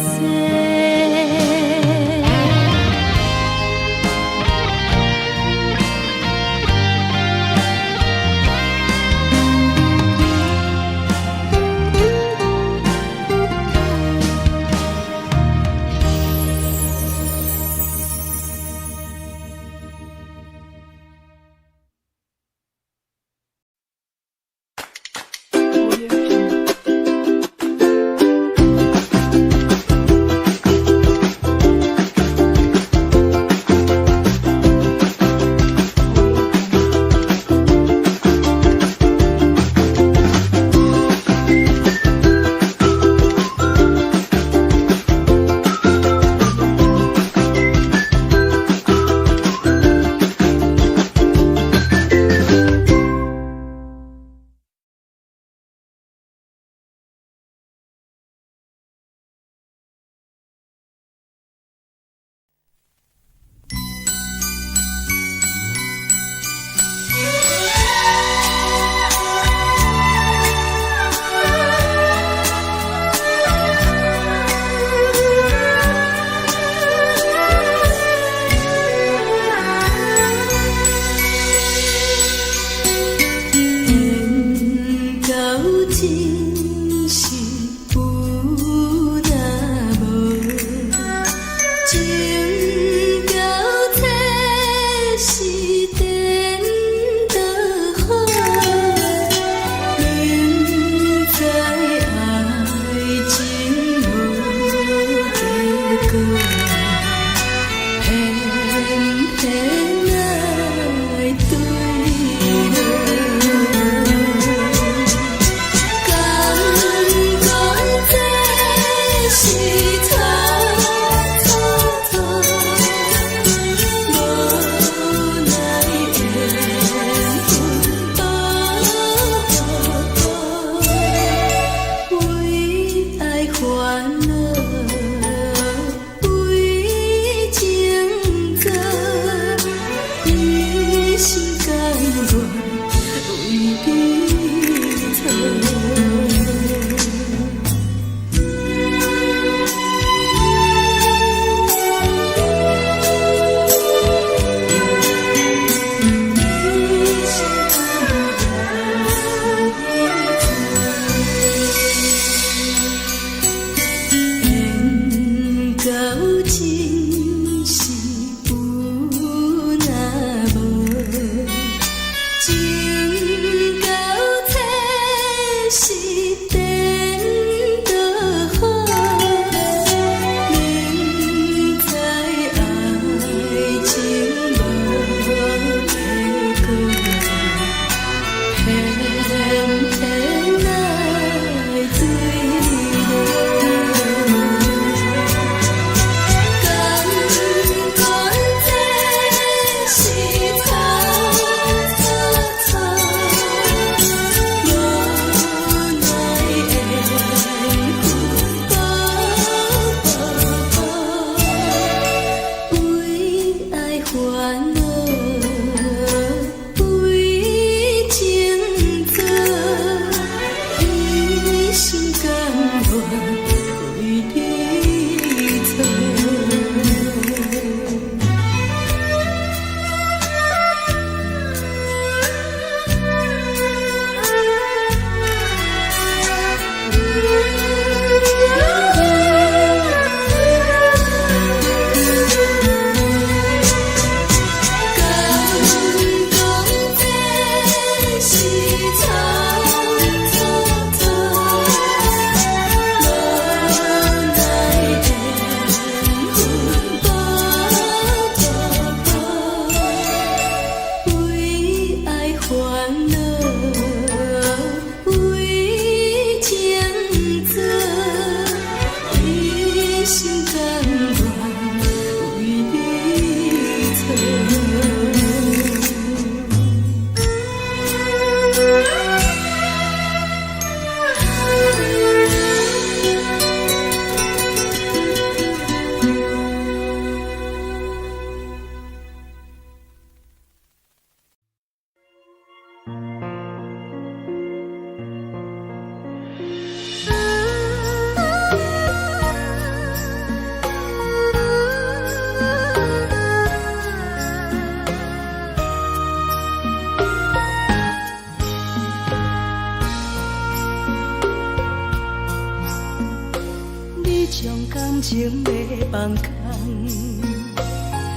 情要放空，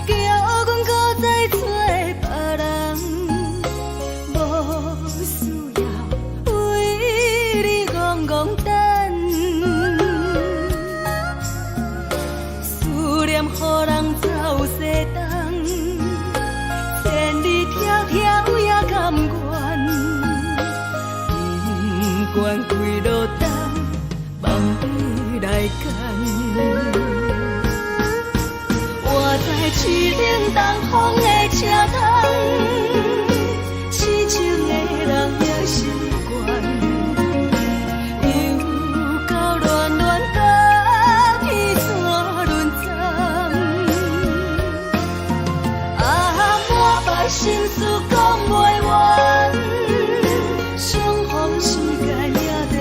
叫阮搁再找别人，无需要为你戆戆等。思念予人走西东，千里迢迢也甘愿，不管几落冬，梦你来牵。我在市顶东风的车窗，痴情的人也习惯，又到恋恋甲天山沦陷。啊，满腹心事讲袂完，相逢时间也在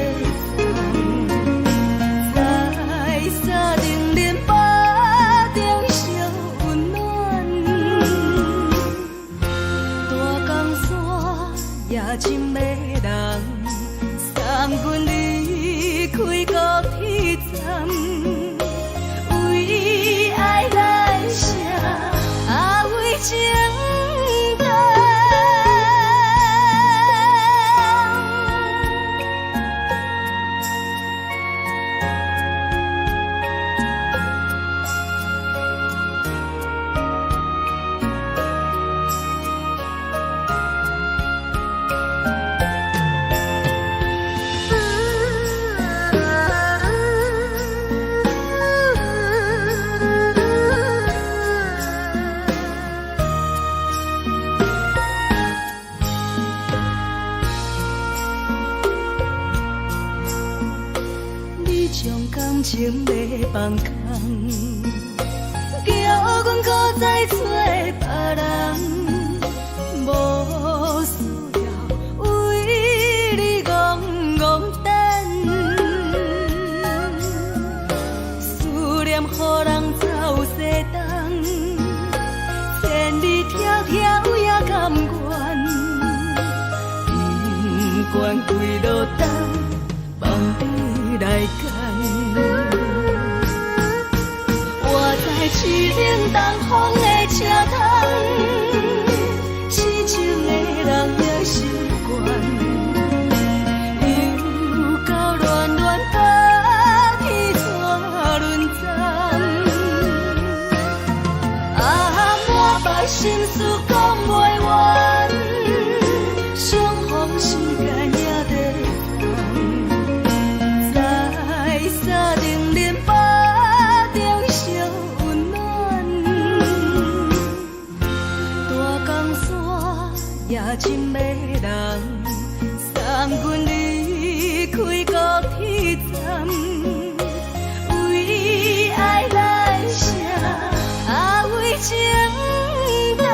等，在沙丁林巴中烧温暖。大江山夜深的人，送阮离开高铁站，为爱来写，啊为情长。你将感情要放空，叫阮搁再找别人，无需要为你戆戆等。思念予人走西东，千里迢迢也甘愿，不管几落冬，梦你来牵。我在市顶东风的车窗，痴情的人也习惯，又到恋恋甲天山沦陷。啊，满腹心事讲袂完，相逢时间也在等，在沙丁林巴中烧温暖。大江山夜深的人，送阮离开高铁站，为爱来写，啊为情长。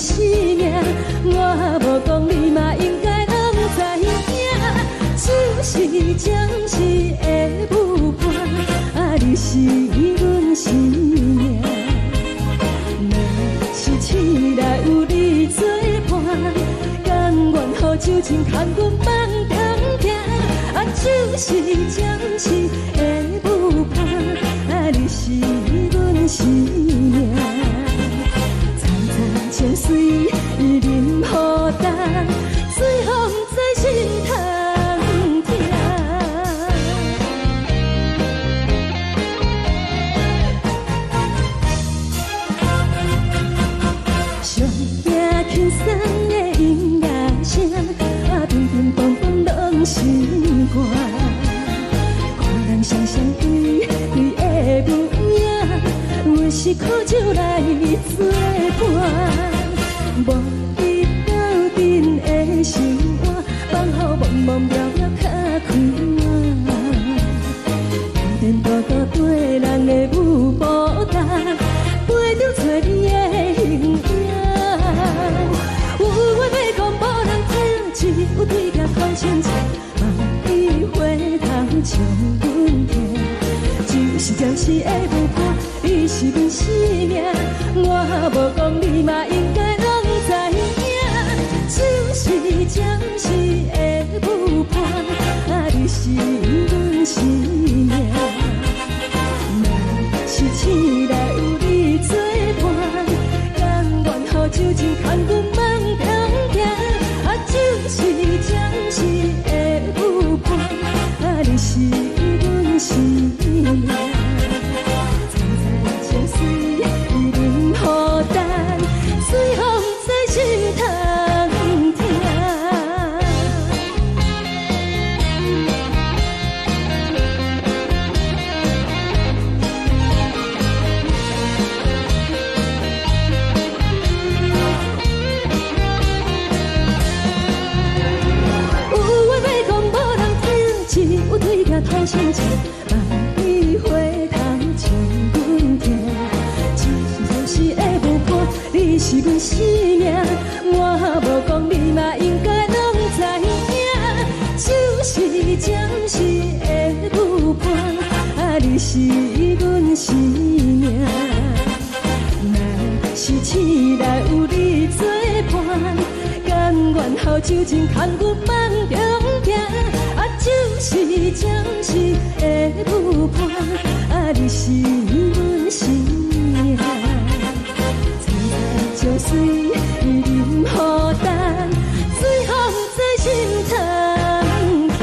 生命，我无讲你嘛应该拢知影，就是暂时的舞伴，啊，你是阮生命。若是醒来有你作伴，甘愿予酒精牵阮梦中行，啊，就是暂时的舞伴，啊，你是阮生命。情水伊任何淡，水风在心头痛。上惊轻松的音乐声，啊，乒乒乓乓拢是歌。看人双双对对的舞影，阮是苦酒来作伴。无伊斗阵的心肝，放予茫茫渺渺较开换。颠颠倒倒对人的舞步动，陪着找你的形影。有话要讲无人听，只有对镜看清楚，梦里回头将阮听。就是暂时的舞伴，你是阮生命。我无讲你嘛应该拢知影，就是暂时的舞伴，啊，你是阮生命。若是醒来有你作伴，甘愿予酒精牵阮梦中行，啊，就是暂时的舞伴，啊，你是阮生命。情水伊任何淡，水风在心头痛。有话要讲无人听，只有对镜看清楚，梦里回头将阮听。你是阮生命，我无讲你嘛应该拢知影，就是暂时的舞伴，啊，你是阮生命。若是醒来有你作伴，甘愿予酒精牵阮梦中行，啊，就是暂时的舞伴，啊，你是阮生命。情水伊任何淡，水风在心头痛。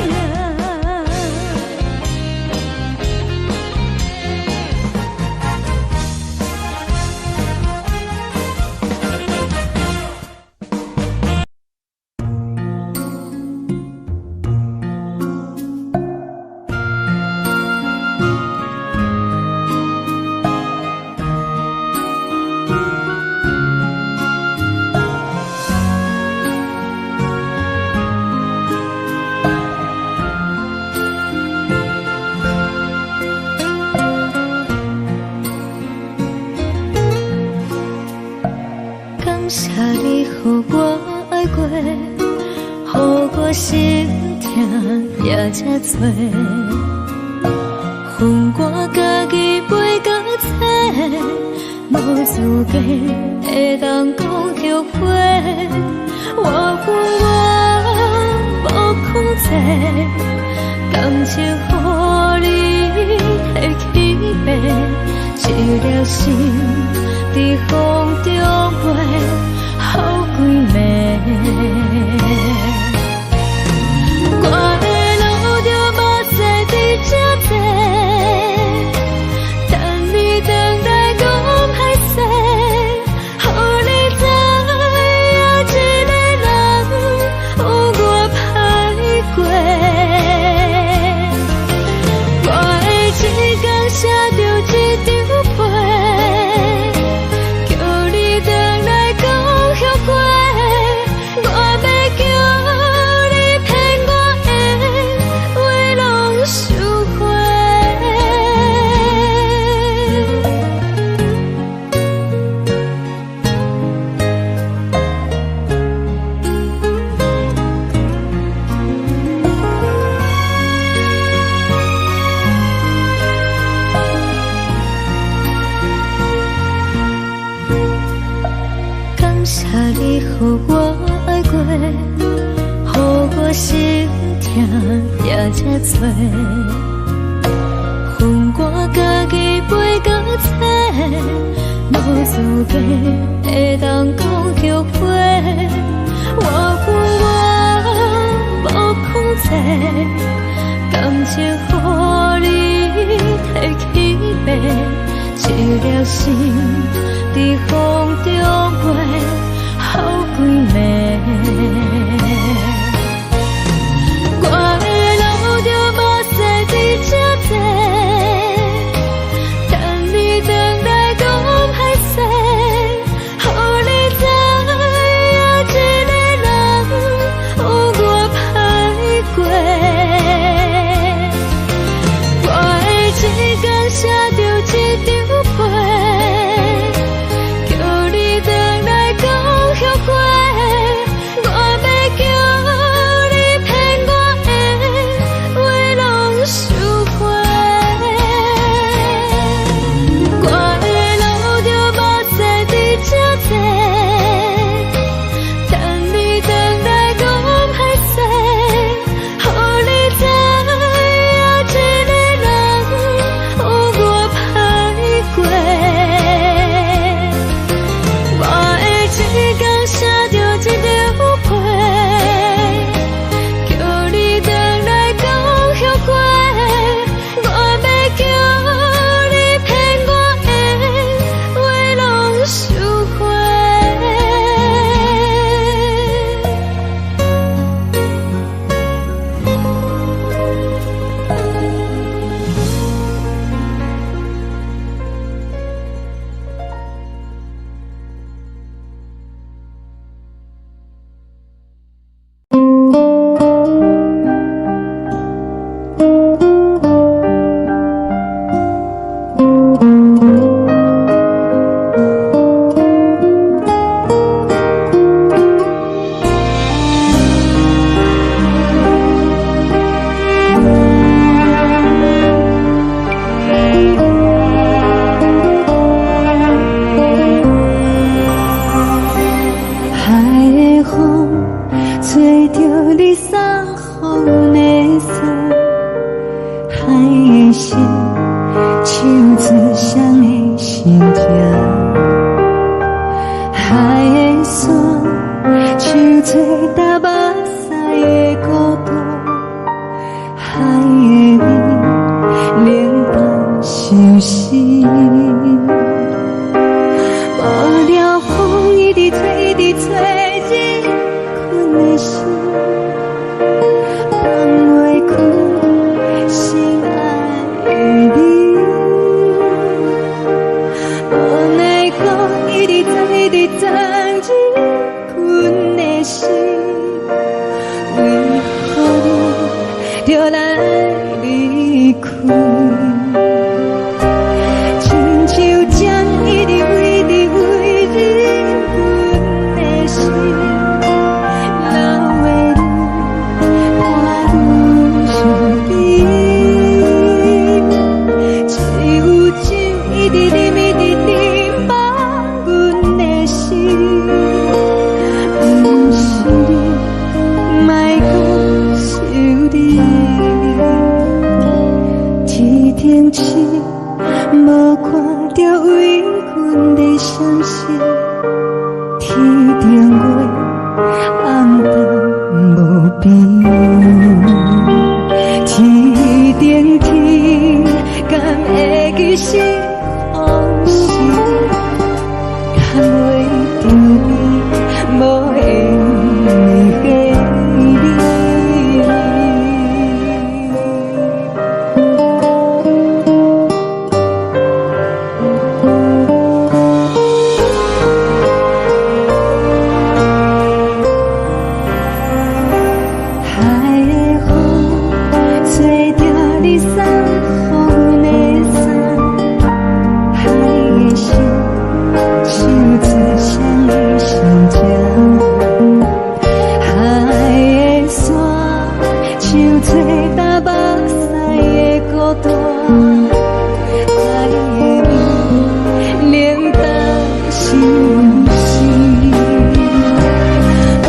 感谢你予我爱过，予我心痛也这多，分我家己袂到切，无资格会当讲后悔。我恨我无控制，感情予你提起白，一粒心在风中飞，好几暝。我的路就目屎在这多，等你回来讲歹势，予你知影一个人有我歹过。我的一天写着一张被，叫你回来讲后悔。我心痛也这多，恨我家己飞到这，无资格会当讲后悔。我无讲这，感情予你提起白，一粒心在风中飞，好几暝。我的路就无西伫这多，等你回来讲歹势，予你知影一个人有我歹过。我的一天写着一张被，叫你回来讲后悔。我要叫你骗我的话拢收回。我的路就无西伫这多，等你回来讲歹势，予你知影一个人有我歹过。我的一天写着一张被，叫你回来讲后悔。我要叫你骗我的话拢收回。海的风吹着你送风的伞，海的心手指双的心痛，海的山手吹打目屎的孤独，海的味冷淡伤心。无聊风一直吹，一直吹，日困的心，放袂开心爱的你。无奈何一直走，一直走，日困的心，为何你就来离开？亲像针一直为你为日阮的心，流的泪看愈伤悲，只有酒一直啉一直啉放阮的心，不是你，莫讲想你，一天起。无看到为阮的伤心，天顶月暗淡无边，天顶天敢会记是往事，敢袂着你无缘的你。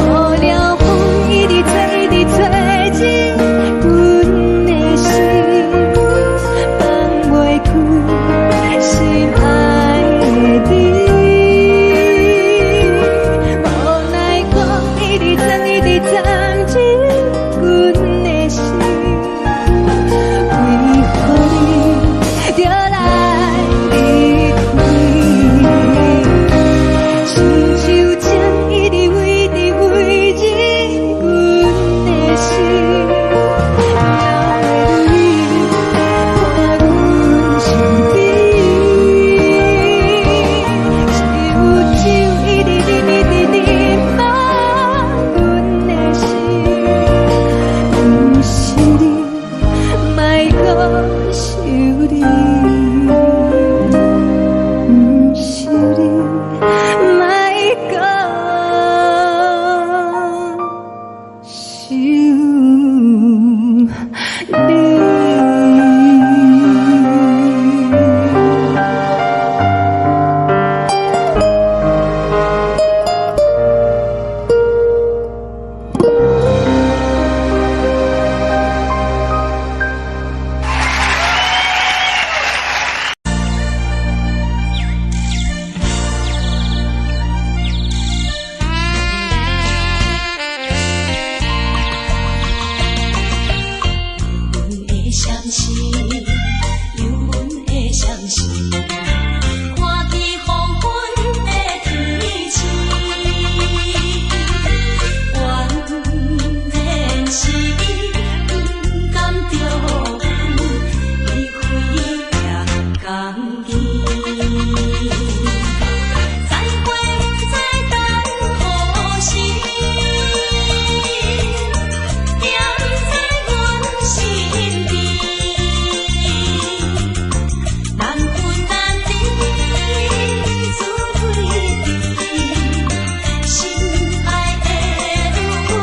无聊风一直吹，一直吹。的相思，有阮的相思。看起黄昏的天气，原然是不甘着阮离开夜港边。再会再等何时？踮在阮身边，难分难离，自对比，心爱的女儿，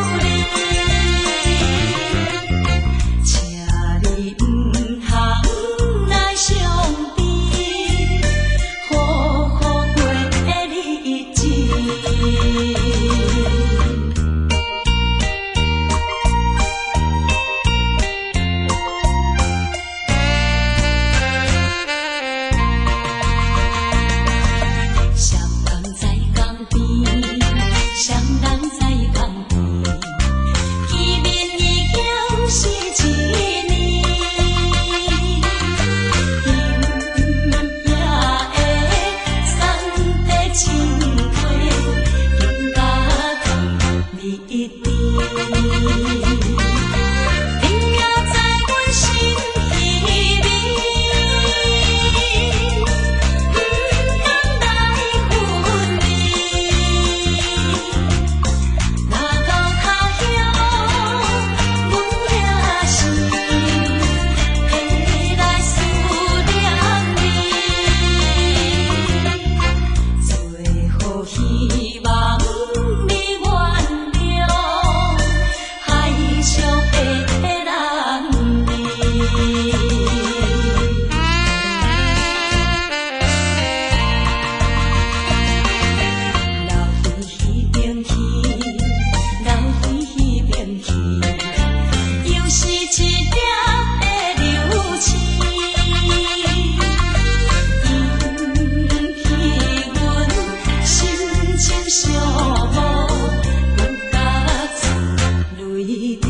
请你不通来伤悲，好好过日子。双人在江边，双人在江边，见面已经是一年。今夜的山的青花，应甲同你一边。你也在阮心里面，不敢来分离。若到他乡，阮也是会来思念你。最后希望你原谅海上的人儿。流回迄边去，流回迄边去，又是一粒的流星，引起阮心情伤无，阮甲出泪滴。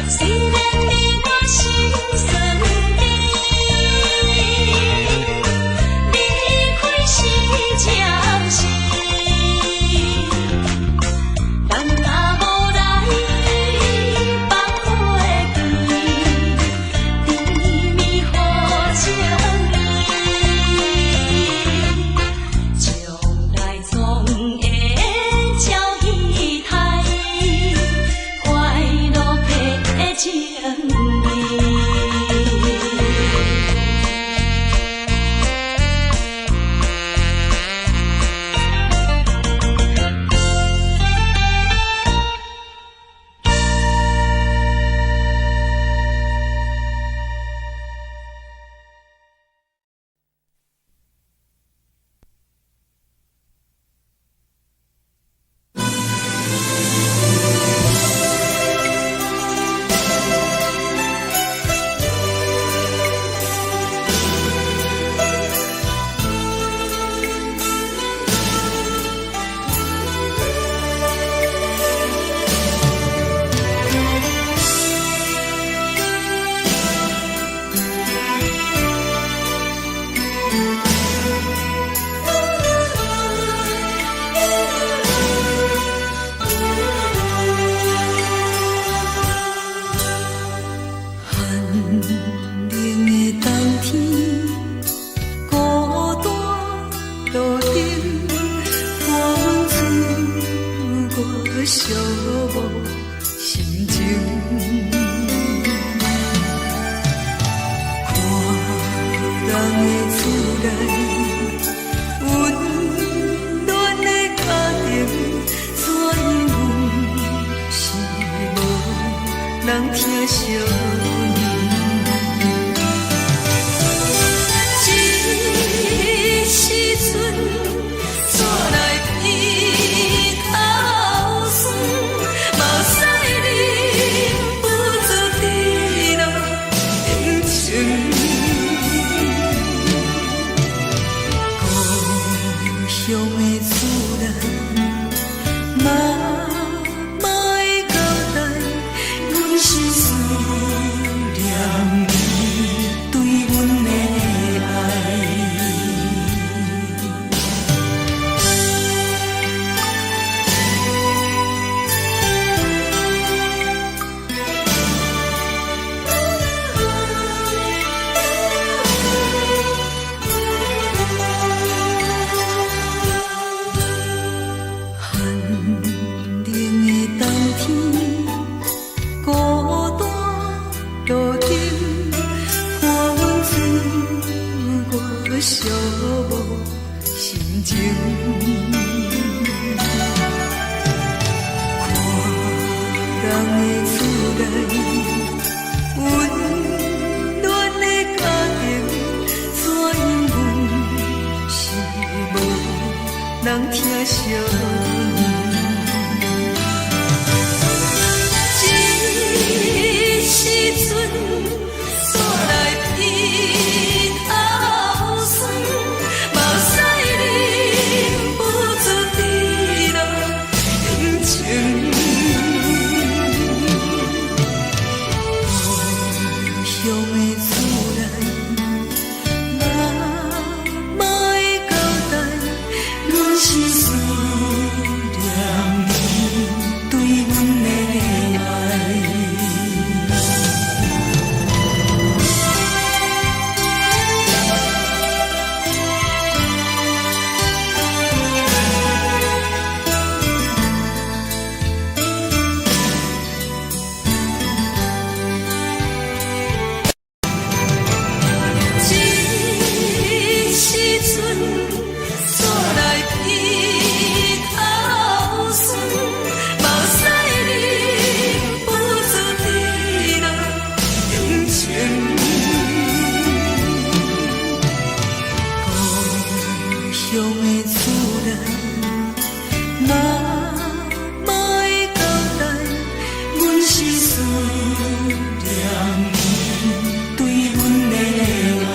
虽然你我心酸甜，离开是暂时，但若无来放花期，甜蜜好情意，将来总会照仪态，快乐的情意。是思相这时阵煞来鼻头酸，目屎忍不住滴落眼睛。故乡的厝内，妈妈的交代，阮是思念你对阮的爱。这时阵煞来鼻头酸，目屎忍不住滴落眼睛。故乡的厝内，妈妈的交代，阮是思念你对阮的爱。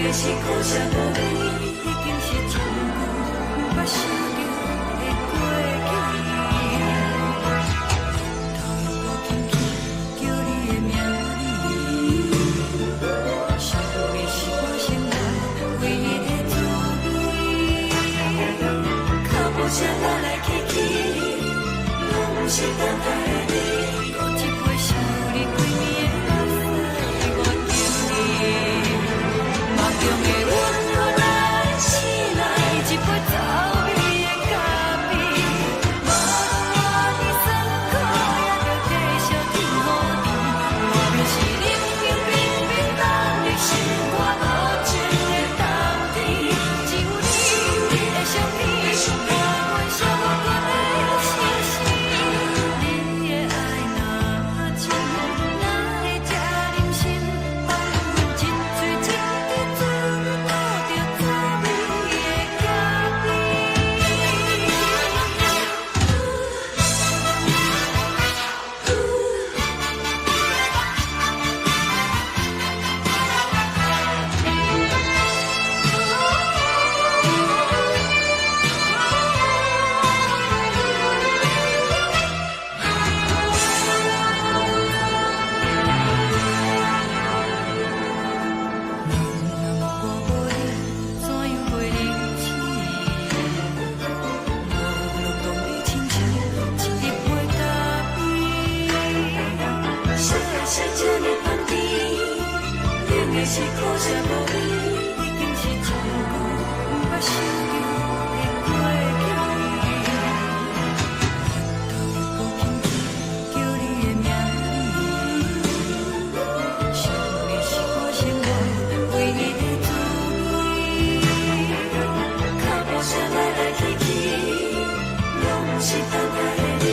的是苦涩无味，已经是一句捌想着的过去。头又搁轻轻叫你的名字，想你是我生来唯一的滋味。脚步声来来去去，拢是等待的你。搁一杯想你几暝的目屎，我敬你。梦中的温柔来醒来，一杯走味的咖啡。无论我的酸苦，也着继续甜乎甜。外面是冷冰冰冰冻的心肝，无情的冬天。只有你的相片，陪阮寂寞过的星星。你的爱若真，哪会这忍心放阮一嘴一滴滋味，吐着滋味的咖啡。我无你，怎样袂离弃？无路当你亲像一粒杯咖啡，小的是这呢香甜，冷的是苦涩无味，已经是一句捌想着的过去。头又搁轻轻叫你的名字，想你是我生来唯一的滋味。脚步声来来去去，拢是等待的你。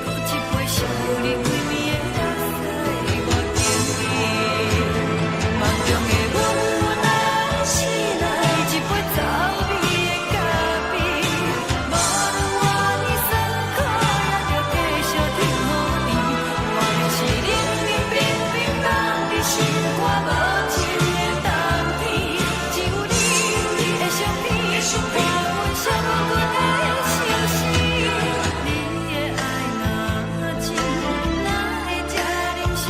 搁一杯想你几暝的目屎，我敬你。梦中的温柔来醒来，一杯走味的咖啡。无论我的酸苦，也着继续甜乎甜。外面是冷冰冰冰冻的心肝，无情的冬天。只有你的相片，陪阮寂寞过的星星。你的爱若真，哪会这忍心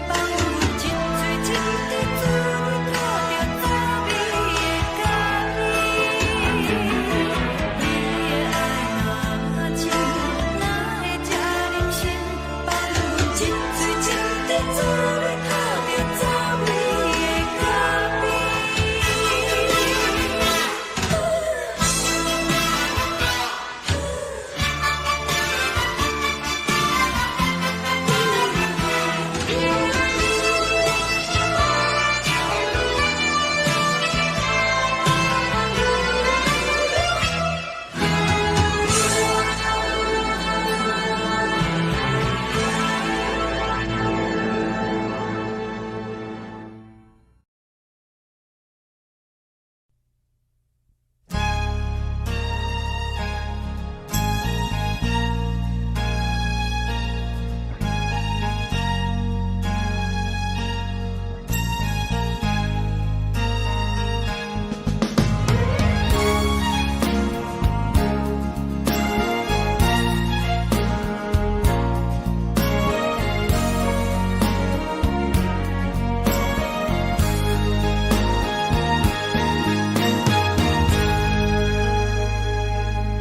放阮一嘴一滴滋味，吐着滋味的咖啡。你的爱若真，哪会这忍心放阮一嘴一滴滋味，吐着滋味的咖啡。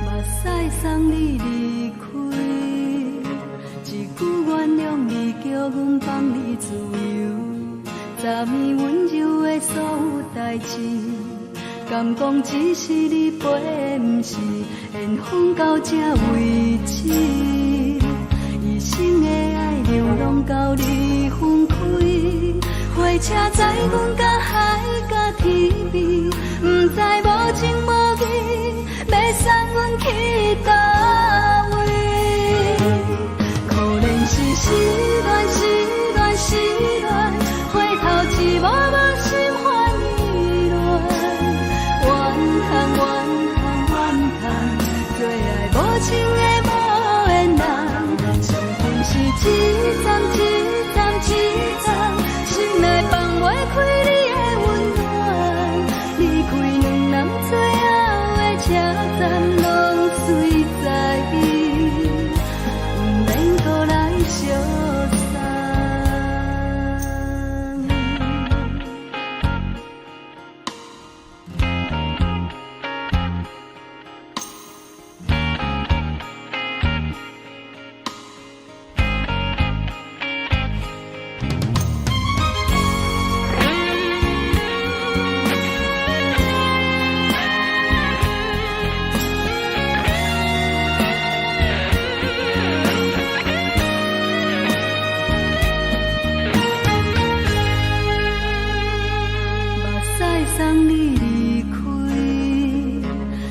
目屎送你离开，一句原谅你，叫阮放你自由。昨暝温柔的所有代志，敢讲只是你陪，不是缘分到这为止。一生的爱流浪到你分开，火车载阮到海甲天边，不知无情无义，要送阮去倒位？可能是失恋，失恋，失恋，回头一幕幕心烦意乱，怨叹，怨叹，怨叹，最爱无情的无缘人，上天是一站一站一站，心内放袂开你的温暖。送你离开，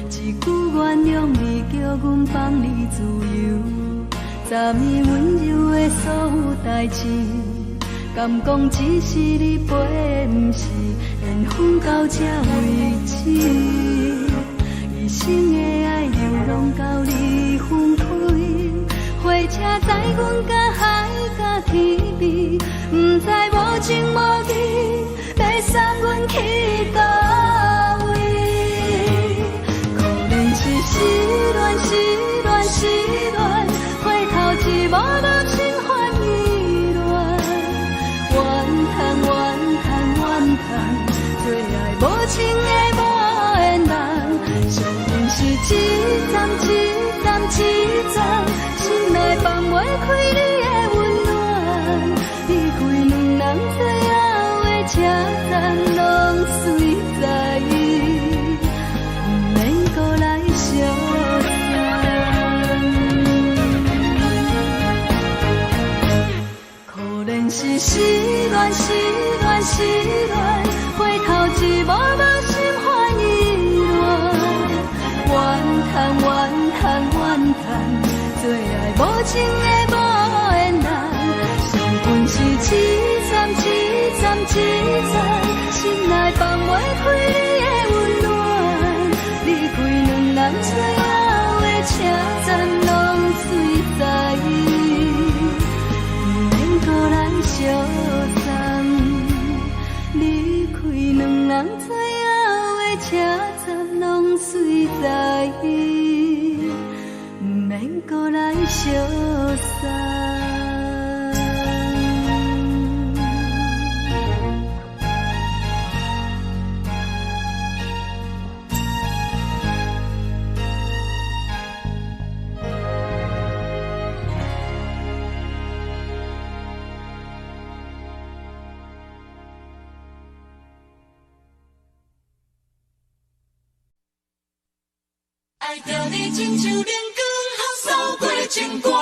一句原谅你，叫阮放你自由。昨暝温柔的所有代志，敢讲只是你陪，不是缘分到这为止。一生的爱流浪到你分开，火车载阮甲海甲天边，不知无情无义，要送阮去倒位？可能是失恋，失恋，失恋，回头一幕幕心烦意乱，怨叹，怨叹，怨叹，最爱无情的无缘人，上阮是一站一站一站，心内放袂开你的温暖，离开两人最后的车站，拢随在意，不免搁来相送。可能是失恋，失恋，失恋，回头一幕幕心烦意乱，怨叹，怨叹，怨叹，最爱无情的无缘人，上阮是一站一站一站，心内放袂开你的温暖，离开两人最后的车站，拢随在意，不免搁来相送。离开两人最后的车站，拢随在意，不免搁来相送。爱着你亲像阳光扫过情关，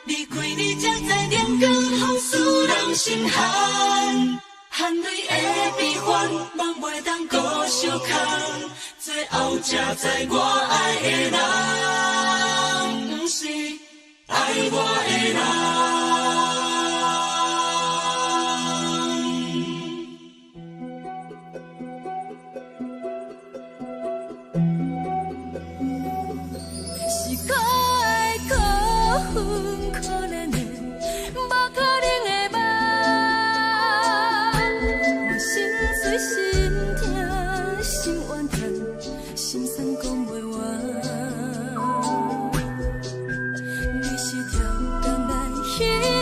离开你才知阳光风使人心寒。含泪的悲欢，望袂当搁相牵，最后才知我爱的人，不是爱我的人。去。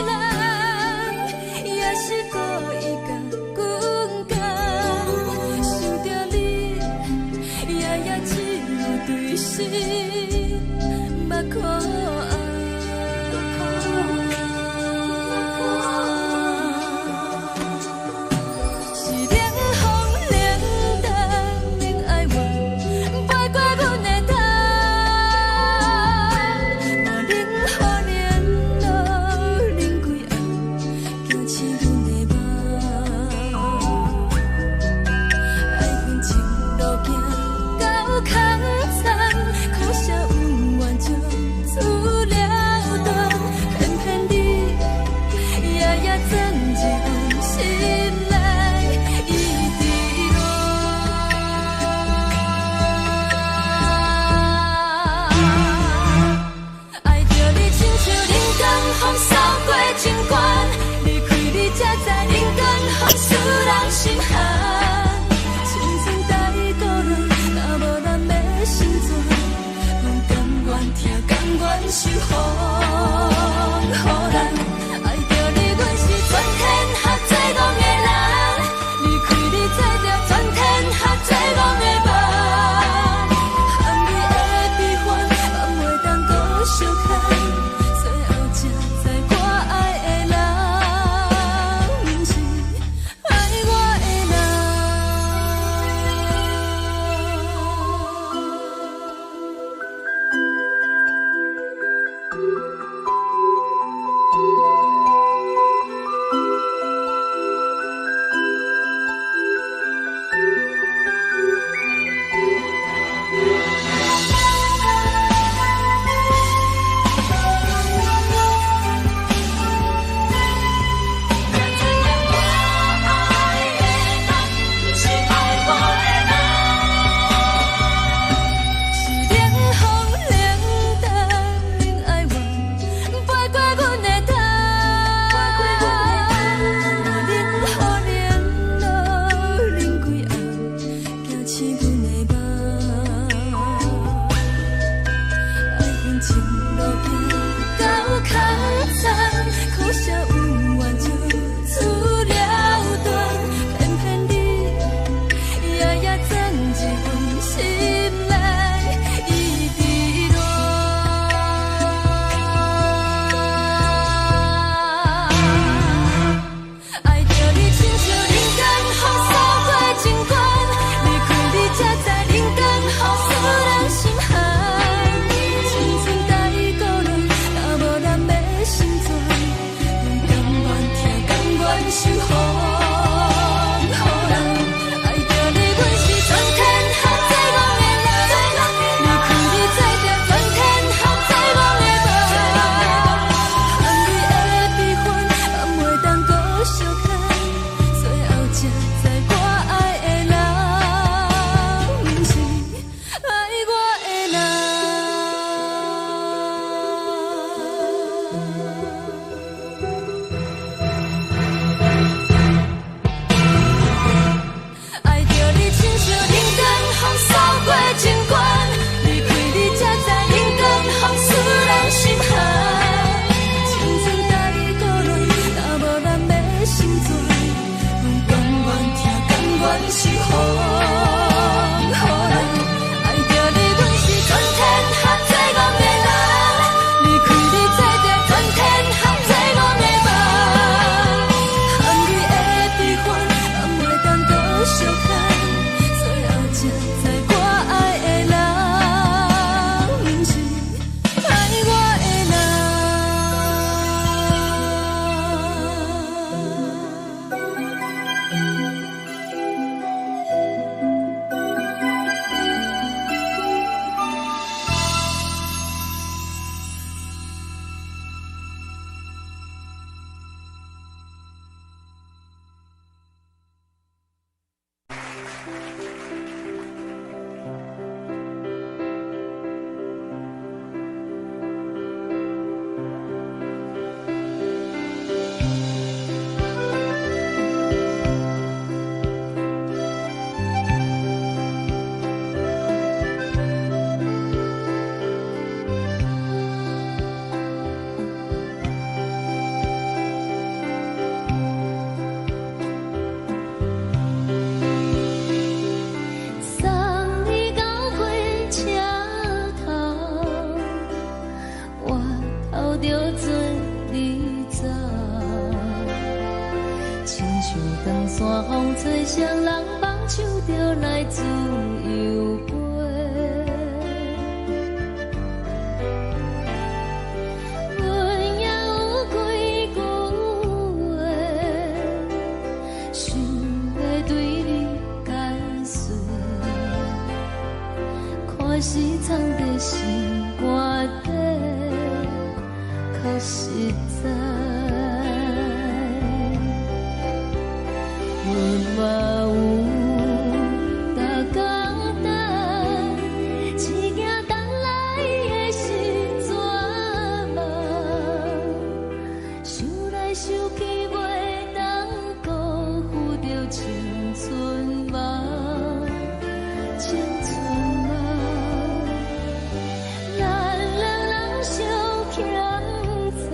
来自由飞。阮也有几句话，想要对你解释，看是藏在心肝底，较实在。阮嘛有逐工等，一件等来的时阵嘛，想来想去袂当辜负着青春梦，青春梦。咱两人相欠债，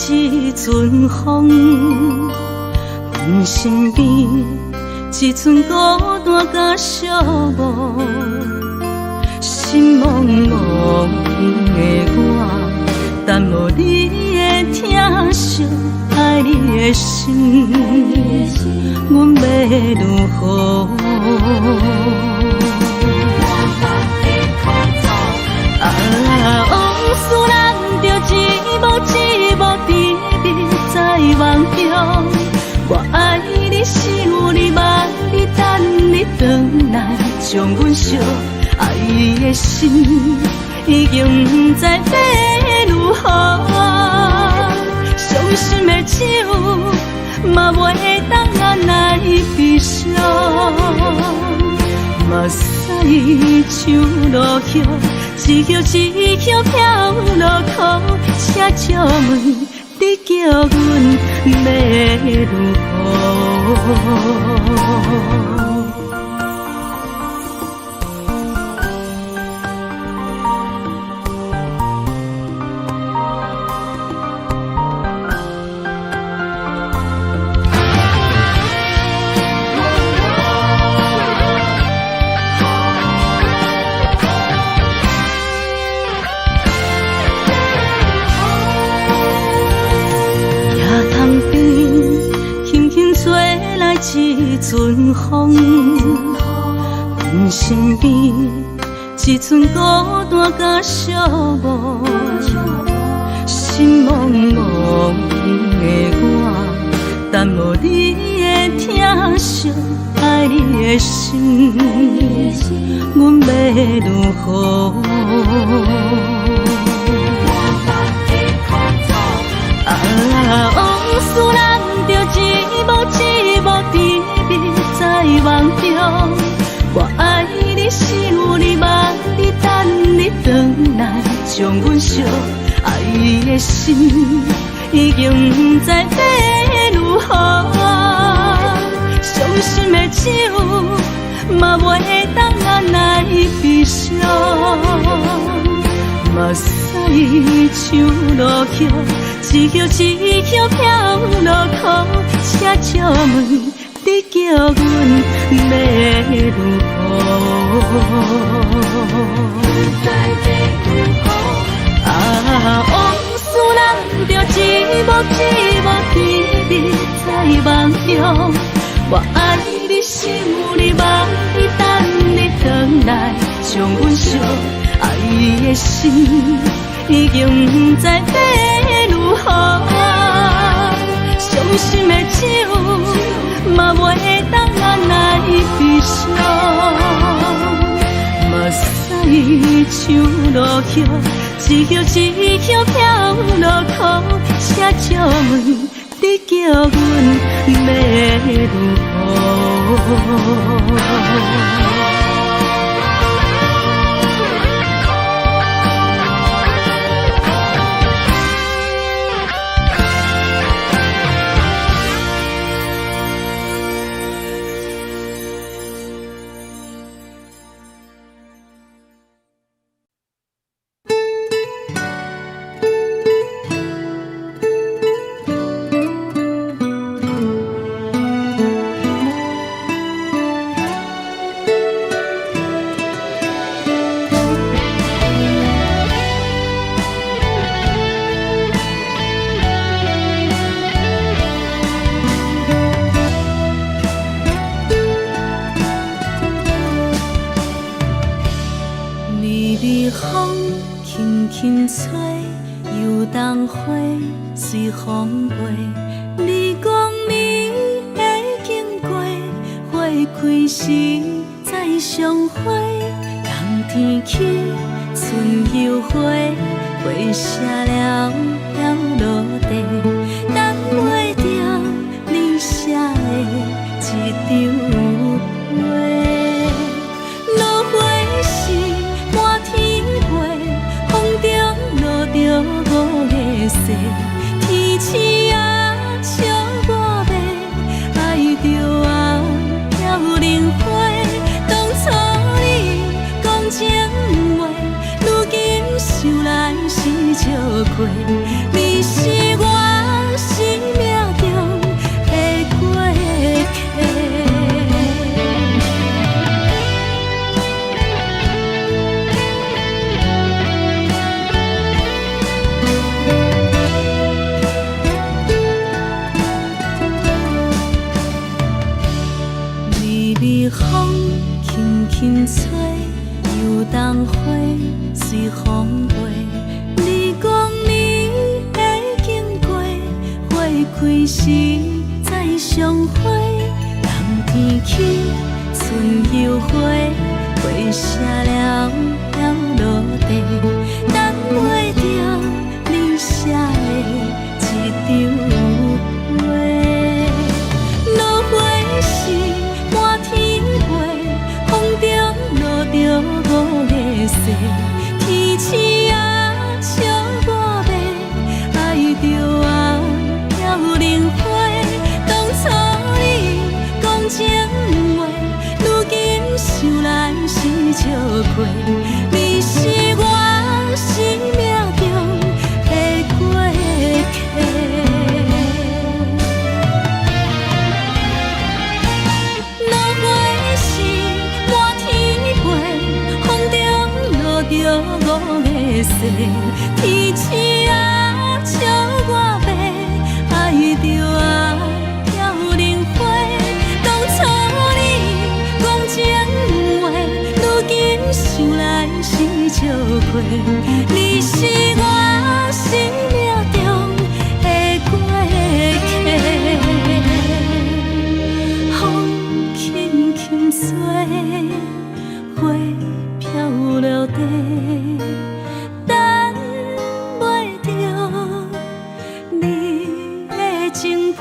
一阵风，阮身边一寸孤单甲寂寞，心茫茫的我，等无你的疼惜，爱你的心，阮要如何？往事人着一幕一幕甜蜜在梦中。我爱你是有你望你等你回来，将阮惜爱的心已经不知要如何。伤心的手嘛袂当按来悲伤，目屎像落叶。一叶一叶飘落雨，请借问你叫阮要如何？一阵风，阮身边一寸孤单甲寂寞，心茫茫的我，等无你的疼惜，爱你的心，阮要如何？往事人着一幕一幕甜蜜在梦中。我爱你是有你望你等你回来，将阮惜爱的心已经不知要如何。伤心的手嘛袂当按来悲伤，目屎像落叶。一叶一叶飘落雨，请借问你叫阮要如何？往事人着一幕一幕甜蜜在梦中。我爱你是有你望你等你回来，将阮惜爱的心已经不知要如何。伤心的手嘛袂当按来悲伤，目屎像落叶，一叶一叶飘落雨，请借问你叫阮要如何？随风飞，你讲你会经过，花开时再相会。冬天起，春又花，花谢了要落地，等袂着你写的一张画。落花时满天飞，风中落着五个色。天星啊，笑我袂爱着红飘零花。当初你讲情话，如今想来是笑过。你是我。是风轻轻吹，又当花随风飞。你讲你会经过，花开时再相会。人天起，春又花，花谢了了落地，等袂着你写的一张话。落花是满天飞，风中落着五个色，天星啊笑我迷，爱着啊飘零花。当初你讲情话，如今想来是笑亏。你是我生命中的过客。落花是满天飞，风中落着五个色，天星啊笑我迷，爱着啊飘零花。当初你讲情话，如今想来是笑亏。你是我生命中的过客，风轻轻吹，花飘落地，等袂着你的情批。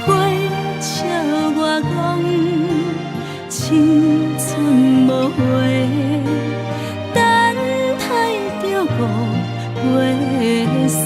花笑我讲青春无悔，等待着五月雪。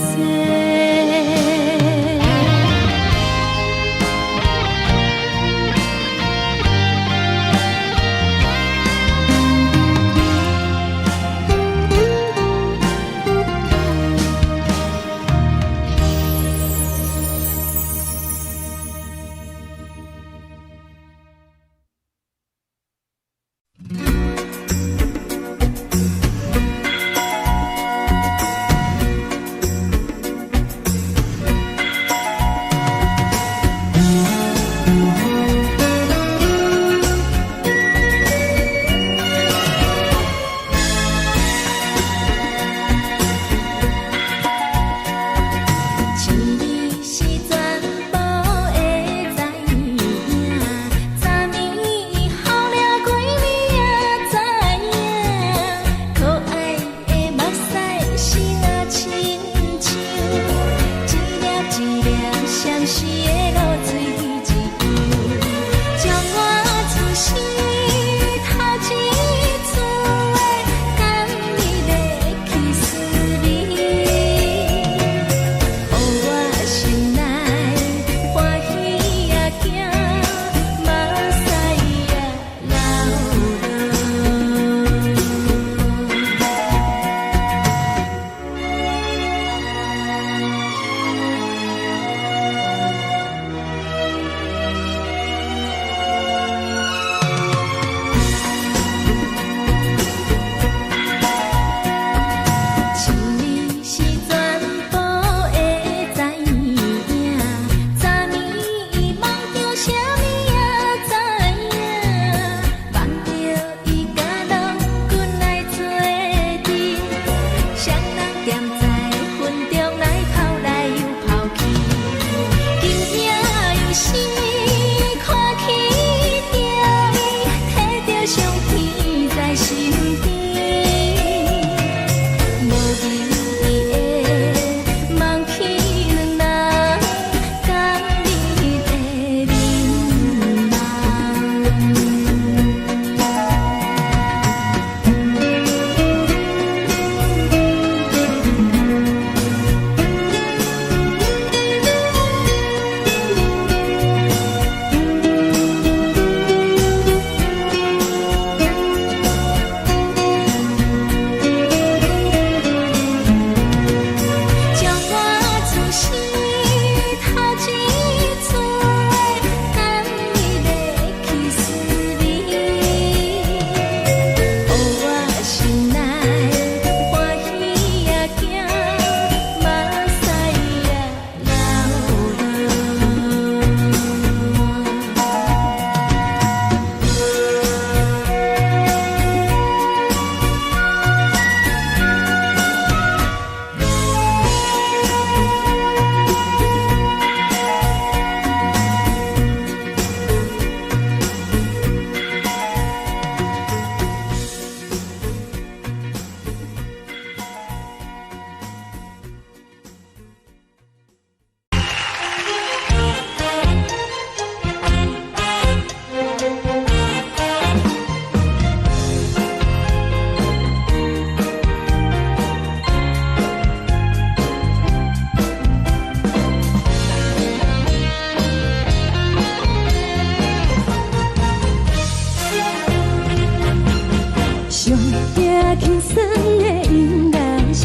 酸的音乐声，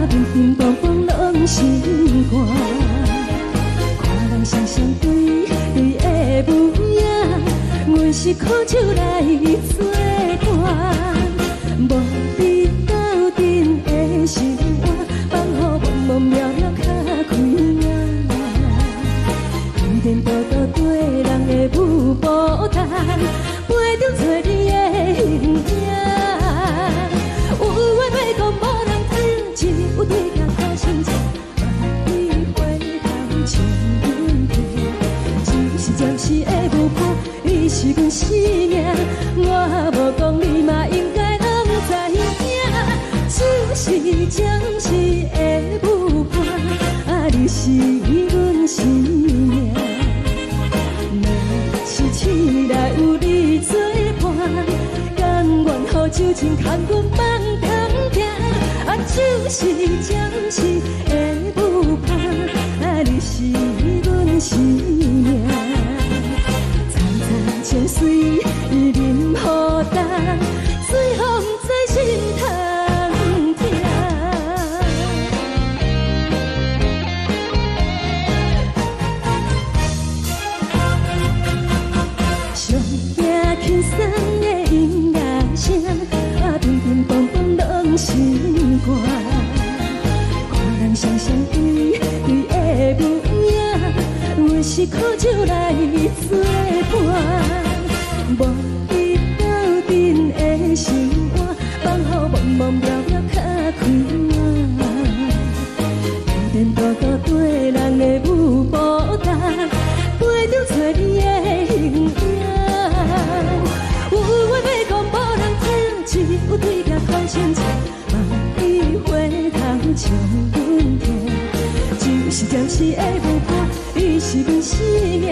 乒乒乓乓拢心肝。看人双双对对的舞影，阮是苦酒来作伴。无你斗阵的心肝，放予茫茫渺渺较开眼。天天道道对人的舞步弹，陪着做你的形影。有话要讲无人知，只有对镜头心情，万里回头像阮听。就是暂时的舞伴，你是阮生命，我无讲你嘛应该拢知影。就是暂时的舞伴，你是阮生命。若是醒来有你作伴，甘愿予酒精牵阮放通行。就是暂时的舞伴，你是阮生命。层层情水任何担，水风在心通听。上惊轻松的音乐声，乒乒乓乓拢心肝。看人双双对对的舞影，阮是苦酒来作伴。无你斗阵的心肝，放予茫茫渺渺较开眼。天天道道对人的舞步弹，陪着做你的形影。有话要讲无人听，只有对镜头心情，万里回头像阮听。就是暂时的舞伴，你是阮生命，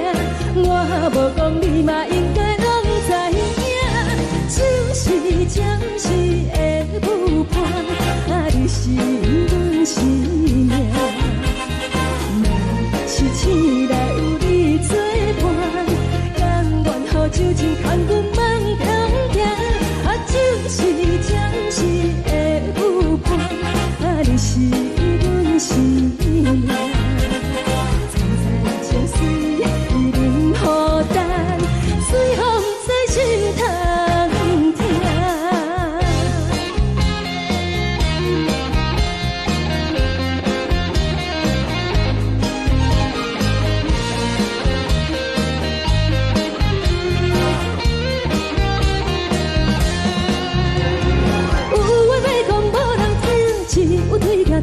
我无讲你嘛应该拢知影。就是暂时的舞伴，你是阮生命。若是醒来有你作伴，甘愿予酒精牵阮放通行。就是暂时的舞伴，你是阮生命。层层情水任何担，随风在心通听。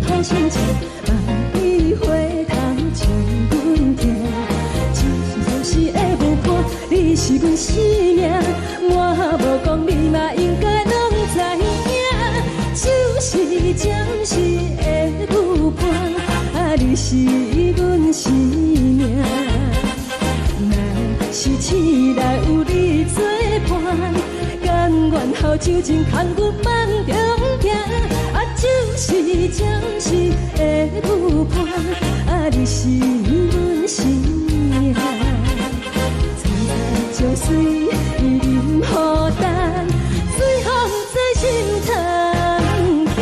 头心情，万里回头像阮听。就是暂时的舞伴，你是阮生命，我无讲你嘛应该拢知影。就是暂时的舞伴，你是阮生命。若是醒来有你作伴，甘愿予酒精牵阮放中行。就是暂时的舞伴，你是阮生命。层层情水任何担，随风在心通听。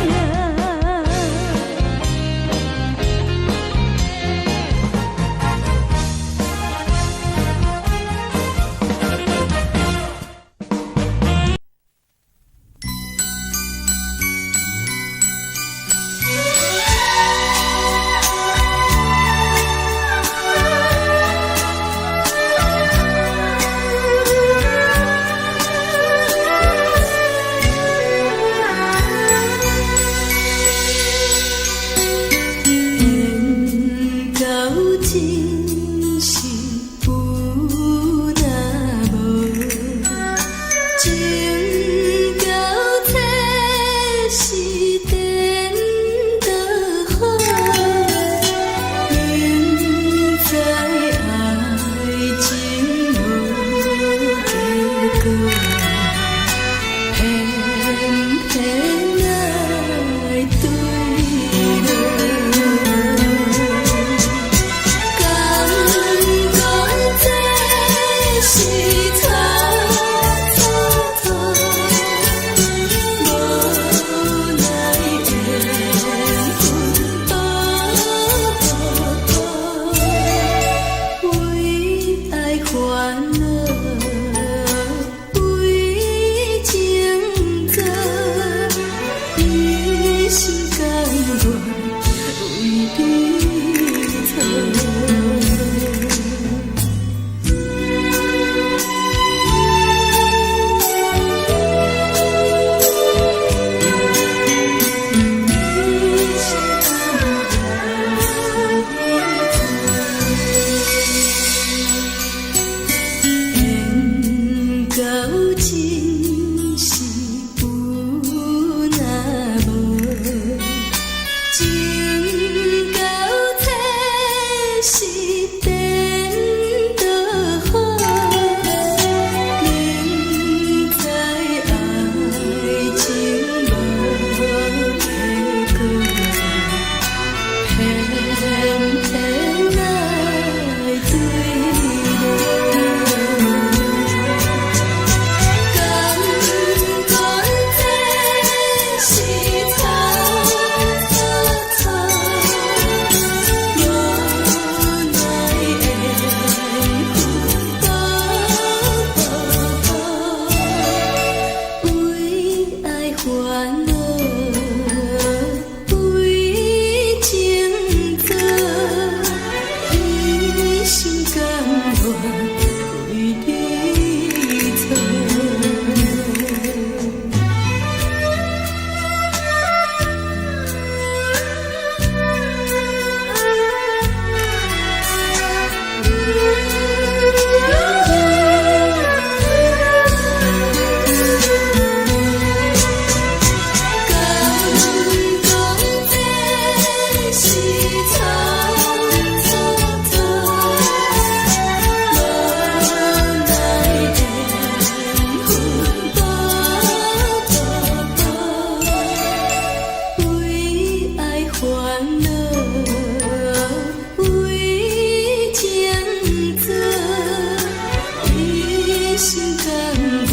心甘愿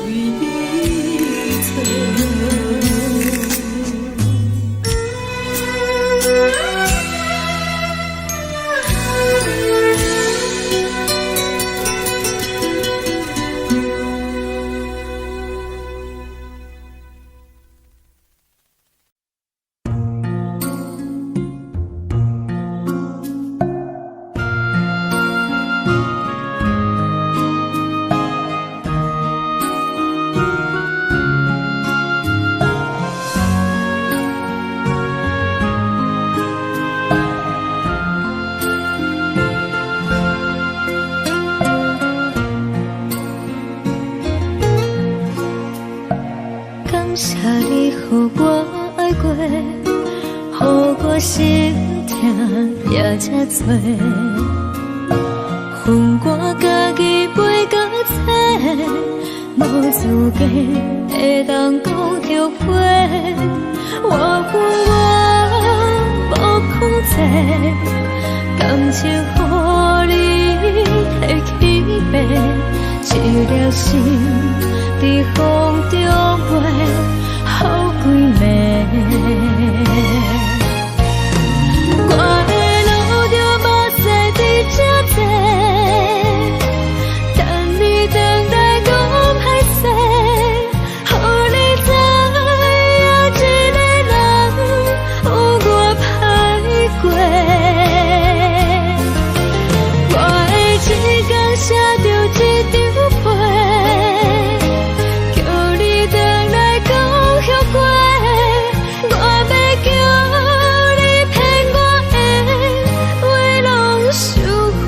为你错。感谢你，予我爱过，予我心痛也这多。恨我家己袂到切，无资格会当讲后悔。我恨我无控制，感情予你提起白，一条心在风中飞，好几暝。我的路就无驶伫这多，等你回来讲歹势，予你知影一个人有我歹过。我的一天写着一张被，叫你回来讲后悔。我要叫你骗我的话拢收回。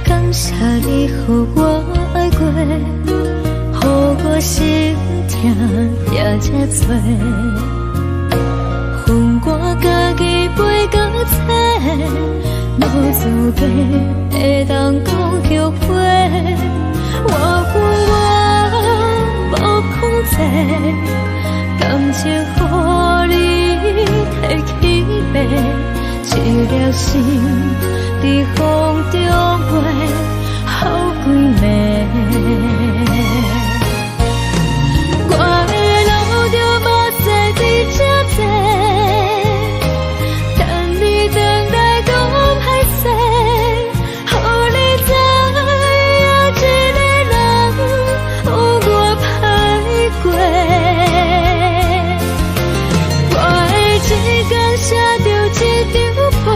感谢你，予我爱过，予我心痛也这多。恨我家己袂到切，无资格会当讲后悔。我恨我无控制，感情予你提起白，一条心在风中飞，好几暝。我的路就无驶伫这多，等你回来讲歹势，予你知影一个人有我歹过。我的一天写着一张被，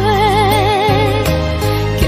叫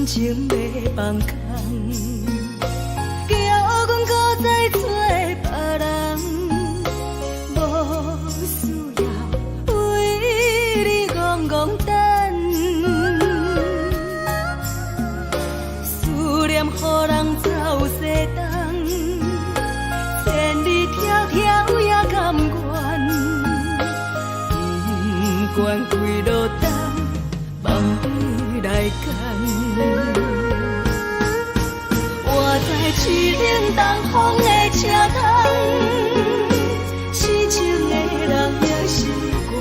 情要放空，叫阮搁再做别人，无需要为你戆戆等，思念予人走西东，千里迢迢也甘愿，不管开路灯，梦对来干。我在去冷东风的车窗，痴情的人也习惯，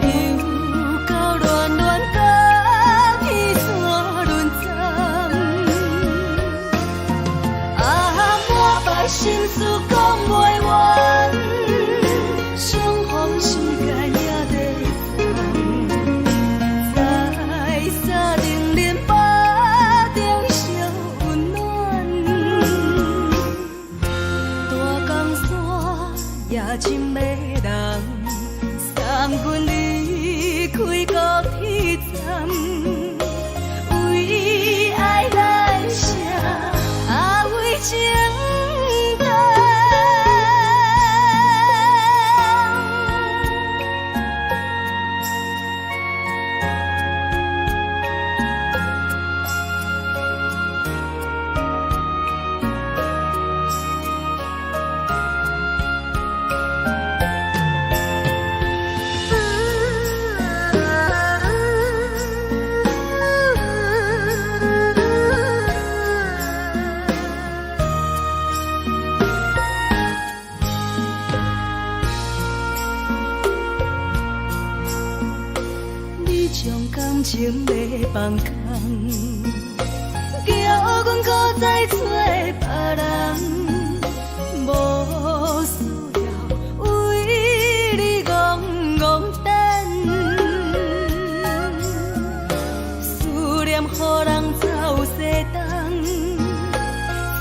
又到乱乱甲彼山论丛。啊，满腹心事讲袂完，相逢时间也在等，在沙定连巴中相温暖。大江山也深的人，三军离开高铁站，为爱来写，为情。深情要放空，叫阮搁再找别人，无需要为你戆戆等，思念予人走西东，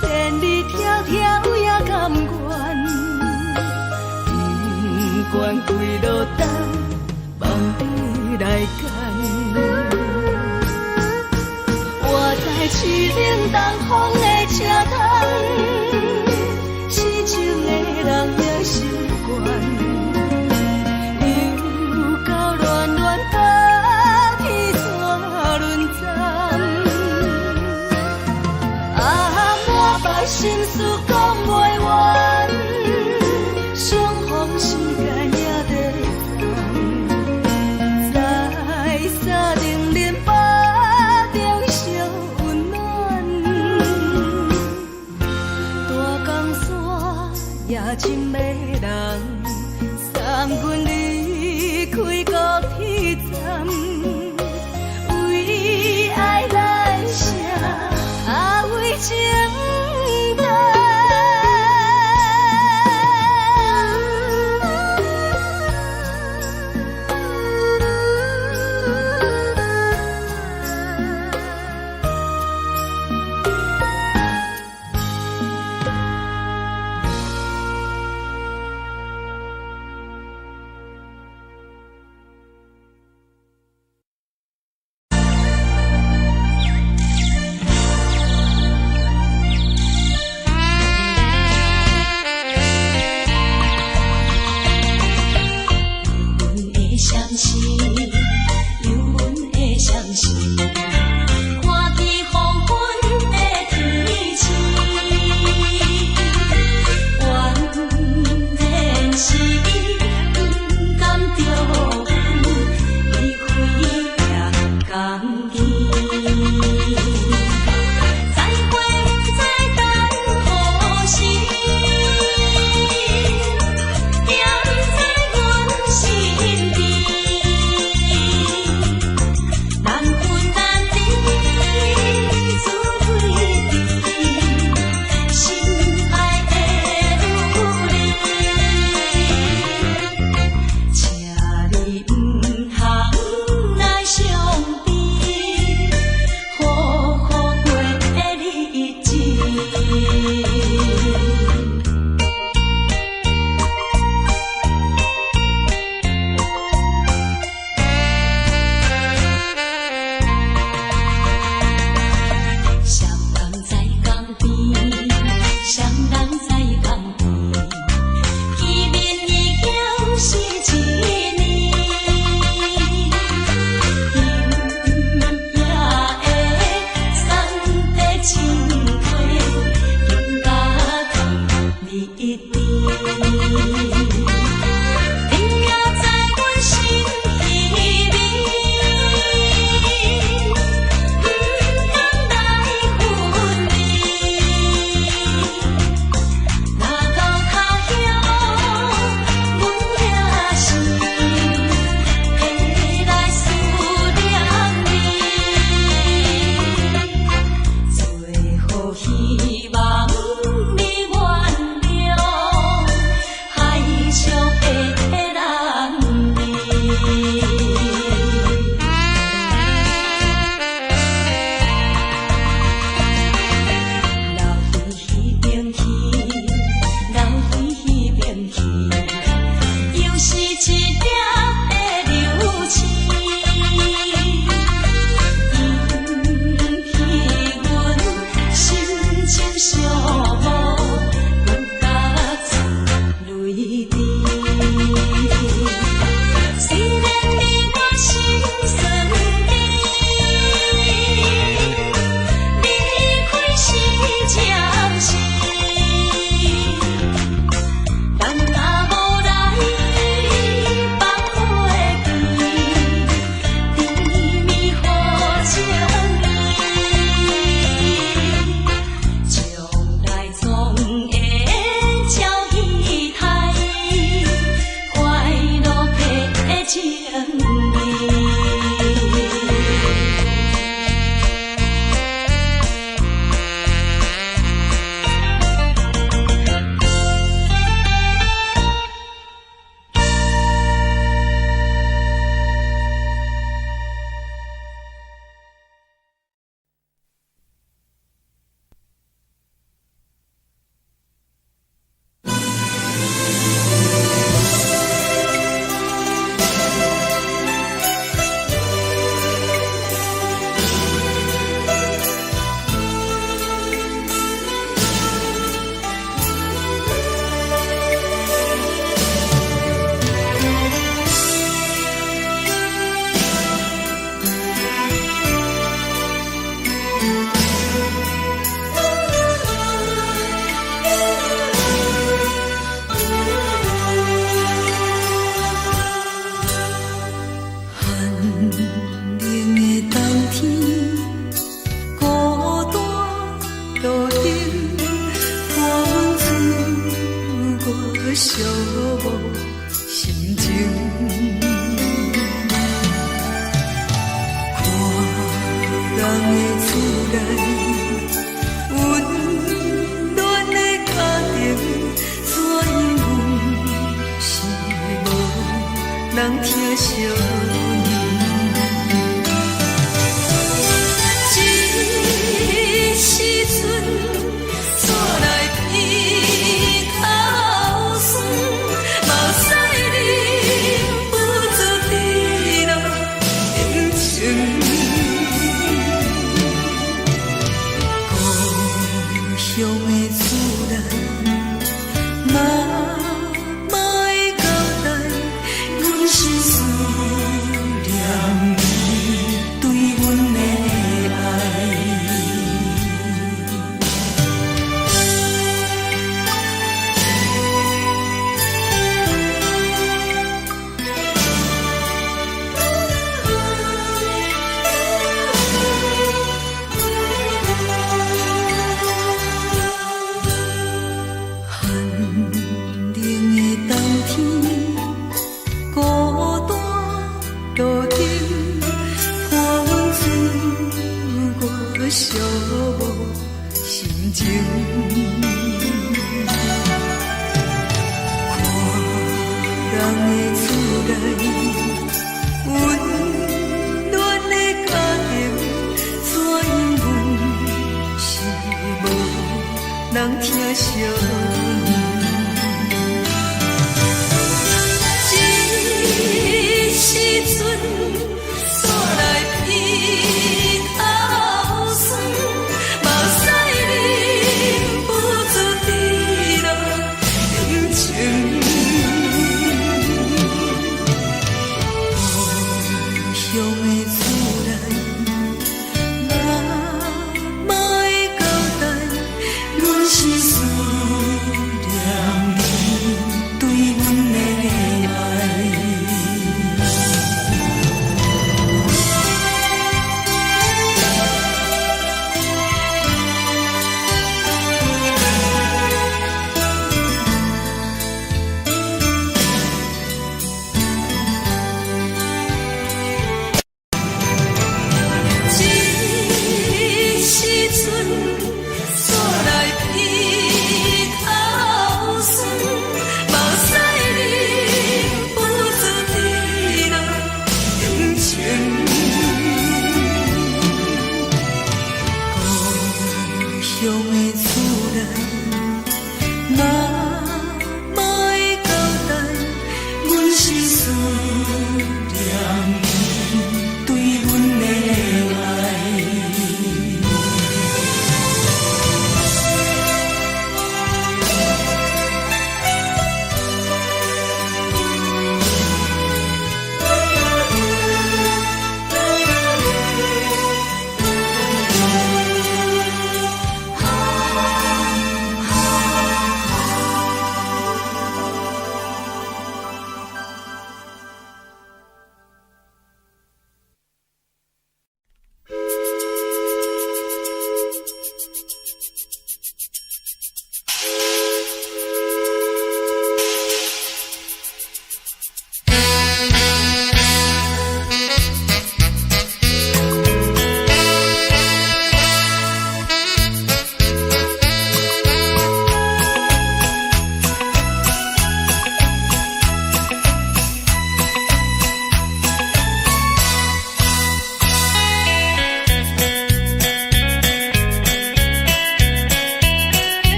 千里迢迢也甘愿，不管几路灯，望你来干。我在市冷东风的车头，痴情的人也习惯，又到乱乱把天线轮转。满腹心事讲袂完，相逢时间也在藏，在山顶林北中相温暖。大江山也真迷人，送阮离开高铁站，为爱来写为情。寂寞心情。看人的厝内温暖的家庭，怎样是无人疼惜你？这时阵厝内鼻口酸，嘛使你不住滴落情情。故乡的厝内，妈会交代，阮是思念你对阮的爱。寒冷的冬天，孤单路顶，看阮自我寂寞心情。看人的厝内温暖的家庭，怎样是无人疼惜你？这时阵厝内鼻口酸，嘛使你不住滴落情情。故乡的厝内，妈会交代，阮是思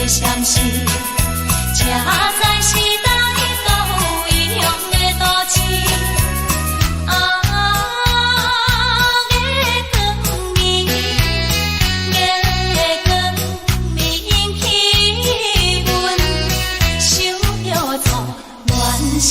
相思，车载时代都有异乡的都市。月光明起阮想着错原是。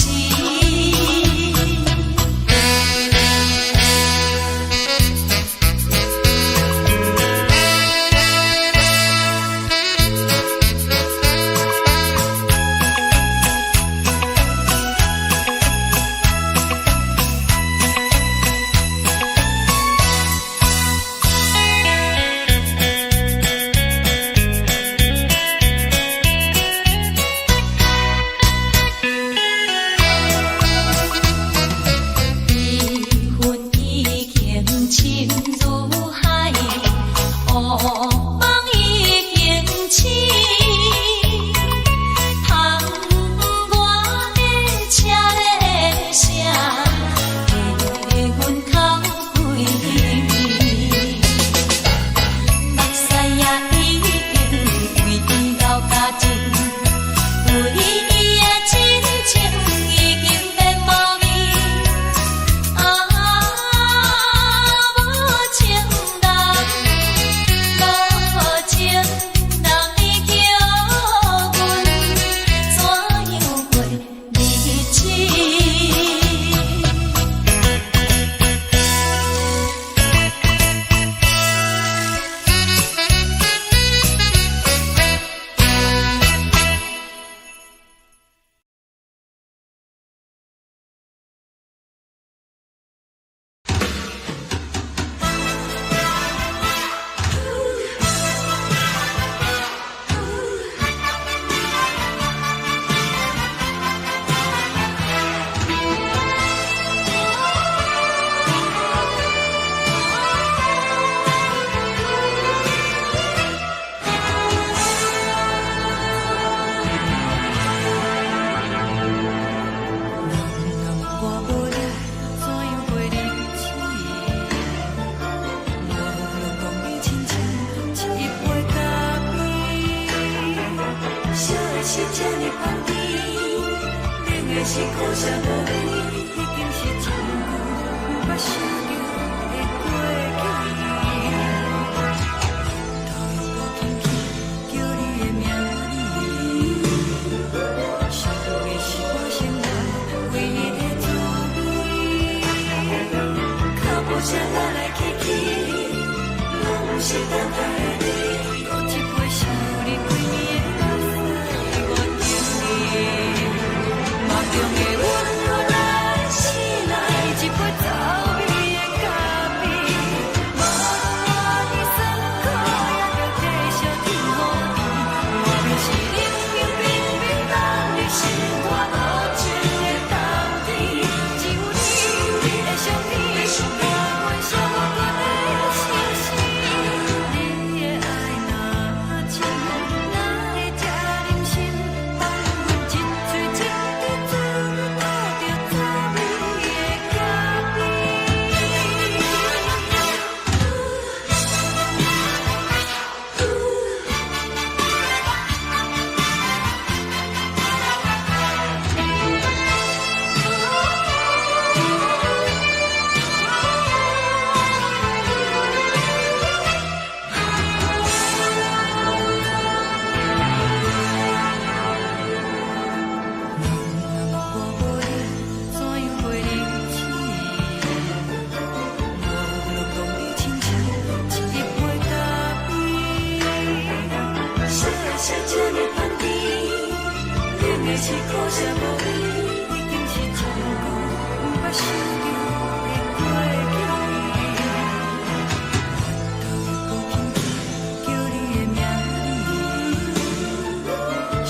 是苦涩无味，已经是真久捌想着的过去。头又搁轻轻叫你的名字，想的是我生活唯一的滋味。脚步声来来去去，拢是等待的你，搁一杯想你几年的目屎，我等你。梦中的阮，我来醒来，一杯草味的咖啡，无论你酸苦，也着继续甜予你。我便是冷冰冰冰冻你心肝无情的冬天，只有你的相片，伴阮相关的心事。你的爱若深，哪会这忍心放阮一嘴一滴？是苦涩无味，已经是真久捌想着的过去。头又搁轻轻叫你的名字，想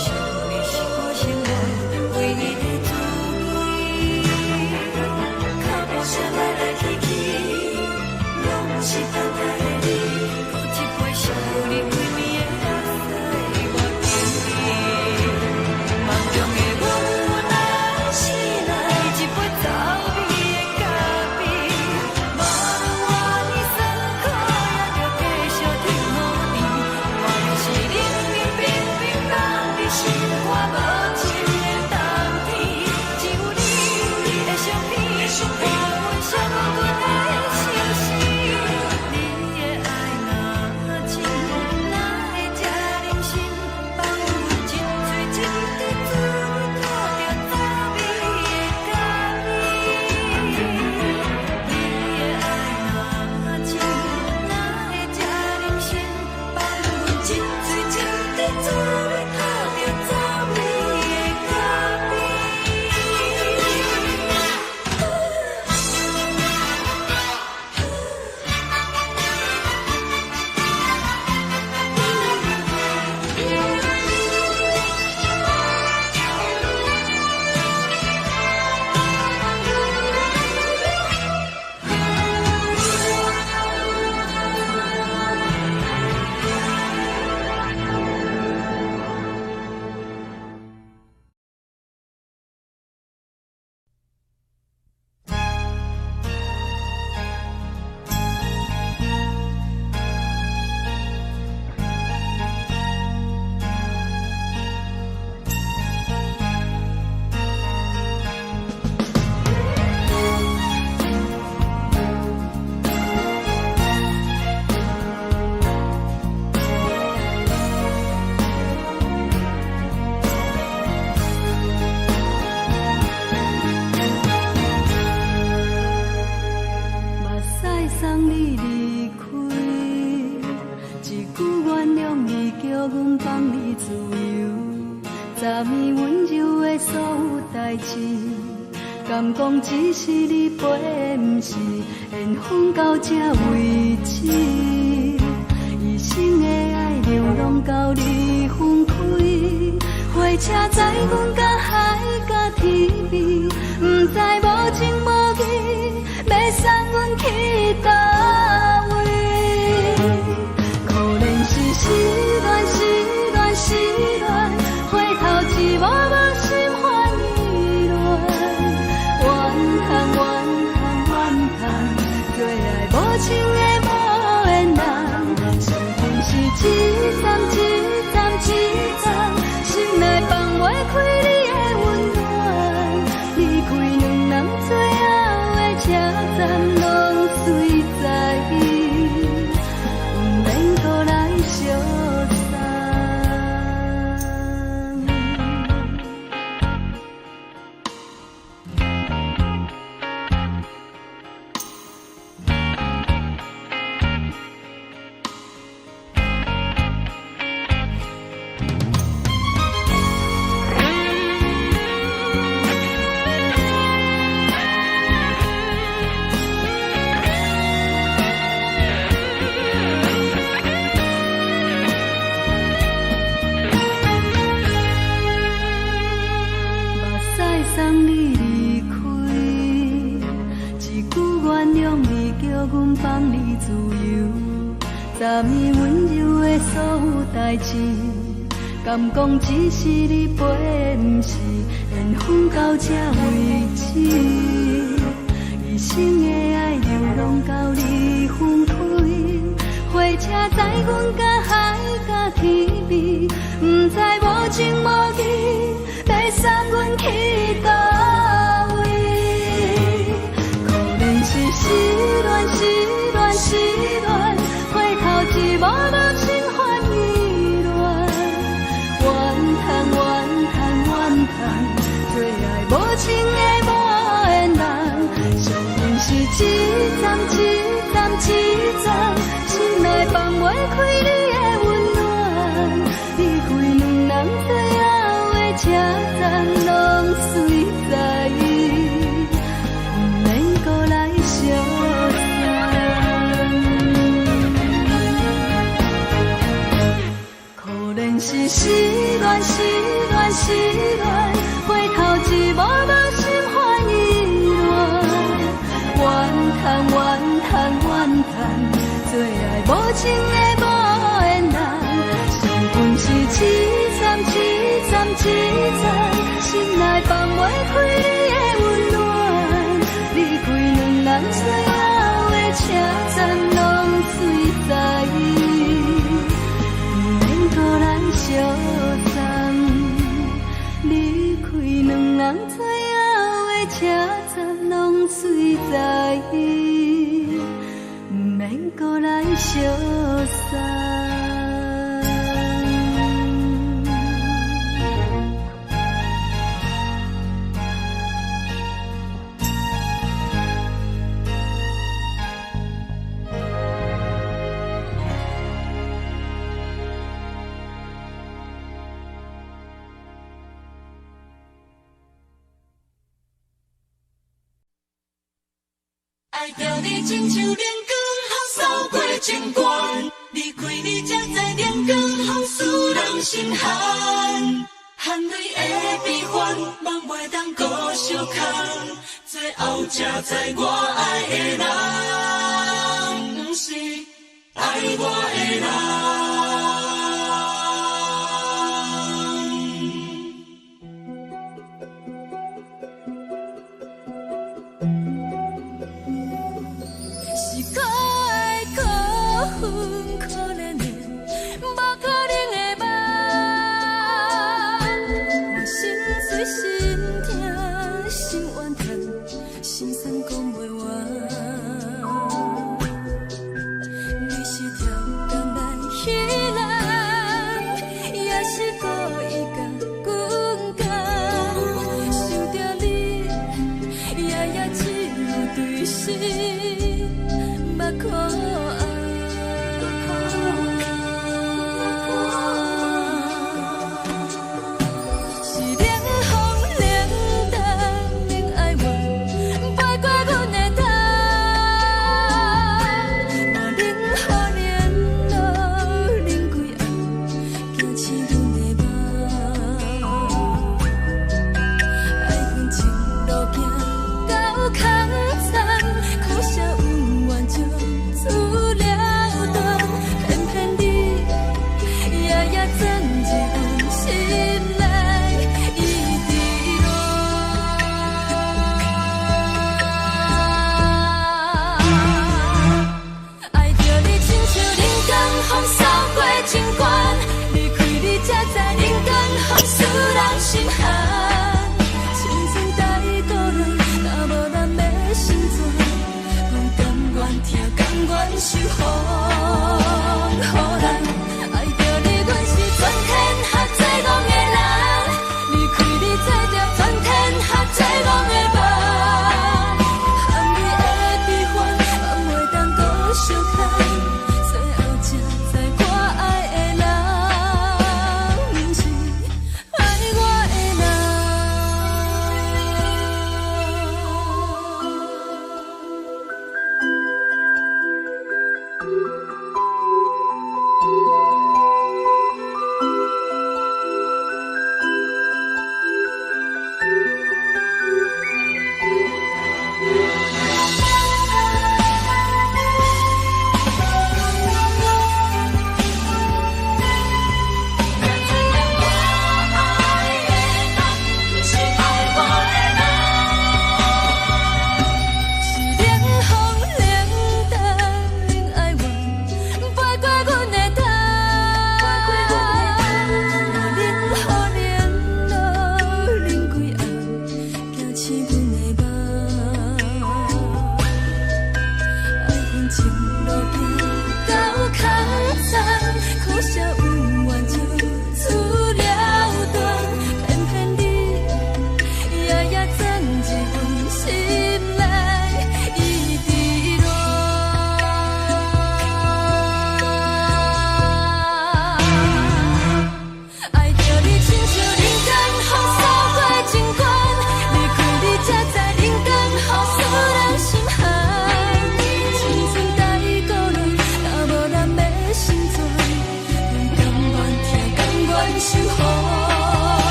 你是我生活唯一的滋味。脚步声来来去去，拢是等待的你，搁一杯想你几暝的目屎，我等你。梦中的阮，我来醒来，一杯草味的昨暝温柔的所有代志，敢讲只是你陪，不是缘分到这为止。一生的爱流浪到你分开，火车载阮到海甲天边，不知无情无义，要送阮去倒位？可能是失恋，失恋，失恋，回头一幕幕心烦意乱，怨叹，怨叹，怨叹，最爱无情的无缘人，想恨是一站一站一站，心内放袂开你的温暖，离开两人最后的车站，拢随在不免搁来相送。送你离开，一句原谅你，叫阮放你自由。昨暝温柔的所有代志，敢讲只是你陪，不是缘分到这为止。一生的爱流浪到你分开，火车载阮到海甲天边，不知无情无义，要送阮去倒位？可能是失恋，失恋，失恋，回头一幕幕心烦意乱，怨叹，怨叹，怨叹，最爱无情的无缘人，想恨是一站一站一站，心内放袂开你的温暖，离开两人最后的车站，拢随在不免搁来相送。可能是失恋，失恋，失恋，回头一幕幕心烦意乱，怨叹，怨叹，怨叹，最爱无情的无缘人，想恨是一站一站一站，心内放袂开你的温暖，离开两人最后的车站，拢随在不免搁来相送。离开两人最后的车站，拢随在不免搁来相送。爱着你亲像连光风扫过情关，离开你才知连光风使人心寒。含泪的悲欢，望袂当搁相牵，最后才知我爱的人，不是爱我的人。可怜的，无可能的梦，我心碎心痛，心怨叹，心酸讲袂完。你是条工来去。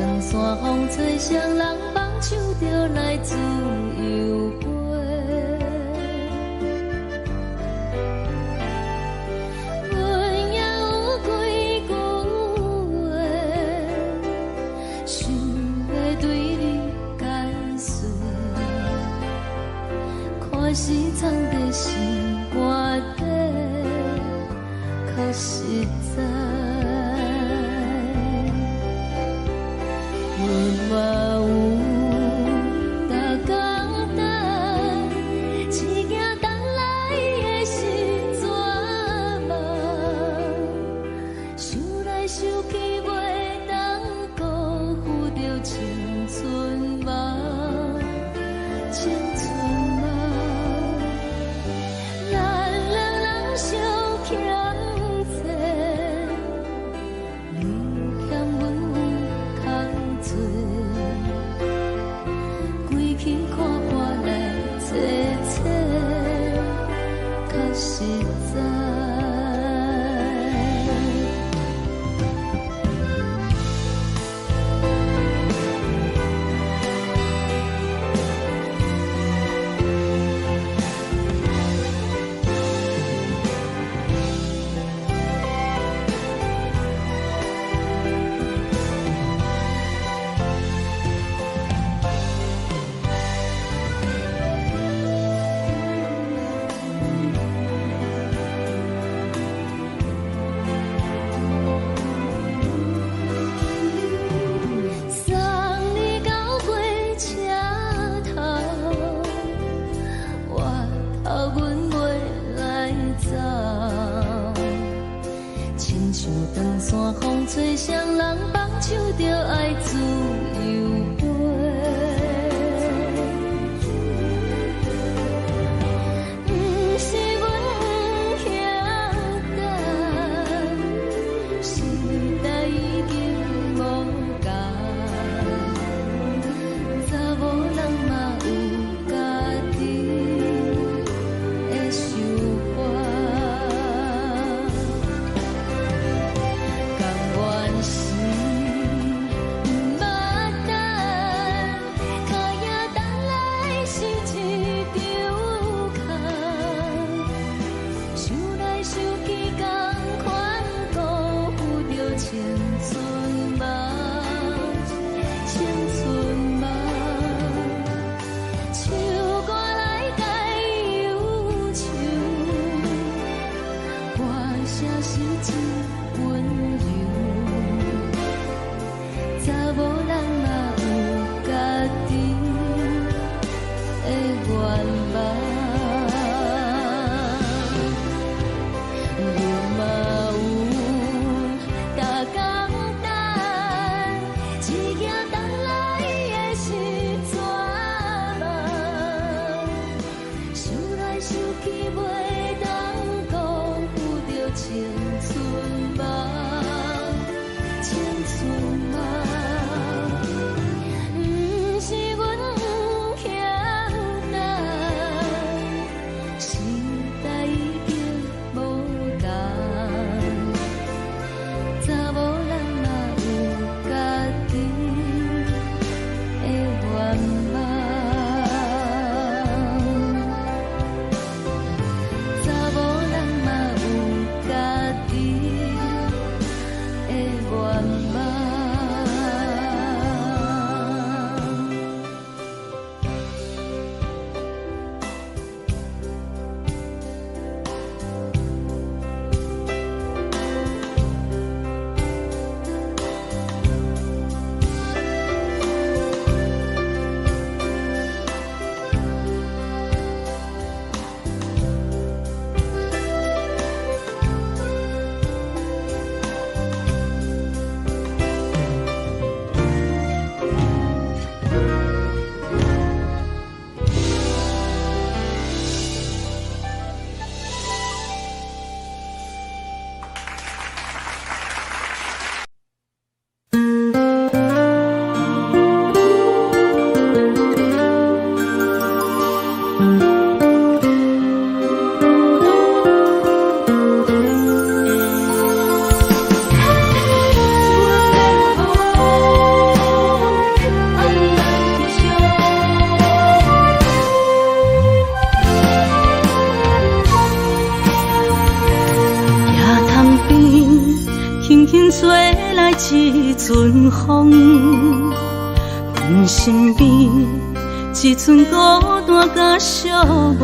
长山风吹双人梦，唱着来自由歌。阮也有几句话，想要对你解释，可是藏在心肝底，较实在。阮嘛有逐工等，一件等来的是绝望，想来想去袂当辜负着青春梦，青春梦，咱两人相欠债。阵风，阮身边一寸孤单甲寂寞，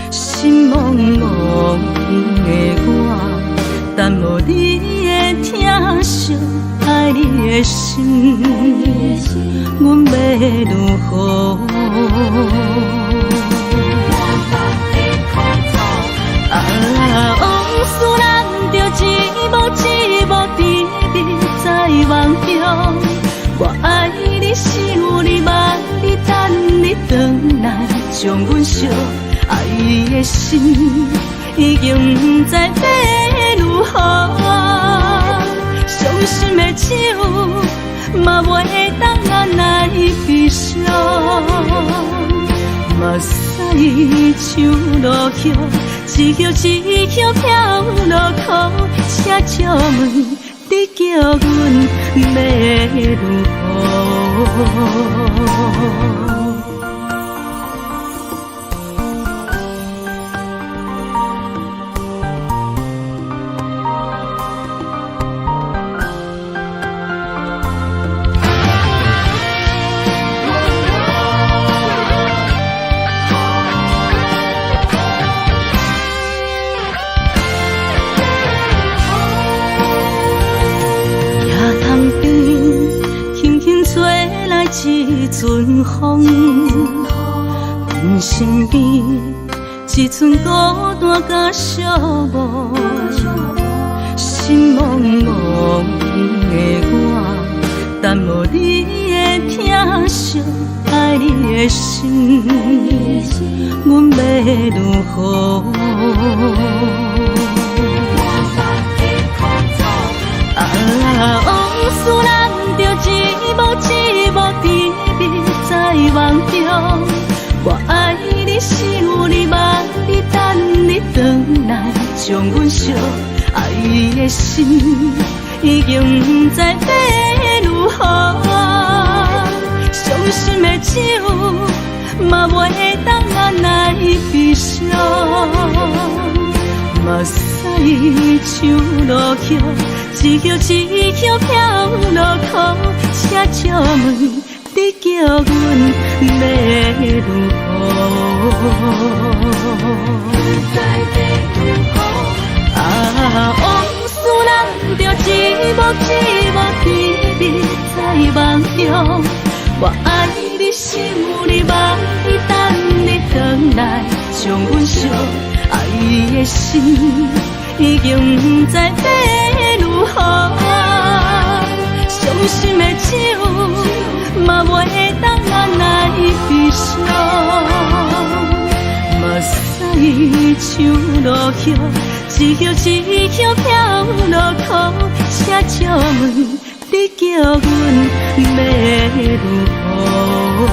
心茫茫的我，等无你的疼惜，爱你的心，阮要如何？往事人着一幕一幕甜蜜在梦中。我爱你是有你望你等你回来，将阮惜爱的心已经不知要如何。伤心的手嘛袂当按来悲伤，目屎像落叶。一叶一叶飘落雨，车照问你叫阮要如何？一阵风，阮身边一寸孤单甲寂寞，心茫茫的我，等无你的疼惜，爱你的心，阮要如何？往事人着一幕一幕甜蜜在梦中。我爱你是有你望你等你回来，将阮惜爱的心已经不知要如何。伤心的手嘛袂当按来悲伤，目屎像落叶。一叶一叶飘落雨，车照问你叫阮要如何？往事人着一幕一幕甜蜜在梦中。我爱你是有你望你等你回来，将阮惜爱的心已经不知要如何。伤心的手嘛袂当按来悲伤，目屎像落叶，一叶一叶飘落雨，车照问你叫阮要如何？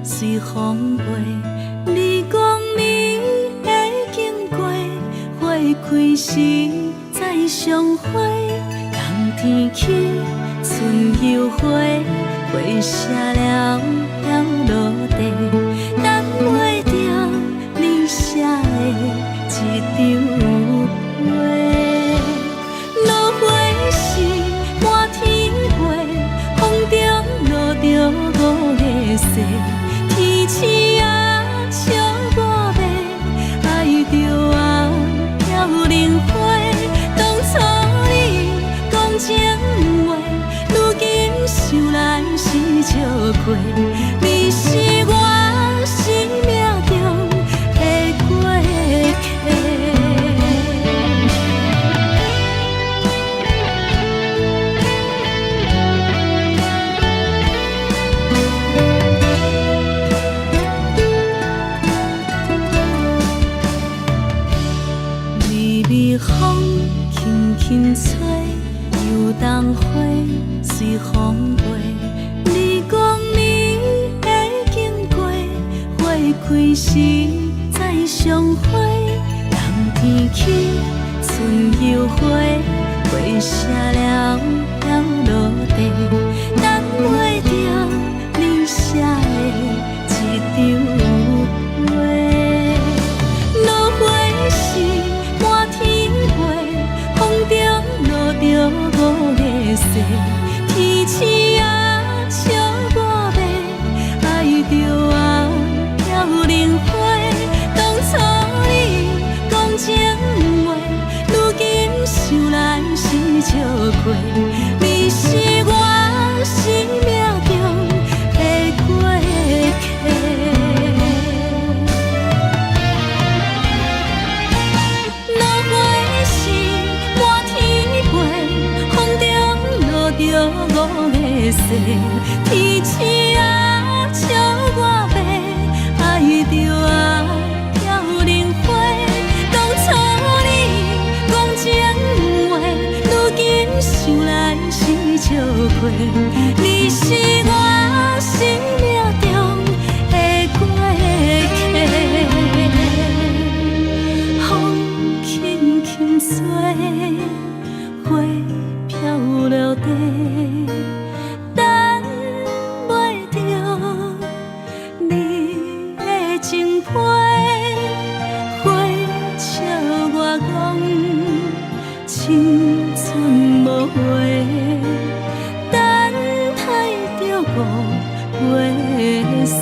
随风飞，你讲你会经过，花开时再相会。冬天起，春又花，花谢了要落地，等袂着你写的一张画。落花时满天飞，风中落着五个色。天星啊，笑我迷，爱着啊，飘零花。当初你讲情话，如今想来是笑亏。你是我相会，人天起，春又花，花谢了飘落地，等袂着你写的一张画。落花是满天飞，风中落着五个色，天星啊笑我迷，爱着啊飘零花。当初你讲情话，如今想来是笑亏。你是我生命中的过客。落花是满天飞，风中落着五个色，天星啊笑我迷，爱着啊飘零花。当初你讲情话，如今想来是笑亏。你是我生命中的过客，风轻轻吹，花飘落地，等袂着你的情批。花笑我讲青春无话，等待着五月雪。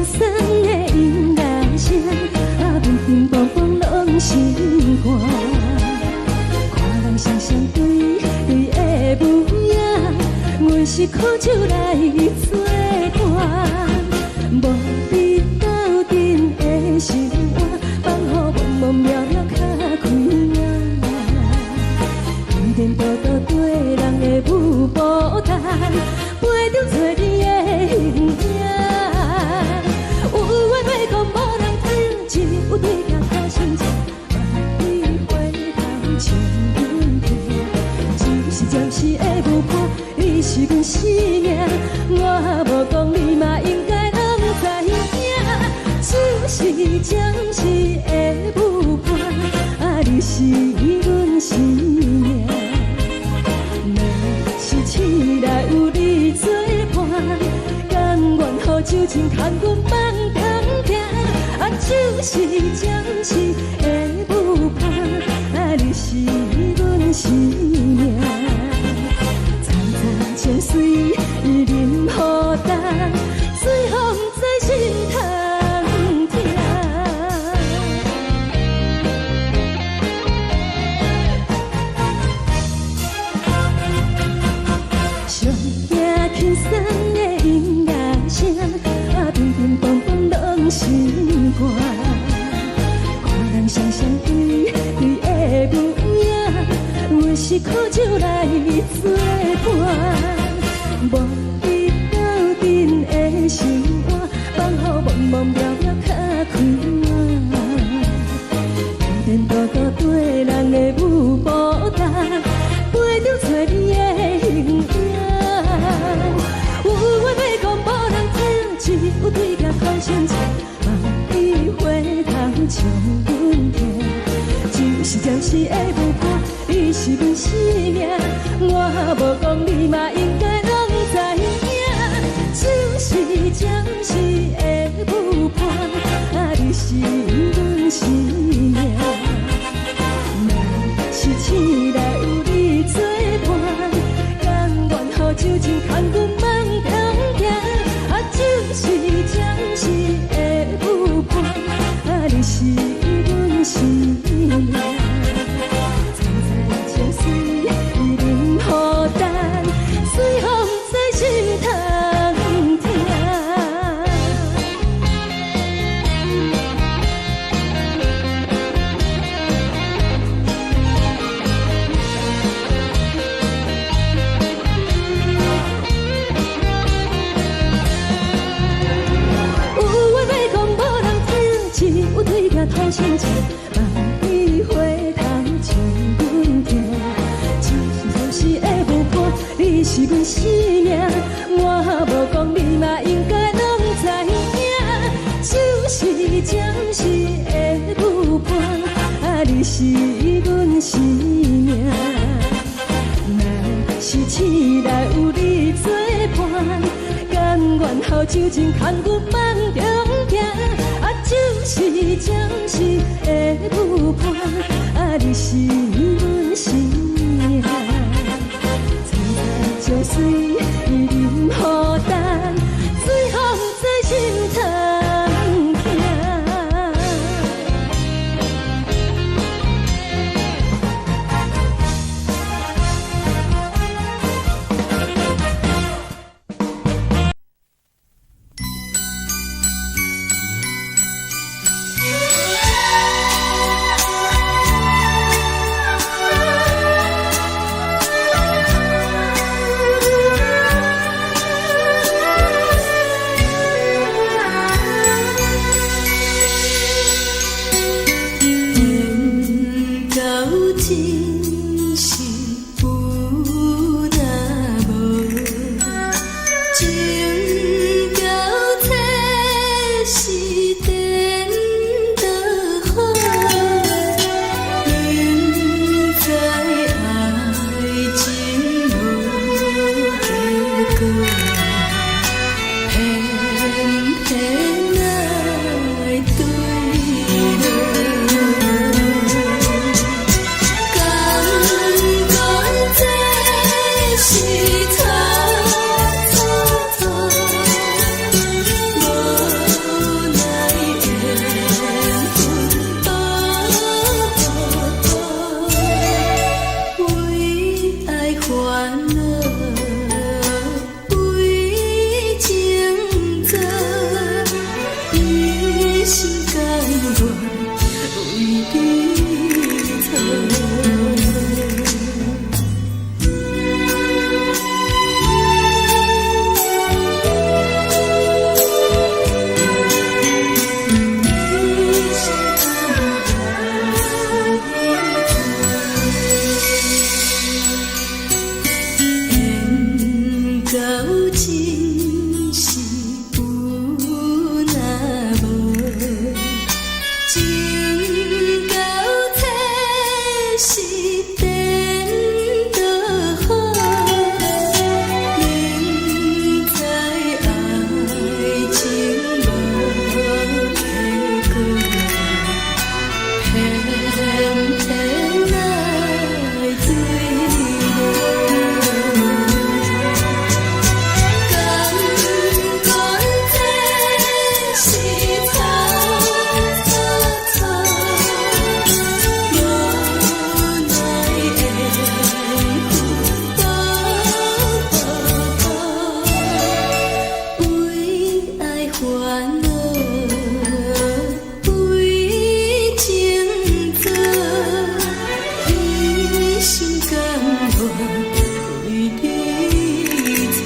酸的音乐声，乒乒乓乓拢心肝。看人双双对对的舞影，阮是苦酒来作伴。无你斗阵的心肝，放予茫茫渺渺较开眼。颠颠倒倒对人的舞步弹，陪着做你的形影。有话要讲无人听，有对镜头心情，万里回头唱阮听。就是暂时的舞伴，你是阮生命，我无讲你嘛应该拢知影。就是暂时的舞伴，你是阮生命。是醒来有你作伴，甘愿予酒精牵阮放通行。就是暂时的舞伴，你是阮生命。层层泉水饮予淡，水风在心头听。上惊轻松的音乐声，乒乒乓乓拢心肝。看人双双对对的舞影，阮是苦酒来作伴。无你斗阵的心肝，放予茫茫渺渺较开眼。颠颠倒倒对人的舞步弹，陪着做你的形影。有话要讲无人听，只有对镜头心情，万里回头唱阮听。就是暂时的舞伴，你是阮生命，我无讲你嘛应该拢知影。就是暂时的舞伴，你是阮生命。若是醒来有你作伴，甘愿予酒精牵阮放通行。就是暂时的舞伴，你是阮生命。层层泉水饮予淡，水风在心头听。有对镜头心情，万里回头唱阮听。就是暂时的舞伴，你是阮生命，我无讲你嘛应该拢知影。就是暂时的舞伴，你是阮生命。若是醒来有你作伴，甘愿予酒精牵阮放中行。就是暂时的舞伴，你是阮生命。层层泉水饮予淡，水风在心头听。为你做。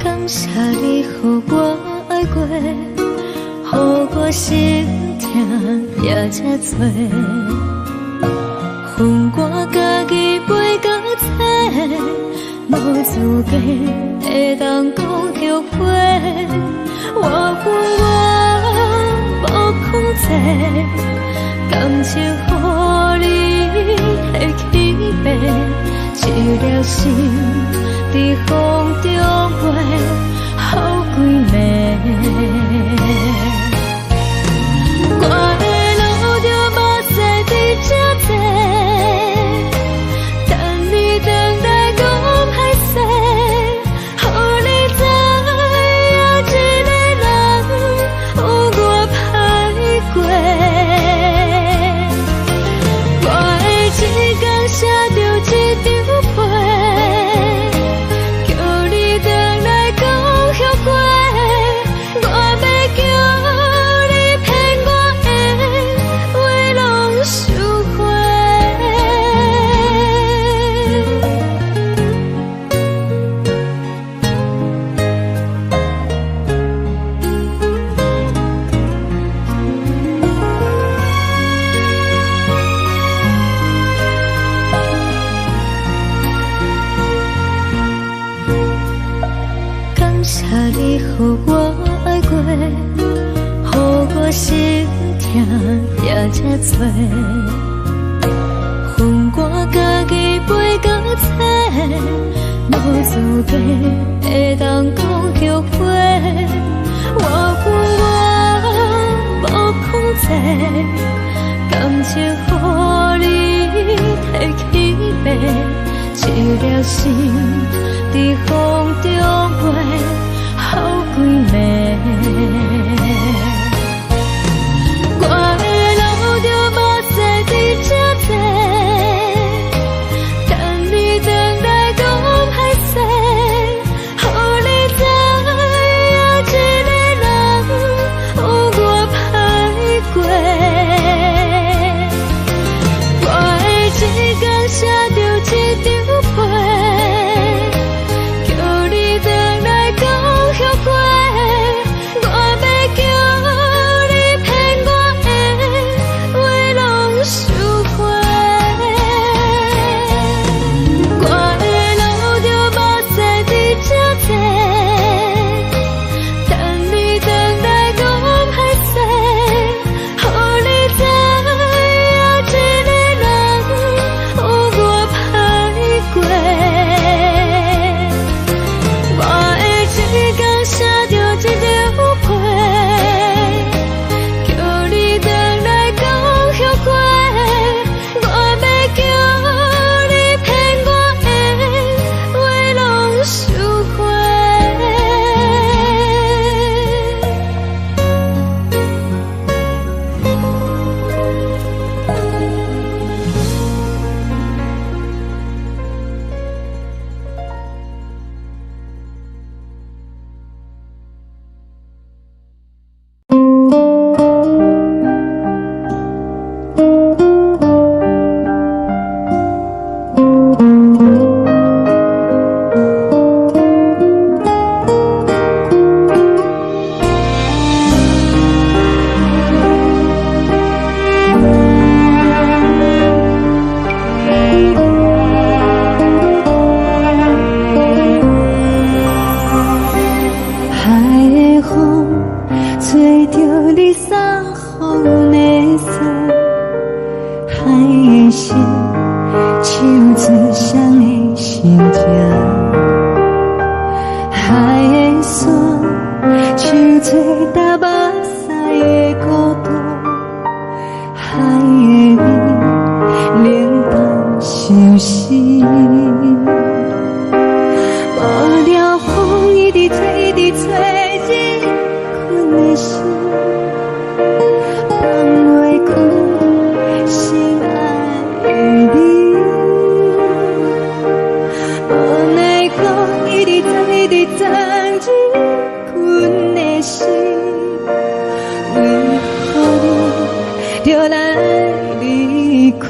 感谢你，予我爱过，予我心痛也这多。恨我家己袂到切，无资格会当讲后悔。我恨我无控制，感情予你提起白，一条心在风中飞，好几暝。我的路就无驶伫这多，等你回来讲歹势，予你知影一个人有我歹过。我的一天写着一张被，叫你回来讲后悔。我要叫你骗我的话拢收回。感谢你，予我爱过，予我心痛也这多。恨我家己袂到切，无资格会当讲后悔。我恨我无控制，感情予你提起白，一条心在风中飞，好几暝。我的路就无驶伫这多，等你回来讲歹势，予你知影一个人有我歹过。我的一天写着一张被，叫你回来讲后悔。我要叫你骗我的话拢收回。我的路就无驶伫这多，等你回来讲歹势，予你知影一个人有我你的心，手指双的心情。海的山，手做搭目屎的孤独，海的味，冷淡相思。无聊风一直吹，一直吹，日困的心，放袂开心爱的你。无奈风一直撞，一直撞，日困的心，为何你就来离开？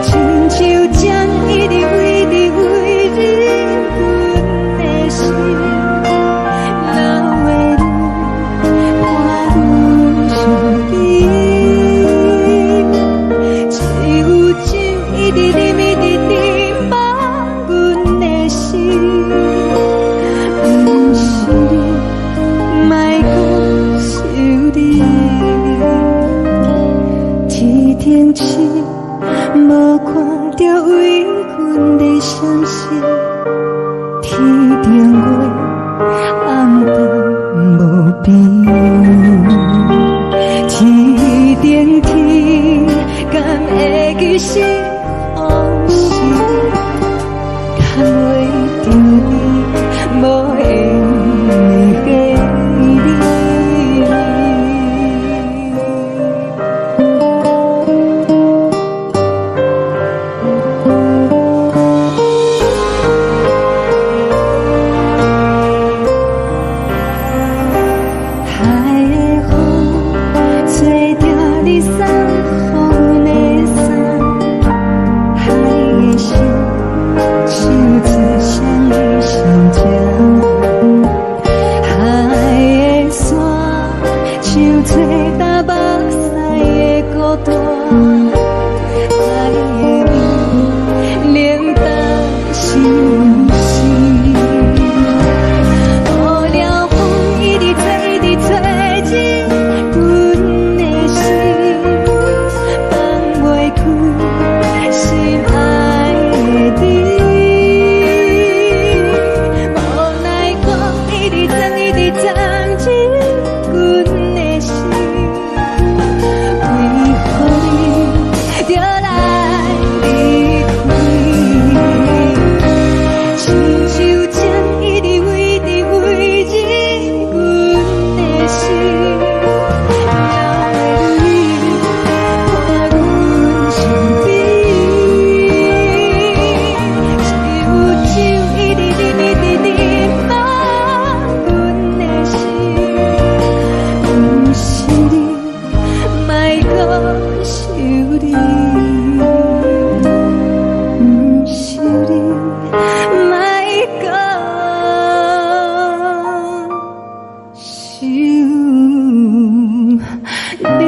亲像江一直为你为日困的心，流的泪伴阮伤悲，只有酒一直啉一直啉放阮的心，不是你，莫讲想你。天顶星，无看到为阮的闪烁，天顶月，暗淡无边。天顶天，敢会记是往事？敢袂着你，无缘给你。海的风，吹着你送风的衫，海的心，手指双的心情。海的山，手吹搭目屎的孤单，海的味，冷淡相思。无聊风一直吹，一直吹，日阮的心，放袂开心爱的你。无奈风一直撞，一直撞，日阮的心，为何你就来离开？亲像江一直为你为日阮的心，流的泪伴阮伤悲，只有酒一直啉一直啉放阮的心，不是你，莫讲想你，不是你，莫讲想你。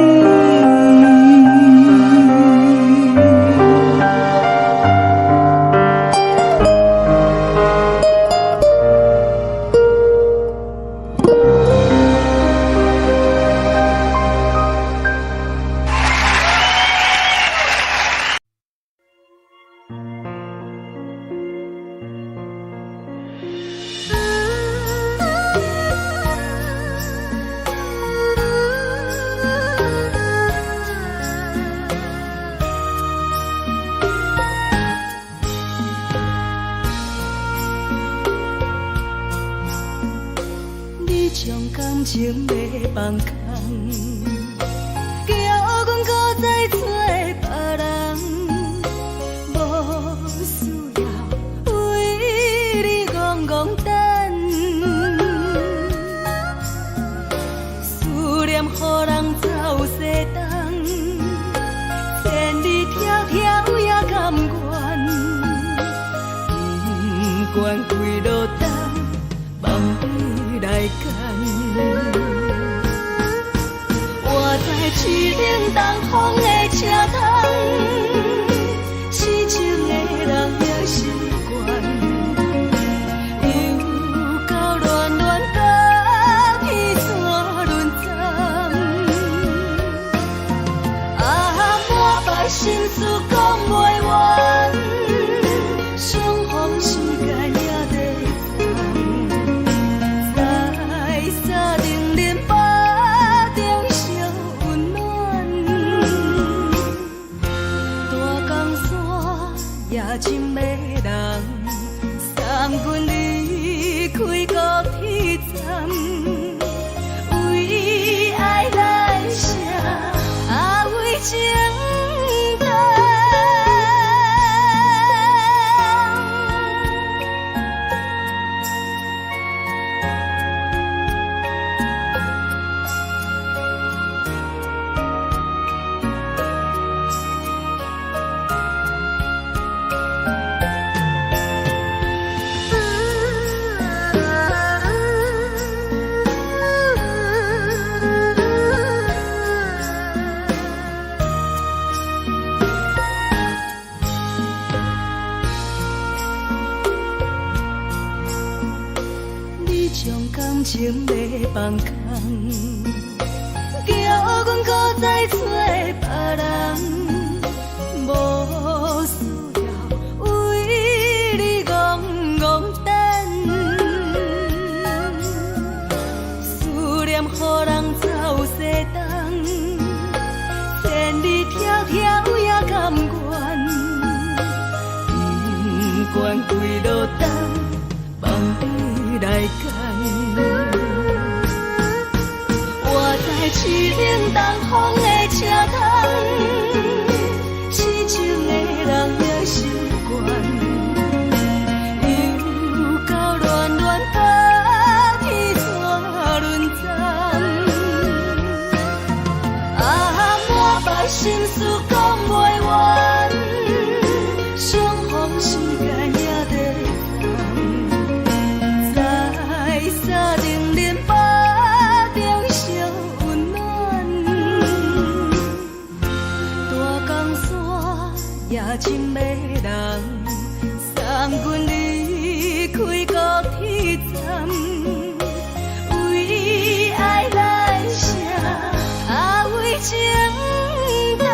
你将感情要放空，叫阮搁再找别人，无需要为你戆戆等，思念予人走西东，千里迢迢也甘愿，不管几路灯，梦伊来赶。我在市顶东风的车窗，痴情的人也习惯，又到乱乱甲彼山论斩。啊！心事讲袂完，相逢时间也在等，在沙冷冷巴中烧温暖，大江山也真迷人，三军离开高铁站。为爱来写，为情等。情要放空，叫阮搁再找别人，无需要为你戆戆等。思念予人走西东，千里迢迢也甘愿，不管几路灯，望你来干。市冷东风的车窗，痴情的人也习惯，又到恋恋把天带轮转。满腹心事讲袂完，相逢时间也在等，在沙冷冷巴中烧。也真迷人，三军离开高铁站，为爱来写，为情等。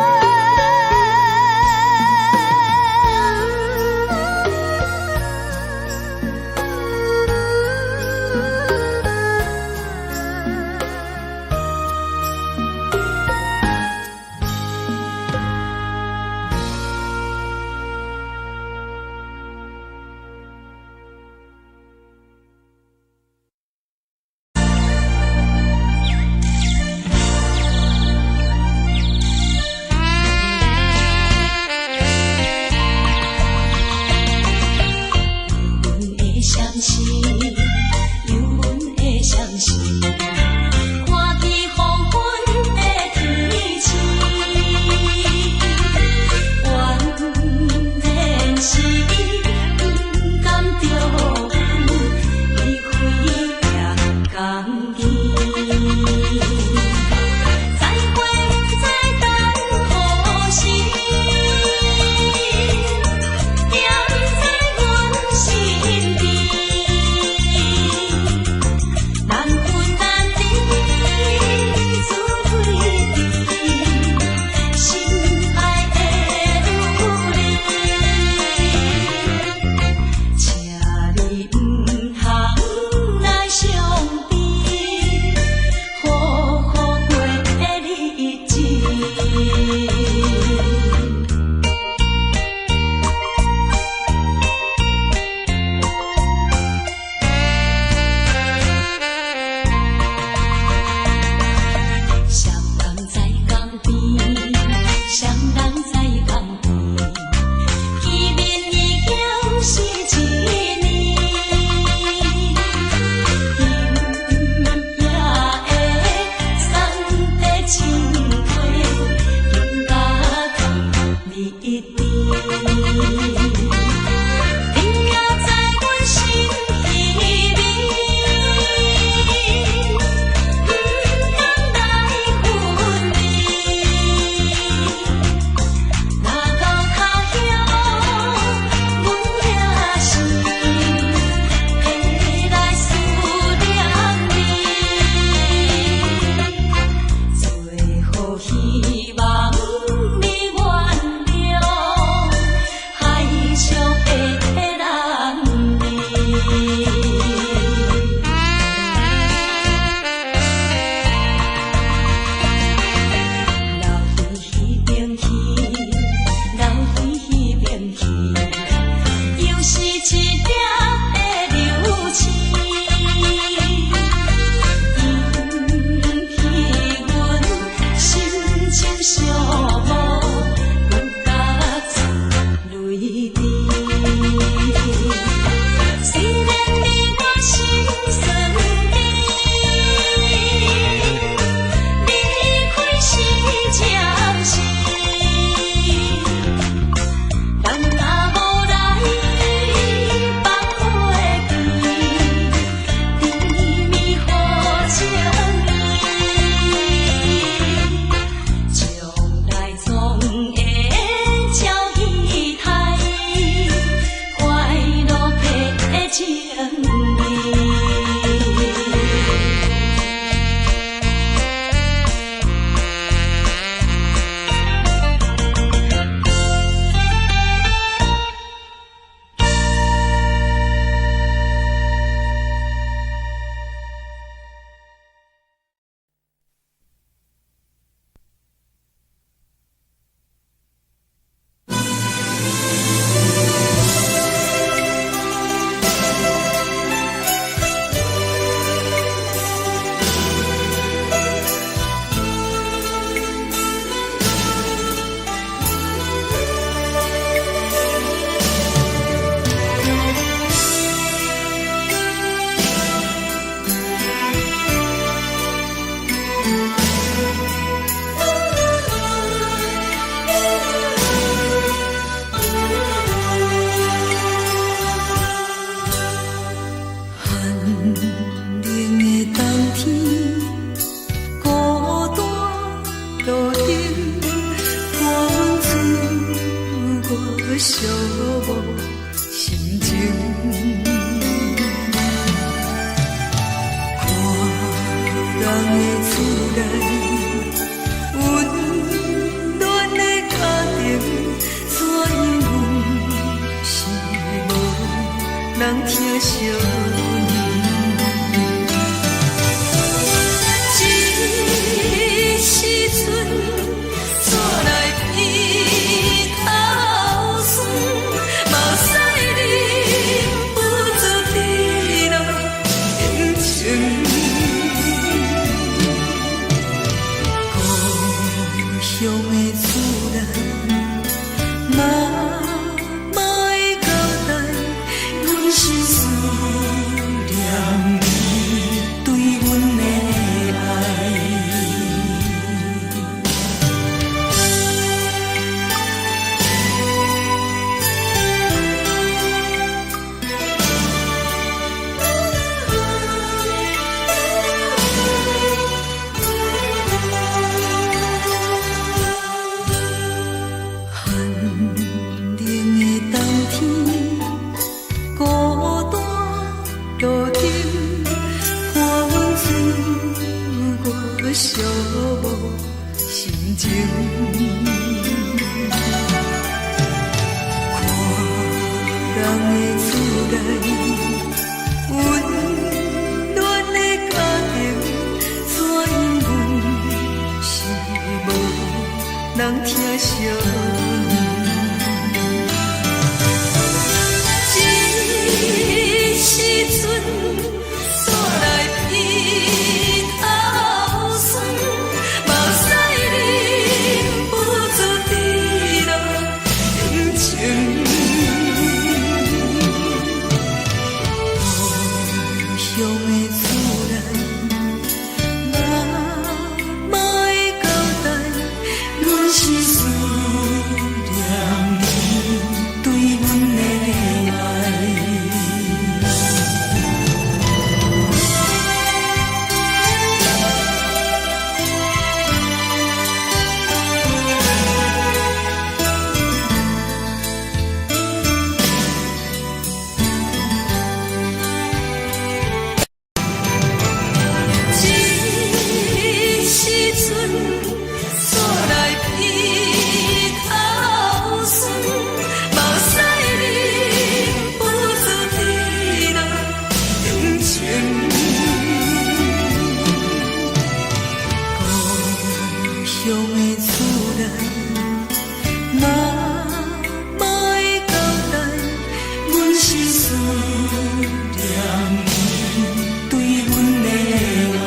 这时阵怎来披头霜？目屎忍不住滴落眼睛。故乡的厝内，妈妈的交代，阮是思念你对阮的爱。寒冷的冬天，孤单路顶，看阮自我寂寞心情。看人的厝内，温暖的家庭，怎因阮是无人疼惜？这时阵怎来披头霜？目屎忍不住滴落眼睛。故乡的厝内，妈妈的交代，阮是思念你对阮的爱。这时阵怎来披头霜？目屎忍不住滴落眼睛。故乡的厝内，妈妈的交代，阮是思念你对阮的爱。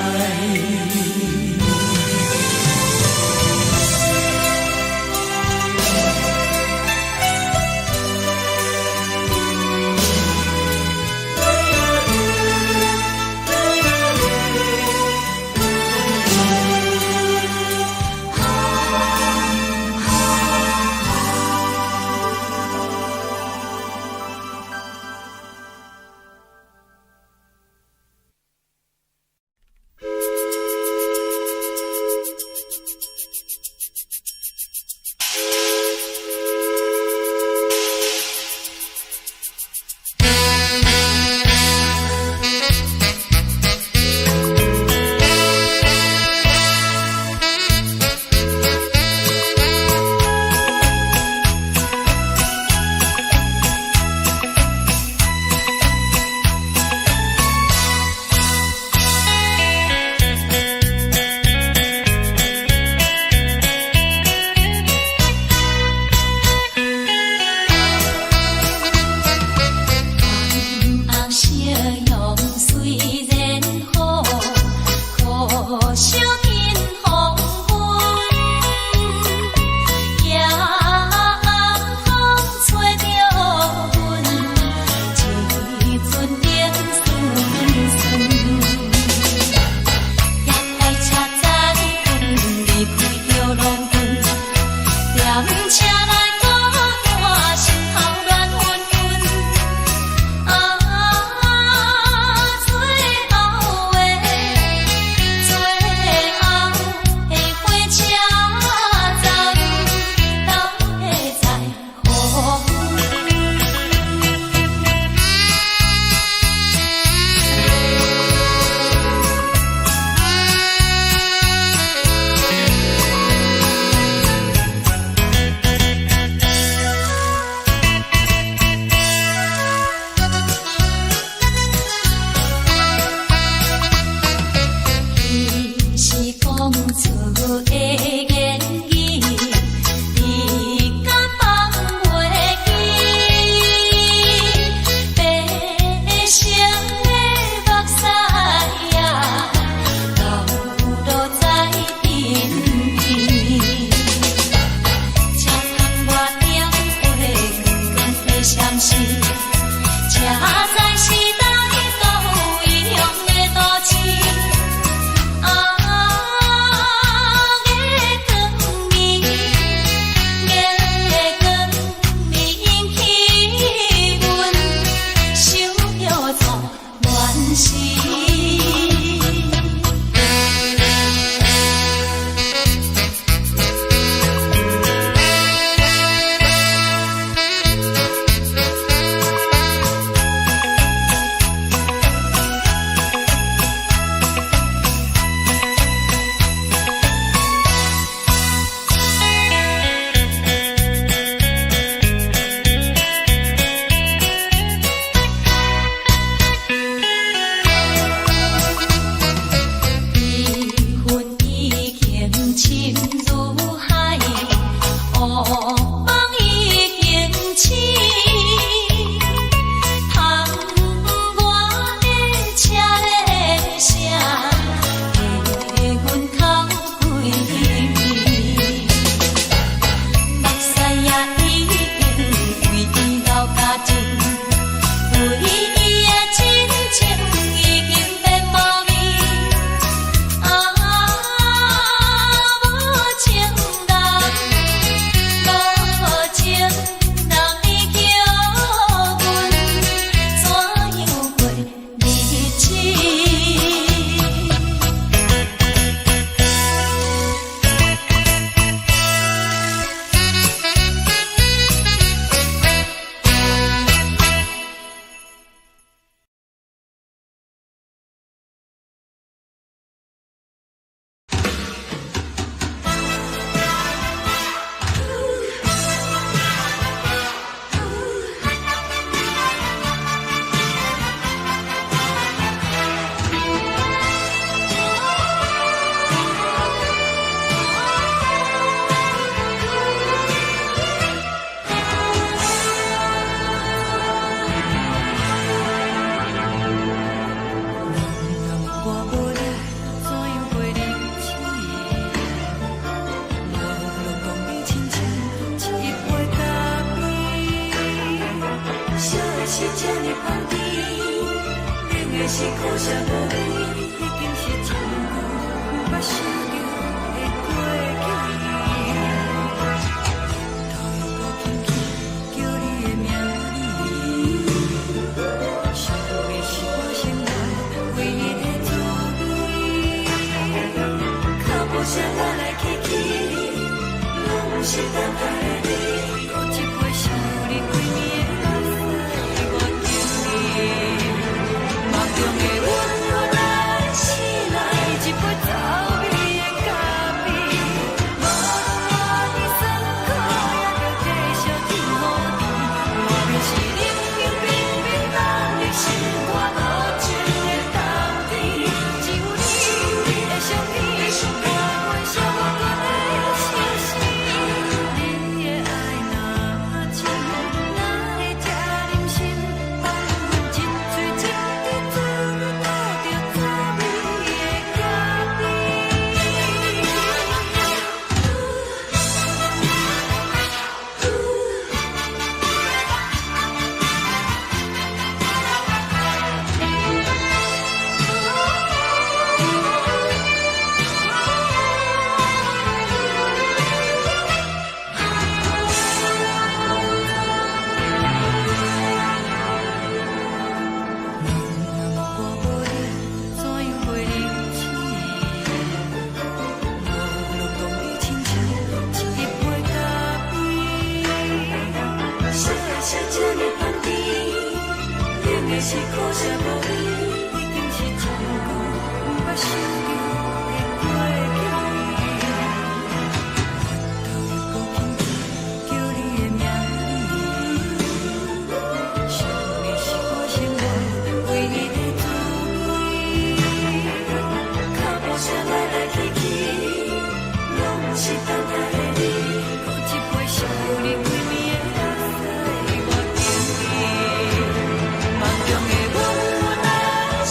梦已经醒，窗外的车的声，在阮口归暝。目屎也已经规天流甲尽，唯伊的真情已经变无味。无情人，无情人你叫阮怎样过日子？我无力怎样过日子？落讲你亲像一杯咖啡，烧的是这呢香甜，冷的是苦涩无味，已经是真久毋捌想着的过去。头又搁轻轻叫你的名字，想的是我心内唯一的滋味。脚步声来来去去，拢是等待的你。搁一杯想你几年的目屎，我敬你。梦中的阮又来醒来，一杯走味的咖啡。无论我的酸苦，也着继续甜予甜。外面是冷冰冰冰冷的心肝，无情的冬天。只有你的相片，换阮寂寞的心事。你的爱若真，哪会这忍心放阮一嘴一滴珠倒着滋味的咖我无力怎样过日子？落讲你亲像一杯咖啡，烧的是这呢香甜，冷的是苦涩无味，已经是真久毋捌想着的过去。头又搁轻轻叫你的名字，想的是我心内唯一的滋味。脚步声来来去去，拢是等待的你。搁一杯想你几年的目屎，我敬你。梦中的阮又来醒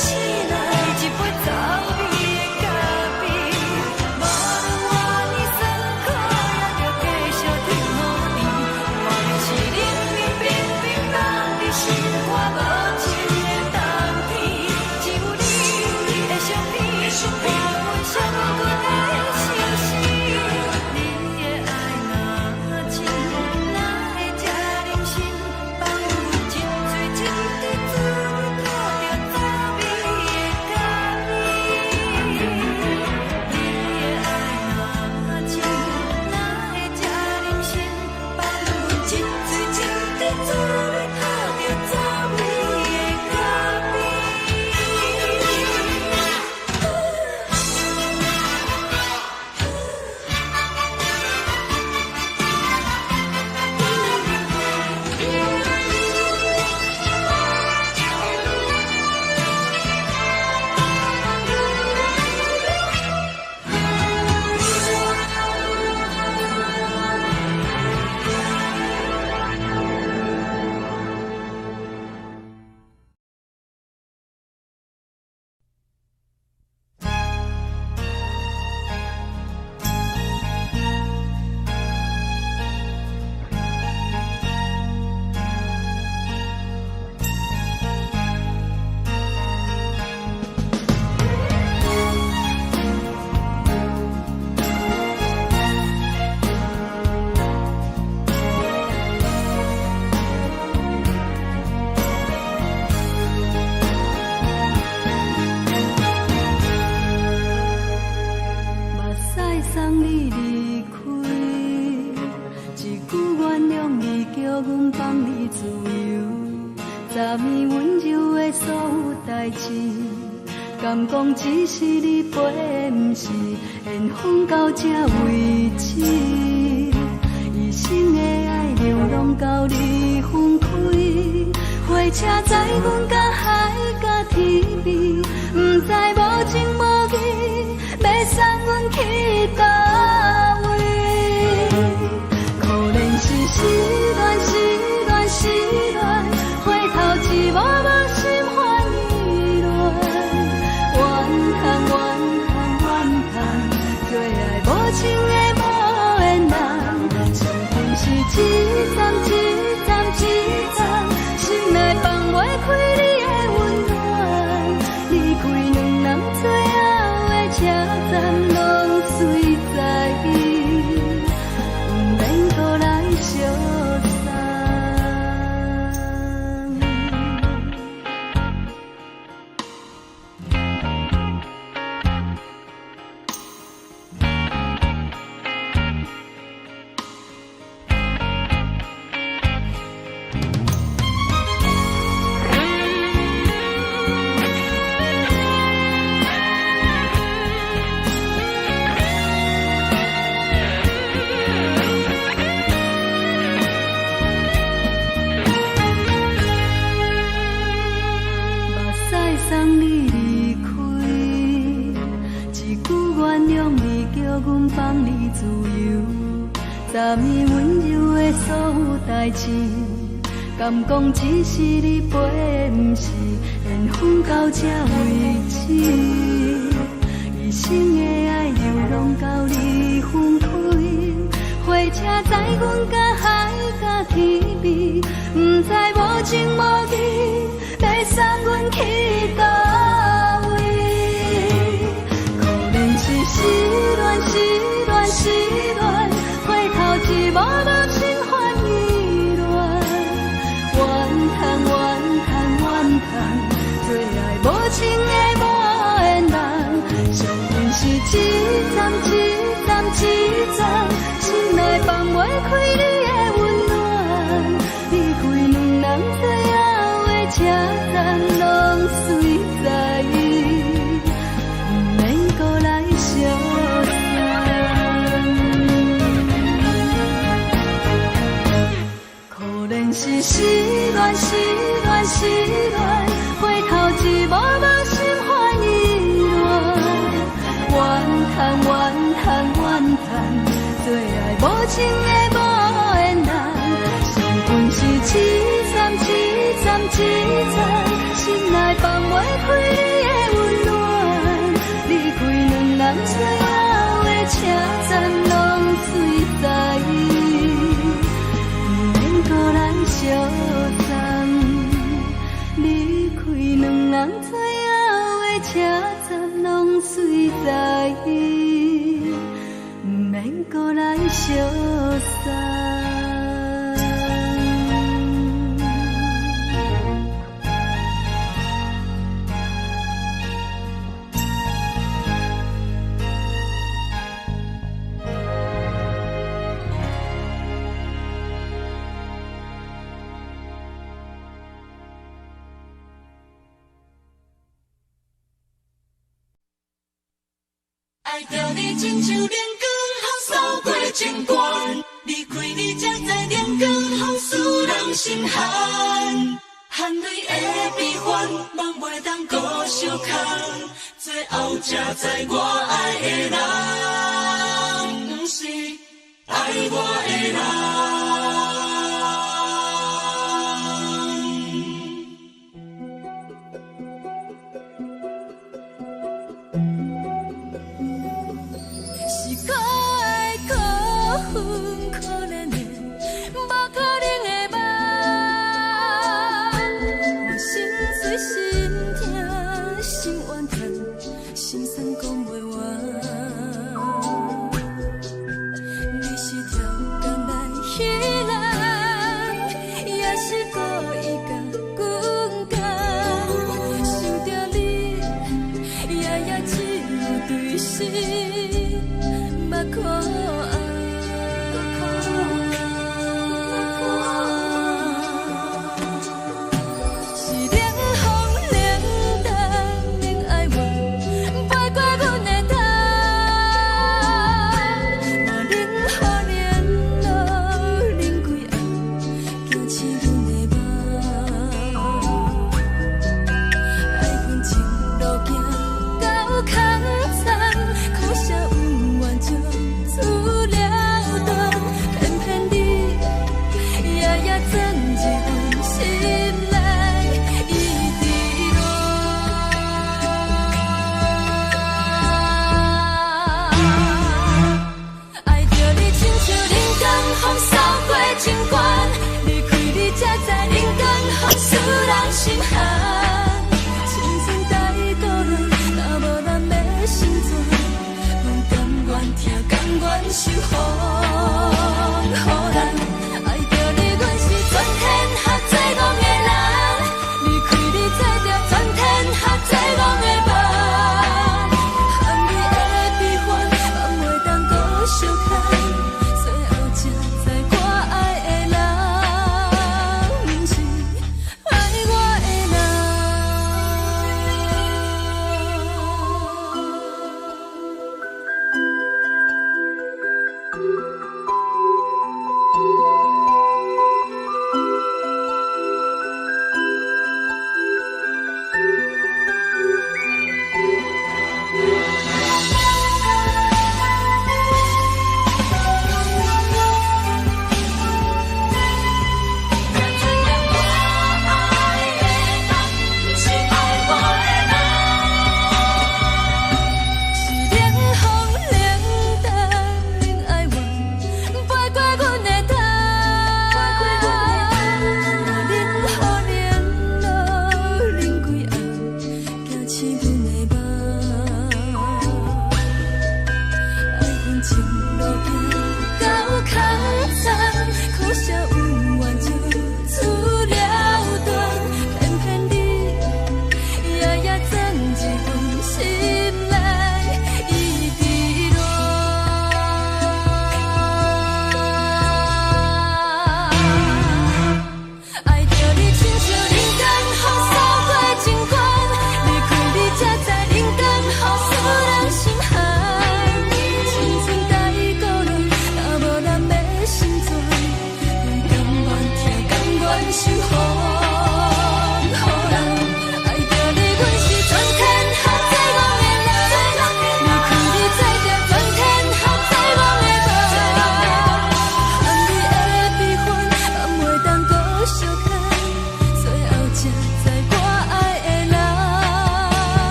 来，一杯走味阮放你自由，昨暝温柔的所有代志，敢讲只是你陪，不是缘分到这为止。一生的爱流浪到你分开，火车载阮甲海甲天边，不知无情无义，要送阮去倒位？可能是失恋，失恋，失恋，回头一幕幕心烦意乱，怨叹，怨叹，怨叹，最爱无情的无缘人，相逢是一站一站一站，心内放袂开你的温暖，离开两人最后的车站，拢随在意，不免搁来相送。送你离开，一句原谅你，叫阮放你自由。昨暝温柔的所有代志，敢讲只是你陪，不是缘分到这为止。一生的爱流浪到你分开，火车载阮甲海甲天边，不知无情无义，要送阮去倒位？可能是失恋，失恋，失恋，回头一幕幕心烦意乱，怨叹，怨叹，怨叹，最爱无情的无缘人，相逢是一站一站一站，心内放袂开你的温暖，离开两人最后的车站，拢随在意，不免搁来相送。可能是失恋，失恋，失恋，回头一幕幕心烦意乱，怨叹，怨叹，怨叹，最爱无情的无缘人，相逢是一站一站一站，心内放袂开你的温暖，离开两人最后的车站，拢随在意，不免搁来相送。离开两人最后的车站，拢随在意，不免搁来相送。爱着你亲像阳光扫过情关，离开你才知阳光风使人心寒。含泪的悲欢，望袂当搁相牵，最后才知我爱的人，不是爱我的人。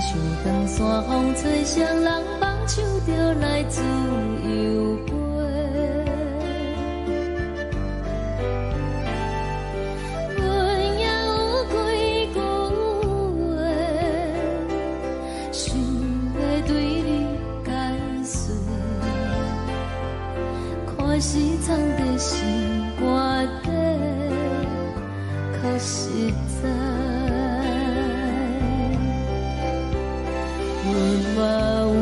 像长山风吹双人放手就来自由飞。阮也有几句话，想要对你解释，可是藏在心肝底，较实在。阮嘛有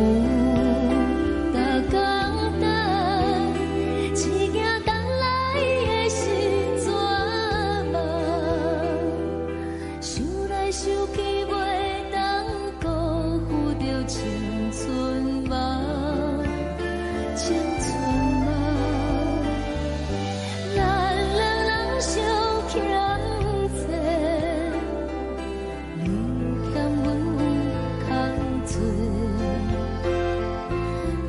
逐工等，一件等来的是绝望，想来想去袂当辜负着青春梦，青春梦。咱两人相欠债，你欠阮有空做，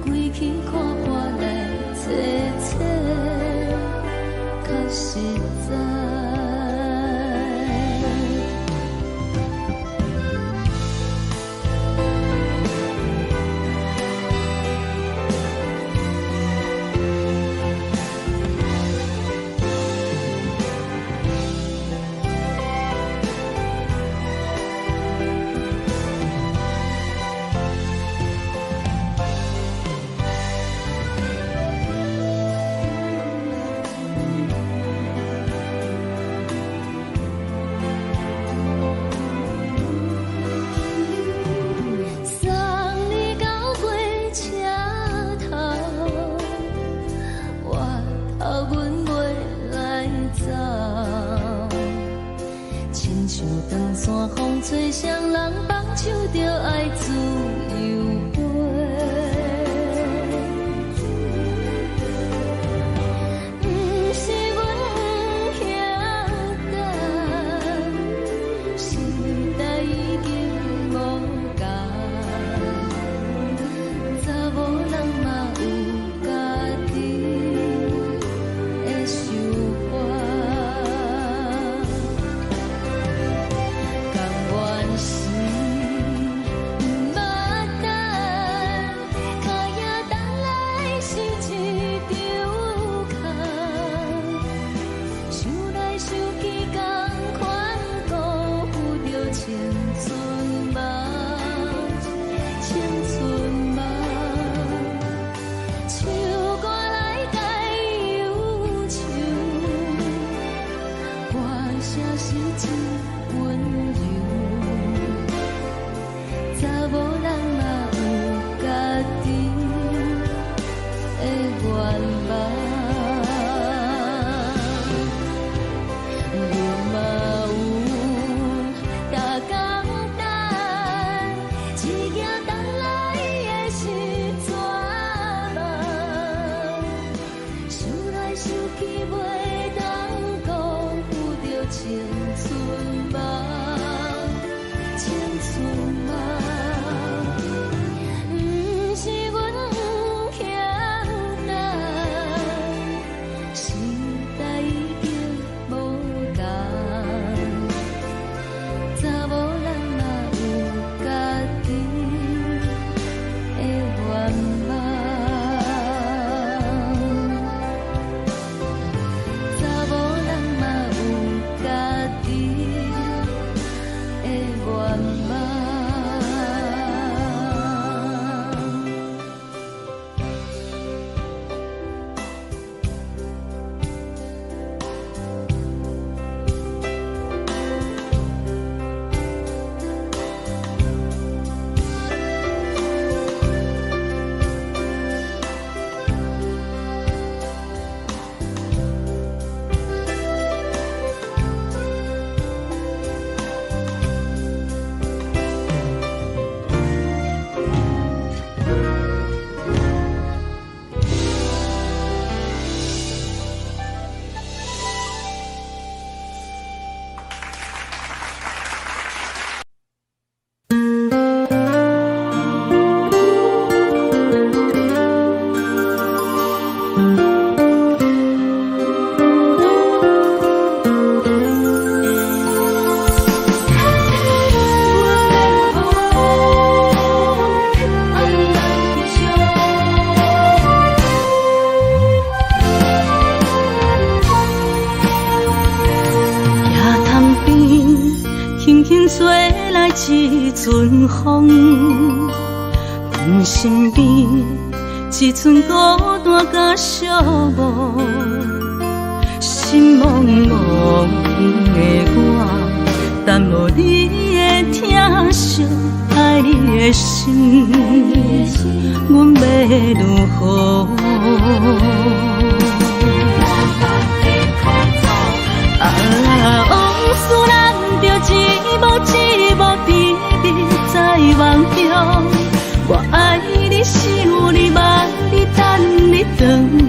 归去看看来坐坐，较实在。送你到火车头，我头阮袂来走，亲像长山风吹双人放手就爱自由飞。不是阮不晓等，时代已经无共，查某人嘛有家己的想法。甘愿是不捌等，脚也等来是一场空。想来想去，同款辜负着青春梦，青春梦。唱歌来解忧愁，歌声是真温柔。查某人嘛有家己的愿望。阮嘛有逐工等，一件等来的是绝望，想来想去袂当辜负着青春梦，青春梦。不是阮不晓等，时代已经无共，查某人嘛有家己的愿望。查某人嘛有家己的愿望。来一阵风，阮身边一寸孤单甲寂寞，心茫茫的我，等无你的疼惜，爱你的心，阮要如何？往事人着一幕一幕甜蜜在梦中，我爱你是有你望你等你回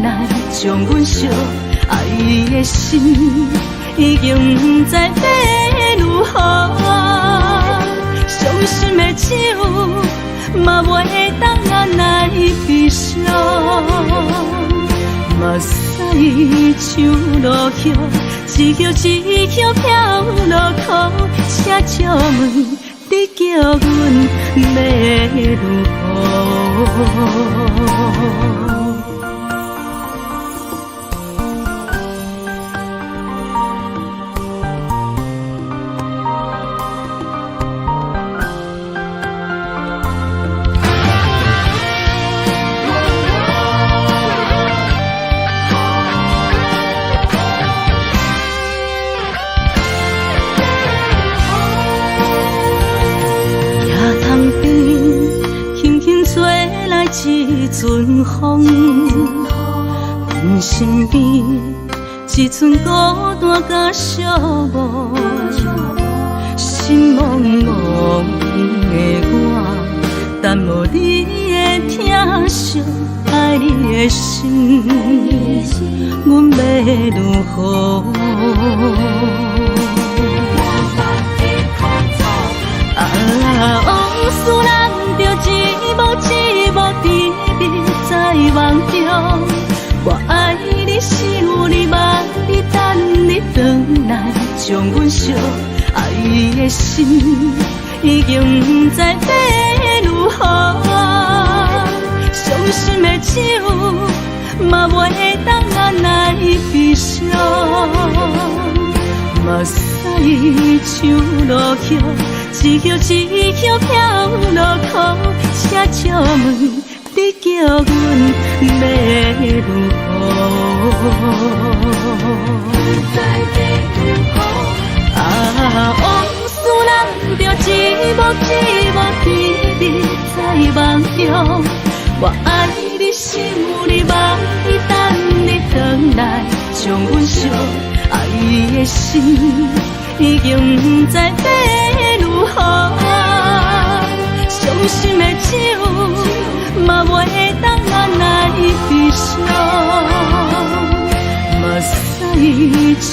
来，将阮惜爱的心已经不知要如何，伤心的手嘛袂当按来悲伤，目屎像落叶。一叶一叶飘落雨，车照问你叫阮要如何？一阵风，阮身边一寸孤单甲寂寞，心茫茫的我，等无你的疼惜，爱你的心，阮要如何？往事人着一幕一幕甜蜜在梦中，我爱你是有你望你等你回来，将阮惜爱的心已经不知要如何，伤心的手嘛袂当按来悲伤，目屎像落叶。一叶一叶飘落雨，车照问你叫阮要如何？往事人着一幕一幕甜蜜在梦中，我爱你是有你望你等你回来，将阮惜爱的心已经不知要如何，伤心的手嘛袂当按来悲伤，目屎像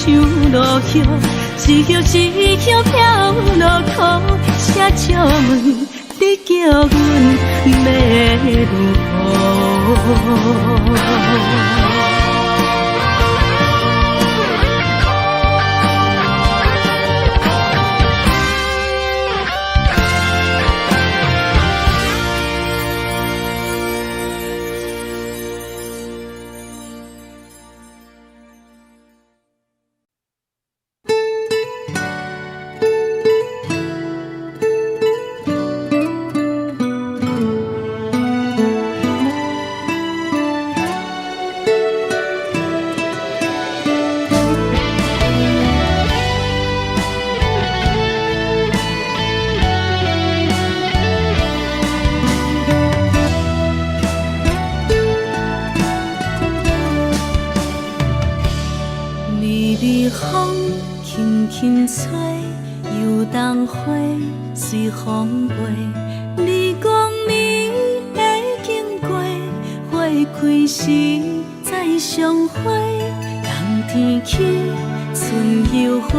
落叶，一叶一叶飘落雨，车照问你叫阮要如何？随风飞，你讲你会经过，花开时再相会。冬天起，春又花，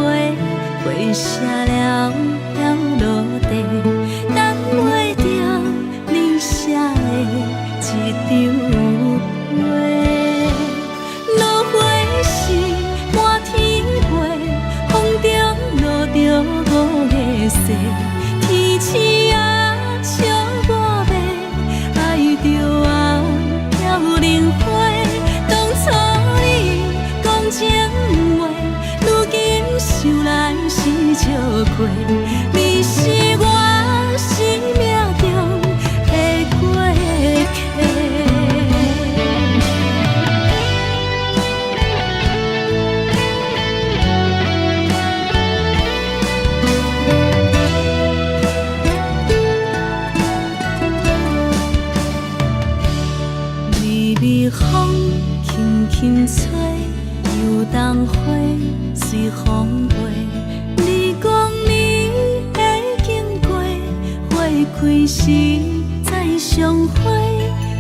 花谢了要落地，等袂着你写的一张画。落花时满天飞，风中落着五个色。天星啊，笑我迷，爱着啊飘零花。当初你讲情话，如今想来是笑过。你开时再相会，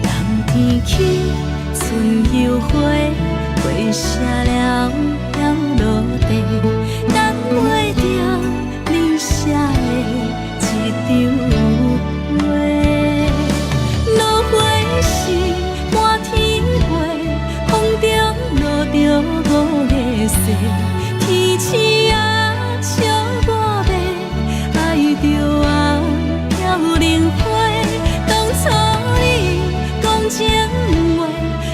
人天起春又花，花谢了要落地，等袂着你写的一张话。落花是满天飞，风中落着五个色，天星啊笑我迷，爱着啊飘零花。当初你讲情话，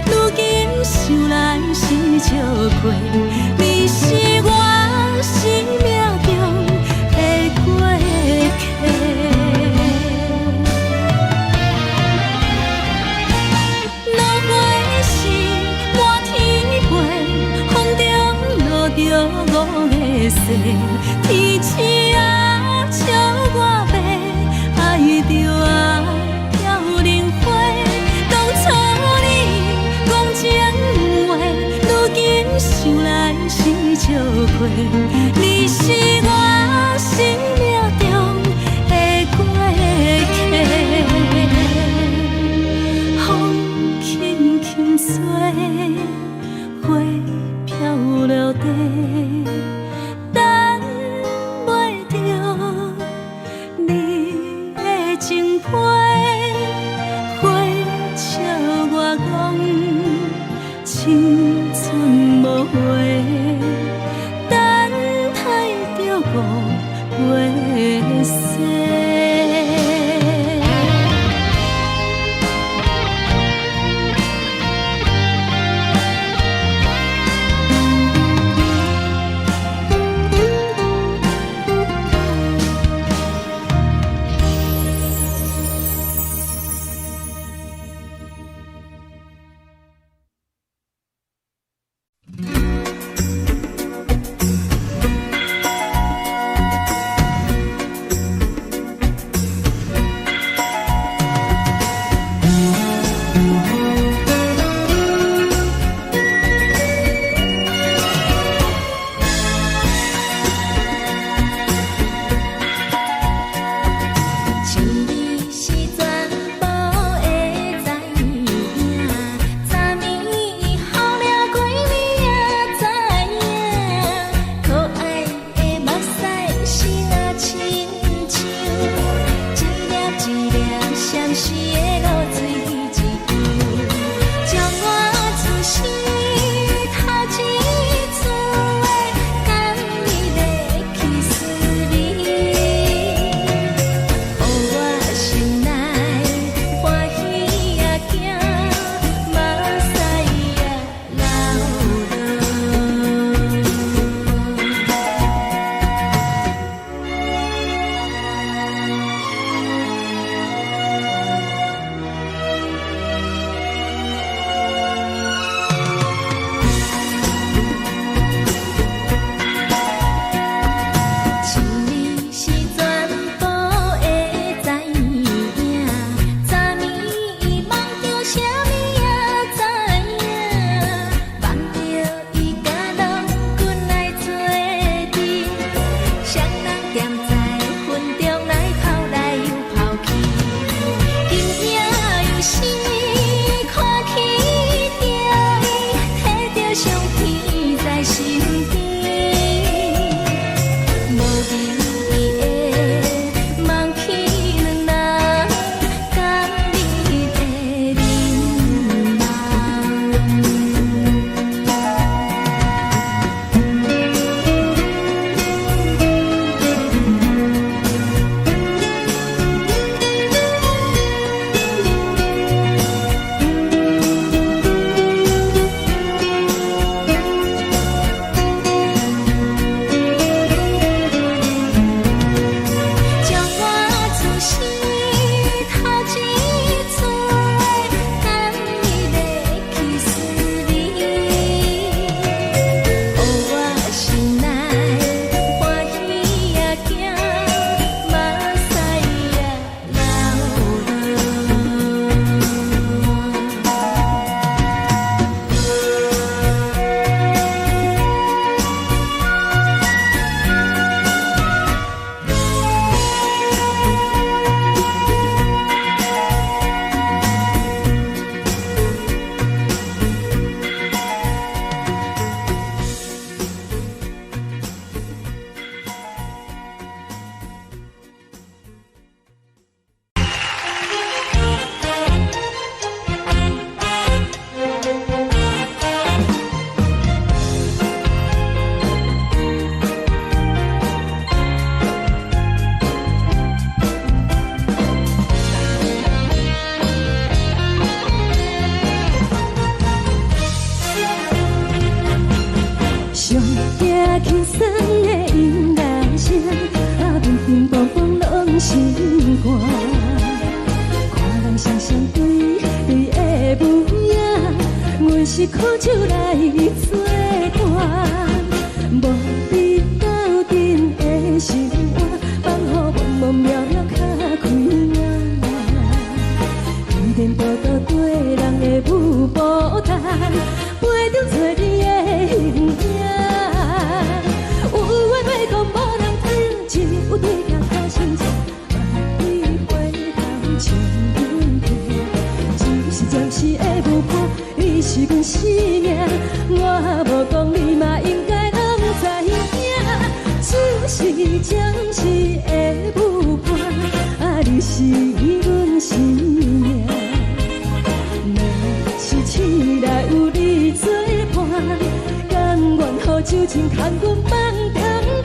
如今想来是笑过，你是我生命中的过客。落花是满天飞，风中落着五个色，天星啊笑我迷，爱着啊飘零花。当初你讲情话，如今想来心肝。看人双双对对的模样，阮是苦酒来作伴。无你斗阵的心肝，放予茫茫渺渺较开眼。一点多多对人的舞步弹，陪着做你的形影。有话要讲无人听，只有对镜头心情，万里回头将阮听。就是暂时的舞伴，你是阮生命，我无讲你嘛应该拢知影。就是暂时的舞伴，你是阮生命。痴来有你作伴，甘愿予酒精牵阮梦中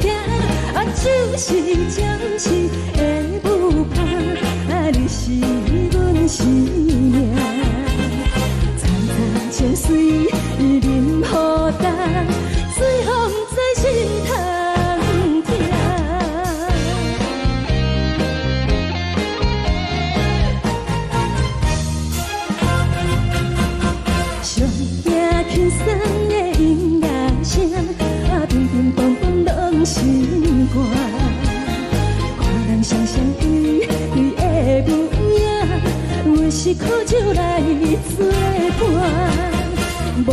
行。就是暂时的舞伴，你是阮生命。层层泉水任雨淡，水风在心头听。上听轻松的音乐声，乒乒乓乓拢心肝。看人双双对对的模样，阮是苦酒来作伴。无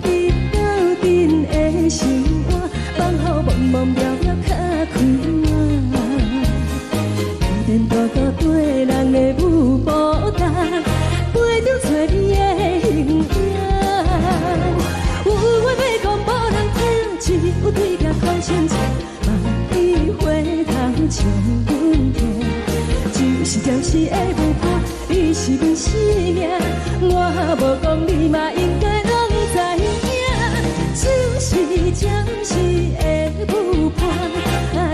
你斗阵的心肝，放予茫茫渺渺较开眼。一点多多对人的舞步弹，陪着做你的形影。有话要讲无人听，只有对镜看心情，万里回头将阮听。就是暂时的舞伴，你是阮生命，我无讲你嘛应该拢知影。就是暂时的舞伴，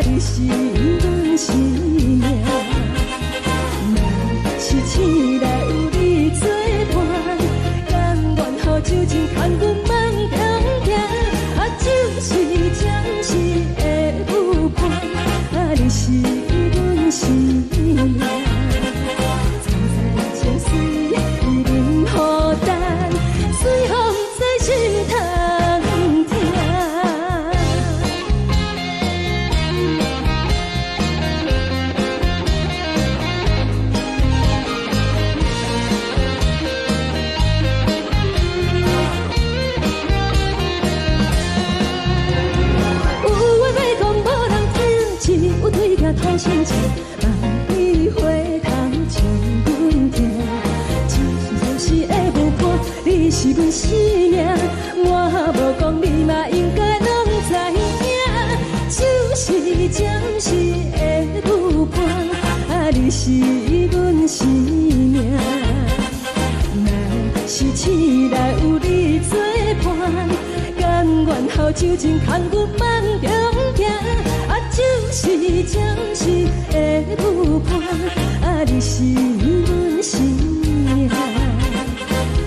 你是阮生命。若是醒来有你作伴，甘愿予酒精牵阮梦中行。就是暂时的舞伴，你是阮生命。层层泉水任雨淡，水风在心头听。对镜头心情，万里回头将阮听。就是暂时的舞伴，你是阮生命，我无讲你嘛应该拢知影。就是暂时的舞伴，你是阮生命。若是醒来有你作伴，甘愿予酒精牵阮梦中行。就是暂时的舞伴，你是阮生命。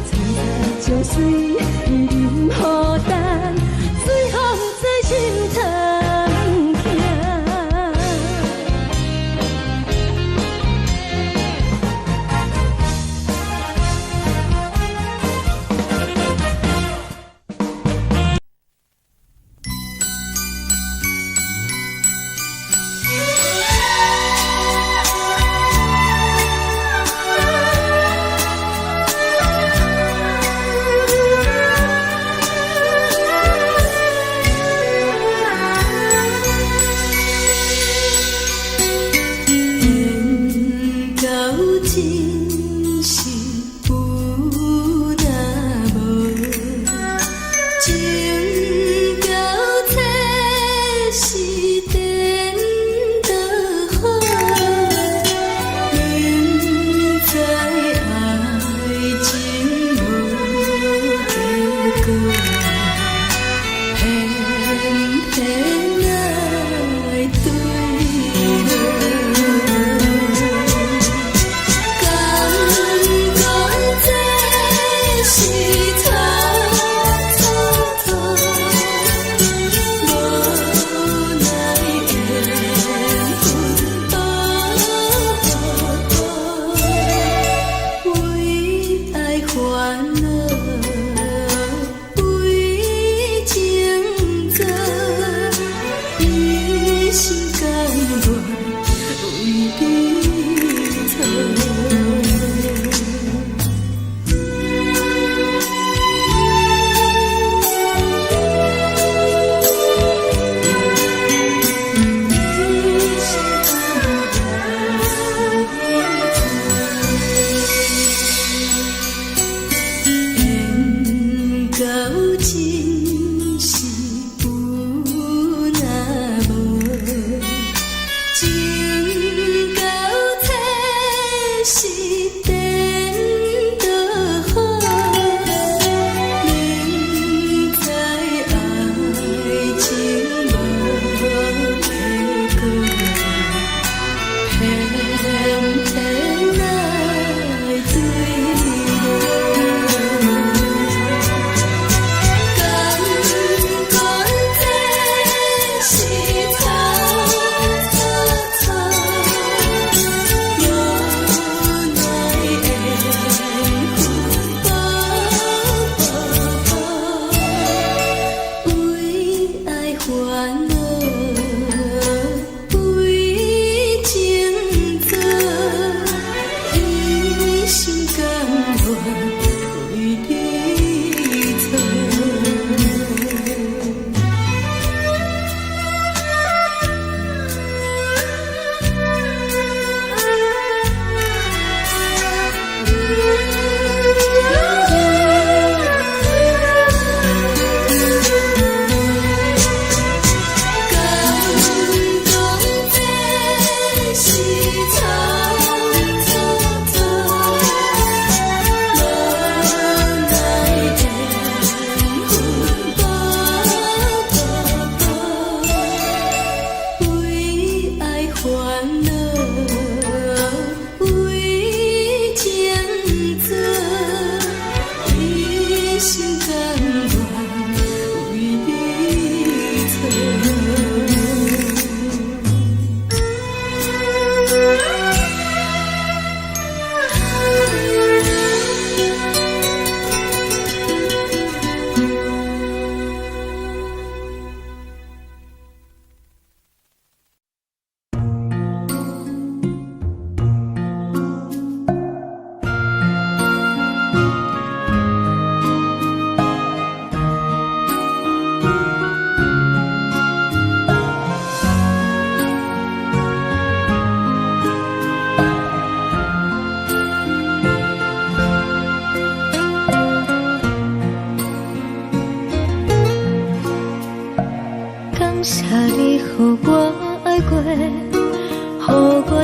层层泉水任雨淡，水风在心头听。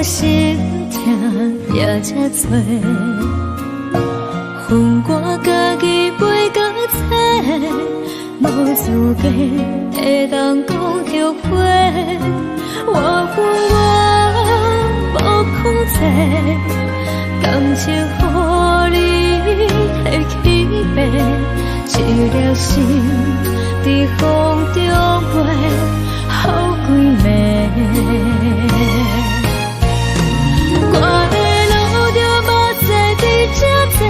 心痛也这多，恨我家己飞到这，无资格会当讲后悔。我恨我无控制，感情予你提起白，一粒心在风中飞，好几暝。我的路就无再伫这坐，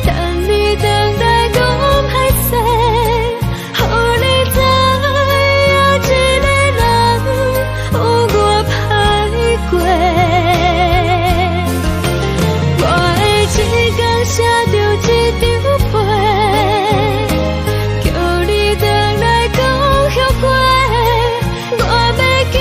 等你等待讲歹势，予你知影一个人有我歹过。我的一天写着一张被，叫你等来讲后悔。我要叫。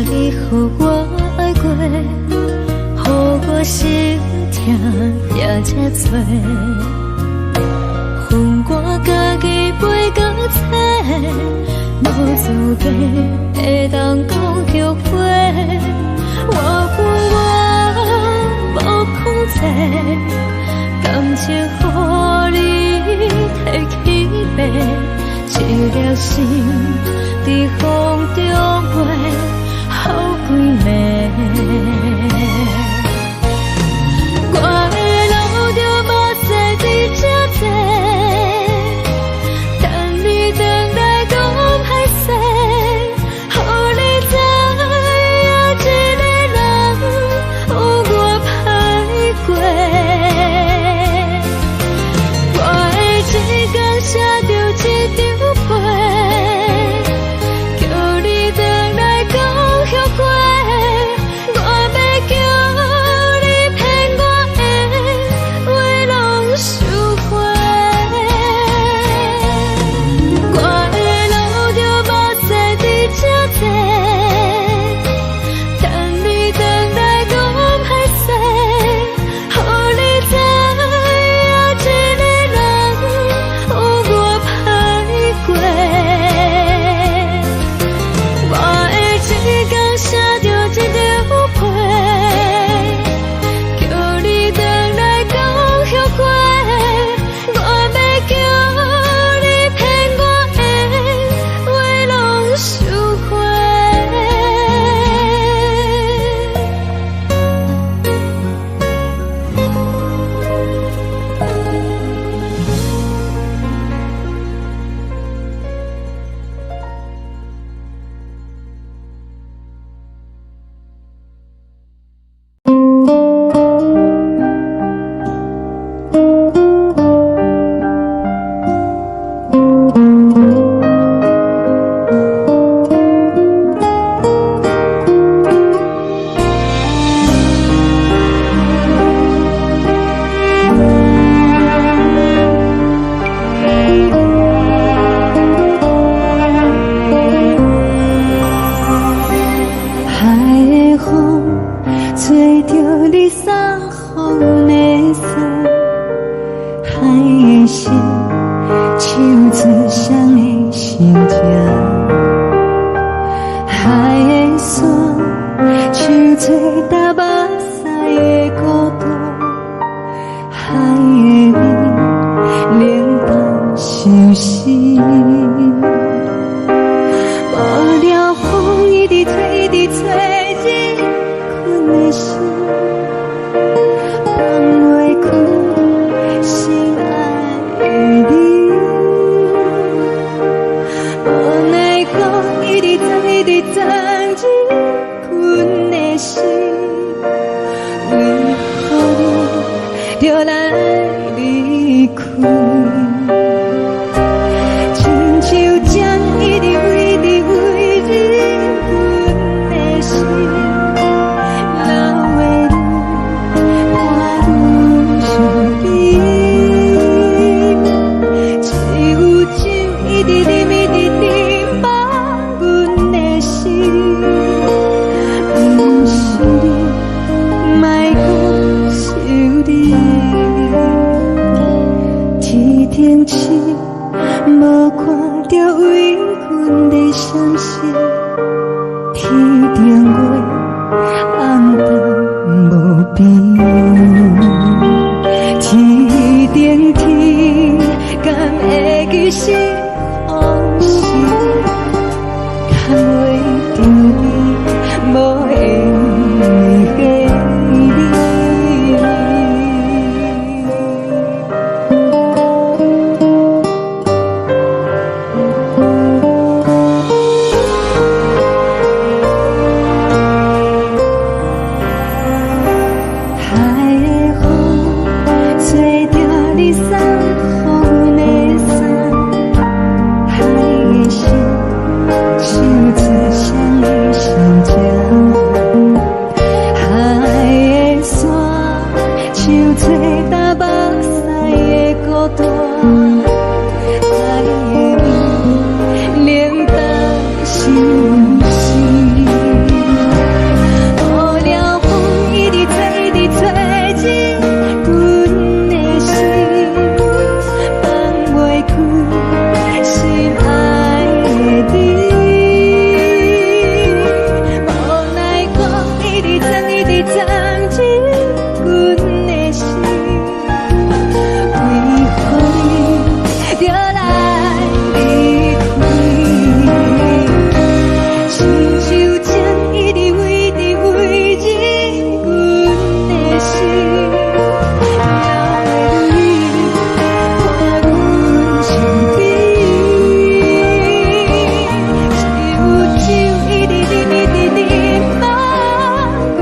你予我爱过，予我心痛也这多，恨我家己飞到这，无资格会当讲后悔。我恨我无控制，感情予你提起白，一粒心在风中飞。好几暝，手指双的心情，海的山，像做搭目屎的孤独，海的味，冷淡伤心。无聊风一直吹，一直吹，日困的心，放袂开心爱的你。无奈风一直撞，一直撞，日困的心，为何你就来离开？亲像江一直为你为日困的心，流的泪看愈伤悲，只有酒一直啉一直啉放阮的心，不是你，莫讲想你。天顶星，无看到为阮的伤心，天顶月，暗淡无边，天顶天，敢会记是往事，敢袂着你，无缘给你。海的风，吹着你送予阮的衫，海的心，手指双的心情，海的山，像做搭目屎的孤单，海的味，冷淡伤心。无聊风一直吹，一直吹，日阮的心，放袂开心爱的你。无奈风一直撞，一直撞，日阮的心，为何你就来离开？亲像江一直为你为日阮的心，流的泪看阮伤悲，只有酒一直啉一直啉放阮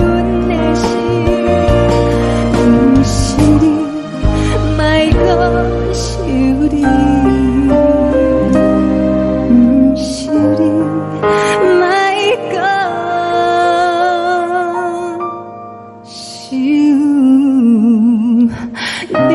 的心，不是你，莫讲想你，不是你，莫讲想你。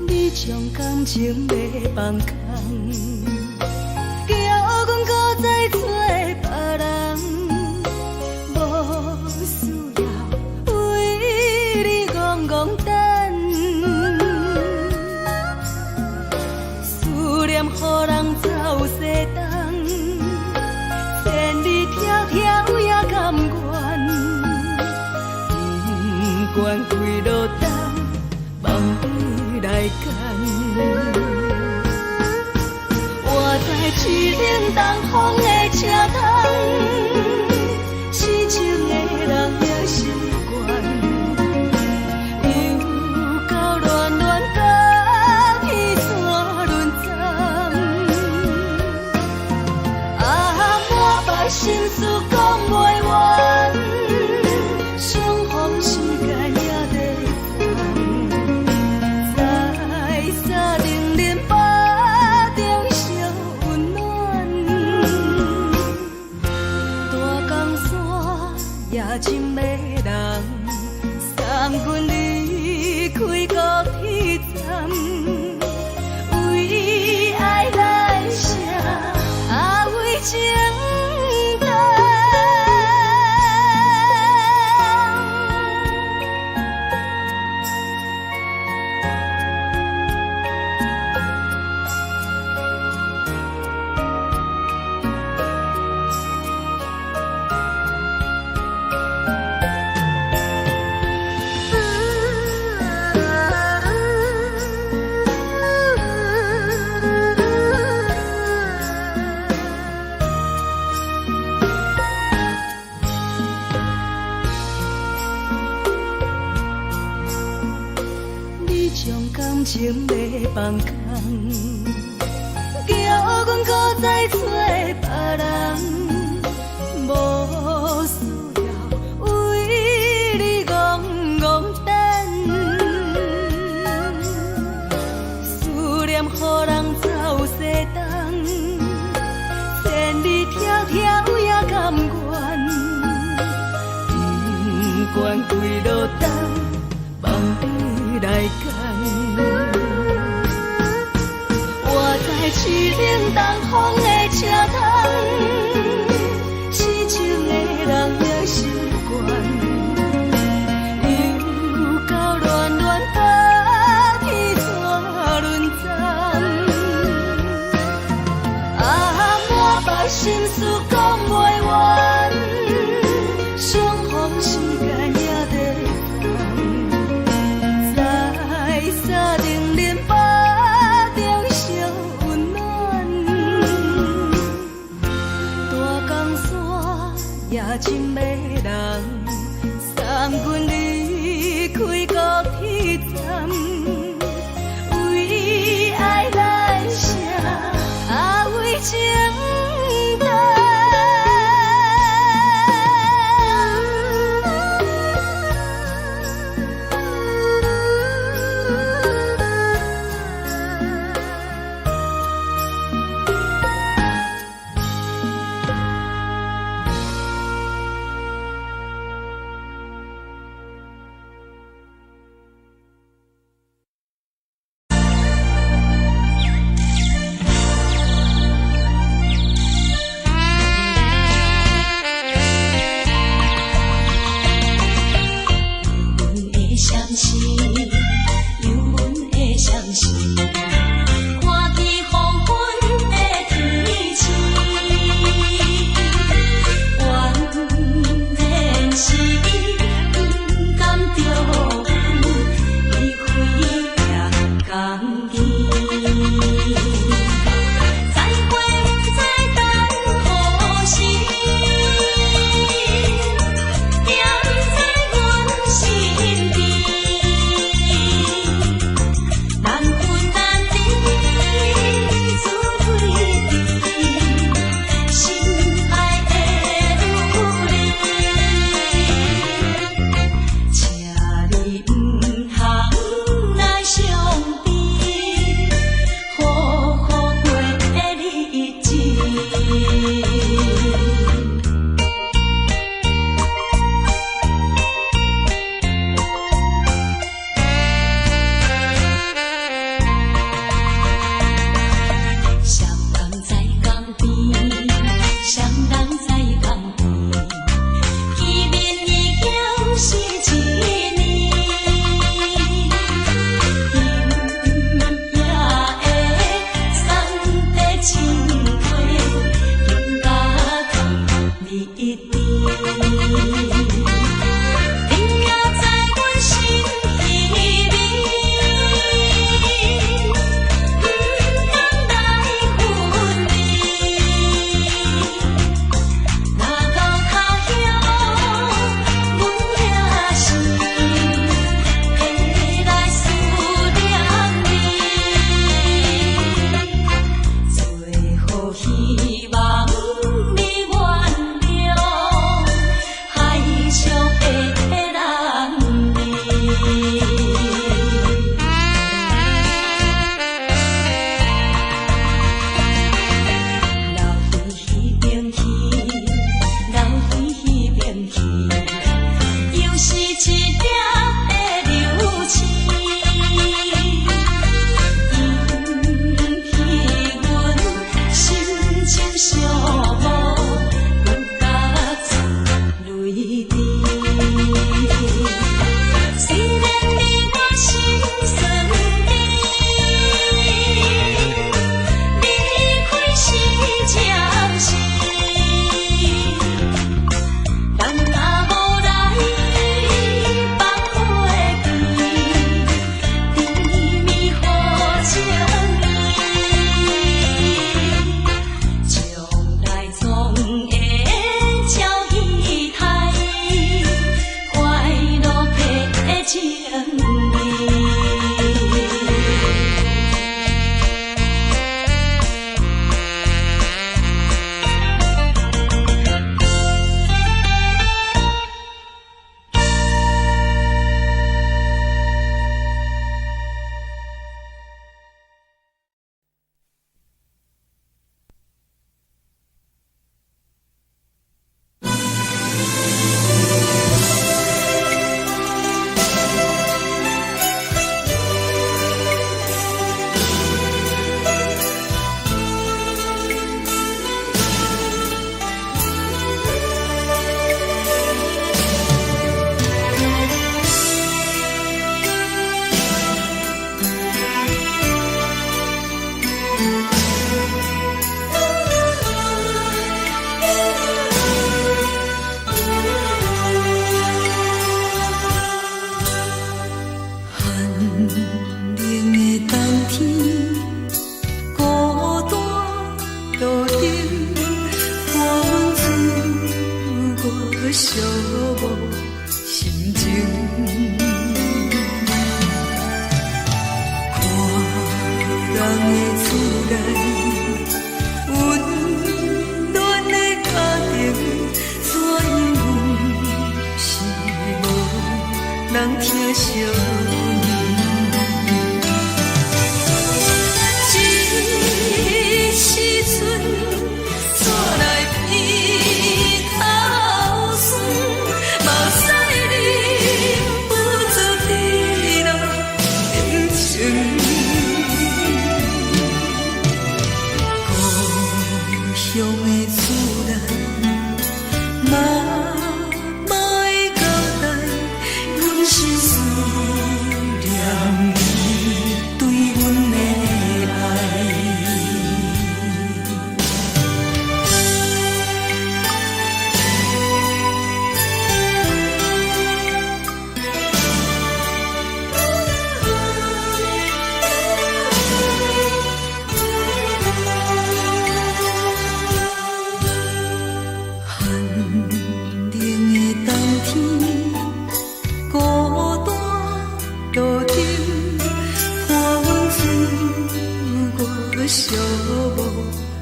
你将感情要放空，叫阮搁再找别人，无需要为你戆戆等，思念予人走西东，千里迢迢也甘愿，不管几路东，梦伊来干。我在痴冷东风的车窗，痴情的人的习惯，又到乱乱甲彼山论战，啊，满腹心事。放空，叫阮搁再找别人，无需要为你戆戆等，思念予人走西东，千里迢迢也甘愿，不管几路灯，望你来赶。我在凄冷东风的车窗，痴情的人也习惯，又到乱乱把天带轮转。满腹心事讲袂完，相逢时间也在等，在沙定林巴中相温暖。大江山也真迷人，三军离开高铁站，为爱来写为情。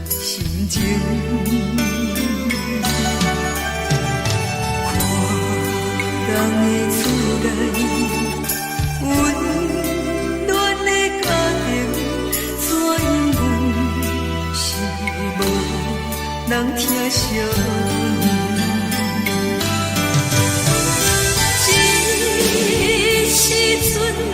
心情。看人的厝内，温暖的家庭，怎因阮是无人疼惜？时阵，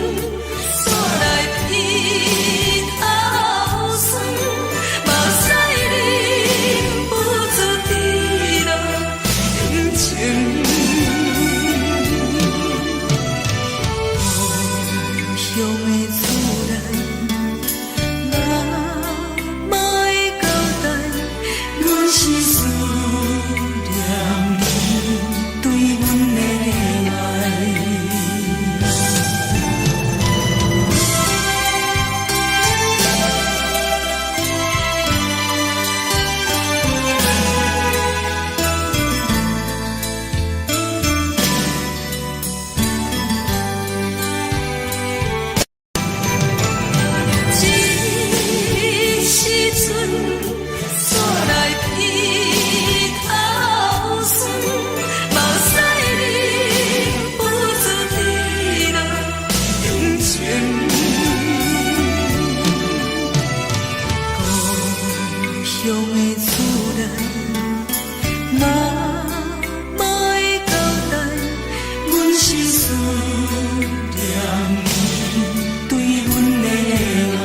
煞来鼻头酸，目屎忍不住滴落眼睛。故乡的厝内，妈妈的交代，阮是思念你对阮的爱。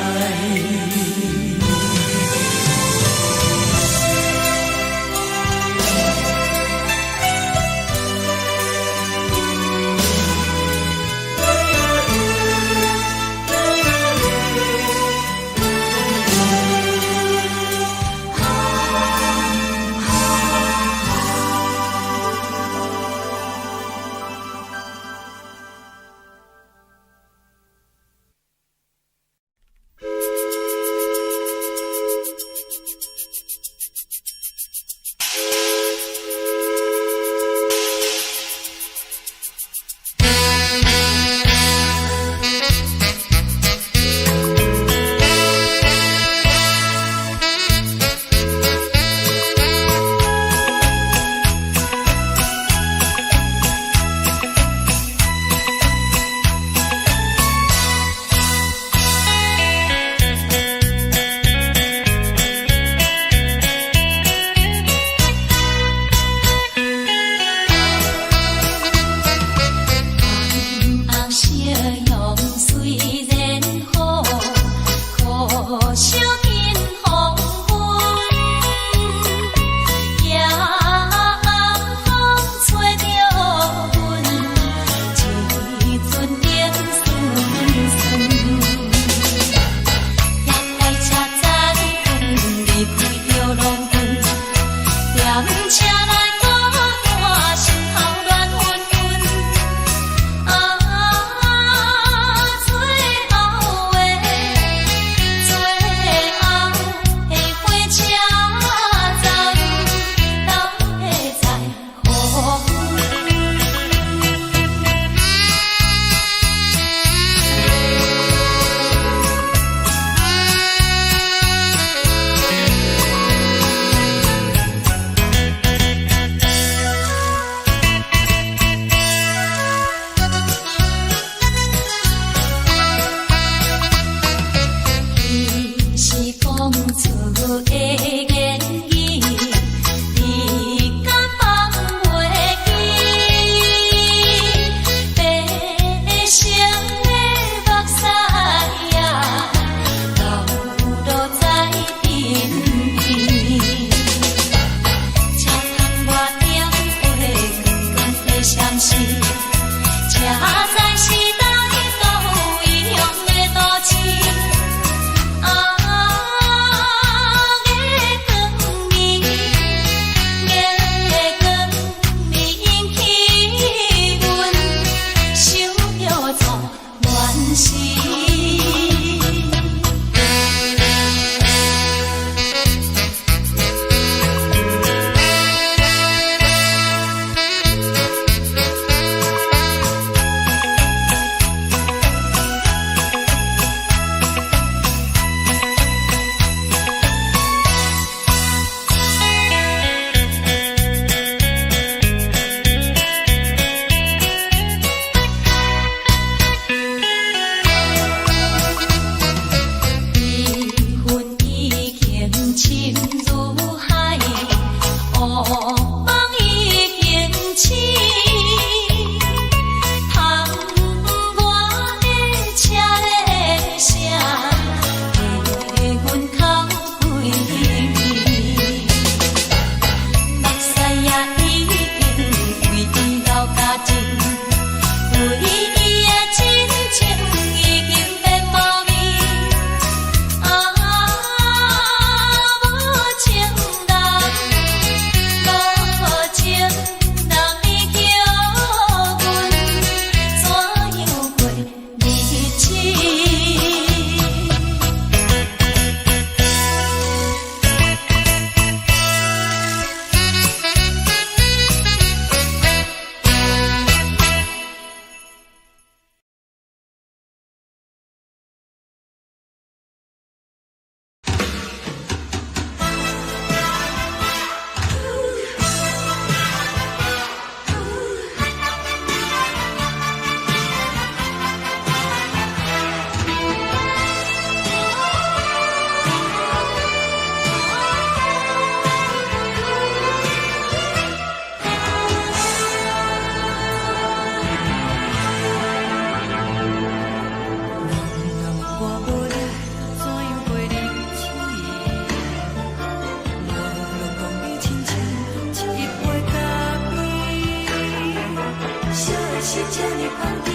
是这呢香甜，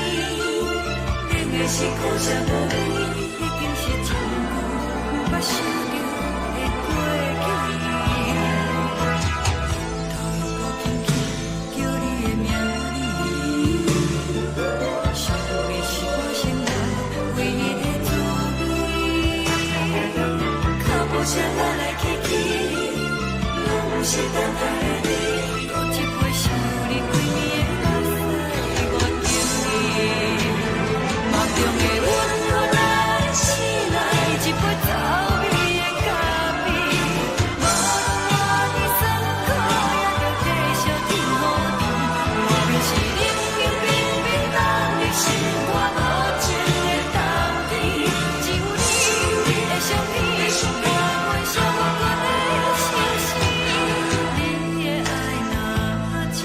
冷的是苦涩无味，已经是真久捌想着的过去。头又搁轻轻叫你的名字，想你是我生来唯一的滋味，脚步声来来去去，拢是等待的你，搁一杯想你几年的目屎，我敬你。梦中的阮落来醒来，一杯走味的咖啡，无论我的酸苦，也着继续甜予你。外面是冷冷冰冰冷的心，我无情的冬天，只有你的相片，我阮相阮的心事。你的爱若真，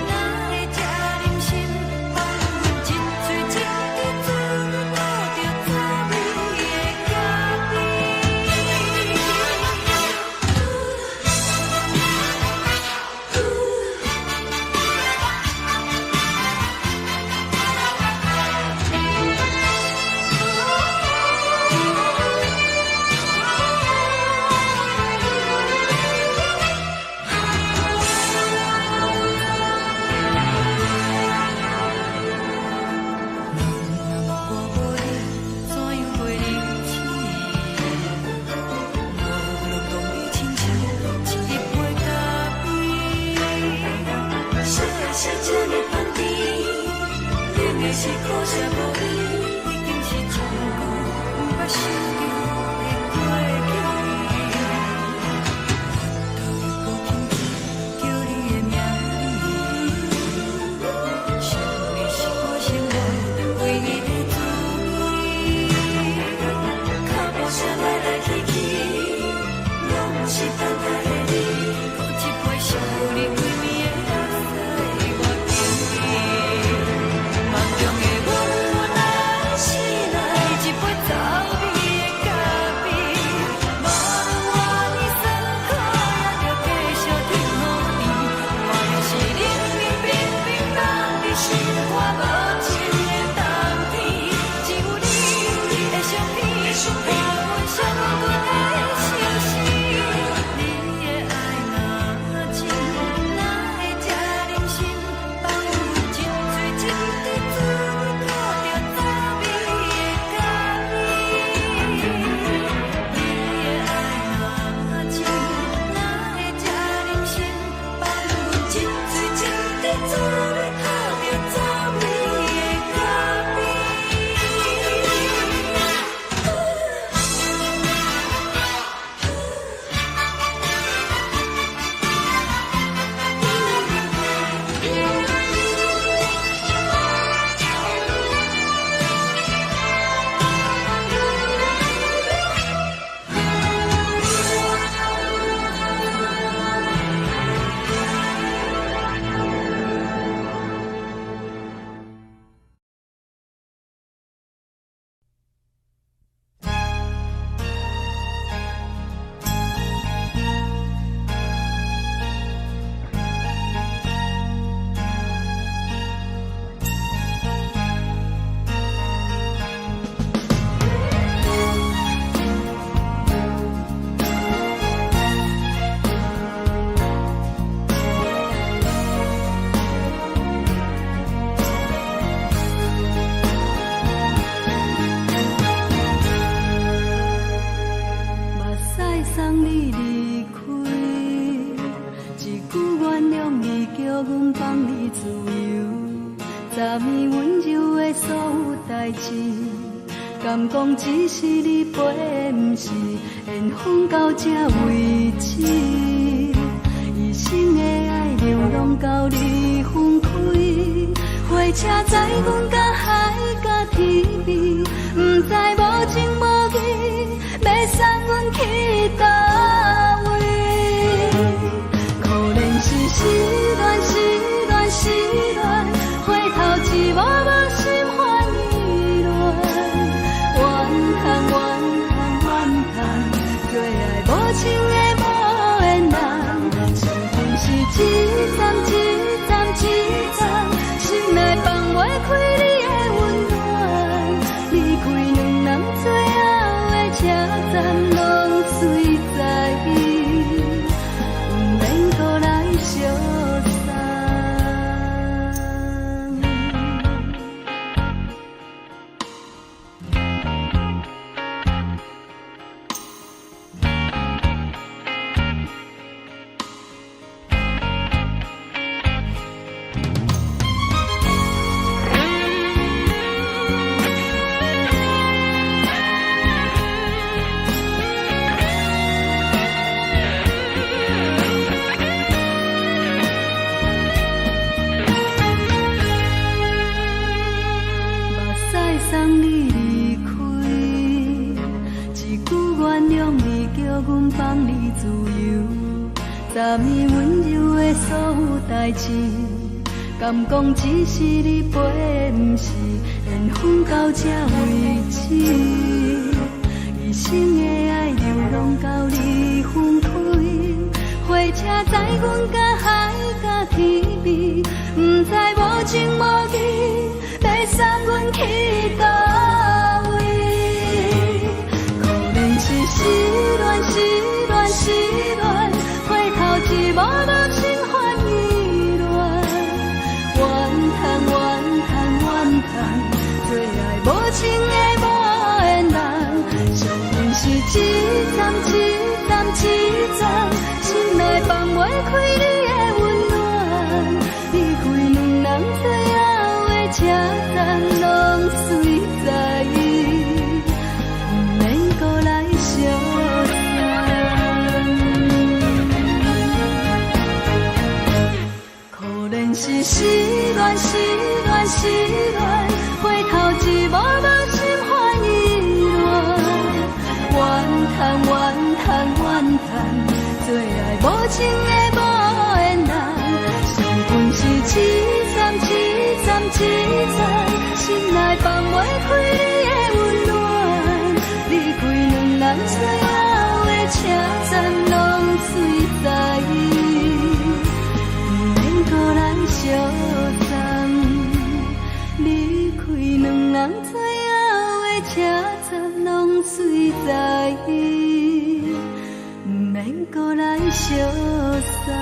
哪会这忍心放阮一嘴一滴水，倒着滋味的咖我无你，怎样袂离去？无路当你亲像一杯咖啡，烧的是这呢香甜，冷的是苦涩无味，已经是真久捌想着的过去。头又搁轻轻叫你的名字，想你是我生来唯一的滋味，脚步声来来去去，拢是等待的你，搁一杯想你几暝的目屎，我敬你。梦中的阮落来醒来，一杯走味的咖啡，无论我的酸苦，也着继续甜予你。外面是冷冷冰冰冷的心，我无情的冬天，只有你的相片，我阮相阮的心事。你的爱若真，哪会这忍心放阮一嘴一滴水，倒着滋味的咖啡？你的爱若真，哪会这忍心放阮一嘴一滴水，倒着滋味的咖啡？目屎送你离开，一句原谅你，叫阮放你自由。昨暝温柔的所有代志，敢讲只是你陪，不是缘分到这为止。一生的爱流浪到你分开，火车载阮甲海甲天边，不知无情无义，要送阮去倒位？可能是失恋，失恋，失恋，回头一幕幕心烦意乱，怨叹，怨叹，怨叹，最爱无情的无缘人，情分是一站一站一站，心内放。自由，昨暝温柔的所有代志，敢讲只是你陪，不是缘分到这为止。一生的爱流浪到你分开，火车载阮甲海甲天边，不知无情无义，要送阮去倒位？可能是失恋，失恋，失恋，回头一幕幕心烦意乱，怨叹，怨叹，怨叹，最爱无情的无缘人，上阮是一站一站一站，心内放袂开你的温暖，离开两人最后的车站，拢随在意，不免搁来相送。可能是失恋，失恋，失恋，回头一幕幕心烦意乱，怨叹，怨叹，怨叹，最爱无情的无缘人，上阮是一站一站一站，心内放袂开你的温暖，离开两人最后的车站，拢随在意，不免搁来相送，离开两人最后的车站，拢随在意，不免搁来相送。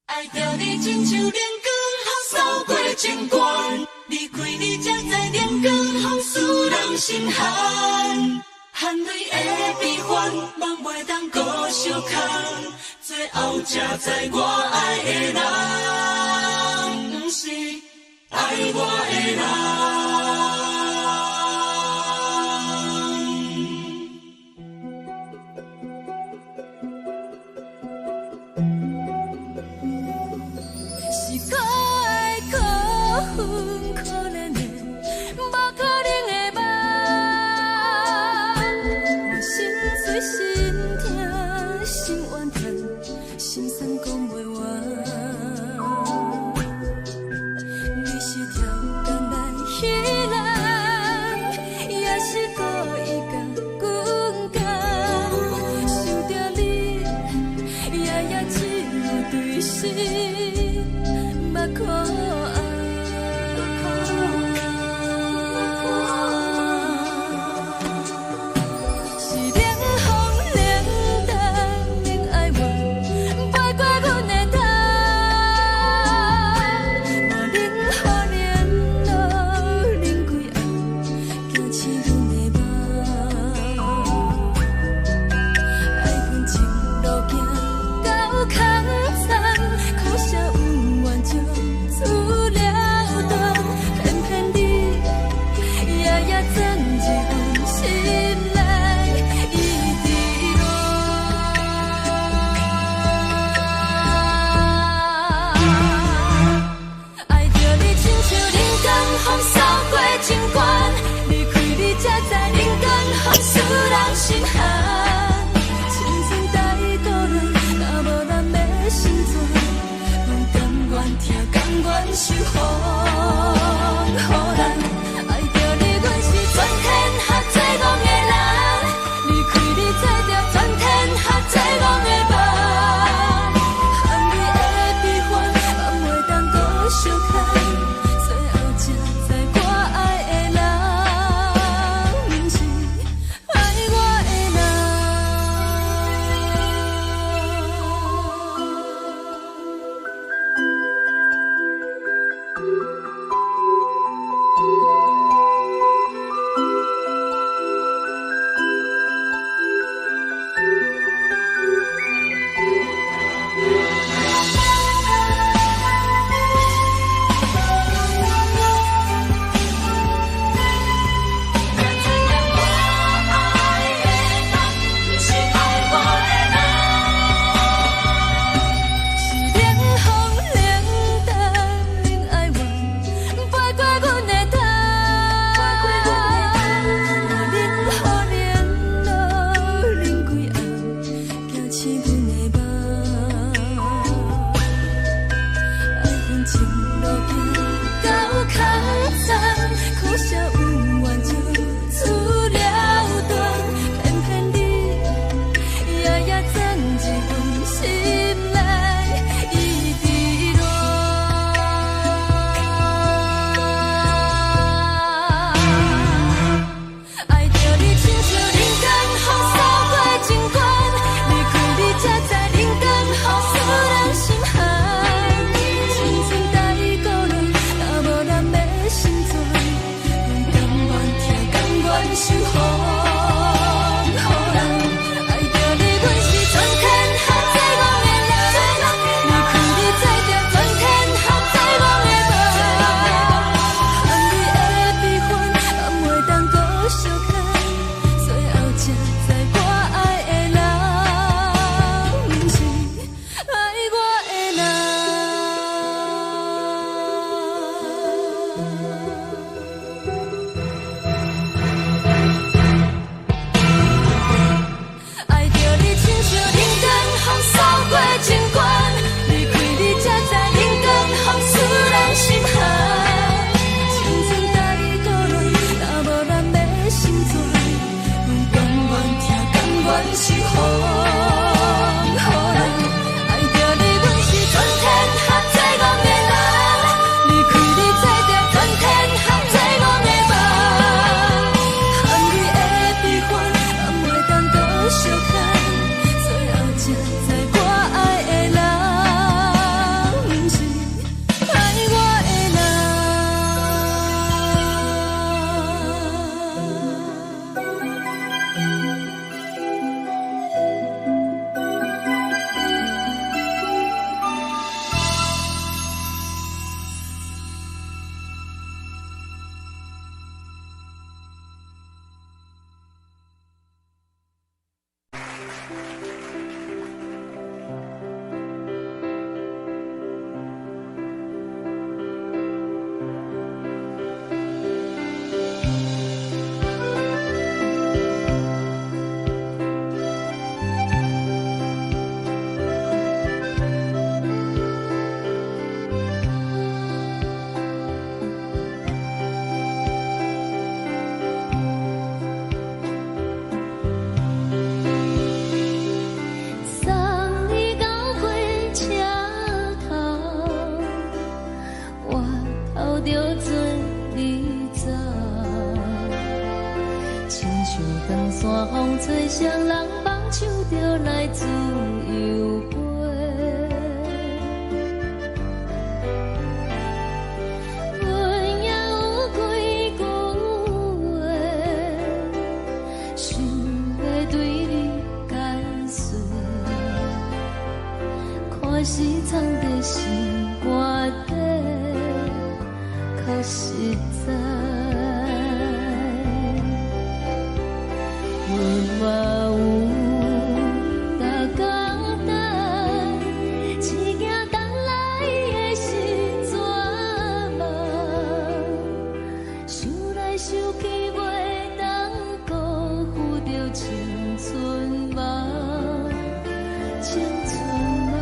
爱着你亲像阳光扫过情关，离开你才知阳光风使人心寒。含泪的悲欢，望袂当搁相牵，最后才知我爱的人，不是爱我的人。可怜的，无可能的梦，我心碎心痛心怨叹，心酸讲袂完。你是挑工来彼人，也是故意甲阮讲，想着你，夜夜只有对心，目看。心寒，亲像带倒来，若无咱要生存，拢甘愿听，甘愿受风雨人。爱着你，阮是全天下最戆的人，离开你才着全天下最戆的梦。含泪的悲欢，望袂当搁相牵，最后才知我爱的人，不是爱我。吹双人放手着来自由飞，阮也有几句话，想要对你解释，可是藏在心肝底，较实在。我有逐工等，只惊等来的是绝望，想来想去袂当辜负着青春梦，青春梦，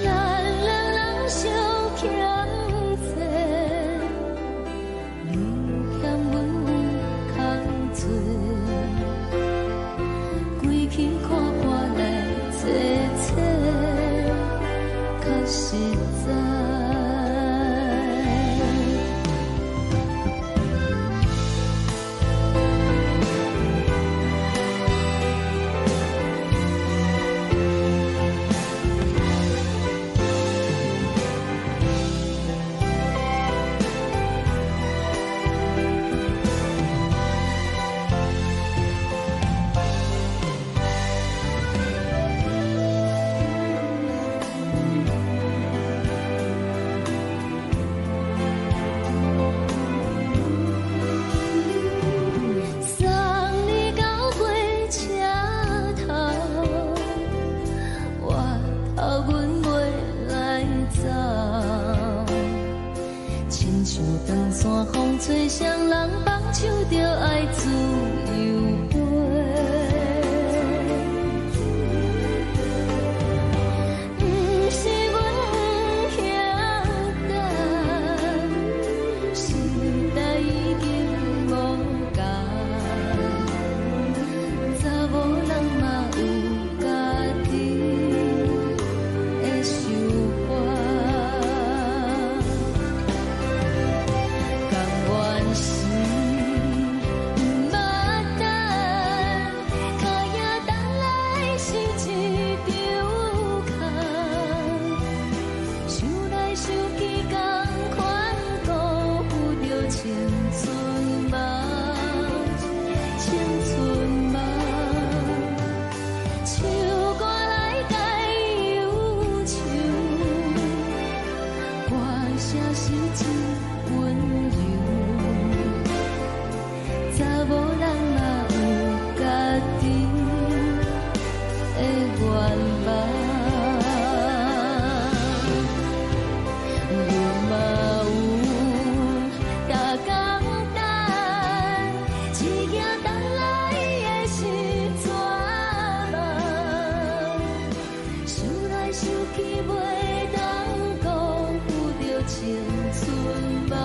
咱两人相欠债，你欠阮空罪。归去看看来坐坐，较实在。风吹双人放手着爱自由飞，不是阮不晓等，时代已经无同，查某人嘛有家己的想法。青春梦，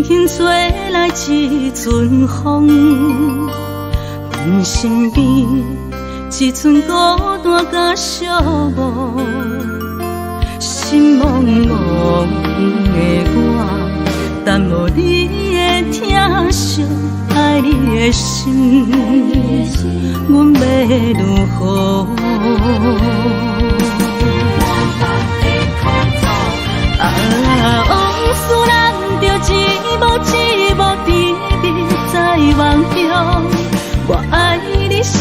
轻吹来一阵风，阮身边一寸孤单甲寂寞，心茫茫的我，等无你的疼惜，爱你的心，阮要如何？往事人着一幕一幕甜蜜在梦中。我爱你，想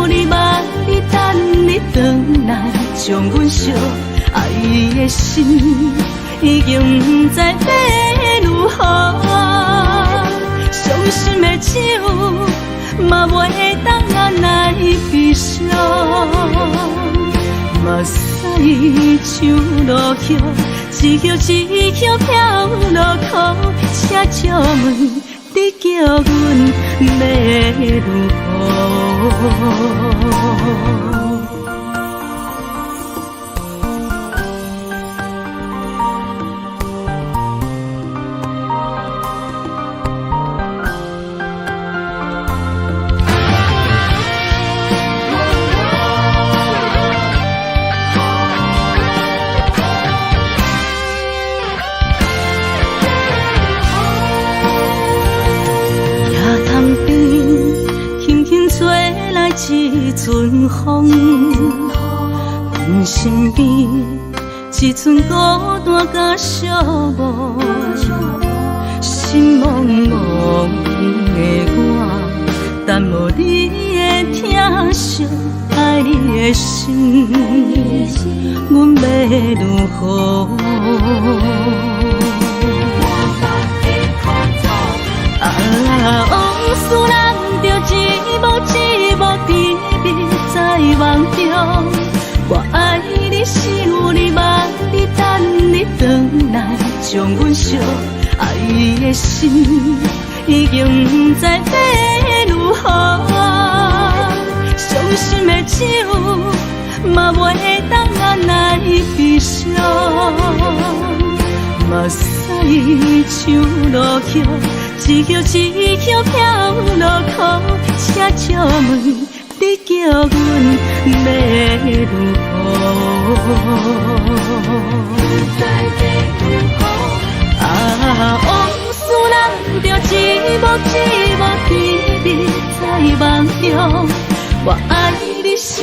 你，望你，等你回来，将阮惜爱的心已经不知要如何。伤心的手嘛袂当按来悲伤，目屎像落叶。一叶一叶飘落雨，请借问你叫阮要如何？一阵风，阮身边一寸孤单甲寂寞，心茫茫的我，等无你的疼惜，爱你的心，阮要如何？往事人着一幕一幕甜蜜在梦中。我爱你，想你，望你，等你回来，将阮惜爱的心已经不知要如何。伤心的手嘛袂当按来悲伤，目屎像落叶。一叶一叶飘落雨，请借问你叫阮要如何？往事人着一幕一幕甜蜜在梦中。我爱你，想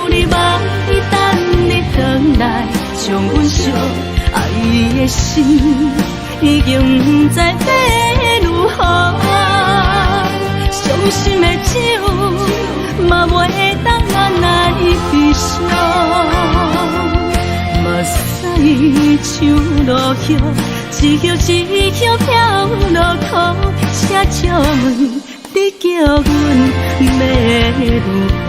你，望你，等你回来，将阮惜爱的心已经不知要如何。伤心的手嘛袂当按来悲伤，目屎像落叶，一叶一叶飘落雨，请借问你叫阮要如何？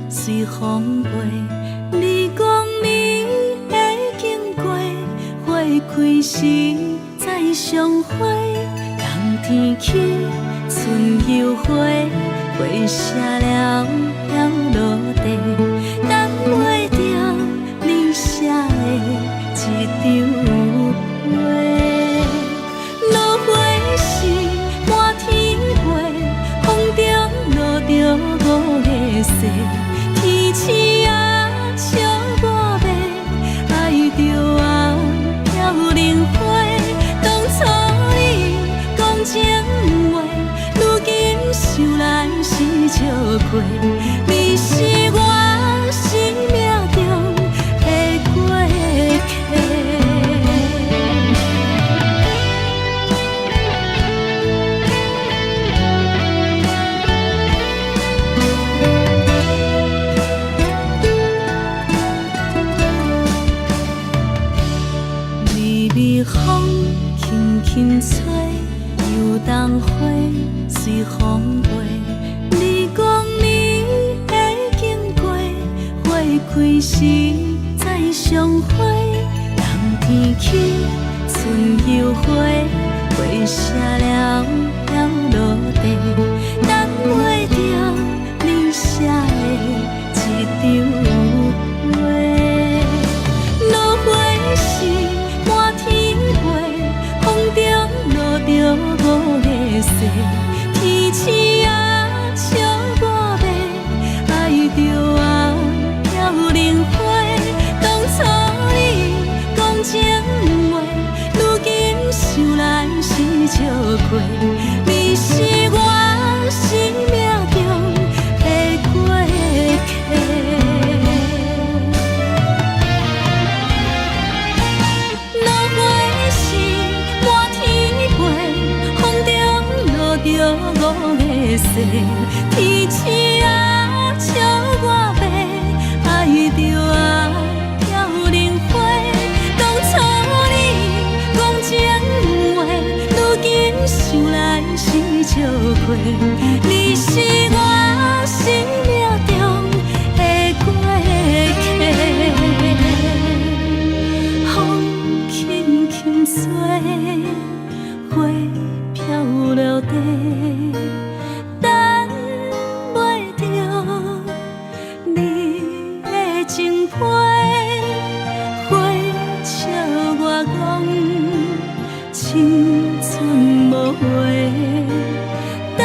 随风飞，你讲你会经过，花开时再相会。冬天起，春又花，花谢了要落地，等袂着你写的一张画。落花时满天飞，风中落着五个色。天星啊，笑我白，爱着红飘零花。当初你讲情话，如今想来是笑亏。几时再相会？人天起，春又花，花谢了要落地，等袂着你写的一张话。落花是满天飞，风中落着五个色，天星啊笑我迷，爱着啊飘零花。当初你讲情话，如今想来是笑亏。你是我生命中的过客。落花是满天飞，风中落着五个色，天星啊笑我迷，爱着啊飘零花。当初你讲情话，如今想来是笑亏。你是我生命中的过客，风轻轻吹，花飘落地，等袂着你的情批。花笑我讲青春无话，等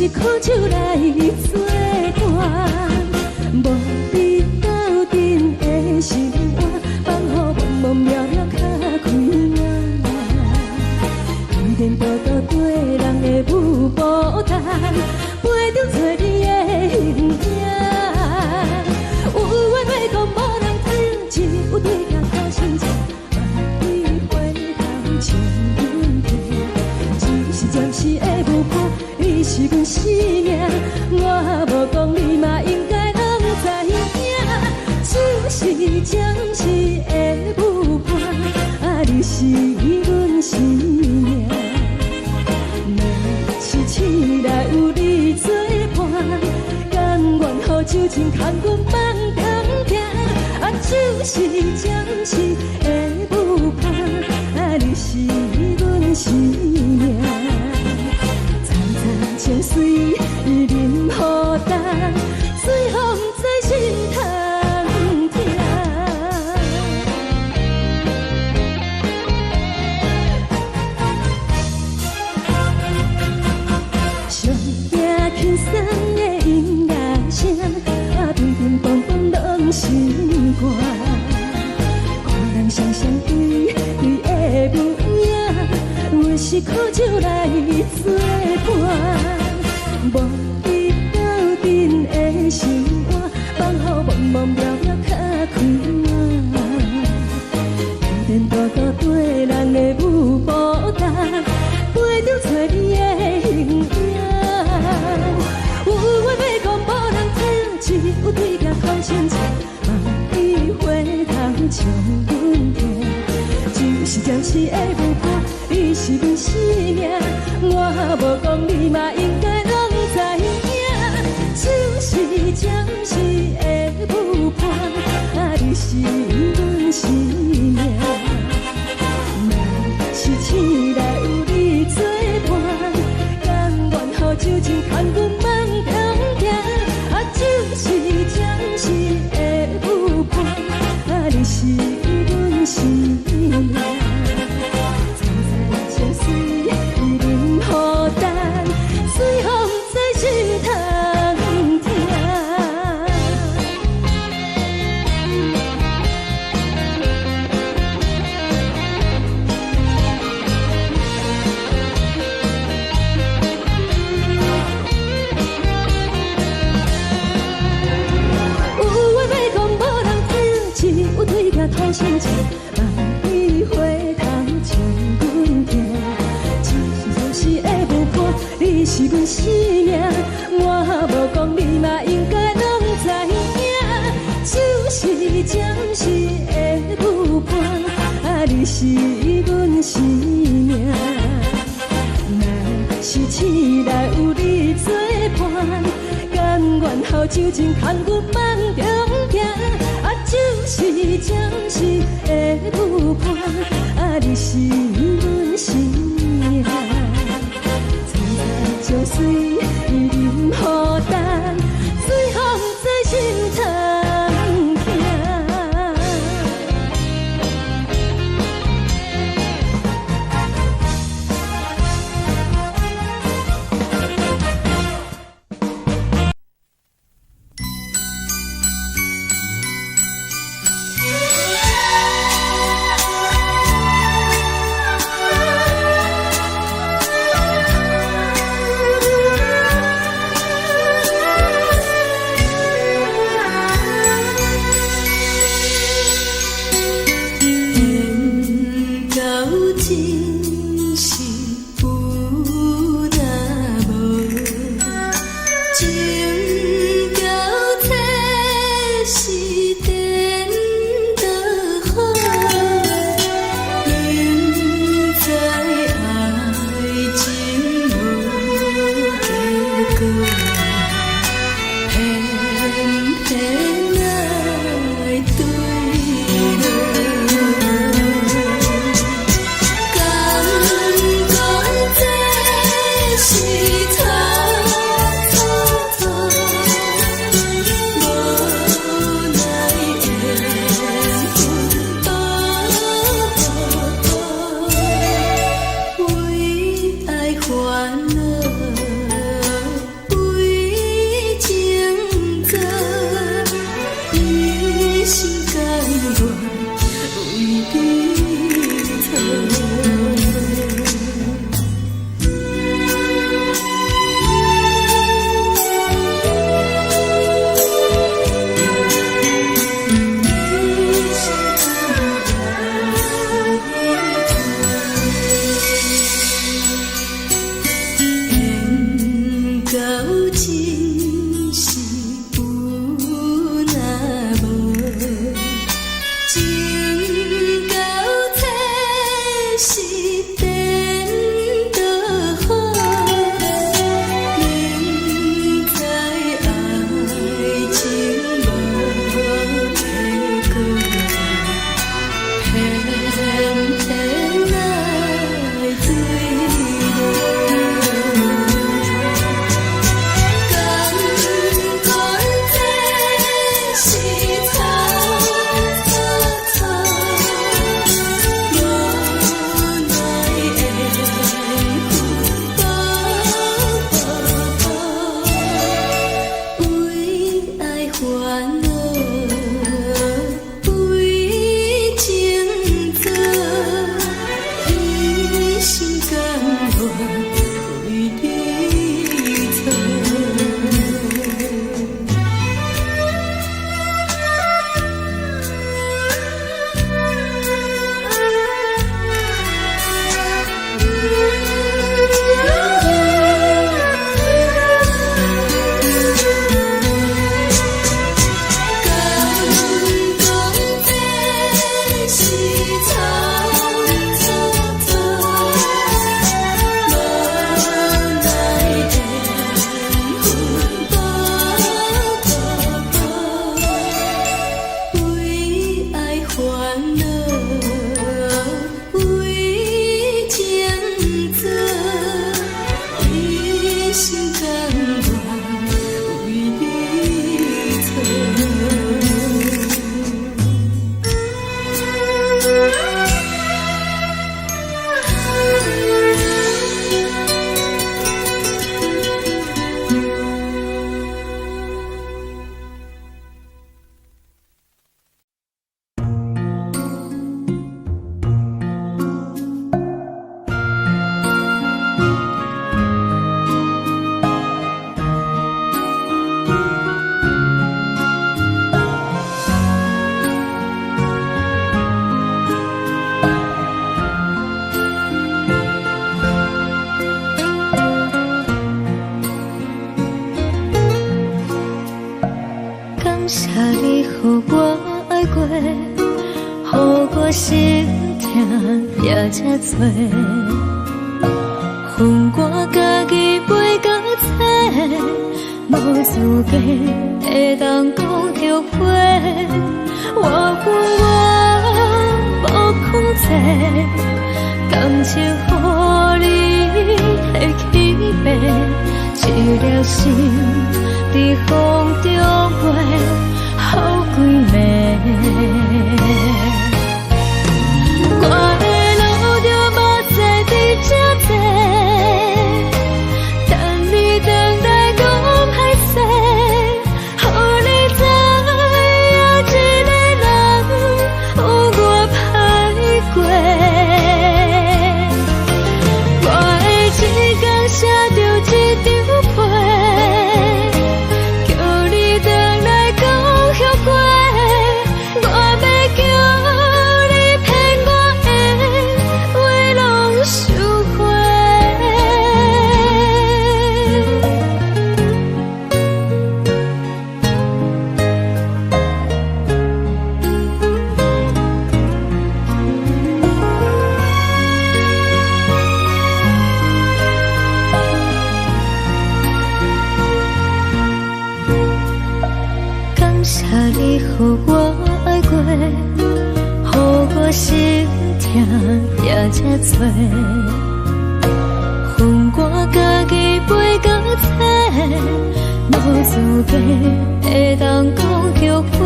是苦酒来作伴，无你斗阵的生活，放予茫茫渺渺较开眼。一颠倒倒对人的舞步弹，陪着找你的形影。有话要讲无人听，只有对甲头心情，万里回头将阮听。只是暂时的舞伴，你是阮生命，我无讲你嘛应该拢知影。只是暂时的舞伴，你是阮生命。痴来有你作伴，甘愿予酒精牵阮放长行。就是暂时的舞伴，你是阮生命。层层情水任何担，随风在心通听。上听轻松的音乐声，乒乒乓乓拢心肝。看人双双对对的模样，阮是苦酒来作伴，无你斗阵的生活，放予茫茫渺渺较开眼。颠颠倒倒对人的舞步弹，陪着找你的形影。有话要讲无人听，只有对甲口声声，万里回头将阮听。就是暂时的舞伴，你是阮生命，我无讲你嘛应该拢知影。就是暂时的舞伴，你是阮生命。若是醒来有你作伴，甘愿予酒精牵阮放长行。就是暂时的舞伴，你是阮生命。层层情水任何担，随风在心通听。对甲头声声，万里回头将阮听。只是暂时的舞伴，你是阮生命，我无讲你嘛应该拢知影。就是暂时的舞伴，你是阮生命。若是醒来有你作伴，甘愿予酒精牵阮放长行。就是暂时的舞伴，你是阮生命。层层情水任何担，随风在心通听。予我心痛也这多。恨我家己袂到切，无资格会当讲后悔。我恨我无控制，感情予你摕去卖，一粒心在风中飞，好几暝。我的路就无再伫这多，等你回来讲歹势，予你知影一个人有我歹过。我的一天写着一张被，叫你回来讲后悔。我要叫你骗我的话拢收回。感谢你予我爱过，予我心痛也这多。恨我家己袂到切，无资格会当讲后悔。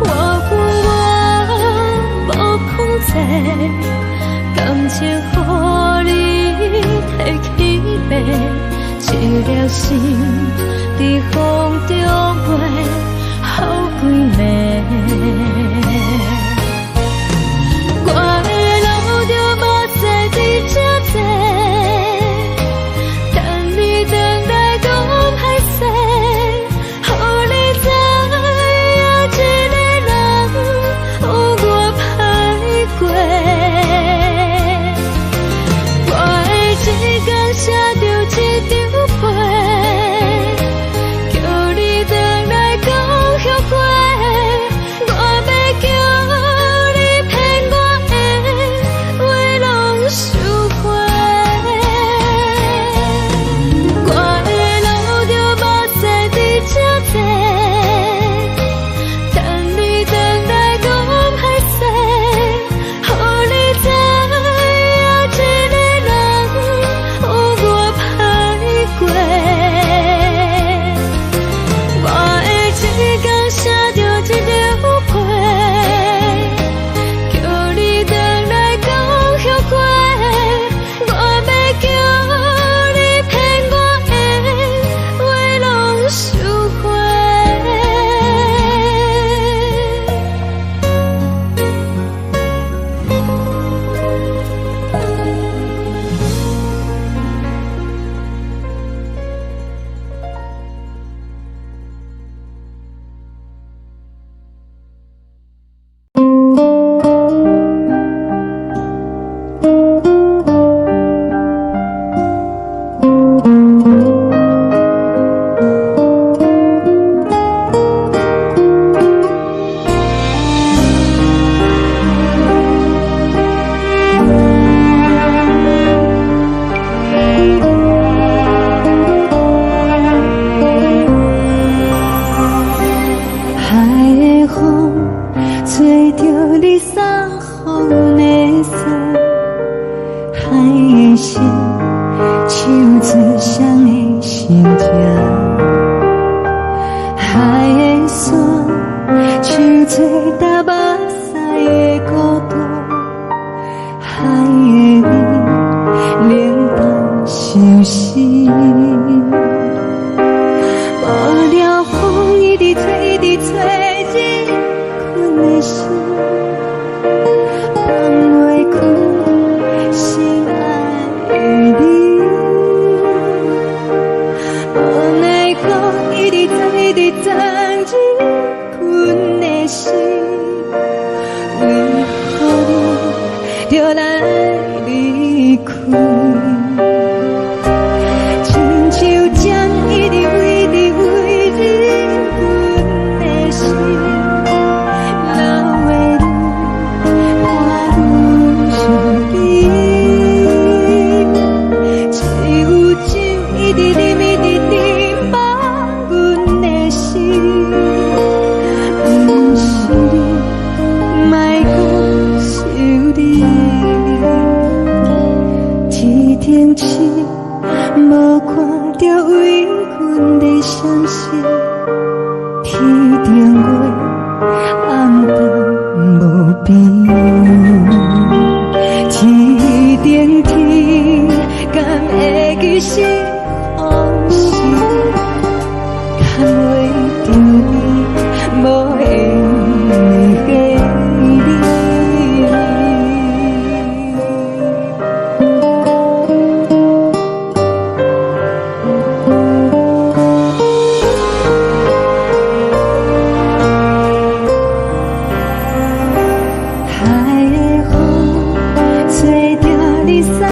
我恨我无控制，感情予你摕去卖，一粒心在风中飞，好几暝。我的路就无再伫这多，等你回来讲歹势，予你知影一个人有我歹过。我的一天写着一张被，叫你回来讲后悔。我要叫你骗我的话拢收回。我的路就无再伫这多，等你回来讲歹势，予你知影一个人有我歹过。我的一天写着一张被，叫你回来讲后悔。我要叫你骗我的话拢收回。海的风吹着你送雨的伞，海的心手指双的心痛，海的山手做搭目屎的孤独，海的你冷淡伤心。无聊风一直吹，一直吹，日困的心，放袂开心爱的你。无奈何一直走，一直走，日困的心，为何你就来离开？亲像将一直为日困的心。天。